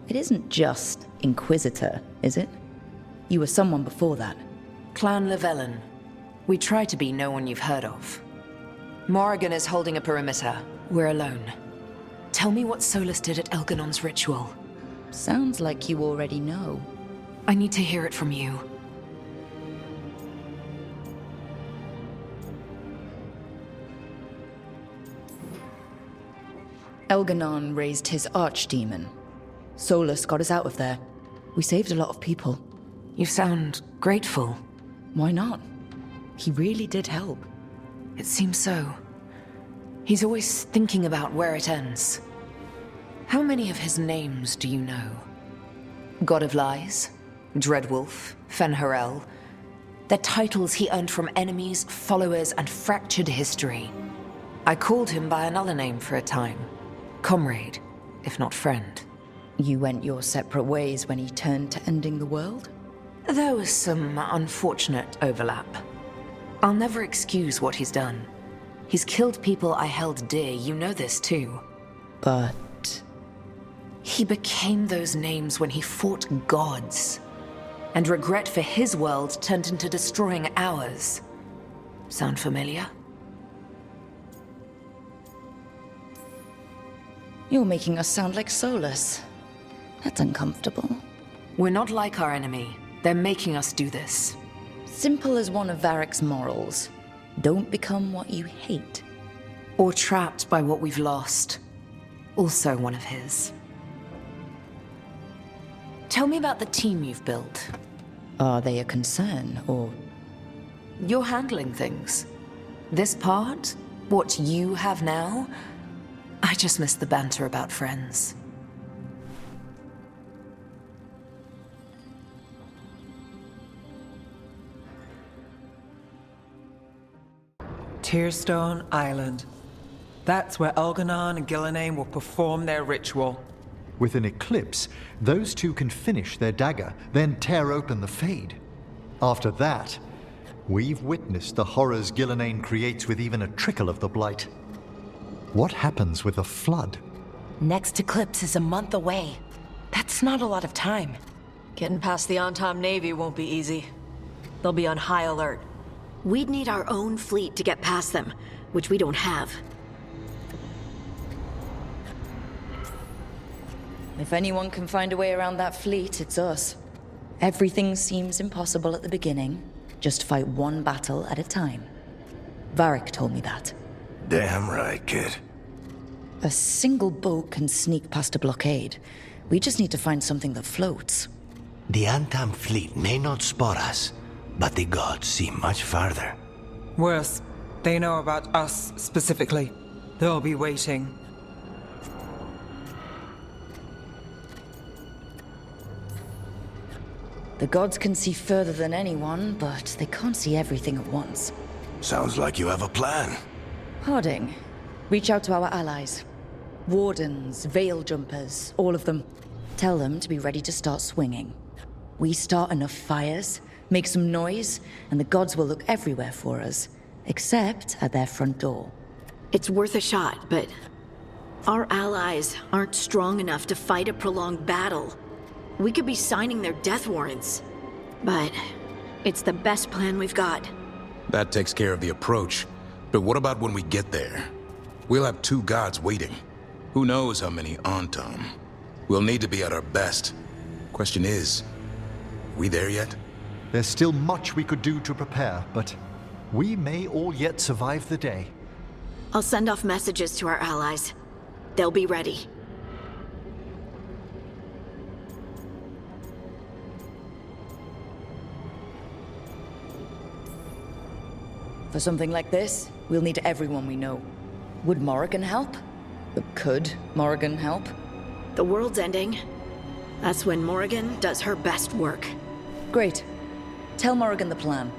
It isn't just Inquisitor, is it? You were someone before that. Clan Llewellyn. We try to be no one you've heard of. Morrigan is holding a perimeter. We're alone. Tell me what Solus did at Elganon's ritual. Sounds like you already know. I need to hear it from you. Elganon raised his archdemon. Solus got us out of there. We saved a lot of people. You sound grateful. Why not? He really did help. It seems so. He's always thinking about where it ends. How many of his names do you know? God of Lies, Dreadwolf, Fen'Harel. They're titles he earned from enemies, followers, and fractured history. I called him by another name for a time. Comrade, if not friend. You went your separate ways when he turned to ending the world? There was some unfortunate overlap. I'll never excuse what he's done. He's killed people I held dear, you know this too. But... he became those names when he fought gods. And regret for his world turned into destroying ours. Sound familiar? You're making us sound like Solus. That's uncomfortable. We're not like our enemy. They're making us do this. Simple as one of Varric's morals. Don't become what you hate. Or trapped by what we've lost. Also one of his. Tell me about the team you've built. Are they a concern, or...? You're handling things. This part, what you have now, I just miss the banter about friends. Tearstone Island. That's where Elgar'nan and Gillenane will perform their ritual. With an eclipse, those two can finish their dagger, then tear open the Fade. After that, We've witnessed the horrors Gillenane creates with even a trickle of the Blight. What happens with a flood? Next eclipse is a month away. That's not a lot of time. Getting past the Antom Navy won't be easy. They'll be on high alert. We'd need our own fleet to get past them, which we don't have. If anyone can find a way around that fleet, it's us. Everything seems impossible at the beginning. Just fight one battle at a time. Varric told me that. Damn right, kid. A single boat can sneak past a blockade. We just need to find something that floats. The Antam fleet may not spot us, but the gods see much farther. Worse, they know about us specifically. They'll be waiting. The gods can see further than anyone, but they can't see everything at once. Sounds like you have a plan. Harding, reach out to our allies. Wardens, veil jumpers, all of them. Tell them to be ready to start swinging. We start enough fires, make some noise, and the gods will look everywhere for us, except at their front door. It's worth a shot, but our allies aren't strong enough to fight a prolonged battle. We could be signing their death warrants, but it's the best plan we've got. That takes care of the approach. But what about when we get there? We'll have 2 gods waiting. Who knows how many Antom? We'll need to be at our best. Question is, we there yet? There's still much we could do to prepare, but we may all yet survive the day. I'll send off messages to our allies. They'll be ready. For something like this, we'll need everyone we know. Would Morrigan help? Could Morrigan help? The world's ending. That's when Morrigan does her best work. Great. Tell Morrigan the plan.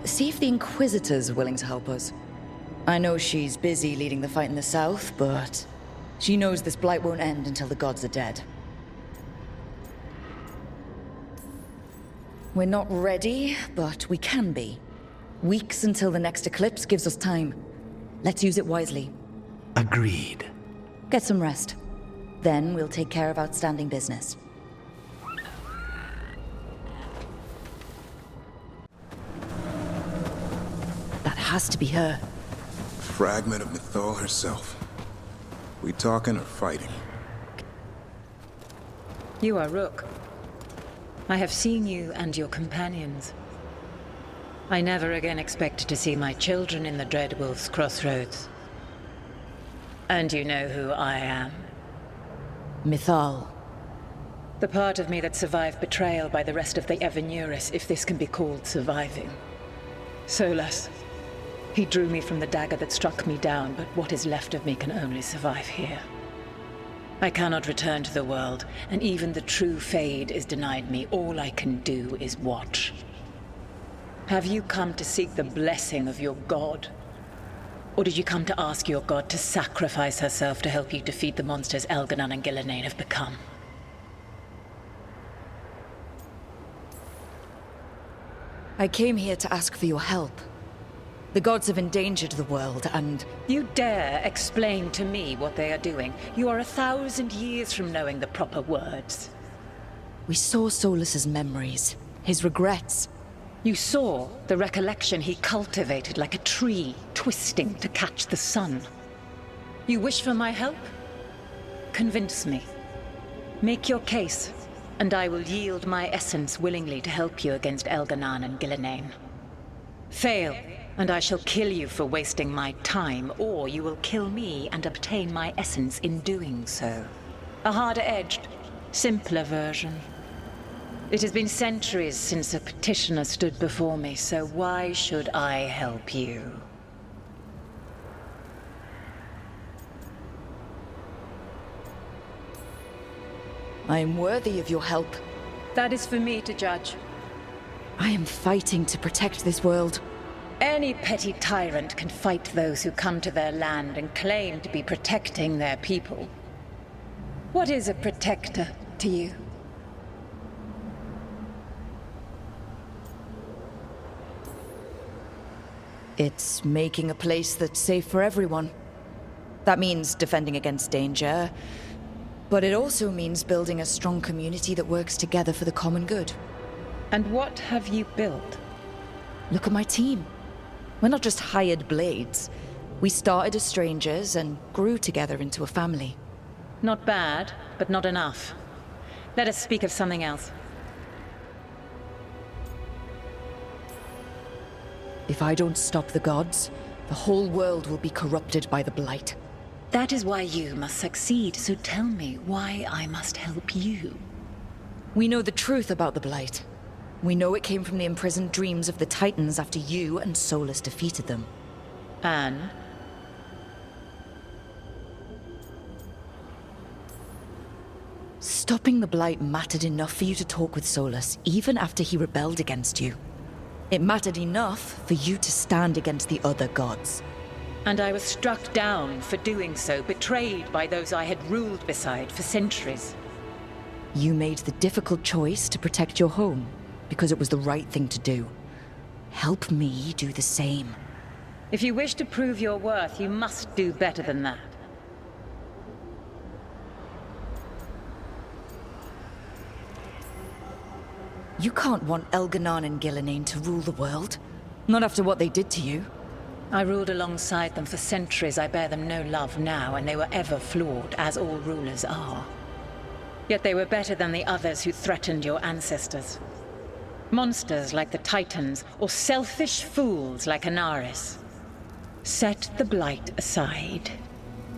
See if the Inquisitor's willing to help us. I know she's busy leading the fight in the south, but she knows this blight won't end until the gods are dead. We're not ready, but we can be. Weeks until the next eclipse gives us time. Let's use it wisely. Agreed. Get some rest. Then we'll take care of outstanding business. That has to be her. Fragment of Mythal herself. We talking or fighting? You are Rook. I have seen you and your companions. I never again expected to see my children in the Dreadwolf's crossroads. And you know who I am. Mythal. The part of me that survived betrayal by the rest of the Evanuris, if this can be called surviving. Solas. He drew me from the dagger that struck me down, but what is left of me can only survive here. I cannot return to the world, and even the true Fade is denied me. All I can do is watch. Have you come to seek the blessing of your god? Or did you come to ask your god to sacrifice herself to help you defeat the monsters Elganon and Gillenane have become? I came here to ask for your help. The gods have endangered the world, and... You dare explain to me what they are doing? You are 1,000 years from knowing the proper words. We saw Solas's memories, his regrets. You saw the recollection he cultivated like a tree, twisting to catch the sun. You wish for my help? Convince me. Make your case, and I will yield my essence willingly to help you against Elganon and Gillenane. Fail, and I shall kill you for wasting my time, or you will kill me and obtain my essence in doing so. A harder-edged, simpler version. It has been centuries since a petitioner stood before me, so why should I help you? I am worthy of your help. That is for me to judge. I am fighting to protect this world. Any petty tyrant can fight those who come to their land and claim to be protecting their people. What is a protector to you? It's making a place that's safe for everyone. That means defending against danger, but it also means building a strong community that works together for the common good. And what have you built? Look at my team. We're not just hired blades. We started as strangers and grew together into a family. Not bad, but not enough. Let us speak of something else. If I don't stop the gods, the whole world will be corrupted by the Blight. That is why you must succeed, so tell me why I must help you. We know the truth about the Blight. We know it came from the imprisoned dreams of the Titans after you and Solus defeated them. And? Stopping the Blight mattered enough for you to talk with Solus, even after he rebelled against you. It mattered enough for you to stand against the other gods. And I was struck down for doing so, betrayed by those I had ruled beside for centuries. You made the difficult choice to protect your home, because it was the right thing to do. Help me do the same. If you wish to prove your worth, you must do better than that. You can't want Elganon and Gillenane to rule the world. Not after what they did to you. I ruled alongside them for centuries. I bear them no love now, and they were ever flawed, as all rulers are. Yet they were better than the others who threatened your ancestors. Monsters like the Titans, or selfish fools like Anaris. Set the Blight aside,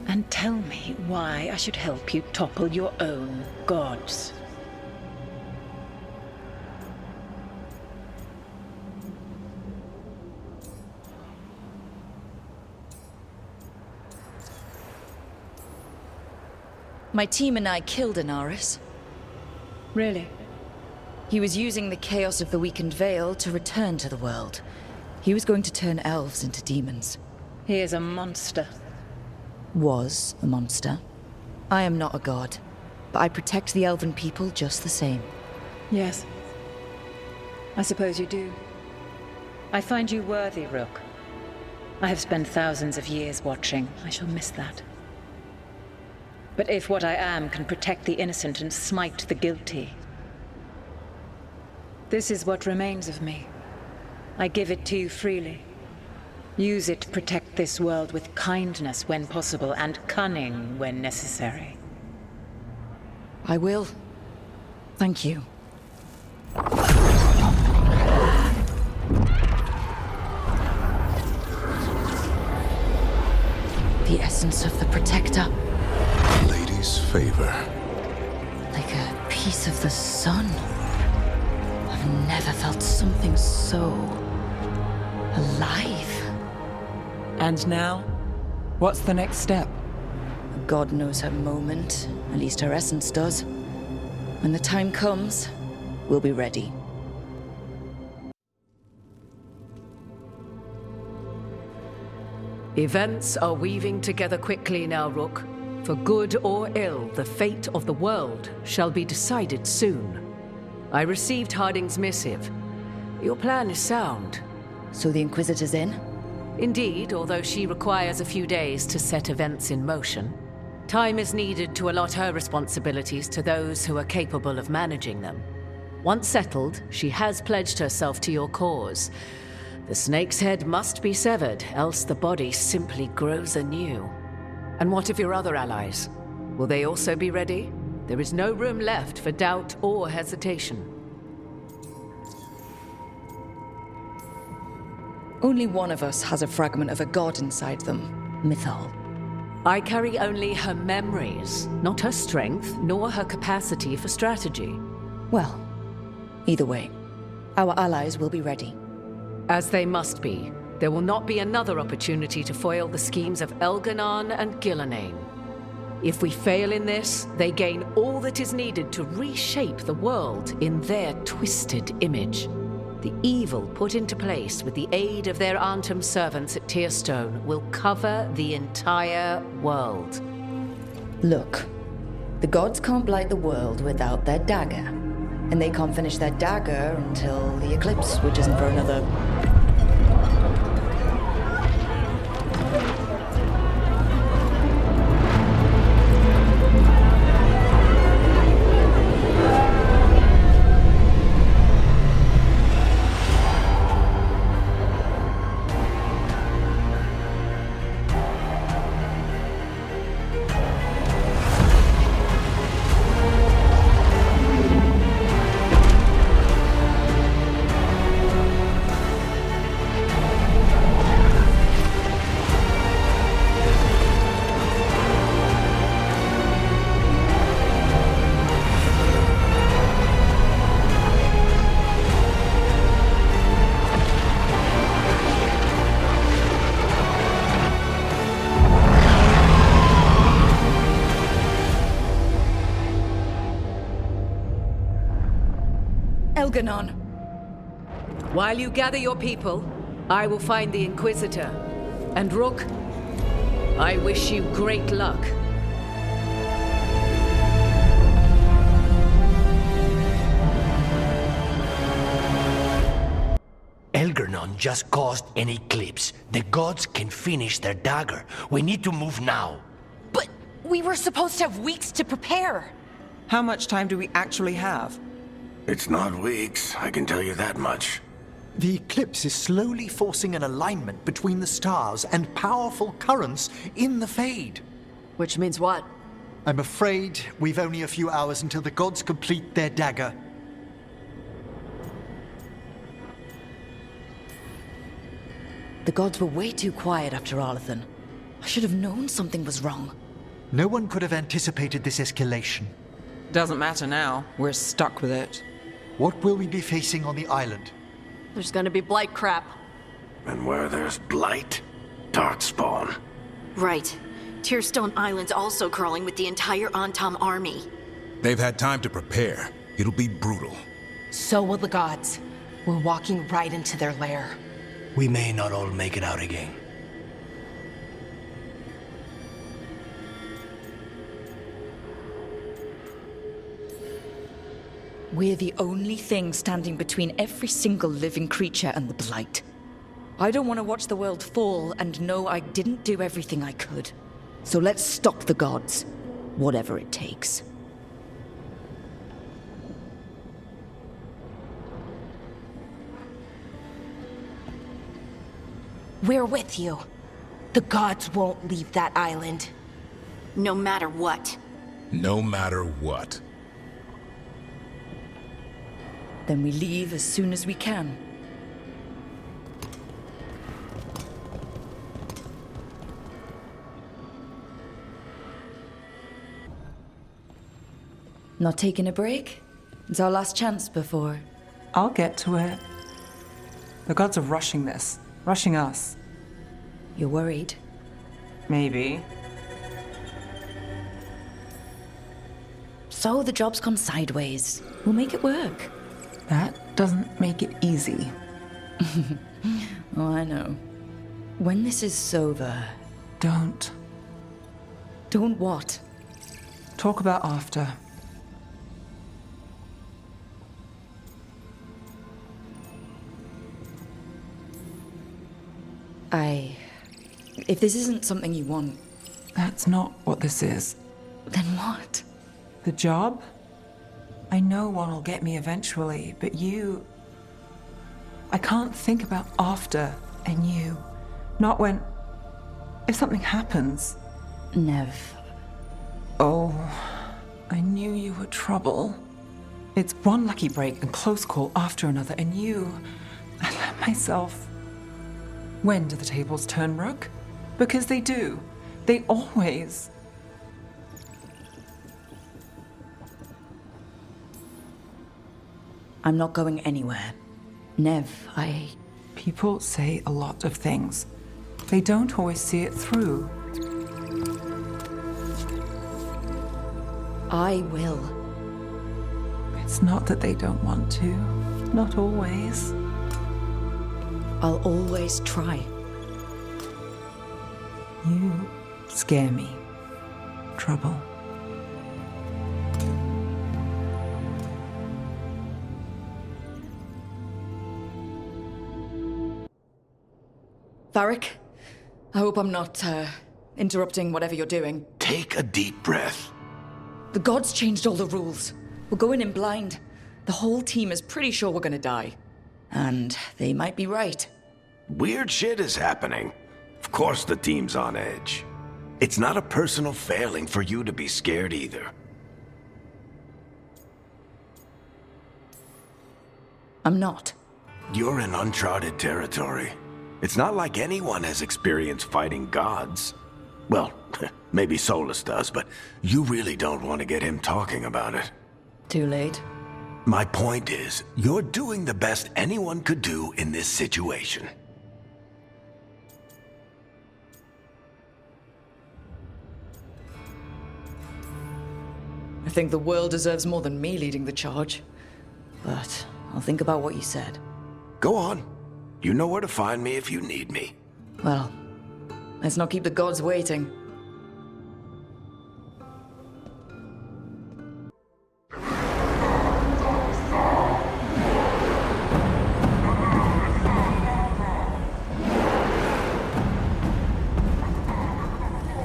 and tell me why I should help you topple your own gods. My team and I killed Anaris. Really? He was using the chaos of the weakened Veil to return to the world. He was going to turn elves into demons. He is a monster. Was a monster. I am not a god, but I protect the elven people just the same. Yes. I suppose you do. I find you worthy, Rook. I have spent thousands of years watching. I shall miss that. But if what I am can protect the innocent and smite the guilty, this is what remains of me. I give it to you freely. Use it to protect this world with kindness when possible and cunning when necessary. I will. Thank you. The essence of the Protector. Lady's favor. Like a piece of the sun. I've never felt something so alive. And now? What's the next step? God knows her moment. At least her essence does. When the time comes, we'll be ready. Events are weaving together quickly now, Rook. For good or ill, the fate of the world shall be decided soon. I received Harding's missive. Your plan is sound. So the Inquisitor's in? Indeed, although she requires a few days to set events in motion. Time is needed to allot her responsibilities to those who are capable of managing them. Once settled, she has pledged herself to your cause. The snake's head must be severed, else the body simply grows anew. And what of your other allies? Will they also be ready? There is no room left for doubt or hesitation. Only one of us has a fragment of a god inside them, Mythal. I carry only her memories, not her strength, nor her capacity for strategy. Well, either way, our allies will be ready. As they must be. There will not be another opportunity to foil the schemes of Elganon and Gillenane. If we fail in this, they gain all that is needed to reshape the world in their twisted image. The evil put into place with the aid of their Arnhem servants at Tearstone will cover the entire world. Look, the gods can't blight the world without their dagger. And they can't finish their dagger until the eclipse, which isn't for another Elganon! While you gather your people, I will find the Inquisitor. And Rook, I wish you great luck. Elgernon just caused an eclipse. The gods can finish their dagger. We need to move now. But we were supposed to have weeks to prepare. How much time do we actually have? It's not weeks, I can tell you that much. The eclipse is slowly forcing an alignment between the stars and powerful currents in the Fade. Which means what? I'm afraid we've only a few hours until the gods complete their dagger. The gods were way too quiet after Arlathan. I should have known something was wrong. No one could have anticipated this escalation. Doesn't matter now. We're stuck with it. What will we be facing on the island? There's gonna be blight crap. And where there's blight, darkspawn. Right. Tearstone Island's also crawling with the entire Antam army. They've had time to prepare. It'll be brutal. So will the gods. We're walking right into their lair. We may not all make it out again. We're the only thing standing between every single living creature and the Blight. I don't want to watch the world fall and know I didn't do everything I could. So let's stop the gods, whatever it takes. We're with you. The gods won't leave that island. No matter what. No matter what. Then we leave as soon as we can. Not taking a break? It's our last chance before... I'll get to it. The gods are rushing this. Rushing us. You're worried? Maybe. So the job's gone sideways. We'll make it work. That doesn't make it easy. Oh, I know. When this is over... Don't. Don't what? Talk about after. If this isn't something you want... That's not what this is. Then what? The job? I know one will get me eventually, but you... I can't think about after and you. Not when... If something happens. Nev. Oh, I knew you were trouble. It's one lucky break and close call after another, and you... I let myself... When do the tables turn, Rook? Because they do. They always... I'm not going anywhere. Nev, People say a lot of things. They don't always see it through. I will. It's not that they don't want to. Not always. I'll always try. You scare me. Trouble. Varric, I hope I'm not, interrupting whatever you're doing. Take a deep breath. The gods changed all the rules. We're going in blind. The whole team is pretty sure we're gonna die. And they might be right. Weird shit is happening. Of course the team's on edge. It's not a personal failing for you to be scared either. I'm not. You're in uncharted territory. It's not like anyone has experience fighting gods. Well, maybe Solus does, but you really don't want to get him talking about it. Too late. My point is, you're doing the best anyone could do in this situation. I think the world deserves more than me leading the charge. But I'll think about what you said. Go on. You know where to find me if you need me. Well, let's not keep the gods waiting.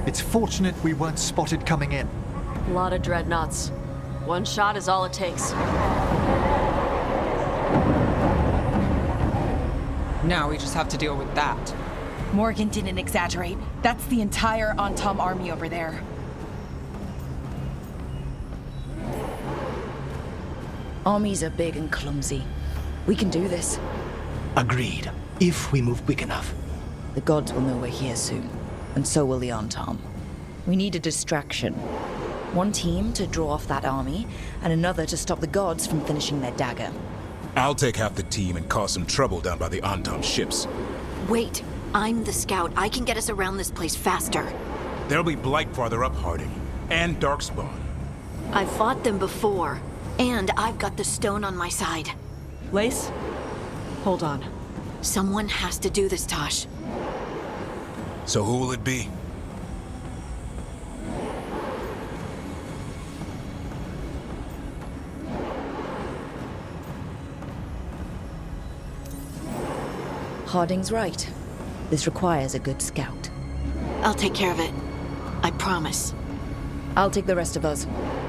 It's fortunate we weren't spotted coming in. A lot of dreadnoughts. One shot is all it takes. Now we just have to deal with that. Morgan didn't exaggerate. That's the entire Antom army over there. Armies are big and clumsy. We can do this. Agreed. If we move quick enough. The gods will know we're here soon, and so will the Antom. We need a distraction. One team to draw off that army, and another to stop the gods from finishing their dagger. I'll take half the team and cause some trouble down by the Antom ships. Wait, I'm the scout. I can get us around this place faster. There'll be Blight farther up, Harding, and Darkspawn. I've fought them before, and I've got the stone on my side. Lace? Hold on. Someone has to do this, Tosh. So who will it be? Harding's right. This requires a good scout. I'll take care of it. I promise. I'll take the rest of us,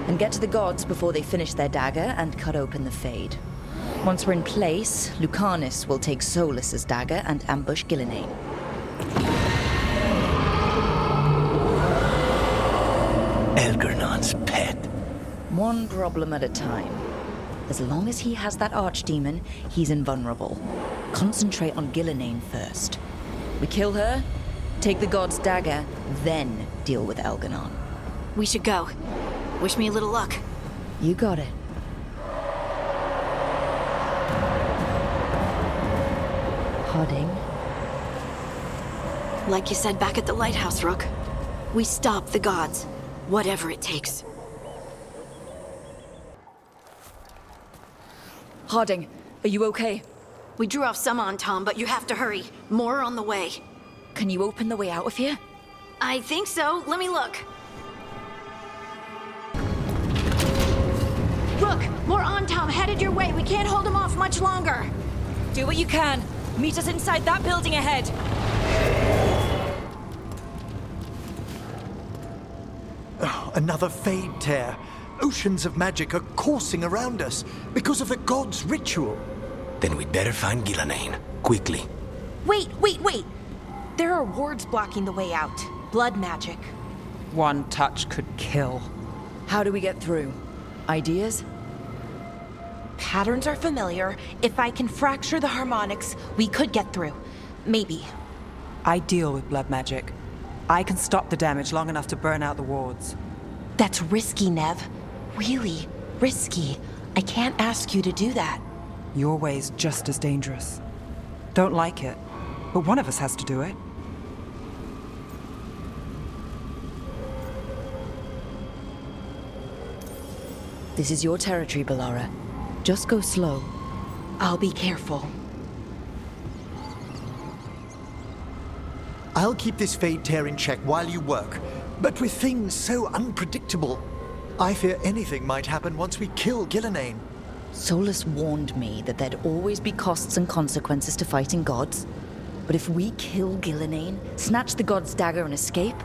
and get to the gods before they finish their dagger and cut open the Fade. Once we're in place, Lucanus will take Solus's dagger and ambush Gillenane. Elgernon's pet. One problem at a time. As long as he has that archdemon, he's invulnerable. Concentrate on Gillenane first. We kill her, take the god's dagger, then deal with Elganon. We should go. Wish me a little luck. You got it. Harding. Like you said back at the lighthouse, Rook. We stop the gods. Whatever it takes. Harding, are you okay? We drew off some on Tom, but you have to hurry. More on the way. Can you open the way out of here? I think so. Let me look. Rook, more on Tom headed your way. We can't hold him off much longer. Do what you can. Meet us inside that building ahead. Oh, another Fade tear. Oceans of magic are coursing around us because of the god's ritual. Then we'd better find Gillenane. Quickly. Wait! There are wards blocking the way out. Blood magic. One touch could kill. How do we get through? Ideas? Patterns are familiar. If I can fracture the harmonics, we could get through. Maybe. I deal with blood magic. I can stop the damage long enough to burn out the wards. That's risky, Nev. Really risky. I can't ask you to do that. Your way's just as dangerous. Don't like it, but one of us has to do it. This is your territory, Balara. Just go slow. I'll be careful. I'll keep this Fade tear in check while you work. But with things so unpredictable, I fear anything might happen once we kill Gillenane. Solus warned me that there'd always be costs and consequences to fighting gods. But if we kill Gillenane, snatch the god's dagger and escape,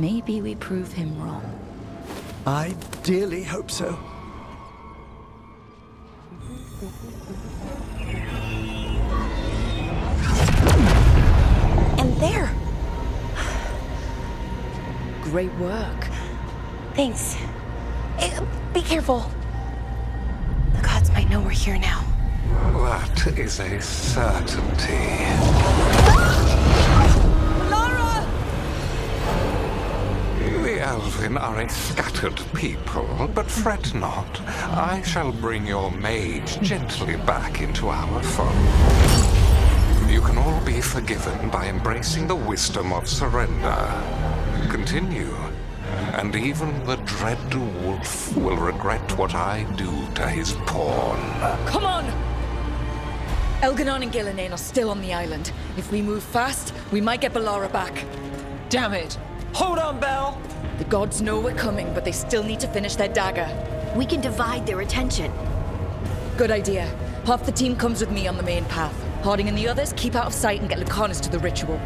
maybe we prove him wrong. I dearly hope so. And there! Great work. Thanks. Be careful. The gods might know we're here now. That is a certainty. Lara! The Elven are a scattered people, but fret not. I shall bring your mage gently back into our fold. You can all be forgiven by embracing the wisdom of surrender. Continue, and even the dread wolf will regret what I do to his pawn. Come on! Elganon and Gillinane are still on the island. If we move fast, we might get Balara back. Damn it! Hold on, Belle! The gods know we're coming, but they still need to finish their dagger. We can divide their attention. Good idea. Half the team comes with me on the main path. Harding and the others keep out of sight and get Lucanus to the ritual.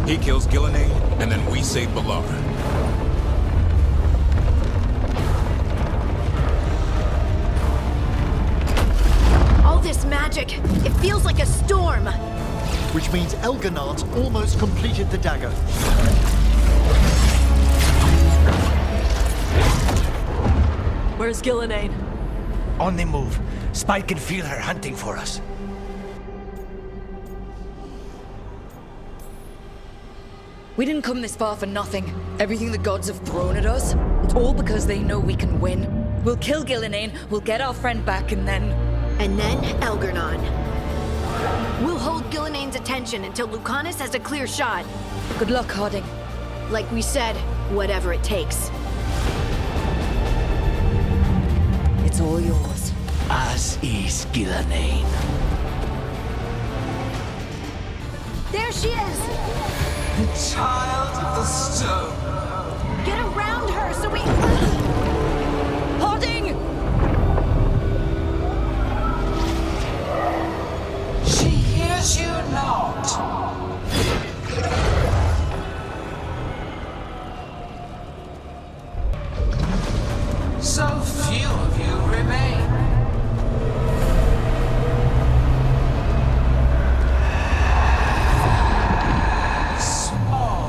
He kills Gillinane, and then we save Balara. All this magic, it feels like a storm. Which means Elganon's almost completed the dagger. Where's Gillinane? On the move. Spike can feel her hunting for us. We didn't come this far for nothing. Everything the gods have thrown at us, it's all because they know we can win. We'll kill Gillinane, we'll get our friend back, and then... And then Elgarnon. We'll hold Gillinane's attention until Lucanus has a clear shot. Good luck, Harding. Like we said, whatever it takes. It's all yours. As is Gillinane. There she is! The child of the stone. Get around her so we... Harding! She hears you not. So few of you remain. Small.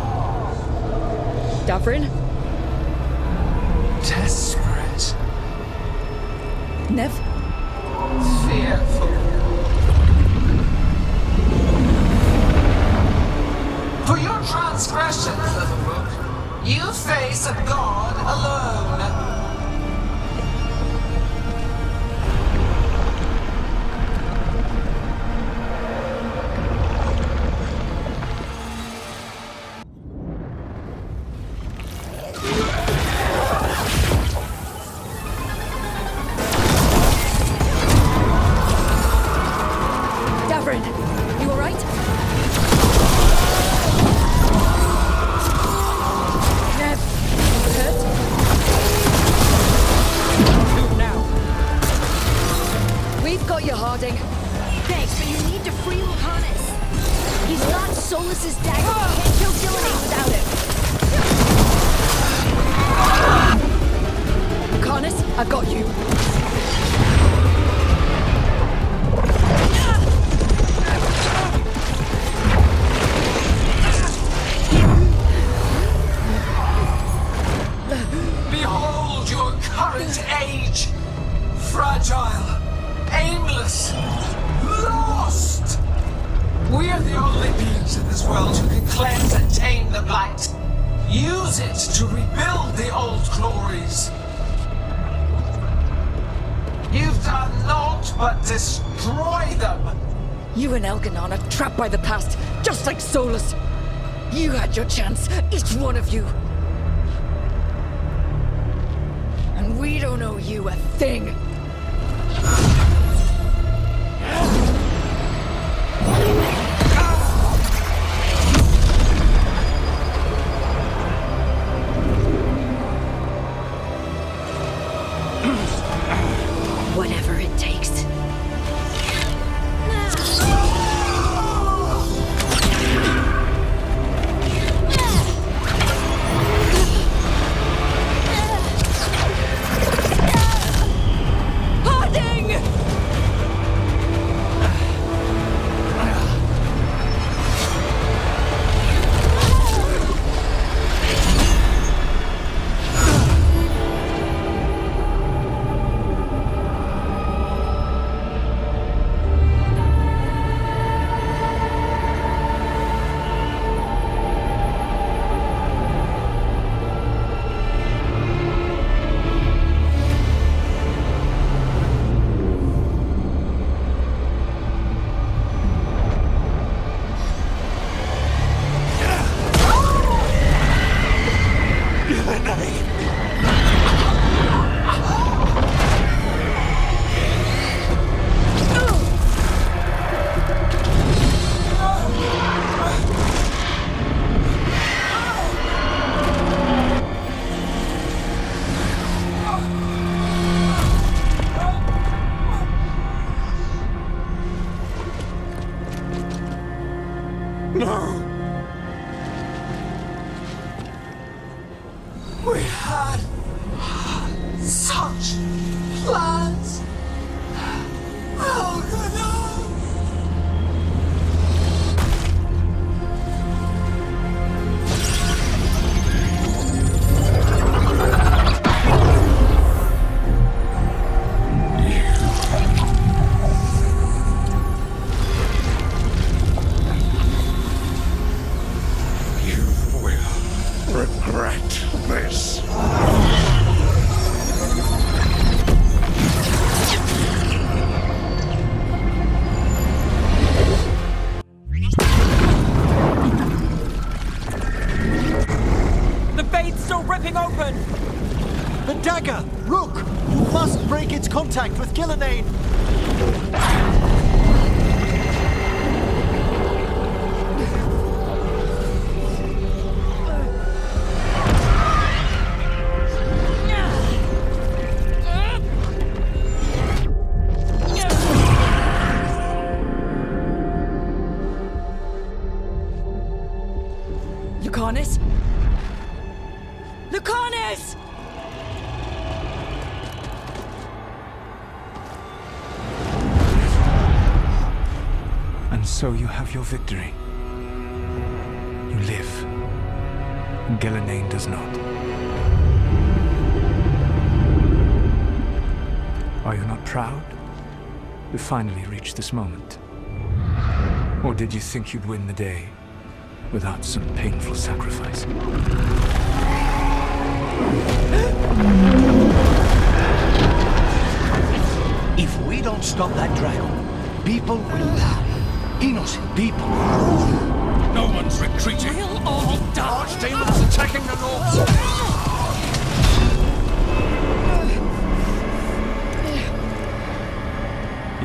Davrin? Desperate. Nev? Fearful. For your transgressions, little book, you face a god alone. Davrin, you alright? Nev, hurt? Move now. We've got you, Harding. Thanks, but you need to free Lucanus. He's not Solus's dagger. You can't kill Gillinane without it. Lucanus, I've got you. Behold your current age. Fragile, aimless, lost. We are the only beings in this world who can cleanse and tame the blight. Use it to rebuild the old glories. You've done naught but destroy them. You and Elganon are trapped by the past, just like Solus. You had your chance, each one of you. And we don't owe you a thing. Whatever it takes. Harding! such plans. Elgana! Regret this. The fate's still ripping open! The dagger! Rook! You must break its contact with Gillenane! Lucanus? Lucanus! And so you have your victory. You live. Gillenane does not. Are you not proud? You finally reached this moment. Or did you think you'd win the day without some painful sacrifice? If we don't stop that dragon, people will die. Innocent people. No one's retreating. We'll all die. Archdemons attacking the north.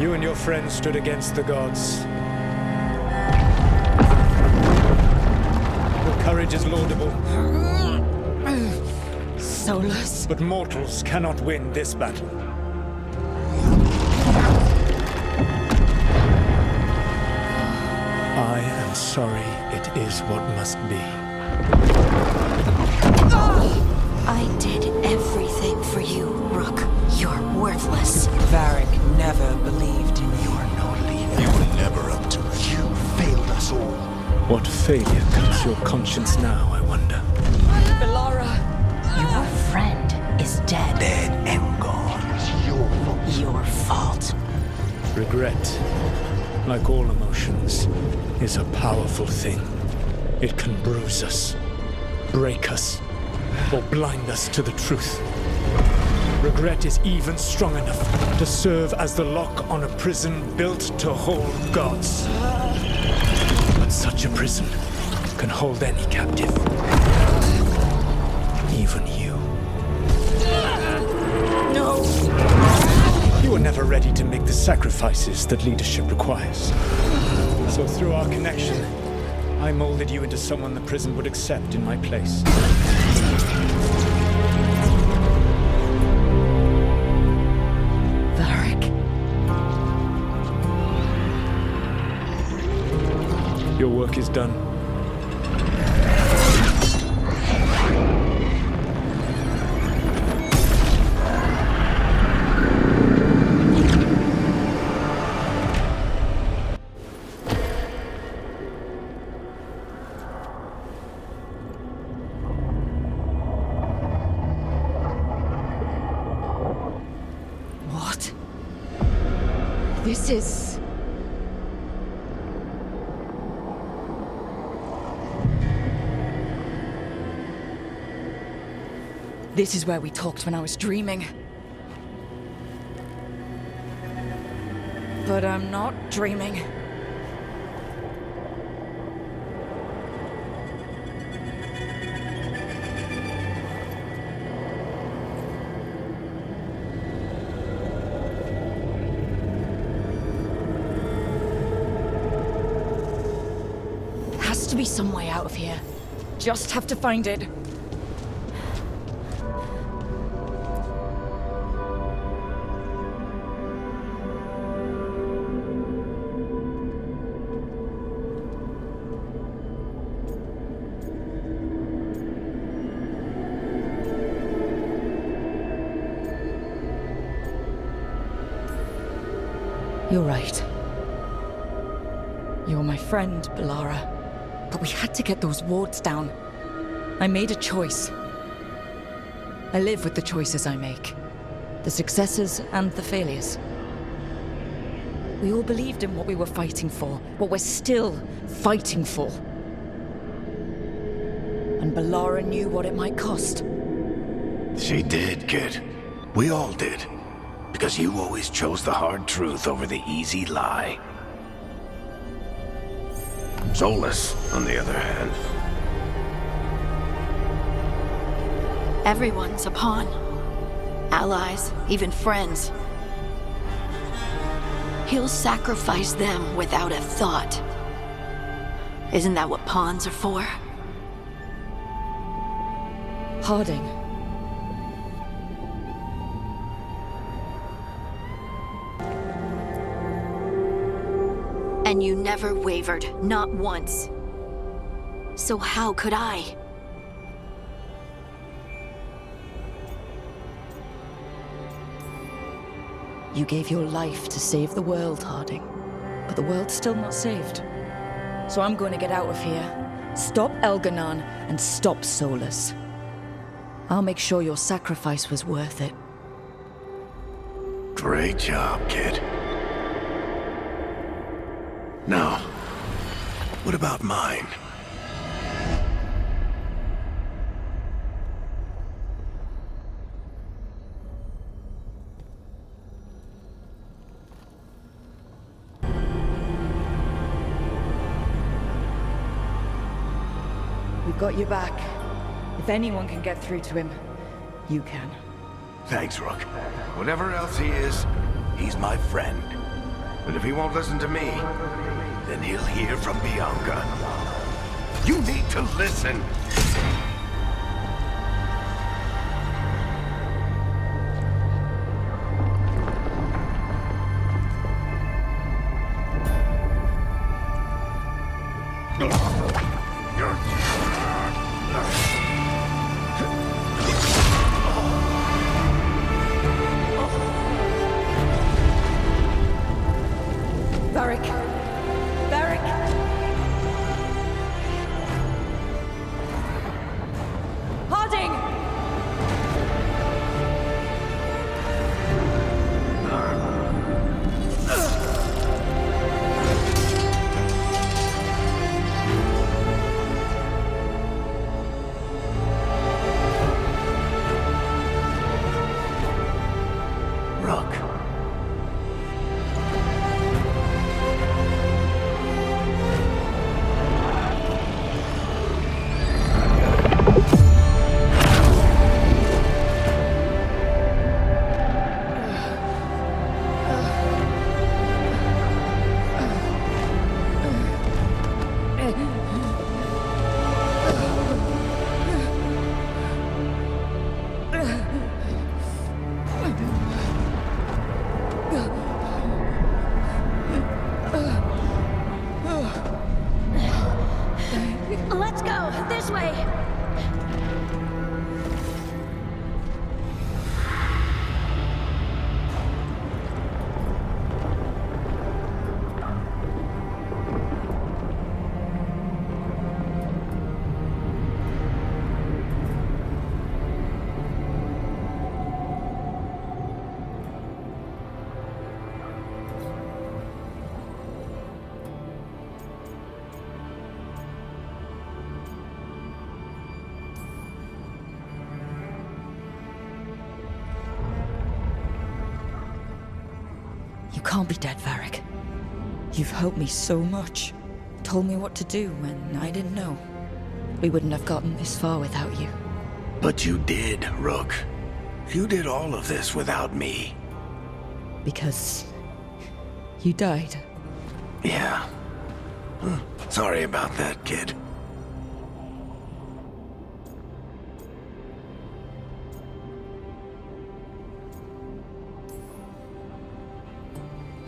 You and your friends stood against the gods. Your courage is laudable. Solus? But mortals cannot win this battle. I am sorry it is what must be. I did everything for you, Rook. You're worthless. Varric never believed in you. You were never up to it. You failed us all. What failure cuts your conscience now, I wonder? Belara! Your friend is dead. Dead and gone. It's your fault. Your fault. Regret, like all emotions, is a powerful thing. It can bruise us, break us, or blind us to the truth. Regret is even strong enough to serve as the lock on a prison built to hold gods. But such a prison can hold any captive. Even you. No! You were never ready to make the sacrifices that leadership requires. So through our connection, I molded you into someone the prison would accept in my place. Varric? Your work is done. What? This is... This is where we talked when I was dreaming. But I'm not dreaming. Has to be some way out of here. Just have to find it. You're right. You're my friend, Bellara. But we had to get those wards down. I made a choice. I live with the choices I make. The successes and the failures. We all believed in what we were fighting for, what we're still fighting for. And Bellara knew what it might cost. She did, kid. We all did. Because you always chose the hard truth over the easy lie. Solus, on the other hand. Everyone's a pawn. Allies, even friends. He'll sacrifice them without a thought. Isn't that what pawns are for? Harding. And you never wavered, not once. So how could I? You gave your life to save the world, Harding. But the world's still not saved. So I'm going to get out of here, stop Elganon, and stop Solus. I'll make sure your sacrifice was worth it. Great job, kid. Now, what about mine? We've got you back. If anyone can get through to him, you can. Thanks, Rook. Whatever else he is, he's my friend. And if he won't listen to me, then he'll hear from Bianca. You need to listen! Let's go! This way! You can't be dead, Varric. You've helped me so much. Told me what to do when I didn't know. We wouldn't have gotten this far without you. But you did, Rook. You did all of this without me. Because you died. Yeah. Sorry about that, kid.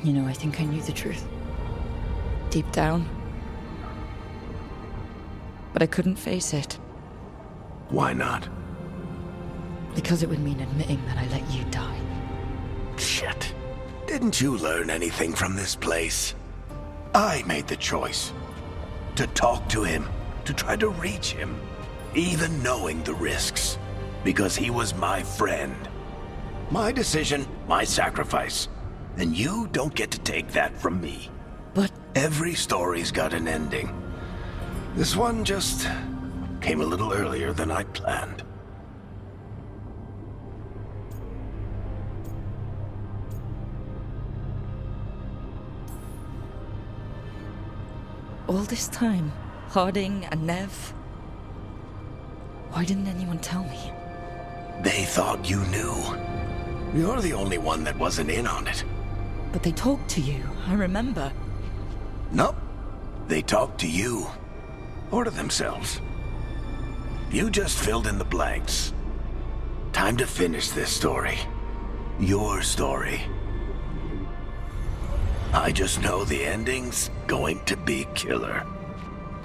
You know, I think I knew the truth. Deep down. But I couldn't face it. Why not? Because it would mean admitting that I let you die. Shit. Did Didn't you learn anything from this place? I made the choice. To talk to him, to try to reach him, even knowing the risks. Because he was my friend. My decision, my sacrifice. And you don't get to take that from me. But every story's got an ending. This one just came a little earlier than I planned. all this time, Harding and Nev, why didn't anyone tell me? They thought you knew. You're the only one that wasn't in on it. But they talked to you, I remember. Nope. They talked to you. Or to themselves. You just filled in the blanks. Time to finish this story. Your story. I just know the ending's going to be killer.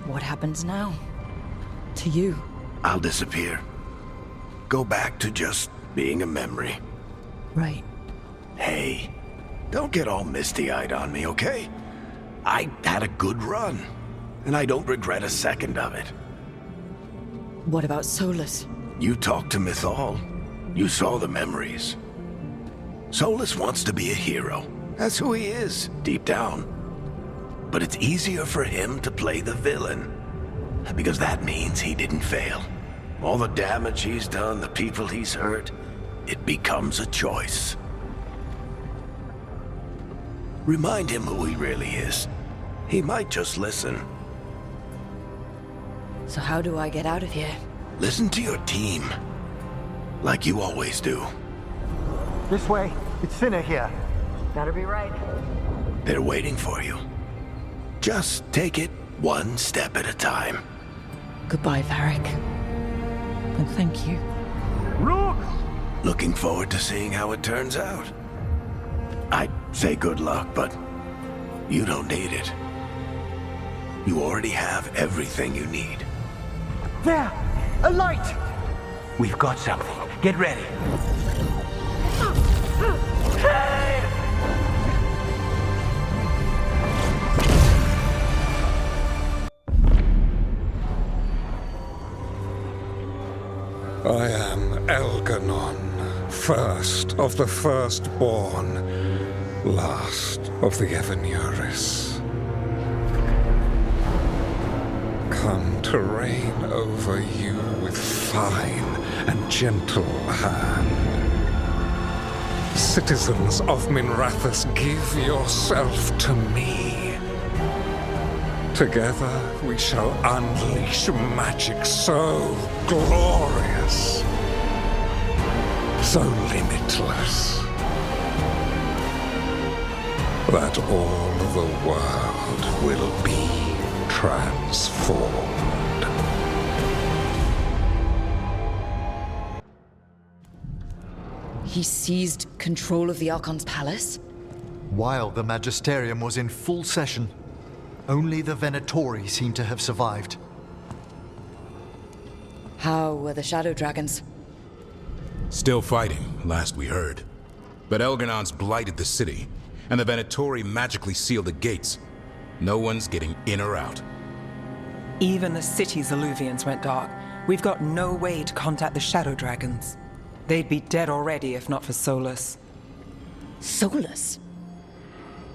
What happens now? To you? I'll disappear. Go back to just being a memory. Right. Hey, don't get all misty-eyed on me, okay? I had a good run, and I don't regret a second of it. What about Solus? You talked to Mythal. You saw the memories. Solus wants to be a hero. That's who he is, deep down. But it's easier for him to play the villain. Because that means he didn't fail. All the damage he's done, the people he's hurt, it becomes a choice. Remind him who he really is. He might just listen. So how do I get out of here? Listen to your team. Like you always do. This way. It's thinner here. Better be right. They're waiting for you. Just take it one step at a time. Goodbye, Varric. And thank you. Look! Looking forward to seeing how it turns out. I'd say good luck, but you don't need it. You already have everything you need. There! A light! We've got something. Get ready. I am Elganon, first of the firstborn, last of the Evenuris. Come to reign over you with fine and gentle hand. Citizens of Minrathous, give yourself to me. Together we shall unleash magic so glorious, so limitless, that all the world will be transformed. He seized control of the Archon's palace? While the Magisterium was in full session, only the Venatori seem to have survived. How were the Shadow Dragons? Still fighting, last we heard. But Elganon's blighted the city, and the Venatori magically sealed the gates. No one's getting in or out. Even the city's Illuvians went dark. We've got no way to contact the Shadow Dragons. They'd be dead already if not for Solus. Solus?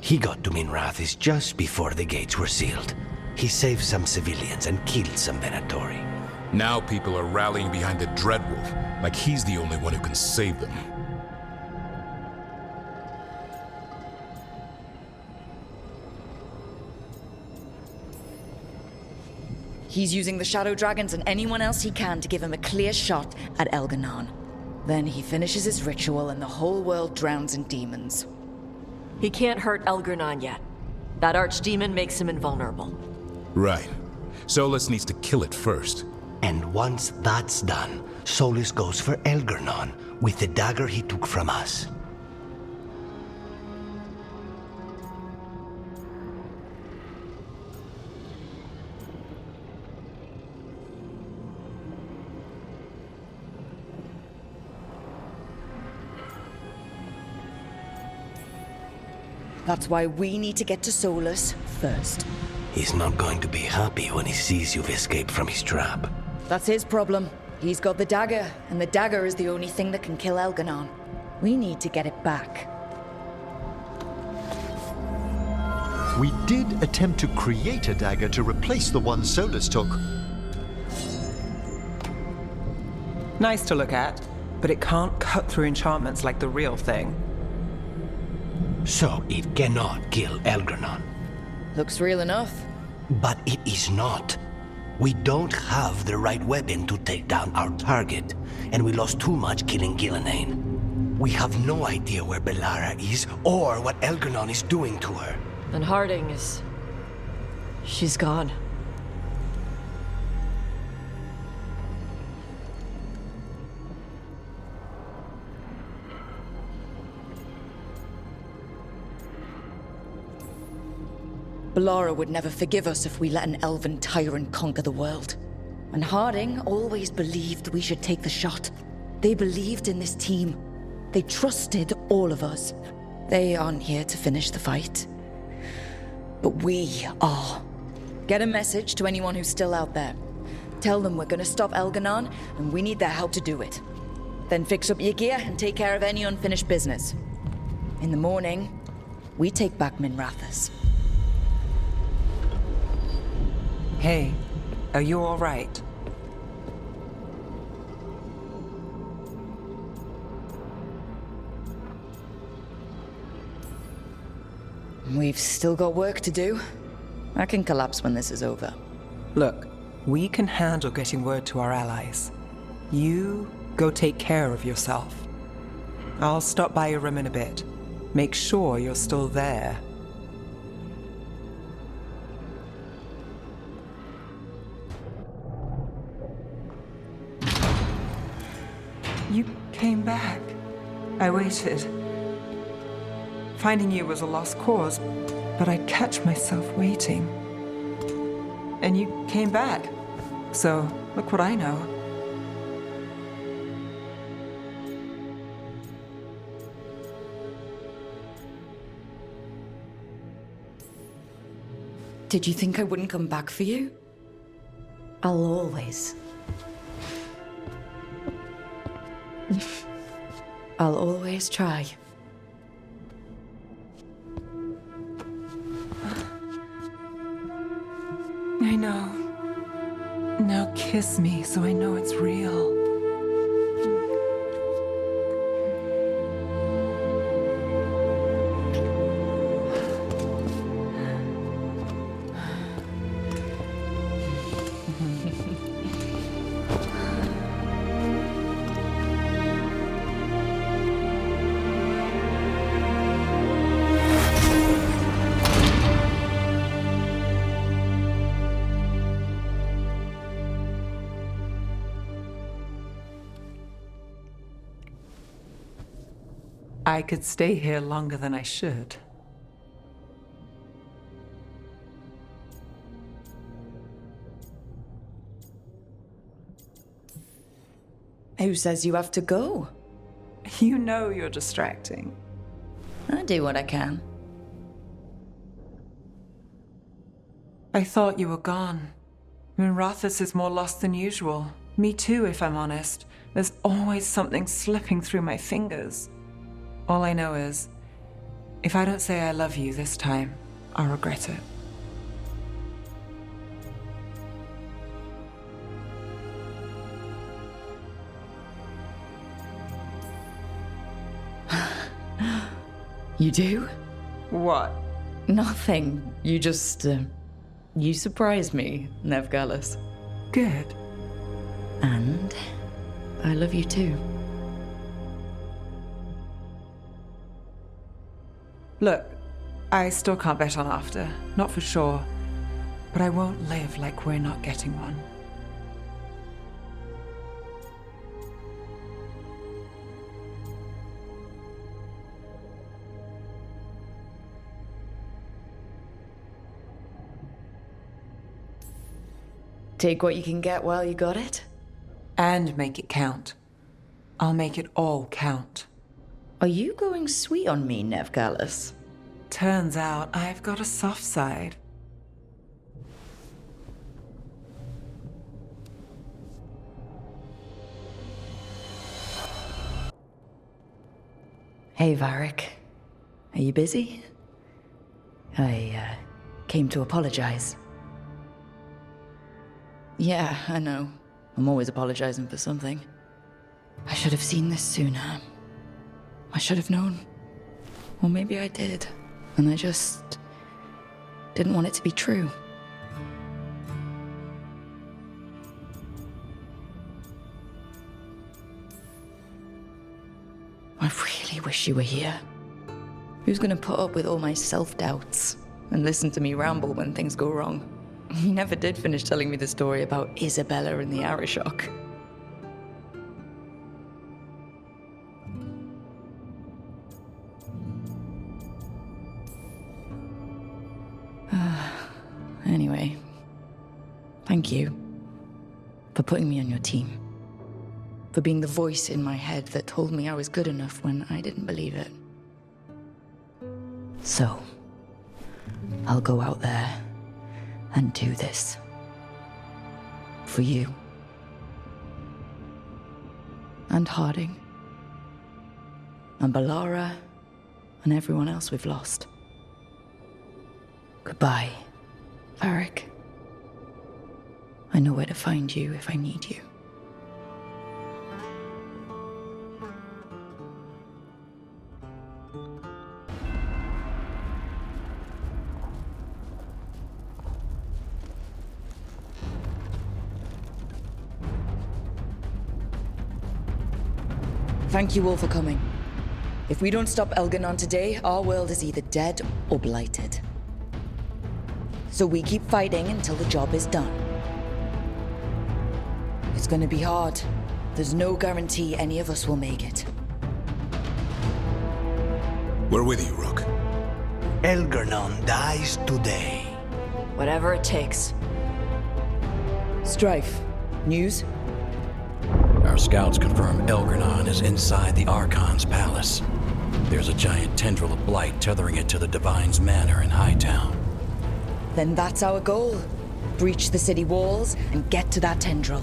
He got to Minrathous just before the gates were sealed. He saved some civilians and killed some Venatori. Now people are rallying behind the Dreadwolf, like he's the only one who can save them. He's using the Shadow Dragons and anyone else he can to give him a clear shot at Elganon. Then he finishes his ritual and the whole world drowns in demons. He can't hurt Elganon yet. That archdemon makes him invulnerable. Right. Solus needs to kill it first. And once that's done, Solus goes for Elganon with the dagger he took from us. That's why we need to get to Solus first. He's not going to be happy when he sees you've escaped from his trap. That's his problem. He's got the dagger, and the dagger is the only thing that can kill Elganon. We need to get it back. We did attempt to create a dagger to replace the one Solus took. Nice to look at, but it can't cut through enchantments like the real thing. So it cannot kill Elganon. Looks real enough. But it is not. We don't have the right weapon to take down our target, and we lost too much killing Gillenane. We have no idea where Bellara is, or what Elganon is doing to her. And Harding is... she's gone. Bellara would never forgive us if we let an elven tyrant conquer the world. And Harding always believed we should take the shot. They believed in this team. They trusted all of us. They aren't here to finish the fight. But we are. Get a message to anyone who's still out there. Tell them we're gonna stop Elganon, and we need their help to do it. Then fix up your gear and take care of any unfinished business. In the morning, we take back Minrathous. Hey, are you all right? We've still got work to do. I can collapse when this is over. Look, we can handle getting word to our allies. You go take care of yourself. I'll stop by your room in a bit. Make sure you're still there. You came back. I waited. Finding you was a lost cause, but I'd catch myself waiting. And you came back. So, look what I know. Did you think I wouldn't come back for you? I'll always. I'll always try. I know. Now kiss me so I know it's real. I could stay here longer than I should. Who says you have to go? You know you're distracting. I do what I can. I thought you were gone. Minrathous is more lost than usual. Me too, if I'm honest. There's always something slipping through my fingers. All I know is, if I don't say I love you this time, I'll regret it. You do? What? Nothing. You just, you surprised me, Nevgalis. Good. And I love you too. Look, I still can't bet on after, not for sure. But I won't live like we're not getting one. Take what you can get while you got it? And make it count. I'll make it all count. Are you going sweet on me, Nevgalis? Turns out I've got a soft side. Hey, Varric. Are you busy? I came to apologize. Yeah, I know. I'm always apologizing for something. I should have seen this sooner. I should have known. Or maybe I did, and I just didn't want it to be true. I really wish you were here. Who's gonna put up with all my self-doubts and listen to me ramble when things go wrong? He never did finish telling me the story about Isabella and the Arashok. Anyway, thank you for putting me on your team. For being the voice in my head that told me I was good enough when I didn't believe it. So, I'll go out there and do this. For you. And Harding. And Balara. And everyone else we've lost. Goodbye, Varric. I know where to find you if I need you. Thank you all for coming. If we don't stop Elganon today, our world is either dead or blighted. So we keep fighting until the job is done. It's gonna be hard. There's no guarantee any of us will make it. We're with you, Rook. Elganon dies today. Whatever it takes. Strife, news? Our scouts confirm Elganon is inside the Archon's palace. There's a giant tendril of blight tethering it to the Divine's manor in Hightown. Then that's our goal. Breach the city walls and get to that tendril.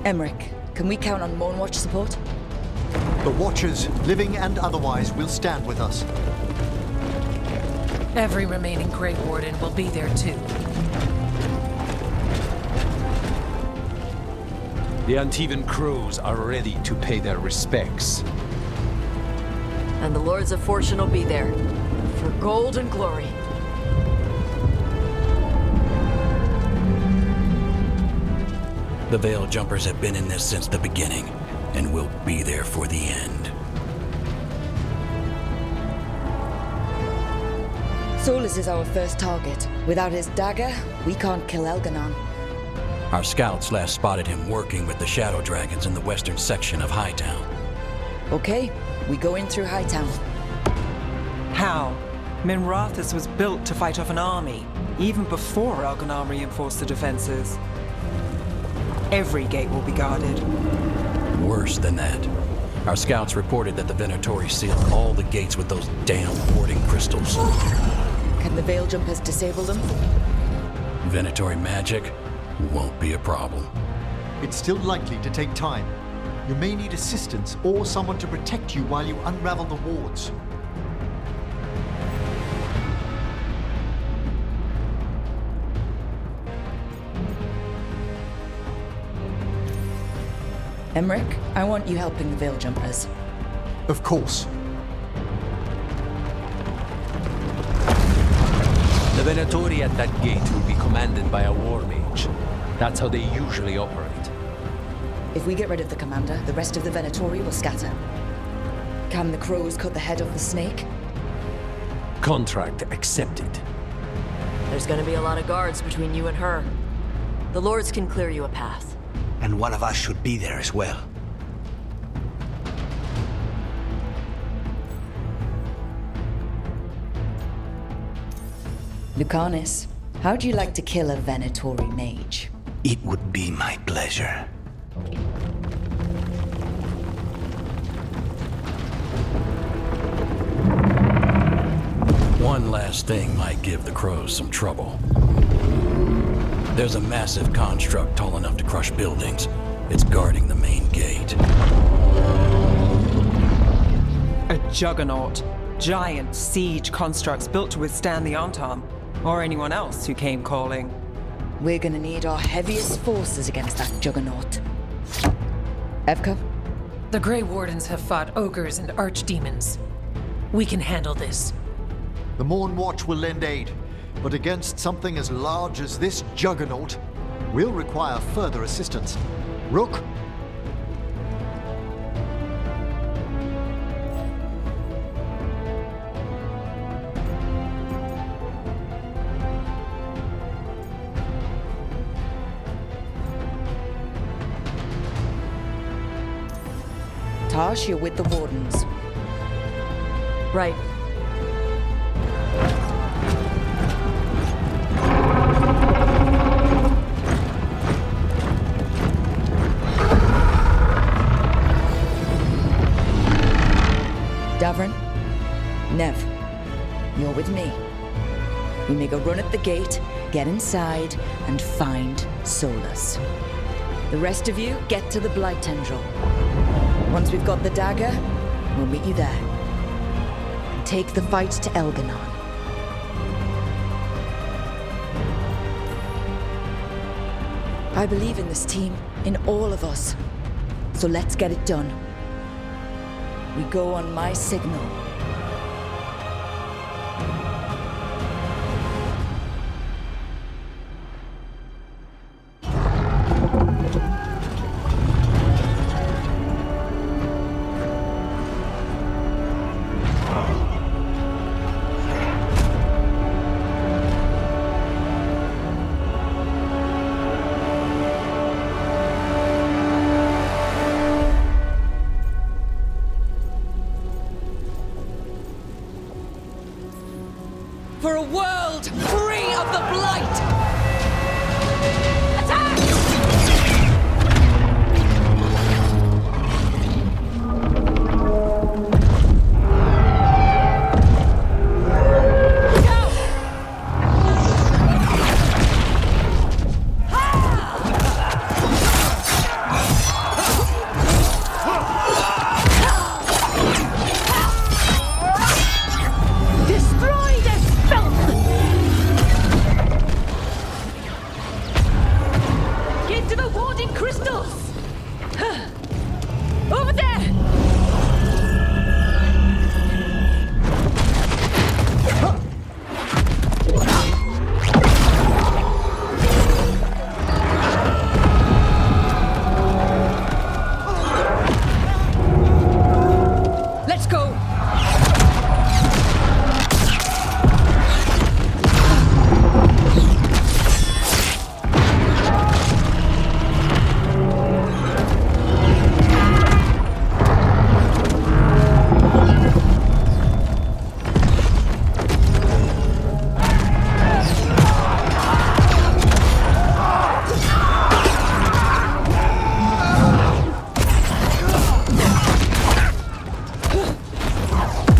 Emmerich, can we count on Moonwatch support? The Watchers, living and otherwise, will stand with us. Every remaining Grey Warden will be there too. The Antivan Crows are ready to pay their respects. And the Lords of Fortune will be there. For gold and glory. The Veil Jumpers have been in this since the beginning, and will be there for the end. Solus is our first target. Without his dagger, we can't kill Elganon. Our scouts last spotted him working with the Shadow Dragons in the western section of Hightown. Okay, we go in through Hightown. How? Minrathous was built to fight off an army, even before Elganon reinforced the defenses. Every gate will be guarded. Worse than that. Our scouts reported that the Venatori sealed all the gates with those damn warding crystals. Can the Veil Jumpers disable them? Venatori magic won't be a problem. It's still likely to take time. You may need assistance or someone to protect you while you unravel the wards. Emmerich, I want you helping the Veil Jumpers. Of course. The Venatori at that gate will be commanded by a war mage. That's how they usually operate. If we get rid of the commander, the rest of the Venatori will scatter. Can the crows cut the head off the snake? Contract accepted. There's gonna be a lot of guards between you and her. The Lords can clear you a path. And one of us should be there as well. Lucanis, how'd you like to kill a Venatori mage? It would be my pleasure. One last thing might give the crows some trouble. There's a massive construct tall enough to crush buildings. It's guarding the main gate. A juggernaut. Giant siege constructs built to withstand the Antam, or anyone else who came calling. We're gonna need our heaviest forces against that juggernaut. Evka? The Grey Wardens have fought ogres and archdemons. We can handle this. The Morn Watch will lend aid, but against something as large as this juggernaut, we'll require further assistance. Rook? Tash, you're with the Wardens. Right. Davrin, Nev, you're with me. We make a run at the gate, get inside, and find Solus. The rest of you, get to the Blight Tendril. Once we've got the dagger, we'll meet you there. Take the fight to Elganon. I believe in this team, in all of us. So let's get it done. We go on my signal. For a world free of the Blight! Attack!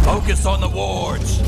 Focus on the wards!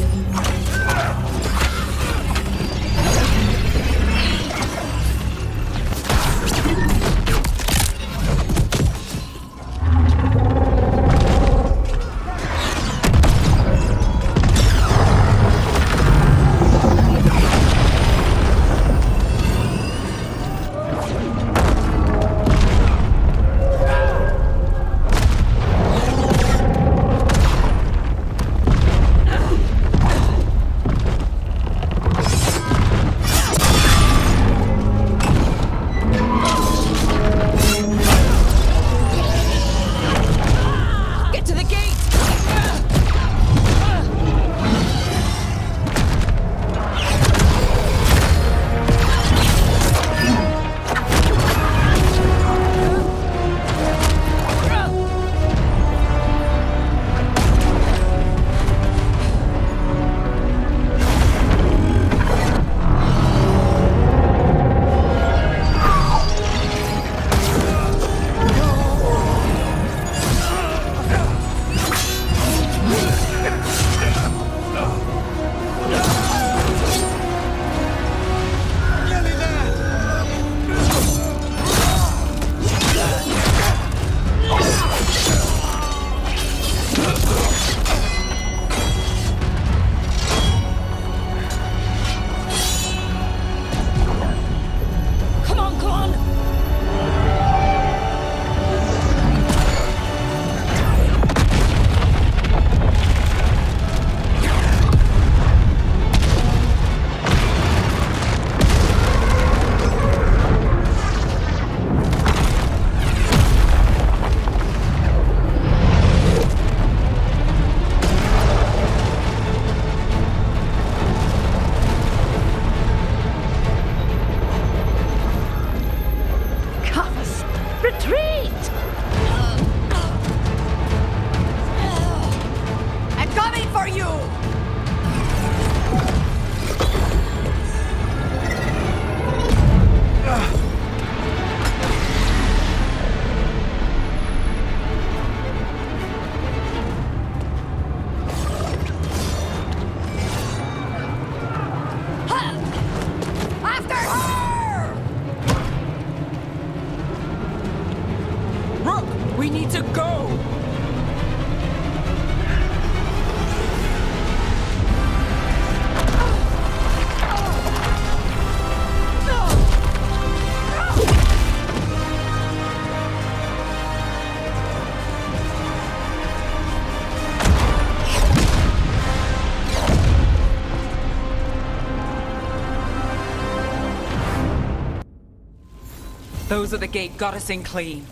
Those at the gate got us in clean.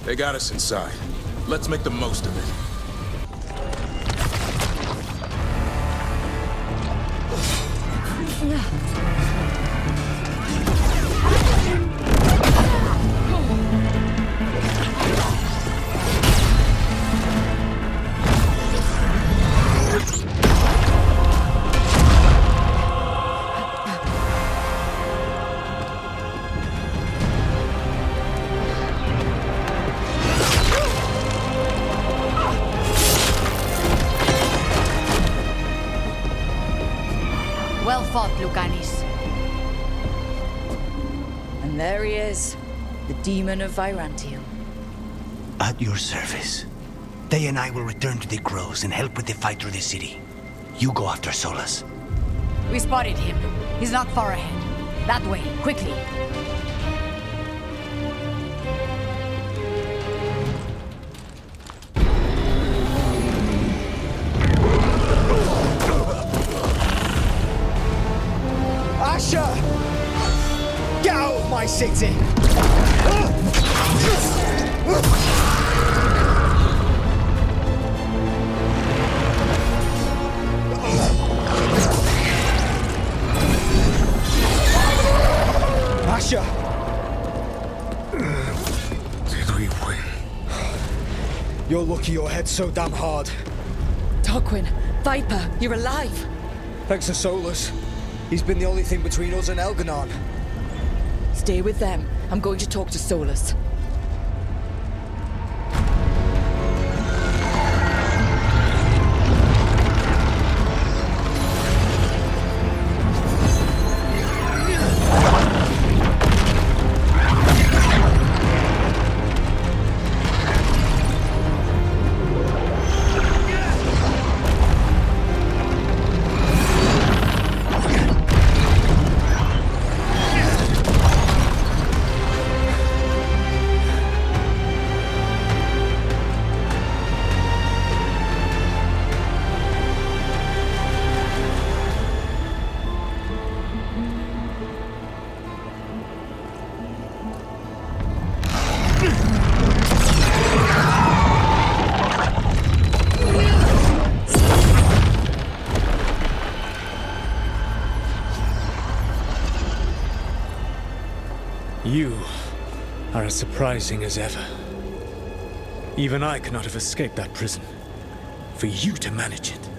They got us inside. Let's make the most of it. Well fought, Lucanis. And there he is, the demon of Virantium. At your service. They and I will return to the Groves and help with the fight through the city. You go after Solus. We spotted him. He's not far ahead. That way, quickly. Asher! Get out of my city! Asher! Did we win? You're lucky your head's so damn hard. Tarquin, Viper, you're alive! Thanks to Solus. He's been the only thing between us and Elganon. Stay with them. I'm going to talk to Solus. You are as surprising as ever. Even I could not have escaped that prison. For you to manage it.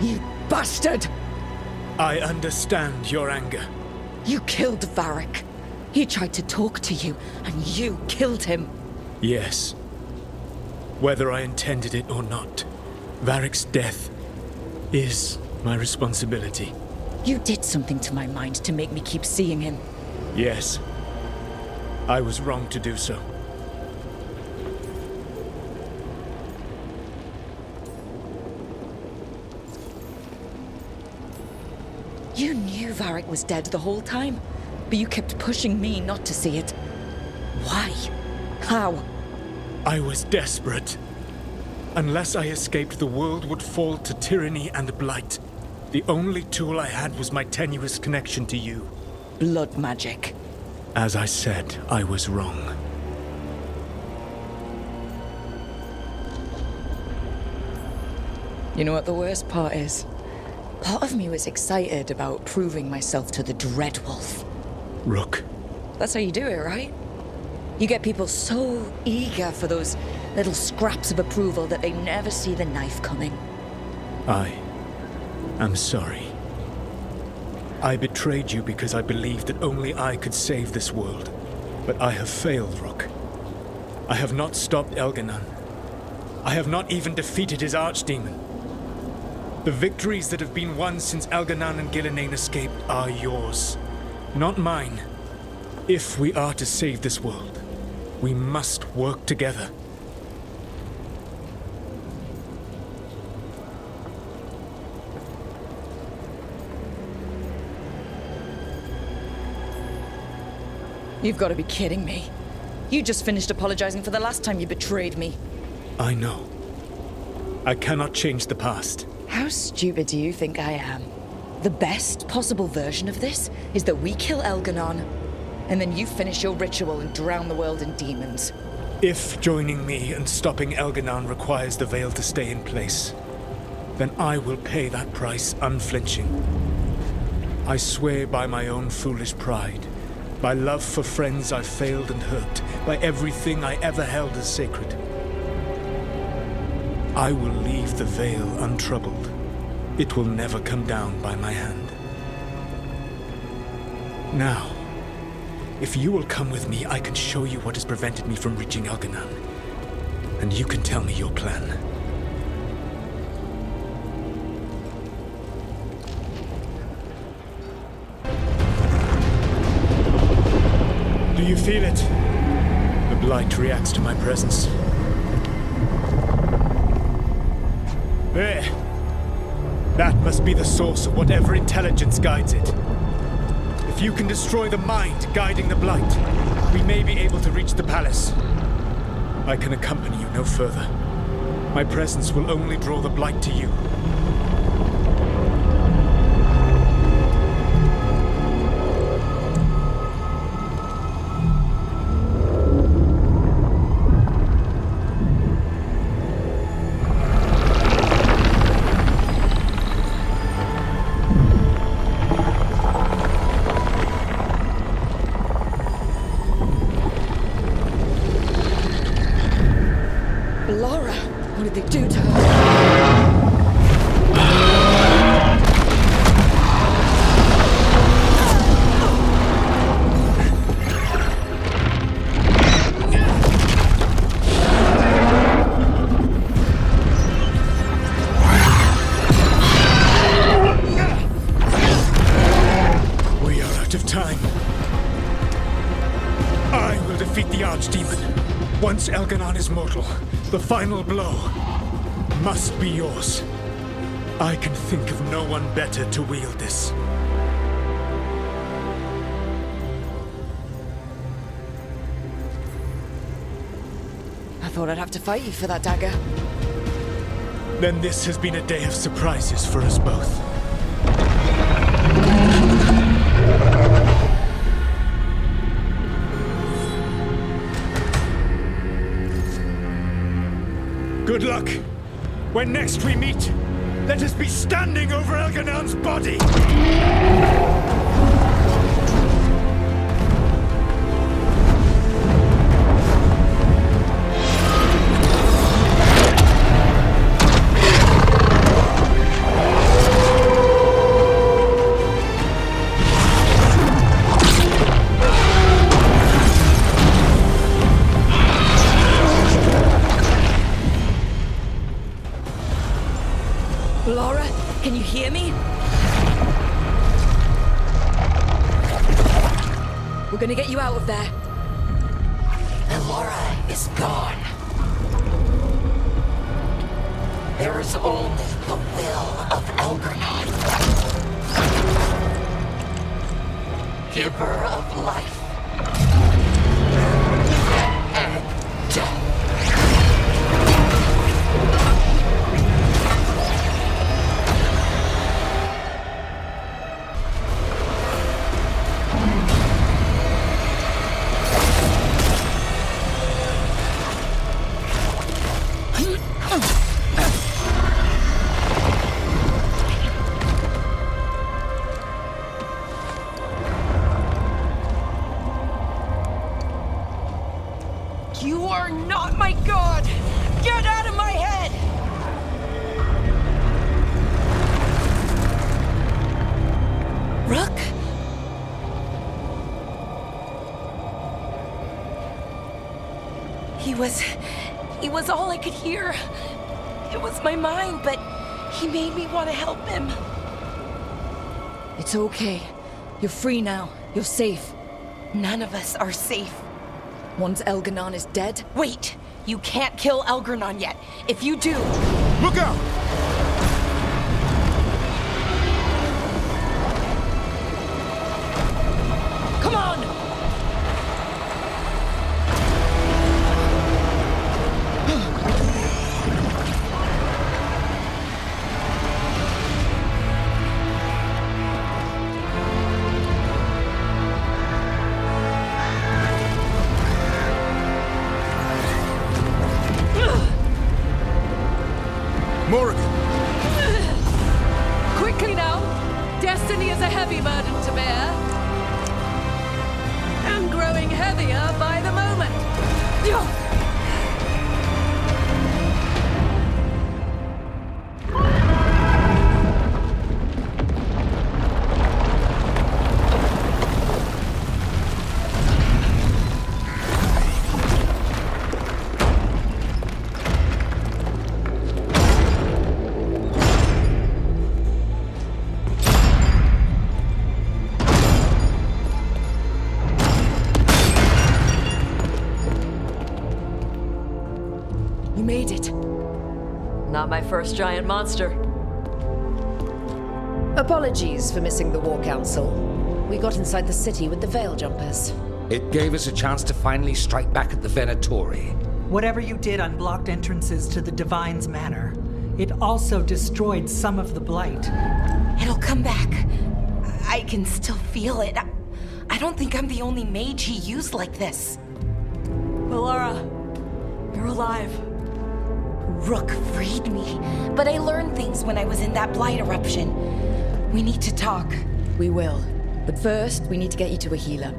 You bastard! I understand your anger. You killed Varric. He tried to talk to you, and you killed him. Yes. Whether I intended it or not, Varric's death is my responsibility. You did something to my mind to make me keep seeing him. Yes. I was wrong to do so. You knew Varric was dead the whole time, but you kept pushing me not to see it. Why? How? I was desperate. Unless I escaped, the world would fall to tyranny and blight. The only tool I had was my tenuous connection to you. Blood magic. As I said, I was wrong. You know what the worst part is? Part of me was excited about proving myself to the Dreadwolf. Rook. That's how you do it, right? You get people so eager for those little scraps of approval that they never see the knife coming. I am sorry. I betrayed you because I believed that only I could save this world. But I have failed, Rook. I have not stopped Elganon. I have not even defeated his archdemon. The victories that have been won since Elganon and Gillenane escaped are yours, not mine. If we are to save this world, we must work together. You've got to be kidding me. You just finished apologizing for the last time you betrayed me. I know. I cannot change the past. How stupid do you think I am? The best possible version of this is that we kill Elganon, and then you finish your ritual and drown the world in demons. If joining me and stopping Elganon requires the Veil to stay in place, then I will pay that price unflinching. I swear by my own foolish pride, by love for friends I've failed and hurt, by everything I ever held as sacred. I will leave the Veil untroubled. It will never come down by my hand. Now, if you will come with me, I can show you what has prevented me from reaching Elganon. And you can tell me your plan. Do you feel it? The blight reacts to my presence. There! That must be the source of whatever intelligence guides it. If you can destroy the mind guiding the blight, we may be able to reach the palace. I can accompany you no further. My presence will only draw the blight to you. Laura, what did they do to her? We are out of time. I will defeat the Archdemon. Once Elganon is mortal, the final blow must be yours. I can think of no one better to wield this. I thought I'd have to fight you for that dagger. Then this has been a day of surprises for us both. Good luck. When next we meet, let us be standing over Elganon's body! Laura, can you hear me? We're gonna get you out of there. Laura is gone. There is only the will of Elganon, giver of life and death. You are not my god! Get out of my head! Rook? He was all I could hear. It was my mind, but he made me want to help him. It's okay. You're free now. You're safe. None of us are safe. Once Elganon is dead? Wait! You can't kill Elganon yet. If you do... Look out! Come on! worthier by the moment. You made it. Not my first giant monster. Apologies for missing the War Council. We got inside the city with the Veil Jumpers. It gave us a chance to finally strike back at the Venatori. Whatever you did unblocked entrances to the Divine's Manor. It also destroyed some of the Blight. It'll come back. I can still feel it. I don't think I'm the only mage he used like this. Melara, you're alive. Rook freed me, but I learned things when I was in that Blight eruption. We need to talk. We will. But first, we need to get you to a healer.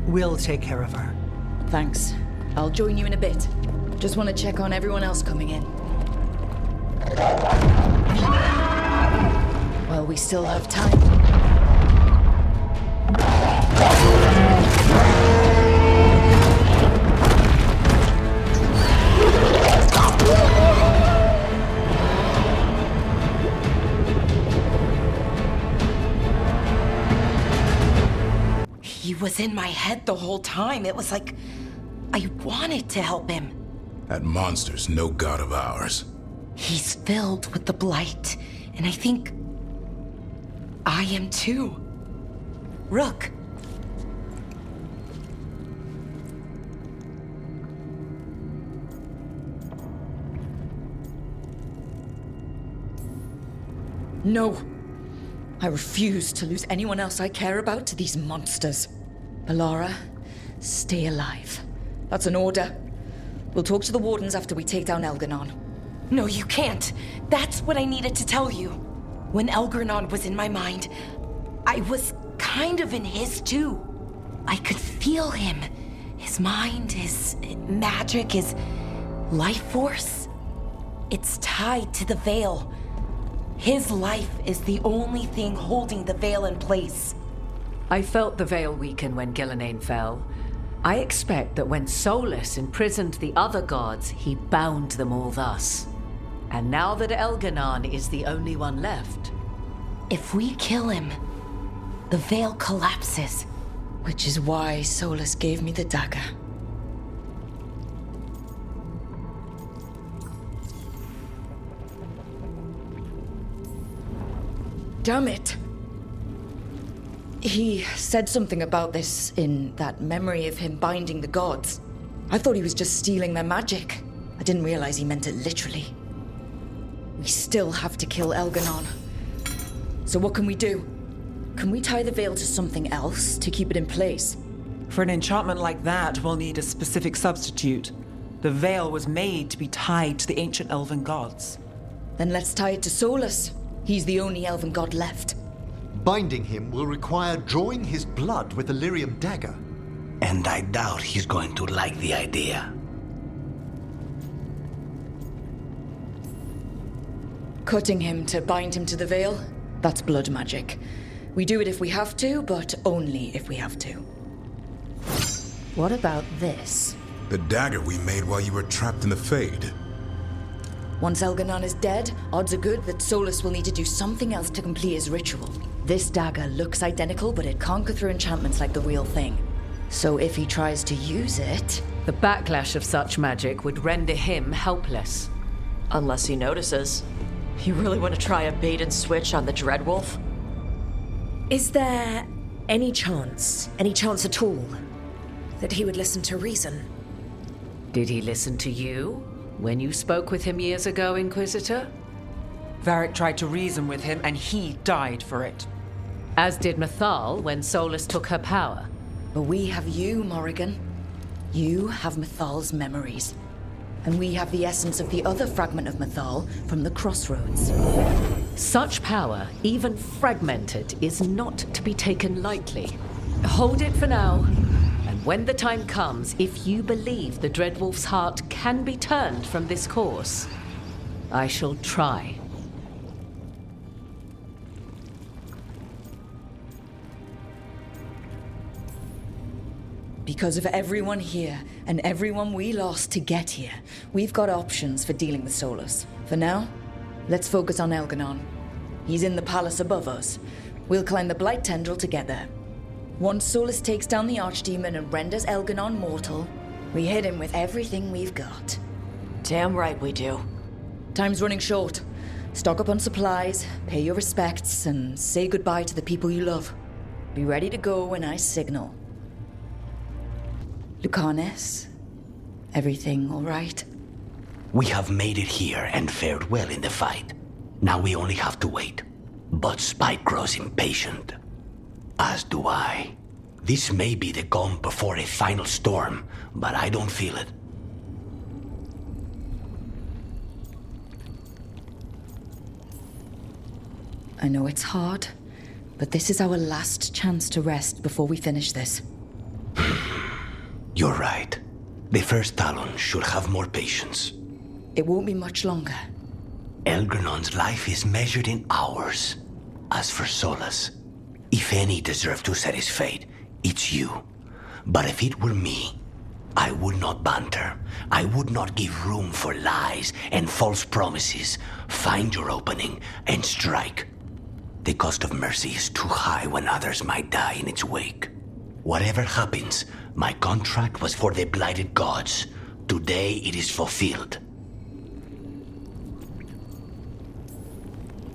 We'll take care of her. Thanks. I'll join you in a bit. Just want to check on everyone else coming in. Well, we still have time. He was in my head the whole time. It was like I wanted to help him. That monster's no god of ours. He's filled with the Blight, and I think I am too. Rook. No. I refuse to lose anyone else I care about to these monsters. Melara, stay alive. That's an order. We'll talk to the Wardens after we take down Elganon. No, you can't. That's what I needed to tell you. When Elganon was in my mind, I was kind of in his too. I could feel him. His mind, his magic, his life force. It's tied to the Veil. His life is the only thing holding the Veil in place. I felt the Veil weaken when Gillenane fell. I expect that when Solus imprisoned the other gods, he bound them all thus. And now that Elganon is the only one left... If we kill him, the Veil collapses. Which is why Solus gave me the dagger. Damn it! He said something about this in that memory of him binding the gods. I thought he was just stealing their magic. I didn't realize he meant it literally. We still have to kill Elganon. So what can we do? Can we tie the Veil to something else to keep it in place? For an enchantment like that, we'll need a specific substitute. The Veil was made to be tied to the ancient elven gods. Then let's tie it to Solus. He's the only elven god left. Binding him will require drawing his blood with the lyrium dagger. And I doubt he's going to like the idea. Cutting him to bind him to the Veil? That's blood magic. We do it if we have to, but only if we have to. What about this? The dagger we made while you were trapped in the Fade. Once Elganon is dead, odds are good that Solus will need to do something else to complete his ritual. This dagger looks identical, but it can't go through enchantments like the real thing. So if he tries to use it... The backlash of such magic would render him helpless. Unless he notices. You really want to try a bait and switch on the Dreadwolf? Is there any chance at all, that he would listen to reason? Did he listen to you when you spoke with him years ago, Inquisitor? Varric tried to reason with him, and he died for it. As did Mythal when Solus took her power. But we have you, Morrigan. You have Mythal's memories. And we have the essence of the other fragment of Mythal from the Crossroads. Such power, even fragmented, is not to be taken lightly. Hold it for now, and when the time comes, if you believe the Dreadwolf's heart can be turned from this course, I shall try. Because of everyone here, and everyone we lost to get here, we've got options for dealing with Solus. For now, let's focus on Elganon. He's in the palace above us. We'll climb the Blight Tendril together. Once Solus takes down the Archdemon and renders Elganon mortal, we hit him with everything we've got. Damn right we do. Time's running short. Stock up on supplies, pay your respects, and say goodbye to the people you love. Be ready to go when I signal. Lucanes, everything all right? We have made it here and fared well in the fight. Now we only have to wait. But Spike grows impatient. As do I. This may be the calm before a final storm, but I don't feel it. I know it's hard, but this is our last chance to rest before we finish this. You're right. The first Talon should have more patience. It won't be much longer. Elgernon's life is measured in hours. As for Solus, if any deserve to set his fate, it's you. But if it were me, I would not banter. I would not give room for lies and false promises. Find your opening and strike. The cost of mercy is too high when others might die in its wake. Whatever happens, my contract was for the blighted gods. Today it is fulfilled.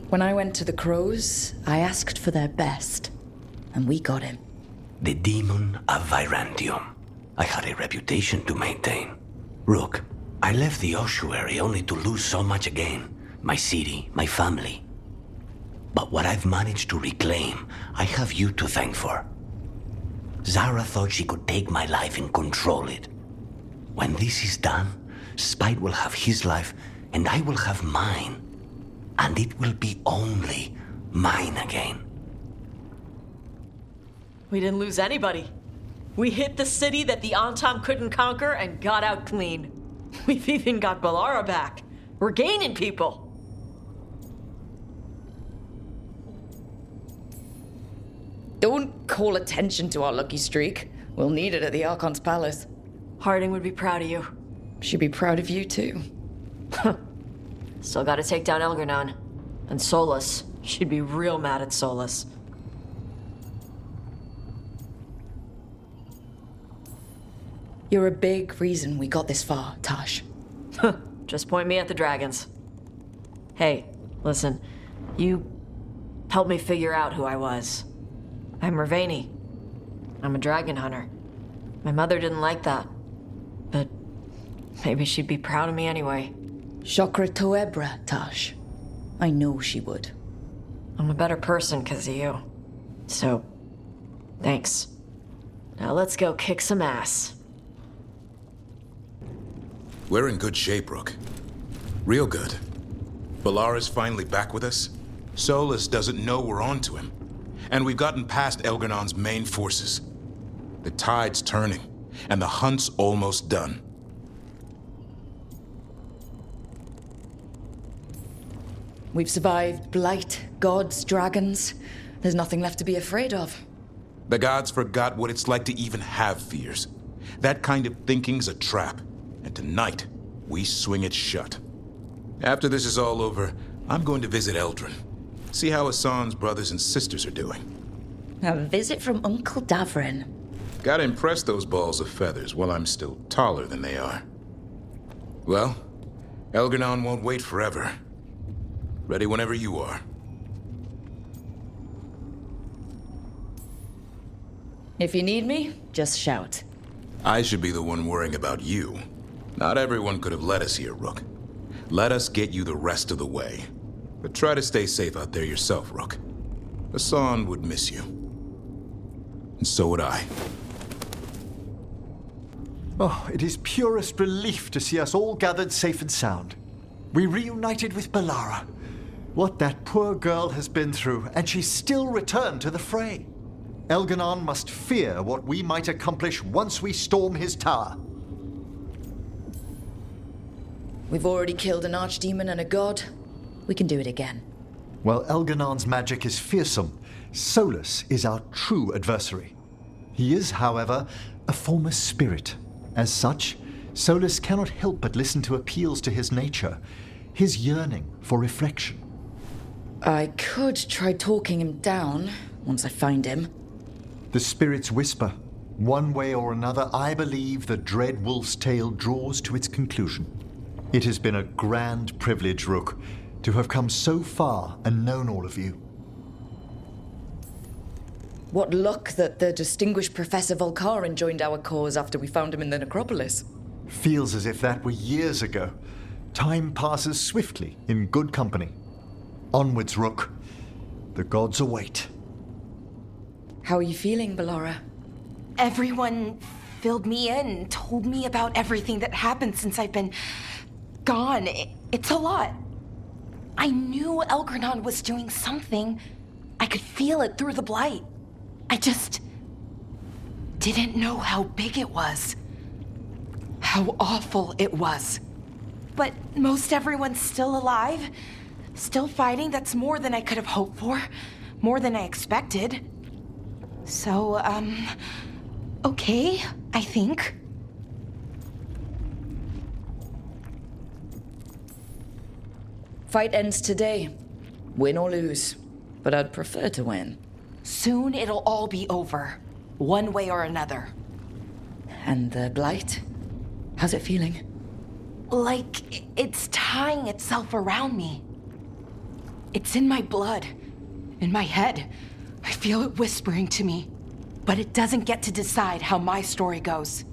When I went to the Crows, I asked for their best, and we got him. The demon of Virantium. I had a reputation to maintain. Rook, I left the ossuary only to lose so much again. My city, my family. But what I've managed to reclaim, I have you to thank for. Zara thought she could take my life and control it. When this is done, Spite will have his life, and I will have mine. And it will be only mine again. We didn't lose anybody. We hit the city that the Antam couldn't conquer and got out clean. We've even got Balara back. We're gaining people. Don't call attention to our lucky streak. We'll need it at the Archon's palace. Harding would be proud of you. She'd be proud of you too. Still gotta take down Elganon. And Solus. She'd be real mad at Solus. You're a big reason we got this far, Tash. Just point me at the dragons. Hey, listen. You helped me figure out who I was. I'm Mervani. I'm a dragon hunter. My mother didn't like that. But maybe she'd be proud of me anyway. Chakra Toebra, Tash. I know she would. I'm a better person because of you. So, thanks. Now let's go kick some ass. We're in good shape, Rook. Real good. Balara's finally back with us. Solus doesn't know we're on to him. And we've gotten past Elganon's main forces. The tide's turning, and the hunt's almost done. We've survived blight, gods, dragons. There's nothing left to be afraid of. The gods forgot what it's like to even have fears. That kind of thinking's a trap, and tonight, we swing it shut. After this is all over, I'm going to visit Eldrin. See how Hassan's brothers and sisters are doing. A visit from Uncle Davrin. Gotta impress those balls of feathers while I'm still taller than they are. Well, Elganon won't wait forever. Ready whenever you are. If you need me, just shout. I should be the one worrying about you. Not everyone could have led us here, Rook. Let us get you the rest of the way. But try to stay safe out there yourself, Rook. Hassan would miss you. And so would I. Oh, it is purest relief to see us all gathered safe and sound. We reunited with Balara. What that poor girl has been through, and she's still returned to the fray. Elganon must fear what we might accomplish once we storm his tower. We've already killed an archdemon and a god. We can do it again. While Elganon's magic is fearsome, Solus is our true adversary. He is, however, a former spirit. As such, Solus cannot help but listen to appeals to his nature, his yearning for reflection. I could try talking him down once I find him. The spirits whisper. One way or another, I believe the dread wolf's tale draws to its conclusion. It has been a grand privilege, Rook, to have come so far and known all of you. What luck that the distinguished Professor Volcarin joined our cause after we found him in the necropolis. Feels as if that were years ago. Time passes swiftly in good company. Onwards, Rook. The gods await. How are you feeling, Ballora? Everyone filled me in, told me about everything that happened since I've been gone. It's a lot. I knew Elgranon was doing something. I could feel it through the blight. I just didn't know how big it was. How awful it was. But most everyone's still alive. Still fighting. That's more than I could have hoped for. More than I expected. So, okay, I think. Fight ends today. Win or lose. But I'd prefer to win. Soon it'll all be over. One way or another. And the blight? How's it feeling? Like it's tying itself around me. It's in my blood. In my head. I feel it whispering to me. But it doesn't get to decide how my story goes.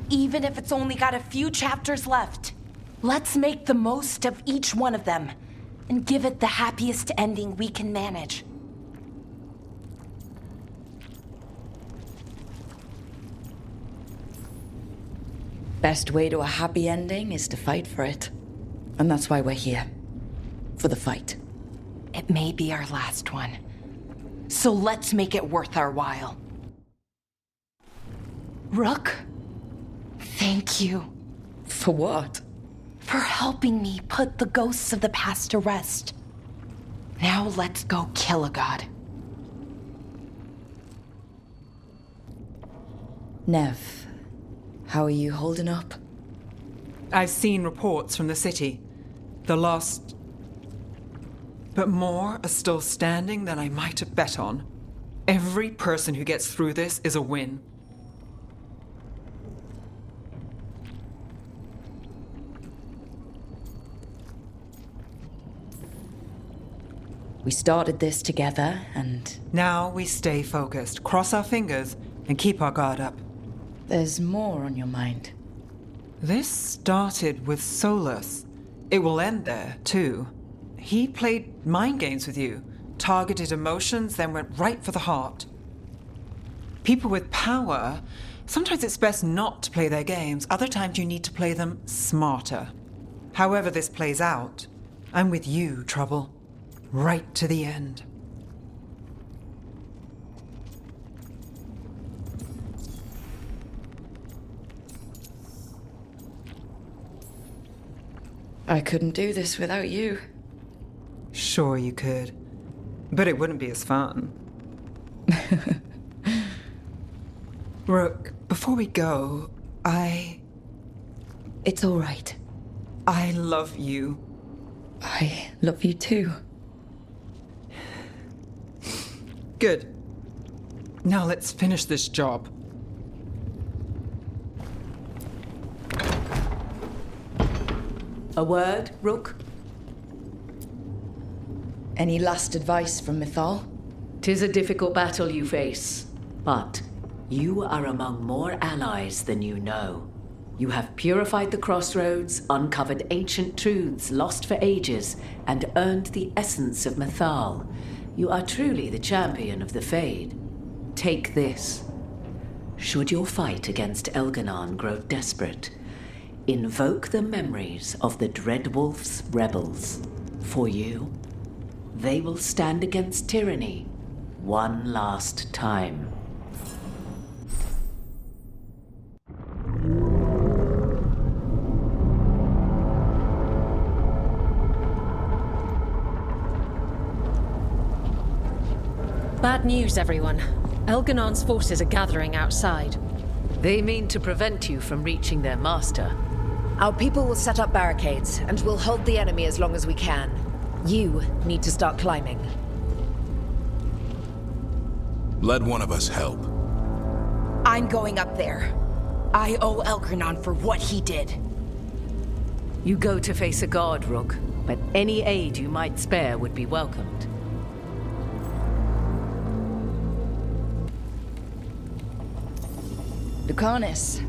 Even if it's only got a few chapters left. Let's make the most of each one of them. And give it the happiest ending we can manage. Best way to a happy ending is to fight for it. And that's why we're here. For the fight. It may be our last one. So let's make it worth our while. Rook, thank you. For what? For helping me put the ghosts of the past to rest. Now let's go kill a god. Nev, how are you holding up? I've seen reports from the city. The lost... But more are still standing than I might have bet on. Every person who gets through this is a win. We started this together, and... Now we stay focused, cross our fingers, and keep our guard up. There's more on your mind. This started with Solus. It will end there, too. He played mind games with you, targeted emotions, then went right for the heart. People with power, sometimes it's best not to play their games. Other times you need to play them smarter. However this plays out, I'm with you, Trouble. Right to the end. I couldn't do this without you. Sure you could. But it wouldn't be as fun. Rook, before we go, It's all right. I love you. I love you too. Good. Now let's finish this job. A word, Rook? Any last advice from Mythal? 'Tis a difficult battle you face, but you are among more allies than you know. You have purified the crossroads, uncovered ancient truths lost for ages, and earned the essence of Mythal. You are truly the champion of the Fade. Take this. Should your fight against Elganon grow desperate, invoke the memories of the Dreadwolf's rebels. For you, they will stand against tyranny one last time. Bad news, everyone. Elganon's forces are gathering outside. They mean to prevent you from reaching their master. Our people will set up barricades, and we'll hold the enemy as long as we can. You need to start climbing. Let one of us help. I'm going up there. I owe Elgranon for what he did. You go to face a guard, Rook, but any aid you might spare would be welcomed. Lucanis.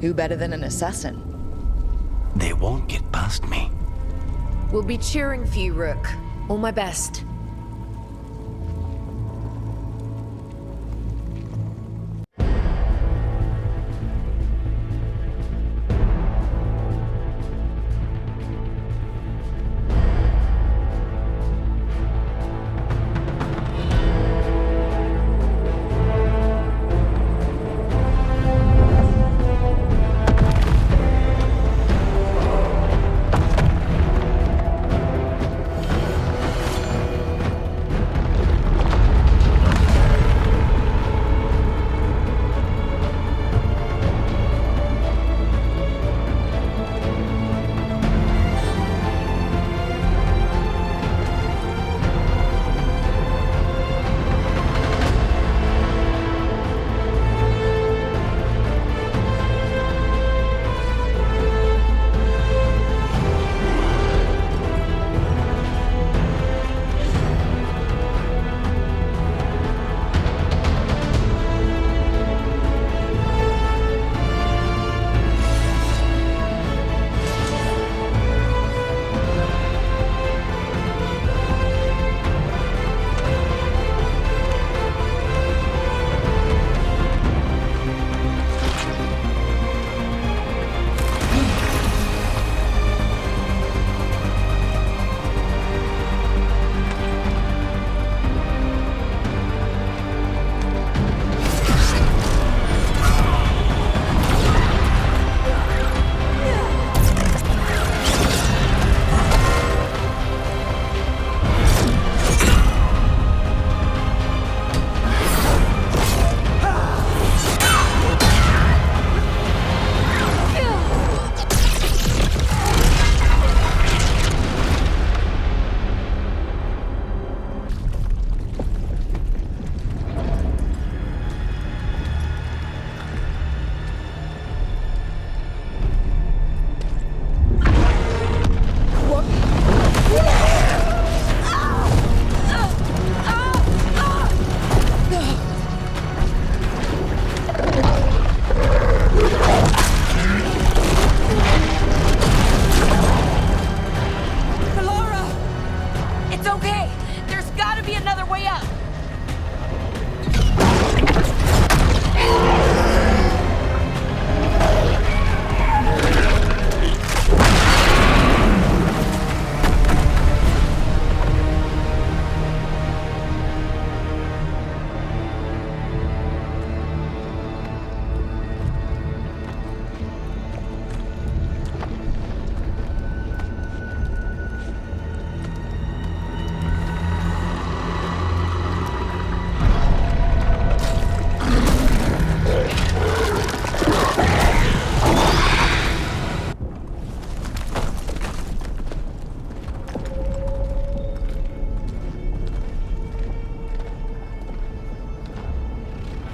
Who better than an assassin? They won't get past me. We'll be cheering for you, Rook. All my best.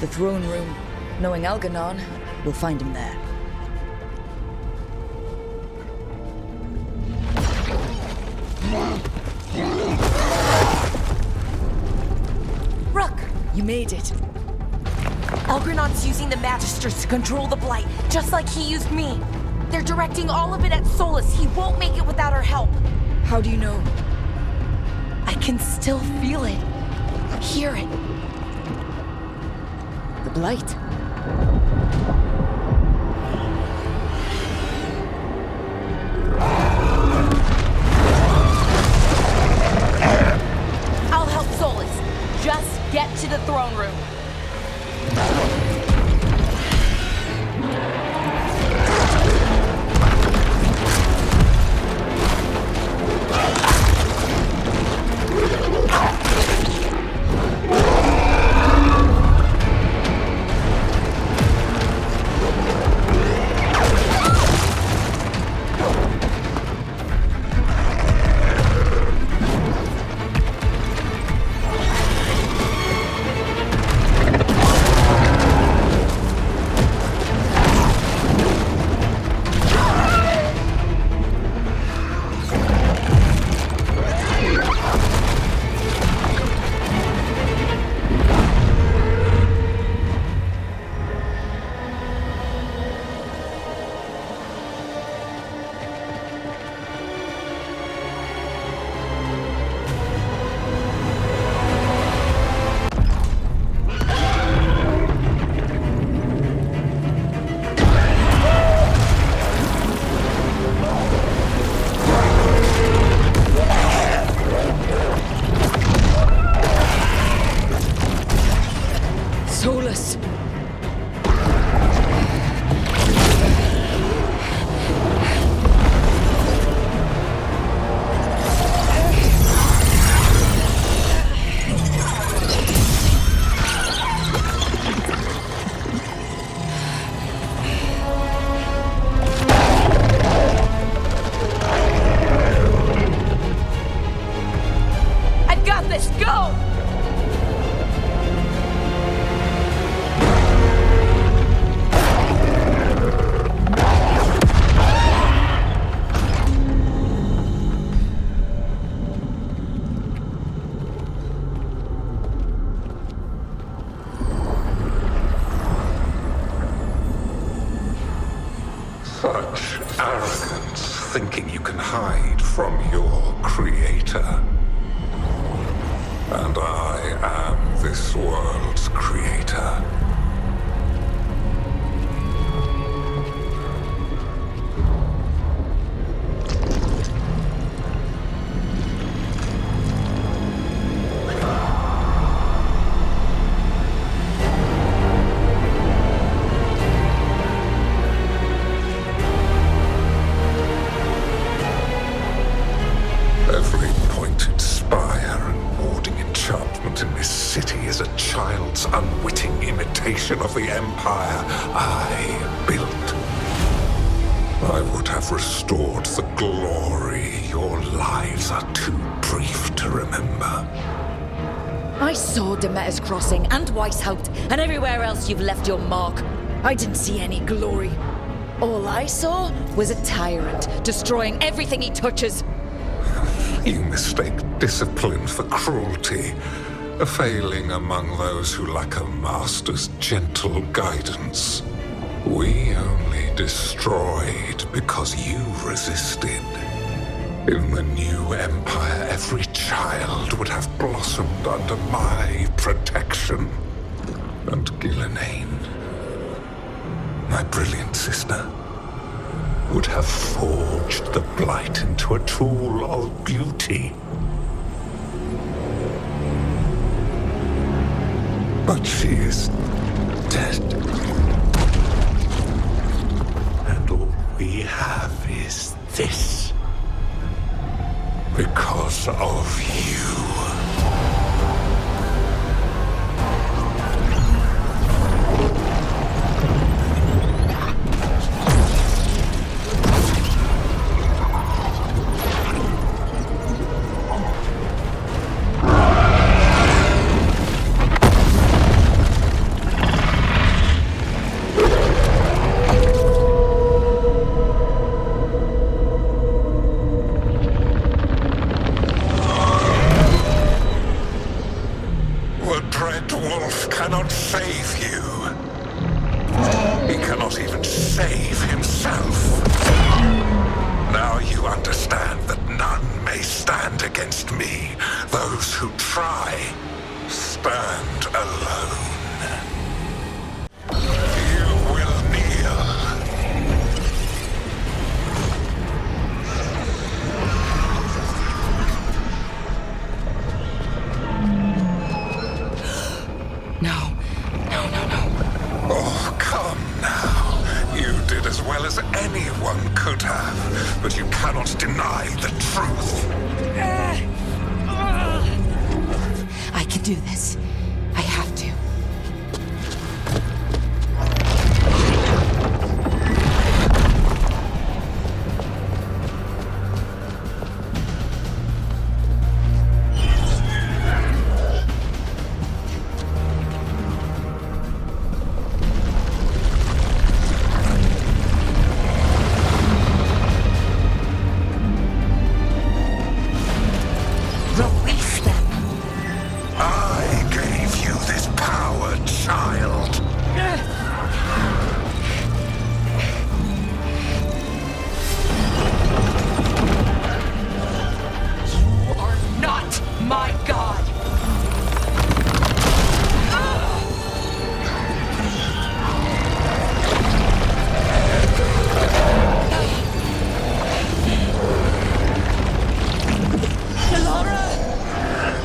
The throne room. Knowing Elganon, we'll find him there. Rook! You made it. Elgranon's using the Magisters to control the Blight, just like he used me. They're directing all of it at Solus. He won't make it without our help. How do you know? I can still feel it. Hear it. The Blight. I'll help Solus. Just get to the throne room. Such arrogance, thinking you can hide from your creator. And I am this world's creator. Every pointed spire and warding enchantment in this city is a child's unwitting imitation of the empire I built. I would have restored the glory. Your lives are too brief to remember. I saw Demeter's Crossing and Weishaupt and everywhere else you've left your mark. I didn't see any glory. All I saw was a tyrant destroying everything he touches. You mistake discipline for cruelty, a failing among those who lack a master's gentle guidance. We only destroyed because you resisted. In the new empire, every child would have blossomed under my protection. And Gillenane, my brilliant sister, would have forged the Blight into a tool of beauty. But she is dead. And all we have is this. Because of you. Cannot save you. He cannot even save himself. Now you understand that none may stand against me. Those who try stand alone. You will kneel. No. Oh, come now. You did as well as anyone could have, but you cannot deny the truth. I can do this. I have to. Release them. I gave you this power, child. You are not my god.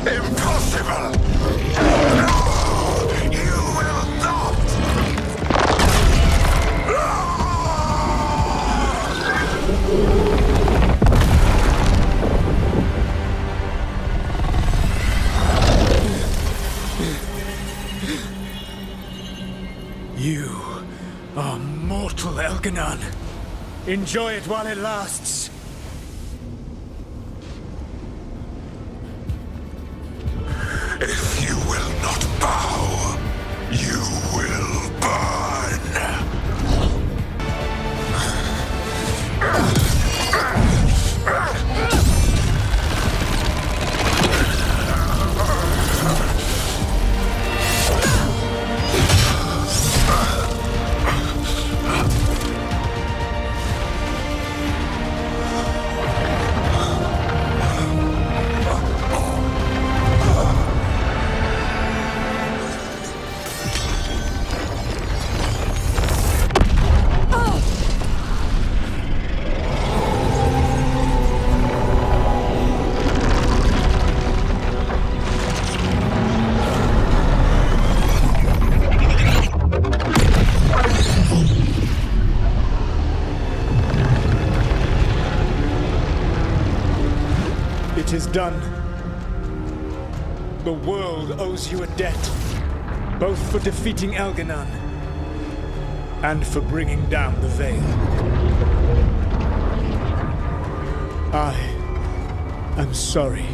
Impossible! No! You will not! You are mortal, Elganon. Enjoy it while it lasts. If you will not bow, you will burn. done. The world owes you a debt, both for defeating Elganon and for bringing down the Veil. I am sorry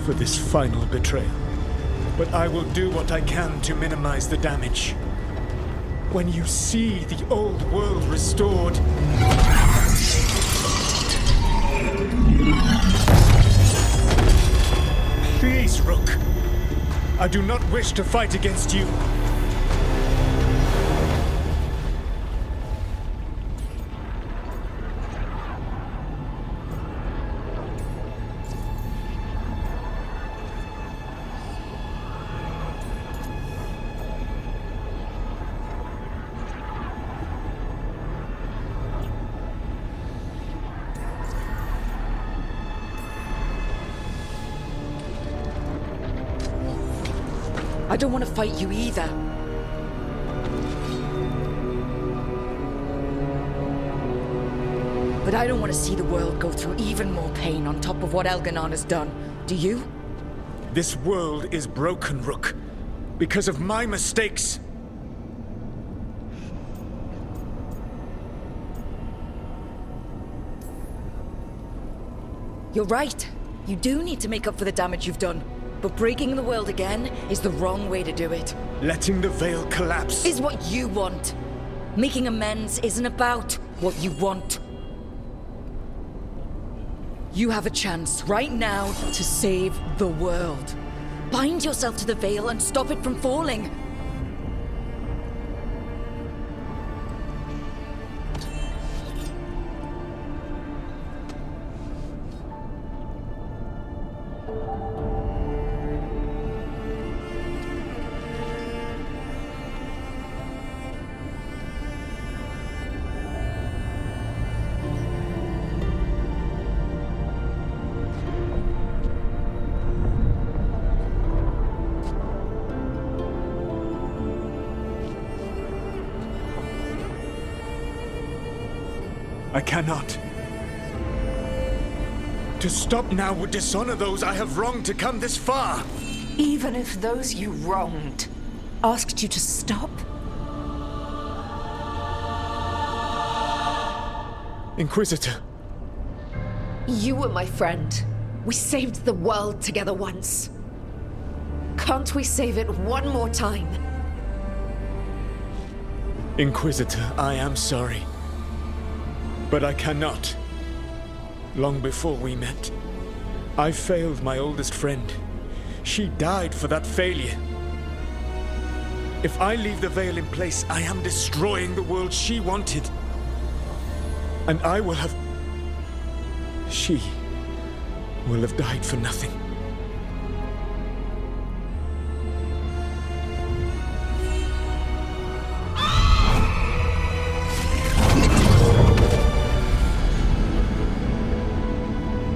for this final betrayal, but I will do what I can to minimize the damage. When you see the old world restored, please, Rook. I do not wish to fight against you. I don't want to fight you either. But I don't want to see the world go through even more pain on top of what Elganon has done. Do you? This world is broken, Rook, because of my mistakes. You're right. You do need to make up for the damage you've done. But breaking the world again is the wrong way to do it. Letting the Veil collapse is what you want. Making amends isn't about what you want. You have a chance right now to save the world. Bind yourself to the Veil and stop it from falling. I cannot. To stop now would dishonor those I have wronged to come this far. Even if those you wronged asked you to stop? Inquisitor. You were my friend. We saved the world together once. Can't we save it one more time? Inquisitor, I am sorry. But I cannot. Long before we met, I failed my oldest friend. She died for that failure. If I leave the Veil in place, I am destroying the world she wanted. And I will have... She will have died for nothing.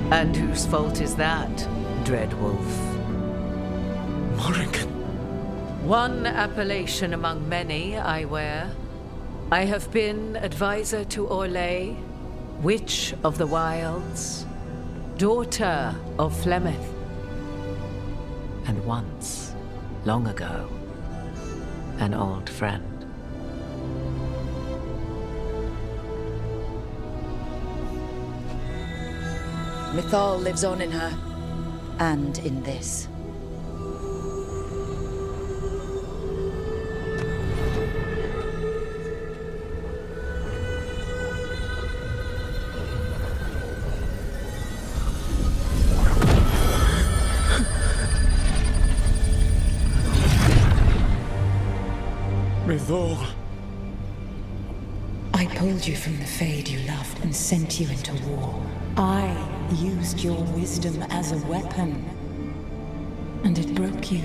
And whose fault is that, Dreadwolf? Morrigan. One appellation among many, I wear. I have been advisor to Orlais, Witch of the Wilds, daughter of Flemeth, and once, long ago, an old friend. Mythal lives on in her, and in this. Mythal. I pulled you from the Fade you loved and sent you into war. I used your wisdom as a weapon, and it broke you.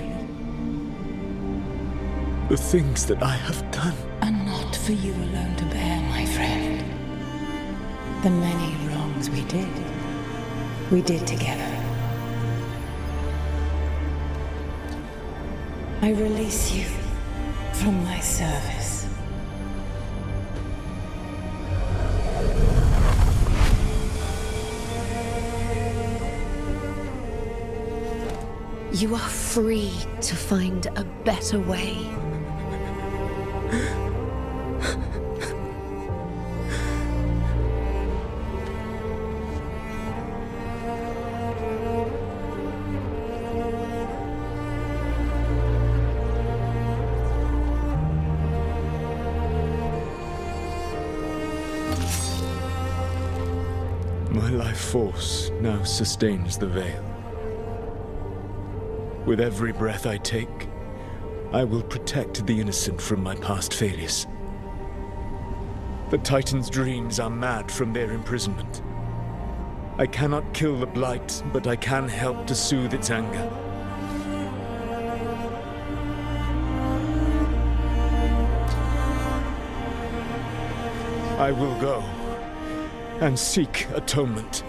The things that I have done are not for you alone to bear, my friend. The many wrongs we did together. I release you from my service. You are free to find a better way. My life force now sustains the Veil. With every breath I take, I will protect the innocent from my past failures. The Titan's dreams are mad from their imprisonment. I cannot kill the Blight, but I can help to soothe its anger. I will go and seek atonement.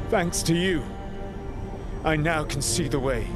Thanks to you, I now can see the way.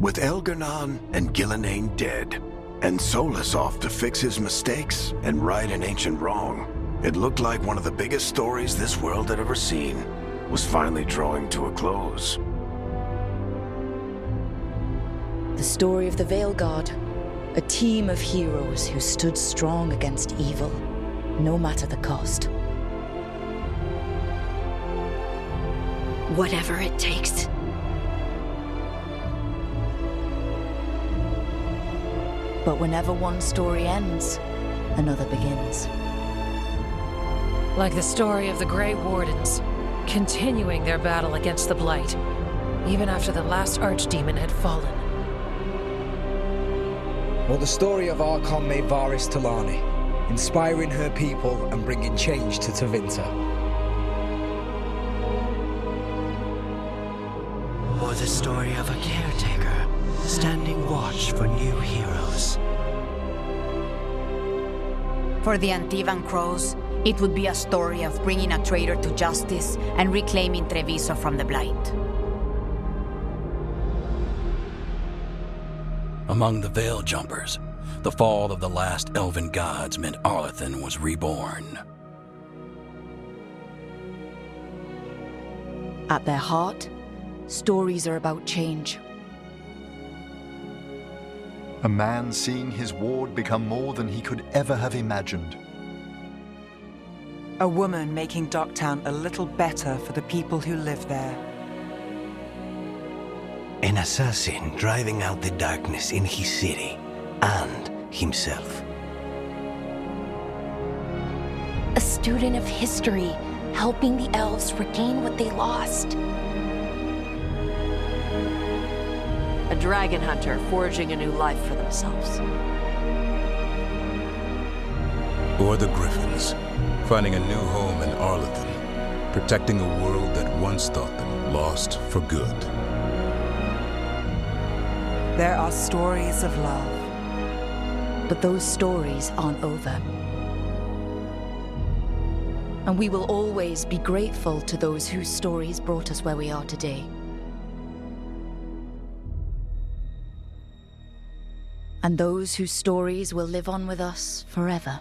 With Elgar'nan and Gillenane dead, and Solus off to fix his mistakes and right an ancient wrong, it looked like one of the biggest stories this world had ever seen was finally drawing to a close. The story of the Veilguard, a team of heroes who stood strong against evil, no matter the cost. Whatever it takes. But whenever one story ends, another begins. Like the story of the Grey Wardens, continuing their battle against the Blight, even after the last Archdemon had fallen. Or the story of Archon Maid Varys Talani, inspiring her people and bringing change to Tevinter. Or the story of a caretaker, standing watch for new heroes. For the Antivan Crows, it would be a story of bringing a traitor to justice and reclaiming Treviso from the Blight. Among the Veil Jumpers, the fall of the last elven gods meant Arlathan was reborn. At their heart, stories are about change. A man seeing his ward become more than he could ever have imagined. A woman making Docktown a little better for the people who live there. An assassin driving out the darkness in his city and himself. A student of history, helping the elves regain what they lost. A dragon hunter forging a new life for themselves. Or the Griffins, finding a new home in Arlington, protecting a world that once thought them lost for good. There are stories of love. But those stories aren't over. And we will always be grateful to those whose stories brought us where we are today. And those whose stories will live on with us forever.